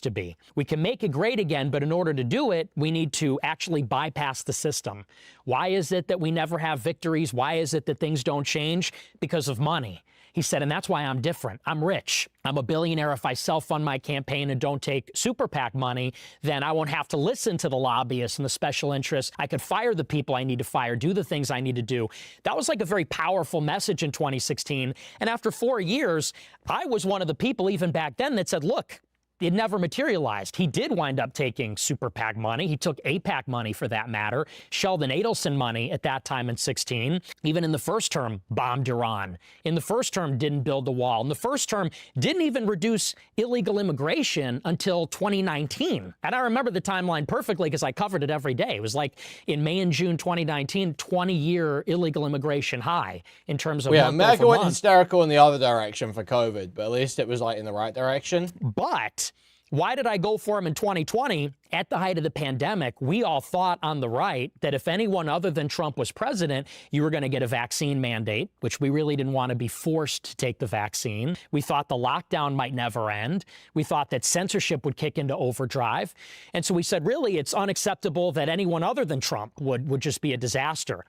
To be. We can make it great again, but in order to do it, we need to actually bypass the system. Why is it that we never have victories? Why is it that things don't change? Because of money. He said, and that's why I'm different. I'm rich. I'm a billionaire. If I self-fund my campaign and don't take super PAC money, then I won't have to listen to the lobbyists and the special interests. I could fire the people I need to fire, do the things I need to do. That was like a very powerful message in 2016. And after 4 years, I was one of the people even back then that said, look, it never materialized. He did wind up taking super PAC money. He took AIPAC money for that matter, Sheldon Adelson money at that time in 16. Even in the first term, bombed Iran. In the first term, didn't build the wall. In the first term, didn't even reduce illegal immigration until 2019. And I remember the timeline perfectly because I covered it every day. It was like in May and June 2019, 20-year illegal immigration high in terms of America went hysterical in the other direction for COVID, but at least it was like in the right direction. But why did I go for him in 2020? At the height of the pandemic, we all thought on the right that if anyone other than Trump was president, you were going to get a vaccine mandate, which we really didn't want to be forced to take the vaccine. We thought the lockdown might never end. We thought that censorship would kick into overdrive. And so we said, really, it's unacceptable that anyone other than Trump would just be a disaster.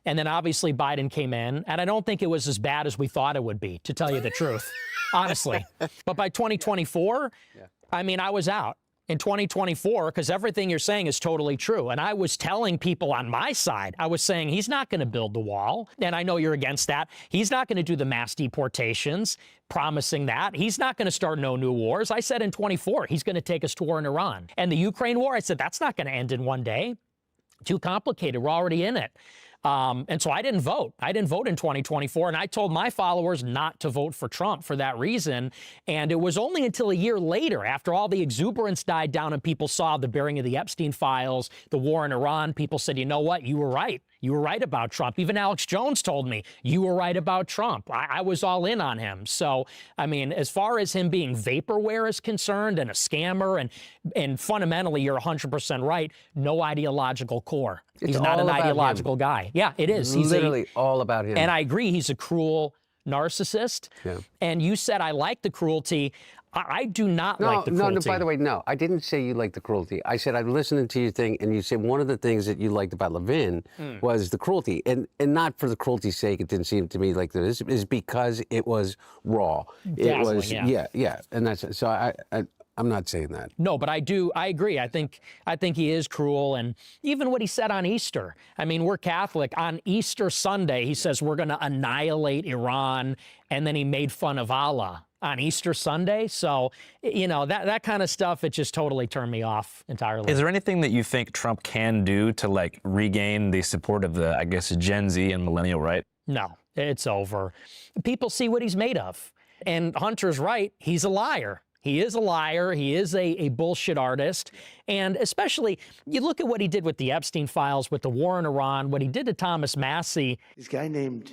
And then obviously Biden came in, and I don't think it was as bad as we thought it would be, to tell you the truth, honestly. But by 2024, I mean, I was out in 2024 because everything you're saying is totally true. And I was telling people on my side, I was saying he's not going to build the wall. And I know you're against that. He's not going to do the mass deportations, promising that. He's not going to start no new wars. I said in 24, he's going to take us to war in Iran. And the Ukraine war, I said, that's not going to end in one day. Too complicated. We're already in it. And so I didn't vote. I didn't vote in 2024. And I told my followers not to vote for Trump for that reason. And it was only until a year later, after all the exuberance died down and people saw the bearing of the Epstein files, the war in Iran, people said, you know what? You were right. You were right about Trump. Even Alex Jones told me you were right about Trump. I was all in on him. So, I mean, as far as him being vaporware is concerned and a scammer and fundamentally, you're 100% right. No ideological core. He's not an ideological guy. Yeah, it is. He's literally all about him. And I agree. He's a cruel narcissist. Yeah. And you said I like the cruelty. I do not like the cruelty. No, by the way, no. I didn't say you liked the cruelty. I said I'm listening to your thing, and you said one of the things that you liked about Levin was the cruelty. And not for the cruelty's sake, it didn't seem to me like this, is because it was raw. Dazzling, it was, yeah. And that's, so I'm not saying that. No, but I agree. I think he is cruel. And even what he said on Easter, I mean, we're Catholic. On Easter Sunday, he says we're going to annihilate Iran. And then he made fun of Allah on Easter Sunday. So, you know, that kind of stuff, it just totally turned me off entirely. Is there anything that you think Trump can do to like regain the support of the, I guess, Gen Z and millennial right? No, it's over. People see what he's made of. And Hunter's right. He's a liar. He is a liar. He is a bullshit artist. And especially, you look at what he did with the Epstein files, with the war in Iran, what he did to Thomas Massie. This guy named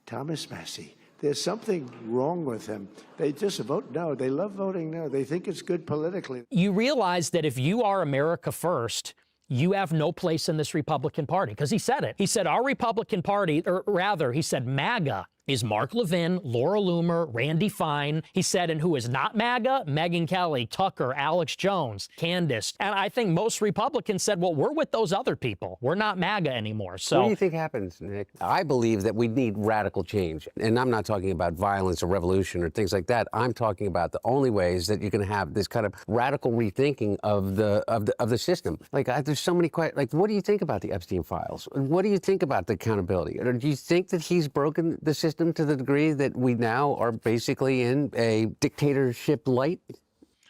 Thomas Massie. There's something wrong with him. They just vote no. They love voting no. They think it's good politically. You realize that if you are America first, you have no place in this Republican Party, because he said it. He said our Republican Party, or rather, he said MAGA is Mark Levin, Laura Loomer, Randy Fine. He said, and who is not MAGA? Megyn Kelly, Tucker, Alex Jones, Candace. And I think most Republicans said, well, we're with those other people. We're not MAGA anymore. So what do you think happens, Nick? I believe that we need radical change. And I'm not talking about violence or revolution or things like that. I'm talking about the only ways that you can have this kind of radical rethinking of the system. Like, there's so many questions. Like, what do you think about the Epstein files? What do you think about the accountability? Or do you think that he's broken the system to the degree that we now are basically in a dictatorship light?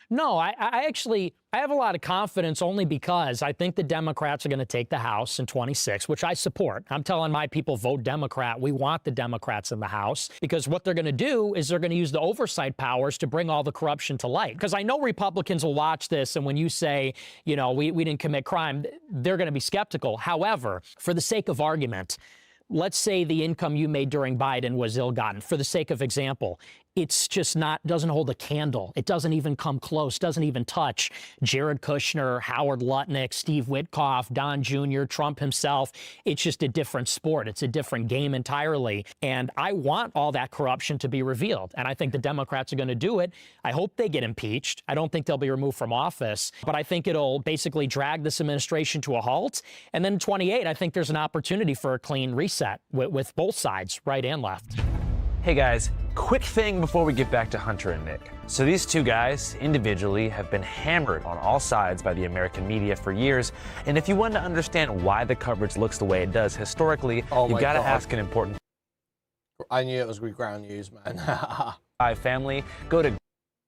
No, I have a lot of confidence only because I think the Democrats are going to take the House in 26, which I support. I'm telling my people, vote Democrat. We want the Democrats in the House, because what they're going to do is they're going to use the oversight powers to bring all the corruption to light. Because I know Republicans will watch this, and when you say, you know, we didn't commit crime, they're going to be skeptical. However, for the sake of argument, let's say the income you made during Biden was ill-gotten. For the sake of example, it's just doesn't hold a candle. It doesn't even come close, doesn't even touch Jared Kushner, Howard Lutnick, Steve Witkoff, Don Jr., Trump himself. It's just a different sport. It's a different game entirely. And I want all that corruption to be revealed. And I think the Democrats are going to do it. I hope they get impeached. I don't think they'll be removed from office, but I think it'll basically drag this administration to a halt. And then in 28, I think there's an opportunity for a clean reset with both sides, right and left. Hey guys, quick thing before we get back to Hunter and Nick. So these two guys individually have been hammered on all sides by the American media for years. And if you want to understand why the coverage looks the way it does historically, you've got to ask an important. I knew it was ground news, man. Family, go to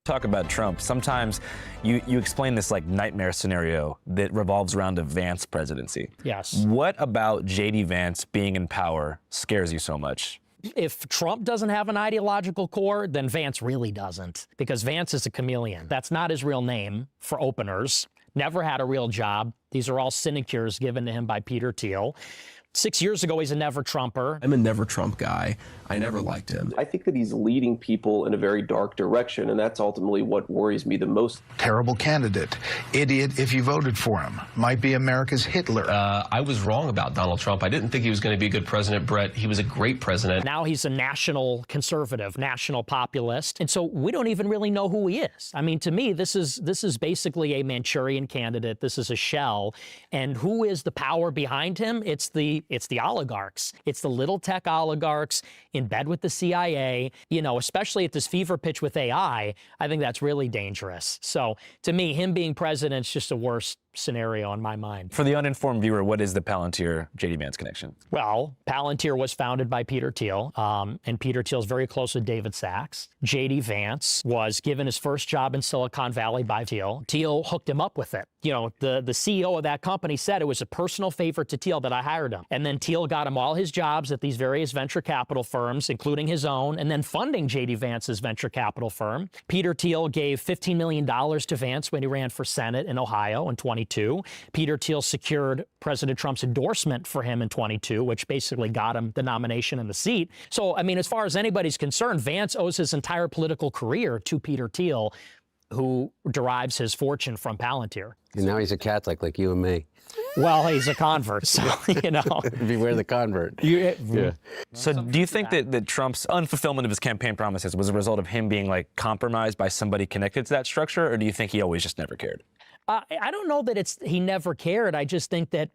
talk about Trump. Sometimes you explain this like nightmare scenario that revolves around a Vance presidency. Yes. What about J.D. Vance being in power scares you so much? If Trump doesn't have an ideological core, then Vance really doesn't, because Vance is a chameleon. That's not his real name, for openers. Never had a real job. These are all sinecures given to him by Peter Thiel. 6 years ago, he's a never Trumper. I'm a never Trump guy. I never liked him. I think that he's leading people in a very dark direction, and that's ultimately what worries me the most. Terrible candidate. Idiot if you voted for him. Might be America's Hitler. I was wrong about Donald Trump. I didn't think he was going to be a good president, Brett. He was a great president. Now he's a national conservative, national populist. And so we don't even really know who he is. I mean, to me, this is basically a Manchurian candidate. This is a shell. And who is the power behind him? It's the oligarchs. It's the little tech oligarchs in bed with the CIA, you know, especially at this fever pitch with AI. I think that's really dangerous. So to me, him being president is just a worse scenario in my mind. For the uninformed viewer, what is the Palantir-J.D. Vance connection? Well, Palantir was founded by Peter Thiel, and Peter Thiel's very close with David Sachs. J.D. Vance was given his first job in Silicon Valley by Thiel. Thiel hooked him up with it. You know, the CEO of that company said it was a personal favor to Thiel that I hired him. And then Thiel got him all his jobs at these various venture capital firms, including his own, and then funding J.D. Vance's venture capital firm. Peter Thiel gave $15 million to Vance when he ran for Senate in Ohio in 2022. Peter Thiel secured President Trump's endorsement for him in 22, which basically got him the nomination and the seat. So, I mean, as far as anybody's concerned, Vance owes his entire political career to Peter Thiel, who derives his fortune from Palantir. And now he's a Catholic like you and me. Well, he's a convert, so, you know. Beware the convert. Yeah. So do you think that Trump's unfulfillment of his campaign promises was a result of him being, like, compromised by somebody connected to that structure, or do you think he always just never cared? I don't know that he never cared. I just think that,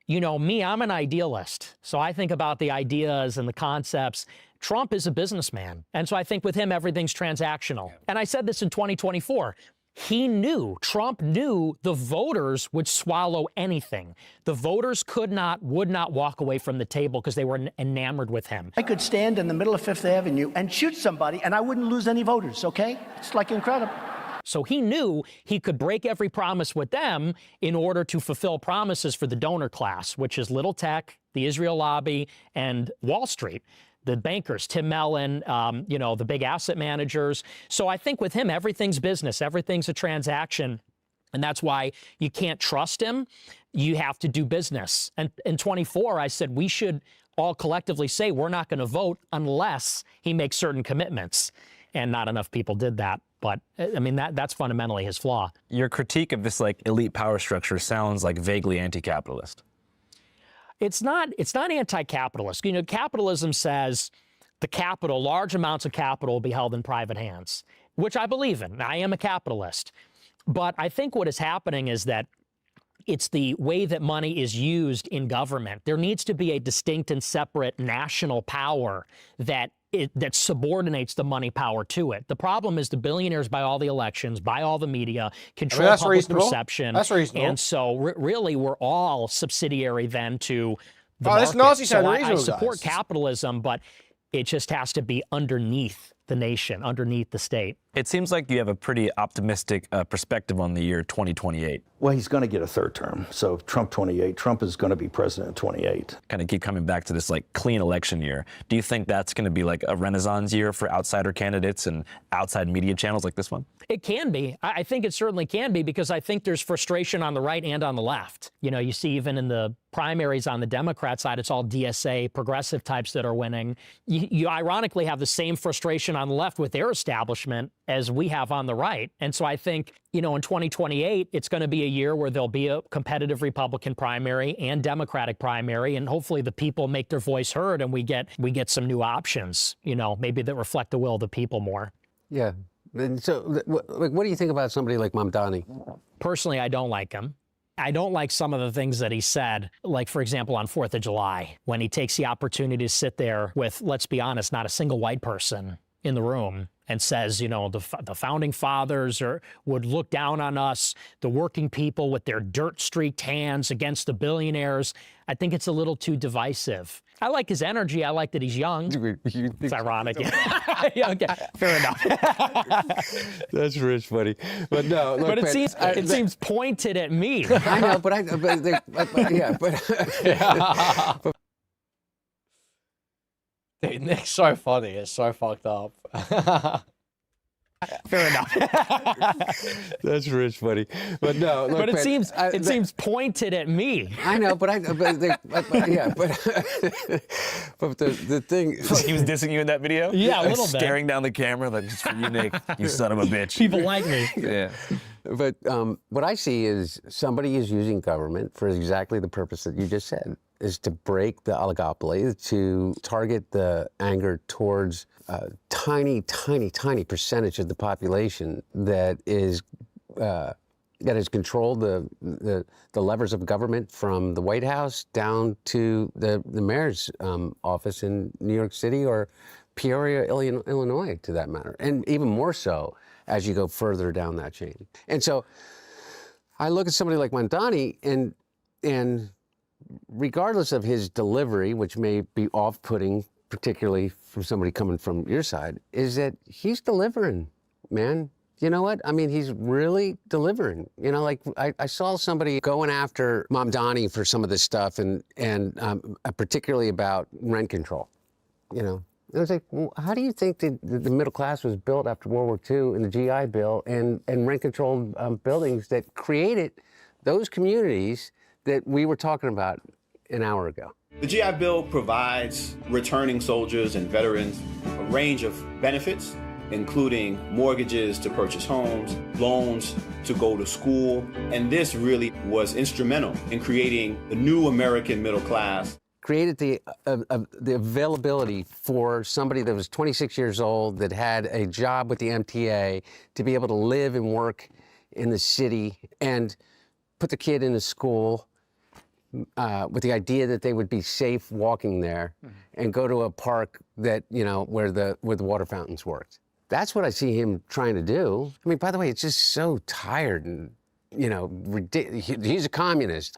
you know, I'm an idealist. So I think about the ideas and the concepts. Trump is a businessman. And so I think with him, everything's transactional. And I said this in 2024. Trump knew the voters would swallow anything. The voters would not walk away from the table because they were enamored with him. I could stand in the middle of Fifth Avenue and shoot somebody and I wouldn't lose any voters, okay? It's like incredible. So he knew he could break every promise with them in order to fulfill promises for the donor class, which is little tech, the Israel lobby, and Wall Street. the bankers, Tim Mellon, you know, the big asset managers. So I think with him, everything's business, everything's a transaction. And that's why you can't trust him. You have to do business. And in 24, I said we should all collectively say we're not going to vote unless he makes certain commitments. And not enough people did that. But I mean, that's fundamentally his flaw. Your critique of this like elite power structure sounds like vaguely anti-capitalist. It's not anti-capitalist. You know, capitalism says the capital, large amounts of capital will be held in private hands, which I believe in. I am a capitalist. But I think what is happening is that it's the way that money is used in government. There needs to be a distinct and separate national power that subordinates the money power to it. The problem is the billionaires buy all the elections, buy all the media, control public perception. That's reasonable. And so really we're all subsidiary then to the Oh, market. this Nazi So sound I reasonable, support guys. capitalism, but it just has to be underneath the nation, underneath the state. It seems like you have a pretty optimistic perspective on the year 2028. Well, he's going to get a third term. So Trump 28, Trump is going to be president in 28. Kind of keep coming back to this like clean election year. Do you think that's going to be like a renaissance year for outsider candidates and outside media channels like this one? It can be. I think it certainly can be, because I think there's frustration on the right and on the left. You know, you see even in the primaries on the Democrat side, it's all DSA progressive types that are winning. You ironically have the same frustration on the left with their establishment as we have on the right. And so I think, you know, in 2028, it's going to be a year where there'll be a competitive Republican primary and Democratic primary, and hopefully the people make their voice heard and we get some new options, you know, maybe that reflect the will of the people more. Yeah. And so, what do you think about somebody like Mamdani? Personally, I don't like him. I don't like some of the things that he said, like, for example, on 4th of July, when he takes the opportunity to sit there with, let's be honest, not a single white person in the room, and says, you know, the founding fathers would look down on us, the working people with their dirt-streaked hands against the billionaires. I think it's a little too divisive. I like his energy. I like that he's young. It's ironic. Yeah, okay, fair enough. That's rich, buddy. But no, look, but it seems pointed at me. I know, but Dude, Nick's so funny. It's so fucked up. Fair enough. That's rich, buddy. But no, look, but it seems pointed at me. I know, but the thing. It's like he was dissing you in that video. Yeah, a like little bit. Staring down the camera, like, just for you, Nick, you son of a bitch. People like me. Yeah. But what I see is somebody is using government for exactly the purpose that you just said, is to break the oligopoly, to target the anger towards a tiny percentage of the population that has controlled the levers of government from the White House down to the mayor's office in New York City or Peoria, Illinois, to that matter, and even more so as you go further down that chain. And so I look at somebody like Mamdani, and regardless of his delivery, which may be off-putting, particularly from somebody coming from your side, is that he's delivering, man. You know what? I mean, he's really delivering. You know, like I saw somebody going after Mamdani for some of this stuff, and particularly about rent control, you know. And I was like, well, how do you think the middle class was built after World War II and the GI Bill and rent-controlled buildings that created those communities that we were talking about an hour ago? The GI Bill provides returning soldiers and veterans a range of benefits, including mortgages to purchase homes, loans to go to school, and this really was instrumental in creating the new American middle class. Created the availability for somebody that was 26 years old, that had a job with the MTA, to be able to live and work in the city and put the kid in a school with the idea that they would be safe walking there and go to a park that, you know, where the water fountains worked. That's what I see him trying to do. I mean, by the way, it's just so tired and, you know, ridiculous. He's a communist,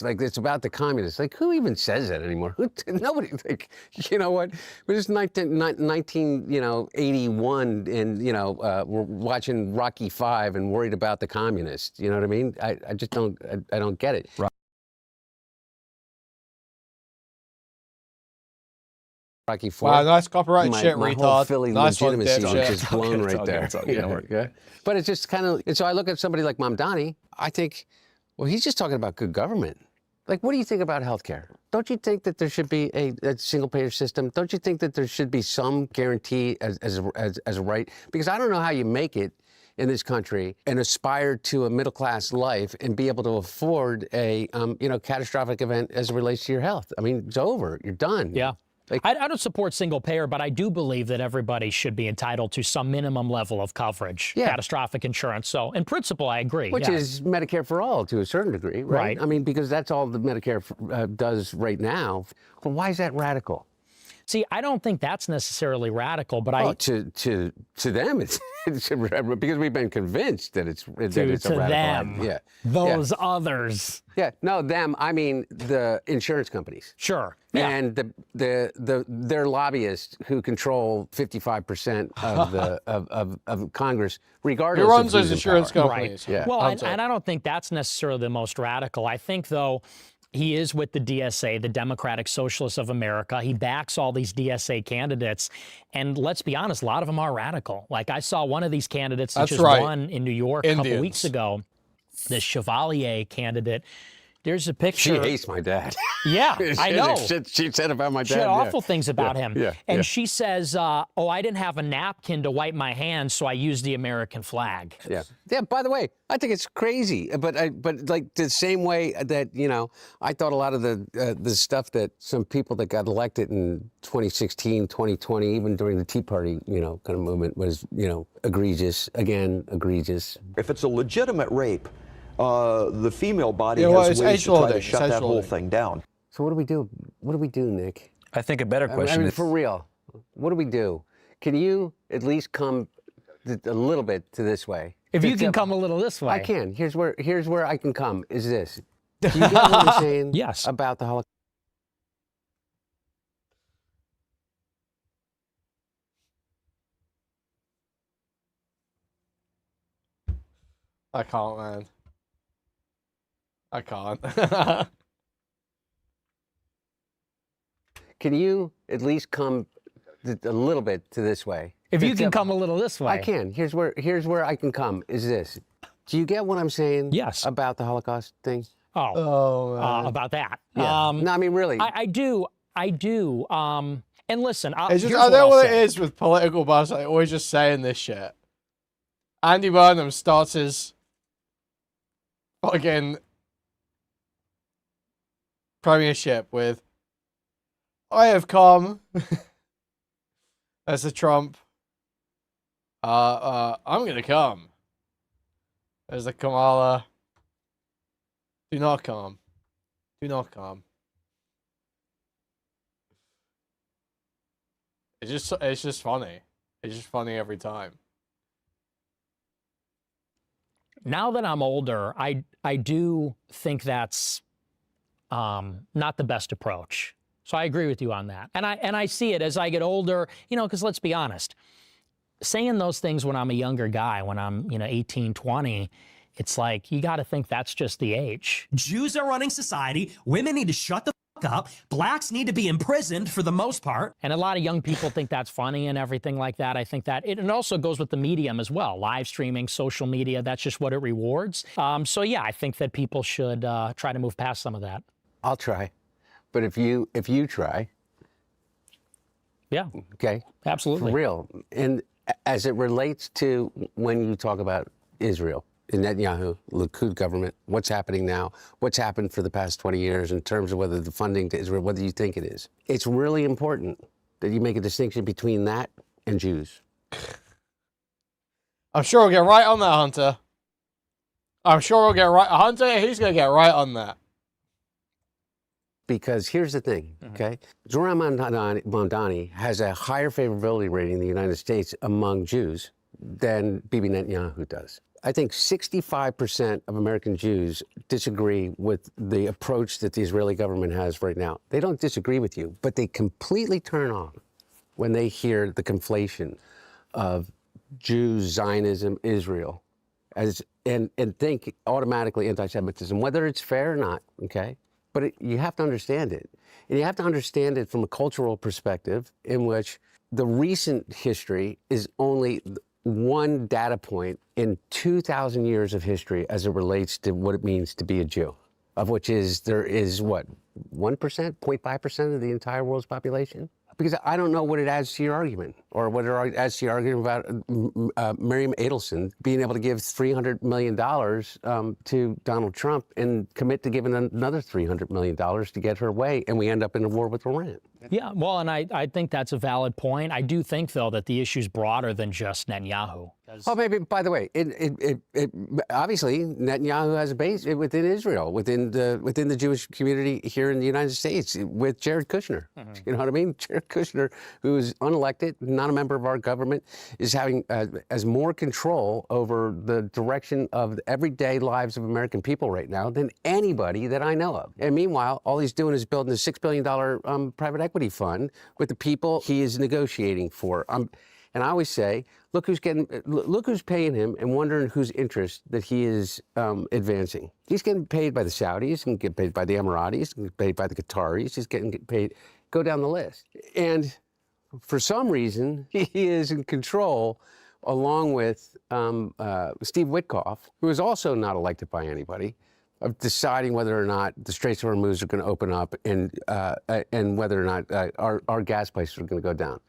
like it's about the communists. Like, who even says that anymore? Nobody, like, you know what? We're just 1981 and, you know, we're watching Rocky V and worried about the communists. You know what I mean? I just don't, I don't get it. Rocky IV. Wow, nice copyright shit, my retard. whole Philly Nice one, legitimacy dipshit. was just blown right there. Yeah. But it's just kind of, and so I look at somebody like Mamdani, I think, well, he's just talking about good government. Like, what do you think about healthcare? Don't you think that there should be a single-payer system? Don't you think that there should be some guarantee as a right? Because I don't know how you make it in this country and aspire to a middle-class life and be able to afford a catastrophic event as it relates to your health. I mean, it's over. You're done. Yeah. Like, I don't support single payer, but I do believe that everybody should be entitled to some minimum level of coverage, catastrophic insurance. So, in principle, I agree. Which is Medicare for all to a certain degree, right? Right. I mean, because that's all the Medicare does right now. Well, why is that radical? See, I don't think that's necessarily radical, but to them, it's because we've been convinced that it's a radical them, idea. Those others. Yeah, no, them. I mean the insurance companies. Sure. And their lobbyists who control 55% of Congress, regardless. Who runs of those who's in insurance power. companies? Right. Yeah. Well, and I don't think that's necessarily the most radical. I think, though, he is with the DSA, the Democratic Socialists of America. He backs all these DSA candidates. And let's be honest, a lot of them are radical. Like, I saw one of these candidates that just won in New York a couple weeks ago, the Chevalier candidate. There's a picture. She hates my dad. Yeah, I know. She said about my dad. She had awful things about him. Yeah, and she says, oh, I didn't have a napkin to wipe my hands, so I used the American flag. Yeah. Yeah, by the way, I think it's crazy. But like the same way that, I thought a lot of the stuff that some people that got elected in 2016, 2020, even during the Tea Party, kind of movement was, egregious. Again, egregious. If it's a legitimate rape, the female body has ways to try to shut that whole thing down. So what do we do? What do we do, Nick? I think a better question is... for real, what do we do? Can you at least come a little bit to this way? If you can come a little this way. I can. Here's where I can come, is this. Do you get what I'm saying? Yes. About the Holocaust? I can't, man. I can't. Can you at least come a little bit to this way? If you can come a little this way. I can. Here's where I can come, is this. Do you get what I'm saying? Yes. About the Holocaust thing? About that. Yeah. No, I mean, really. I do. And listen, it's just, I know what it is with political buzz. I always just saying this shit. Andy Burnham starts his fucking premiership with, I have come as a Trump. I'm gonna come as a Kamala. Do not come. Do not come. It's just funny. It's just funny every time. Now that I'm older, I do think that's not the best approach. So I agree with you on that. And I see it as I get older, because let's be honest, saying those things when I'm a younger guy, when I'm, 18, 20, it's like, you got to think that's just the age. Jews are running society. Women need to shut the fuck up. Blacks need to be imprisoned for the most part. And a lot of young people think that's funny and everything like that. I think that it also goes with the medium as well. Live streaming, social media, that's just what it rewards. So yeah, I think that people should try to move past some of that. I'll try. But if you try. Yeah. Okay. Absolutely. For real. And as it relates to when you talk about Israel, the Netanyahu, Likud government, what's happening now, what's happened for the past 20 years in terms of whether the funding to Israel, whether you think it is. It's really important that you make a distinction between that and Jews. I'm sure we'll get right on that, Hunter. I'm sure we'll get right. Hunter, he's going to get right on that. Because here's the thing, okay? Zoran Mamdani has a higher favorability rating in the United States among Jews than Bibi Netanyahu does. I think 65% of American Jews disagree with the approach that the Israeli government has right now. They don't disagree with you, but they completely turn off when they hear the conflation of Jews, Zionism, Israel, and think automatically anti-Semitism, whether it's fair or not, okay? But you have to understand it. And you have to understand it from a cultural perspective in which the recent history is only one data point in 2,000 years of history as it relates to what it means to be a Jew, of which there is what, 1%, 0.5% of the entire world's population? Because I don't know what it adds to your argument, or what it adds to your argument about Miriam Adelson being able to give $300 million to Donald Trump and commit to giving another $300 million to get her way, and we end up in a war with Iran. Yeah, well, and I think that's a valid point. I do think, though, that the issue's broader than just Netanyahu. Oh, maybe, by the way, obviously, Netanyahu has a base within Israel, within the Jewish community here in the United States, with Jared Kushner. You know what I mean? Jared Kushner, who is unelected, not a member of our government, is having as more control over the direction of the everyday lives of American people right now than anybody that I know of. And meanwhile, all he's doing is building a $6 billion private equity fund with the people he is negotiating for. And I always say, look who's paying him, and wondering whose interest that he is advancing. He's getting paid by the Saudis, he's getting paid by the Emiratis, he's getting paid by the Qataris, he's getting paid, go down the list. And for some reason, he is in control, along with Steve Witkoff, who is also not elected by anybody, of deciding whether or not the Straits of Hormuz are going to open up, and whether or not our gas prices are going to go down.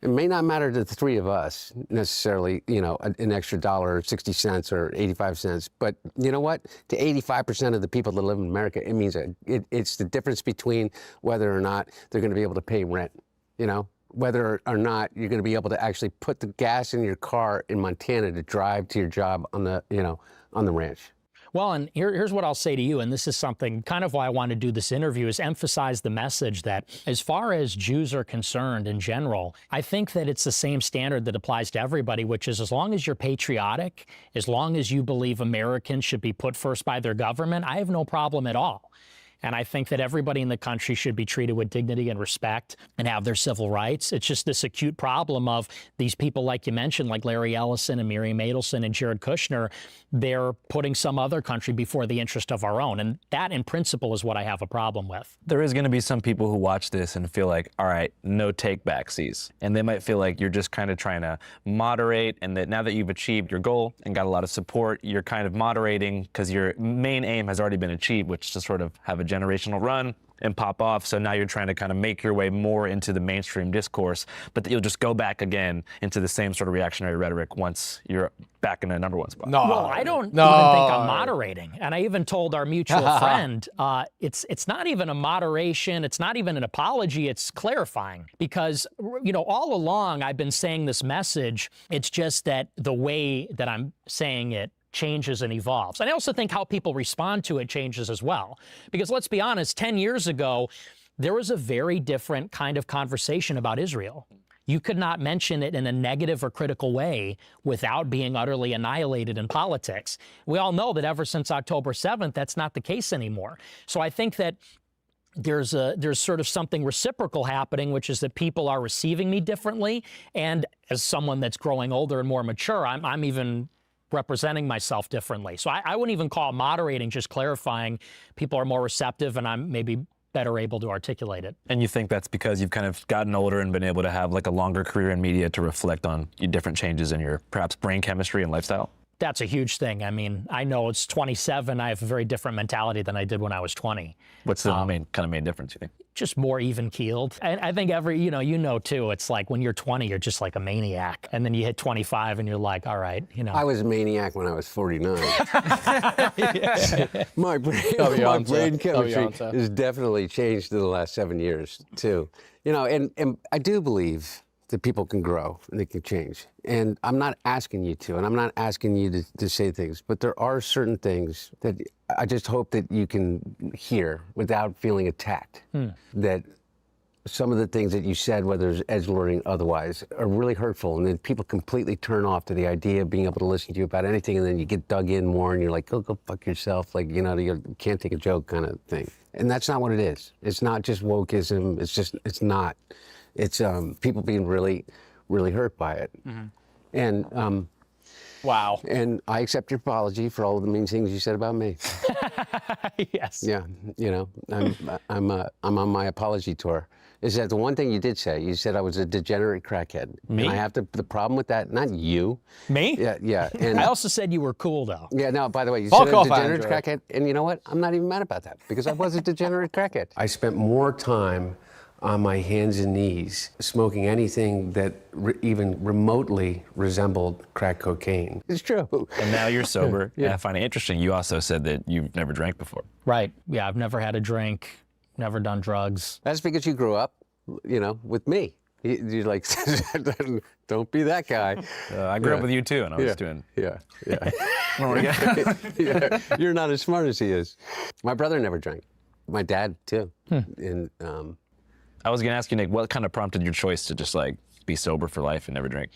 It may not matter to the three of us necessarily, you know, an extra dollar, 60 cents or 85 cents. But you know what? To 85% of the people that live in America, it means it's the difference between whether or not they're going to be able to pay rent, you know, whether or not you're going to be able to actually put the gas in your car in Montana to drive to your job on the, you know, on the ranch. Well, and here's what I'll say to you, and this is something kind of why I want to do this interview, is emphasize the message that as far as Jews are concerned in general, I think that it's the same standard that applies to everybody, which is as long as you're patriotic, as long as you believe Americans should be put first by their government, I have no problem at all. And I think that everybody in the country should be treated with dignity and respect and have their civil rights. It's just this acute problem of these people, like you mentioned, like Larry Ellison and Miriam Adelson and Jared Kushner, they're putting some other country before the interest of our own. And that, in principle, is what I have a problem with. There is going to be some people who watch this and feel like, all right, no take-backsies. And they might feel like you're just kind of trying to moderate, and that now that you've achieved your goal and got a lot of support, you're kind of moderating because your main aim has already been achieved, which is to sort of have a generational run and pop off. So now you're trying to kind of make your way more into the mainstream discourse, but that you'll just go back again into the same sort of reactionary rhetoric once you're back in the #1 spot. No, well, I don't even think I'm moderating. And I even told our mutual friend, it's not even a moderation, it's not even an apology, it's clarifying. Because, you know, all along I've been saying this message, it's just that the way that I'm saying it changes and evolves. And I also think how people respond to it changes as well. Because let's be honest, 10 years ago, there was a very different kind of conversation about Israel. You could not mention it in a negative or critical way without being utterly annihilated in politics. We all know that ever since October 7th, that's not the case anymore. So I think that there's sort of something reciprocal happening, which is that people are receiving me differently. And as someone that's growing older and more mature, I'm even representing myself differently. So I wouldn't even call it moderating, just clarifying. People are more receptive, and I'm maybe better able to articulate it. And you think that's because you've kind of gotten older and been able to have like a longer career in media to reflect on your different changes in your perhaps brain chemistry and lifestyle? That's a huge thing. I mean, I know it's 27. I have a very different mentality than I did when I was 20. What's the main difference, you think? Just more even-keeled. And I think you know too, it's like when you're 20, you're just like a maniac. And then you hit 25 and you're like, all right, you know. I was a maniac when I was 49. My brain chemistry has definitely changed in the last 7 years too. You know, and I do believe that people can grow and they can change. And I'm not asking you to, and I'm not asking you to say things, but there are certain things that I just hope that you can hear without feeling attacked. That some of the things that you said, whether it's edgelording otherwise, are really hurtful. And then people completely turn off to the idea of being able to listen to you about anything, and then you get dug in more and you're like, go fuck yourself. Like, you know, you can't take a joke kind of thing. And that's not what it is. It's not just wokeism. It's not. It's people being really, really hurt by it. And Wow. And I accept your apology for all of the mean things you said about me. Yes. Yeah, you know, I'm on my apology tour. Is that the one thing you did say? You said I was a degenerate crackhead. Me? And I have the problem with that, not you. Me? Yeah, yeah. And I also said you were cool, though. yeah, no, by the way, you Fuck said a off, degenerate Andrew. crackhead, and you know what? I'm not even mad about that, because I was a degenerate crackhead. I spent more time on my hands and knees smoking anything that even remotely resembled crack cocaine. It's true. And now you're sober. Yeah. I find it interesting. You also said that you've never drank before. Right. Yeah, I've never had a drink, never done drugs. That's because you grew up, you know, with me. You're like, don't be that guy. I grew up with you too, and I was doing. Yeah. Yeah. You're not as smart as he is. My brother never drank. My dad too. And I was gonna ask you, Nick, what kind of prompted your choice to just like be sober for life and never drink?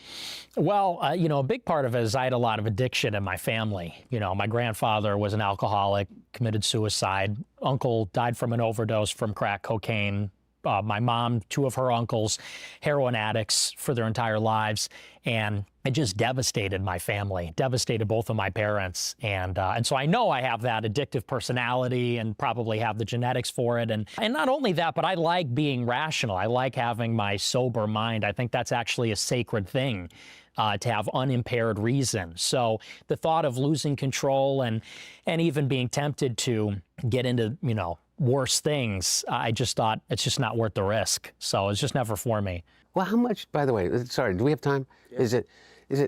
Well, you know, a big part of it is I had a lot of addiction in my family. You know, my grandfather was an alcoholic, committed suicide. Uncle died from an overdose from crack cocaine. My mom, two of her uncles, heroin addicts for their entire lives. And it just devastated my family, devastated both of my parents. And so I know I have that addictive personality and probably have the genetics for it. And not only that, but I like being rational. I like having my sober mind. I think that's actually a sacred thing. To have unimpaired reason. So the thought of losing control and even being tempted to get into, you know, worse things, I just thought it's just not worth the risk. So it's just never for me. well, how much, by the way, sorry, do we have time? Yeah. Is it,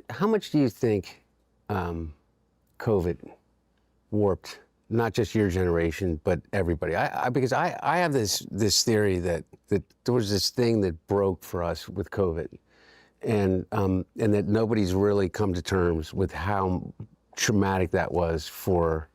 how much do you think COVID warped not just your generation, but everybody? Because I have this theory that there was this thing that broke for us with COVID. And that nobody's really come to terms with how traumatic that was for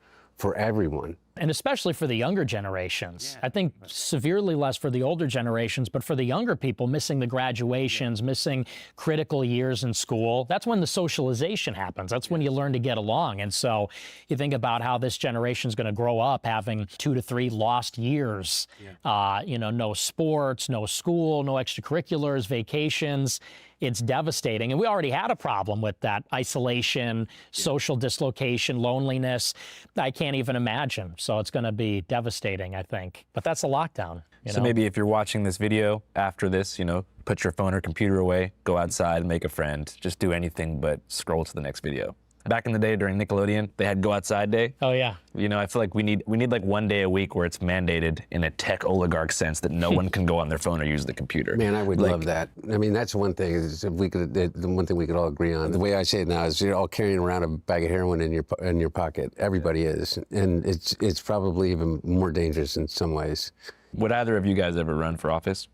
everyone. And especially for the younger generations. I think severely less for the older generations, but for the younger people, missing the graduations, missing critical years in school, that's when the socialization happens. That's when you learn to get along. And so you think about how this generation is going to grow up having 2 to 3 lost years. You know, no sports, no school, no extracurriculars, vacations. It's devastating. And we already had a problem with that isolation, social dislocation, loneliness. I can't even imagine. So it's going to be devastating, I think. But that's a lockdown. So maybe if you're watching this video after this, you know, put your phone or computer away, go outside, make a friend, just do anything but scroll to the next video. Back in the day during Nickelodeon, they had Go Outside Day. Oh, yeah. You know, I feel like we need like one day a week where it's mandated in a tech oligarch sense that no one can go on their phone or use the computer. Man, I would love that. I mean, that's one thing. Is if we could, the one thing we could all agree on. The way I say it now is you're all carrying around a bag of heroin in your pocket. Everybody is, and it's probably even more dangerous in some ways. Would either of you guys ever run for office?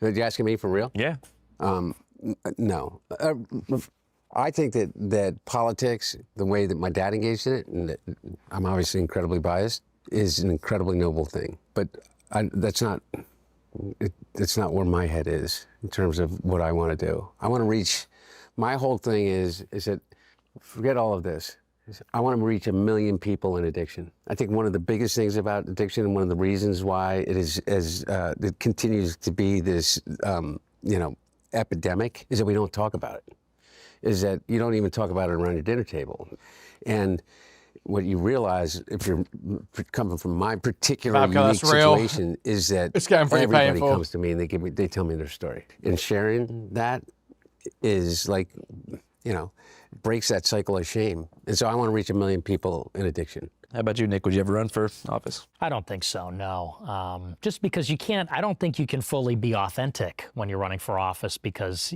Are you asking me for real? Yeah. No. I think that politics, the way that my dad engaged in it, and that I'm obviously incredibly biased, is an incredibly noble thing. But that's not where my head is in terms of what I want to do. I want to reach. My whole thing is that forget all of this. I want to reach 1 million people in addiction. I think one of the biggest things about addiction, and one of the reasons why it is it continues to be this epidemic, is that we don't talk about it. Is that you don't even talk about it around your dinner table. And what you realize, if you're coming from my particular unique situation, is that everybody comes to me and they tell me their story. And sharing that is like, breaks that cycle of shame. And so I want to reach 1 million people in addiction. How about you, Nick? Would you ever run for office? I don't think so, no. Just because I don't think you can fully be authentic when you're running for office because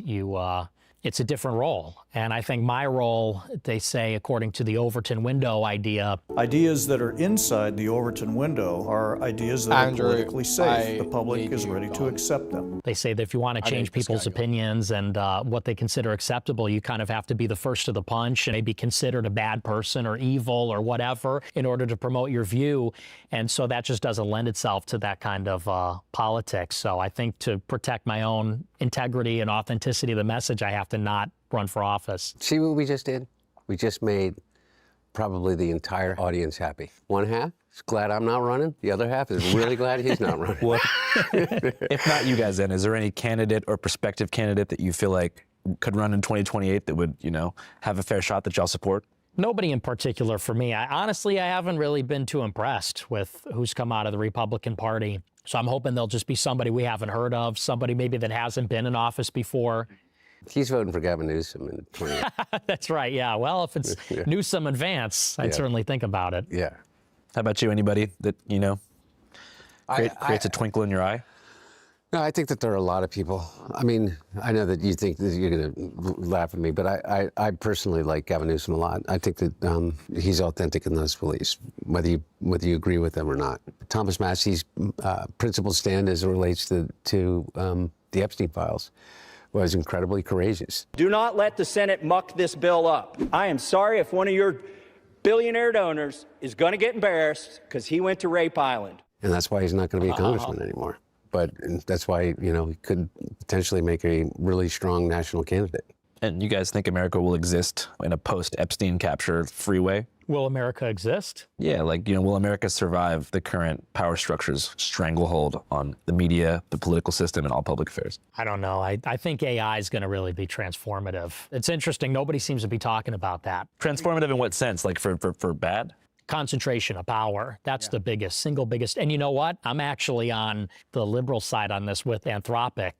it's a different role. And I think my role, they say, according to the Overton window idea. Ideas that are inside the Overton window are ideas that are politically safe. The public is ready to accept them. They say that if you want to change people's opinions and what they consider acceptable, you kind of have to be the first to the punch and maybe considered a bad person or evil or whatever in order to promote your view. And so that just doesn't lend itself to that kind of politics. So I think to protect my own integrity and authenticity of the message, I have to not run for office. See what we just did? We just made probably the entire audience happy. One half is glad I'm not running. The other half is really glad he's not running. Well, if not you guys then, is there any candidate or prospective candidate that you feel like could run in 2028 that would, have a fair shot that y'all support? Nobody in particular for me. Honestly, I haven't really been too impressed with who's come out of the Republican Party. So I'm hoping they'll just be somebody we haven't heard of, somebody maybe that hasn't been in office before. He's voting for Gavin Newsom in 20. That's right, yeah. Well, if it's Newsom and Vance, I'd certainly think about it. Yeah. How about you? Anybody that, creates a twinkle in your eye? No, I think that there are a lot of people. I mean, I know that you think that you're going to laugh at me, but I personally like Gavin Newsom a lot. I think that he's authentic in those beliefs, whether you agree with them or not. Thomas Massey's principled stand as it relates to the Epstein files was incredibly courageous. Do not let the Senate muck this bill up. I am sorry if one of your billionaire donors is going to get embarrassed because he went to Rape Island. And that's why he's not going to be a congressman anymore. But that's why, he could potentially make a really strong national candidate. And you guys think America will exist in a post-Epstein capture freeway? Will America exist? Yeah, will America survive the current power structure's stranglehold on the media, the political system, and all public affairs? I don't know. I think AI is going to really be transformative. It's interesting. Nobody seems to be talking about that. Transformative in what sense? Like for bad? Concentration of power. That's the single biggest. And you know what? I'm actually on the liberal side on this with Anthropic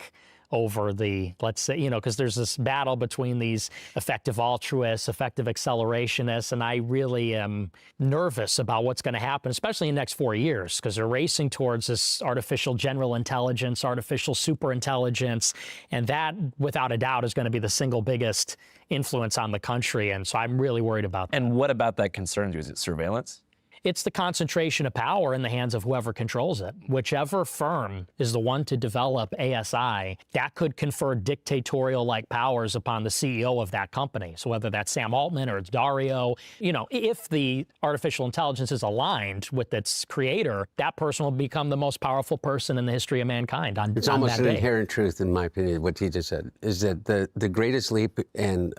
over the, let's say, because there's this battle between these effective altruists, effective accelerationists, and I really am nervous about what's going to happen, especially in the next 4 years, because they're racing towards this artificial general intelligence, artificial superintelligence, and that, without a doubt, is going to be the single biggest influence on the country, and so I'm really worried about that. And what about that concerns you? Is it surveillance? It's the concentration of power in the hands of whoever controls it. Whichever firm is the one to develop ASI, that could confer dictatorial-like powers upon the CEO of that company. So whether that's Sam Altman or it's Dario, if the artificial intelligence is aligned with its creator, that person will become the most powerful person in the history of mankind on It's on almost that an day. inherent truth, in my opinion, what he just said, is that the greatest leap in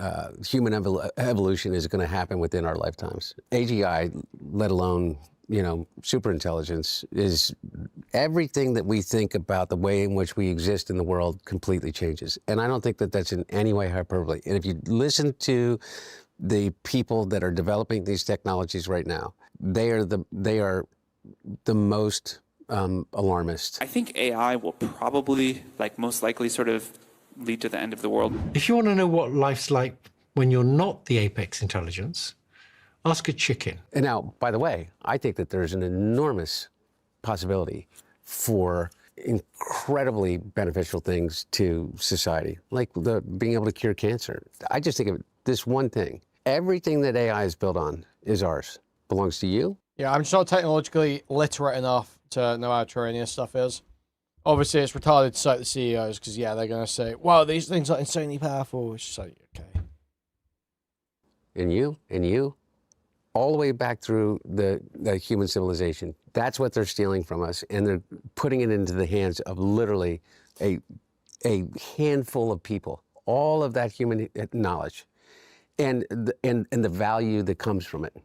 human evolution is going to happen within our lifetimes. AGI, let alone superintelligence, is everything that we think about the way in which we exist in the world completely changes. And I don't think that that's in any way hyperbole. And if you listen to the people that are developing these technologies right now, they are the most alarmist. I think AI will probably, most likely, sort of lead to the end of the world. If you want to know what life's like when you're not the apex intelligence, ask a chicken. And now, by the way, I think that there's an enormous possibility for incredibly beneficial things to society, like being able to cure cancer. I just think of this one thing. Everything that AI is built on is ours, belongs to you. Yeah, I'm just not technologically literate enough to know how true any of this stuff is. Obviously, it's retarded to cite the CEOs because, they're going to say, wow, these things are insanely powerful. It's just like, okay. And you, all the way back through the human civilization. That's what they're stealing from us, and they're putting it into the hands of literally a handful of people. All of that human knowledge, and the value that comes from it.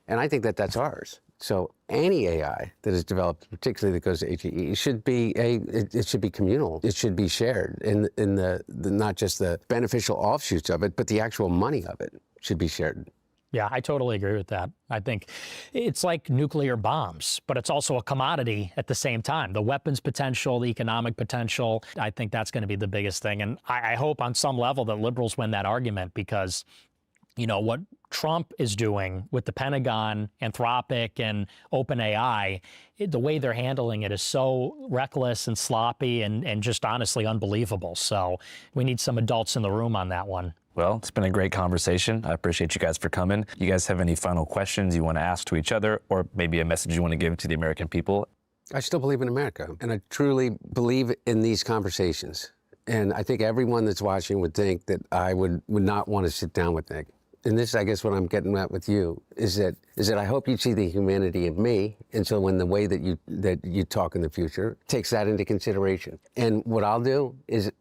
And I think that that's ours. So any AI that is developed, particularly that goes to HEE, should be it should be communal. It should be shared in the not just the beneficial offshoots of it, but the actual money of it should be shared. Yeah, I totally agree with that. I think it's like nuclear bombs, but it's also a commodity at the same time. The weapons potential, the economic potential, I think that's going to be the biggest thing. And I hope on some level that liberals win that argument because, what Trump is doing with the Pentagon, Anthropic, and OpenAI, the way they're handling it is so reckless and sloppy and just honestly unbelievable. So we need some adults in the room on that one. Well, it's been a great conversation. I appreciate you guys for coming. You guys have any final questions you want to ask to each other, or maybe a message you want to give to the American people? I still believe in America, and I truly believe in these conversations. And I think everyone that's watching would think that I would not want to sit down with Nick and this is, I guess, what I'm getting at with you, is that I hope you see the humanity in me, and so when the way that you talk in the future takes that into consideration. And what I'll do is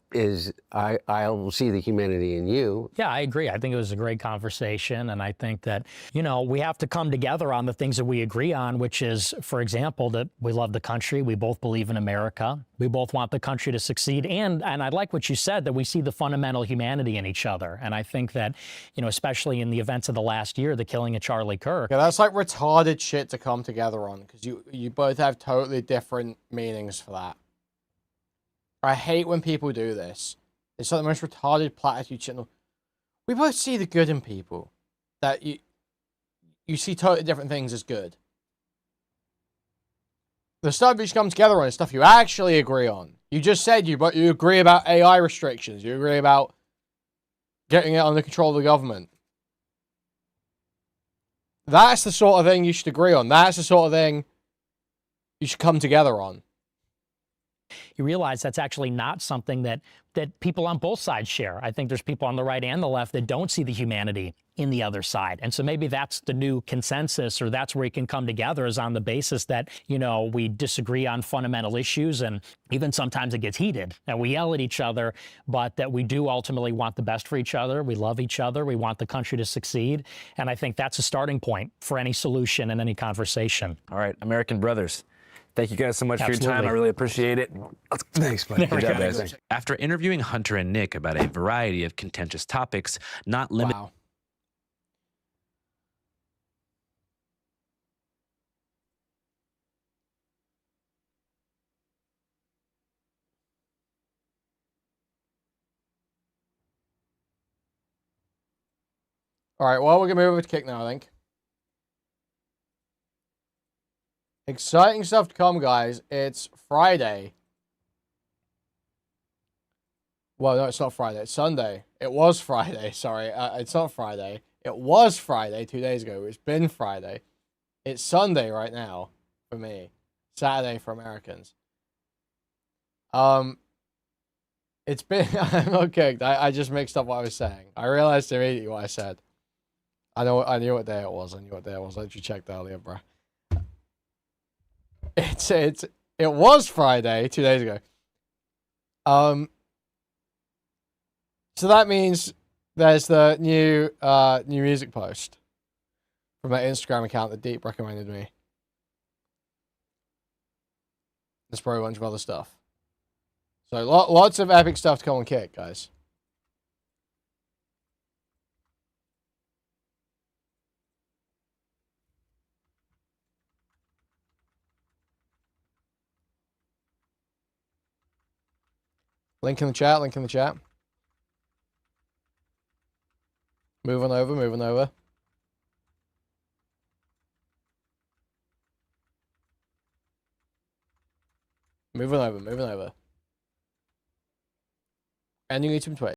I'll see the humanity in you. Yeah, I agree. I think it was a great conversation, and I think that, you know, we have to come together on the things that we agree on, which is, for example, that we love the country, we both believe in America, we both want the country to succeed, and I like what you said, that we see the fundamental humanity in each other. And I think that, you know, especially in the events of the last year, the killing of Charlie Kirk. Yeah, that's like retarded shit to come together on, because you both have totally different meanings for that. I hate when people do this. It's like the most retarded platitude shit. We both see the good in people. That you see totally different things as good. The stuff you should come together on is stuff you actually agree on. You just said you agree about AI restrictions. You agree about getting it under control of the government. That's the sort of thing you should agree on. That's the sort of thing you should come together on. You realize that's actually not something that people on both sides share. I think there's people on the right and the left that don't see the humanity in the other side. And so maybe that's the new consensus, or that's where we can come together, is on the basis that, you know, we disagree on fundamental issues, and even sometimes it gets heated and we yell at each other, but that we do ultimately want the best for each other. We love each other. We want the country to succeed. And I think that's a starting point for any solution and any conversation. All right, American brothers. Thank you guys so much Absolutely. for your time. I really appreciate it. Thanks, buddy. Good job, guys. After interviewing Hunter and Nick about a variety of contentious topics, not limited. Wow. All right, well, we're going to move over to Kick now, I think. Exciting stuff to come, guys. It's Friday. Well, no, it's not Friday. It's Sunday. It was Friday. Sorry. It's not Friday. It was Friday 2 days ago. It's been Friday. It's Sunday right now for me. Saturday for Americans. It's been... I'm not kicked. I just mixed up what I was saying. I realized immediately what I said. I knew what day it was. I knew what day it was. I let you check that earlier, bro. It was Friday 2 days ago. So that means there's the new music post from that Instagram account that Deep recommended me. There's probably a bunch of other stuff. So lots of epic stuff to come on Kick, guys. Link in the chat, link in the chat. Moving over, moving over. Moving over, moving over. And you need some Twitch.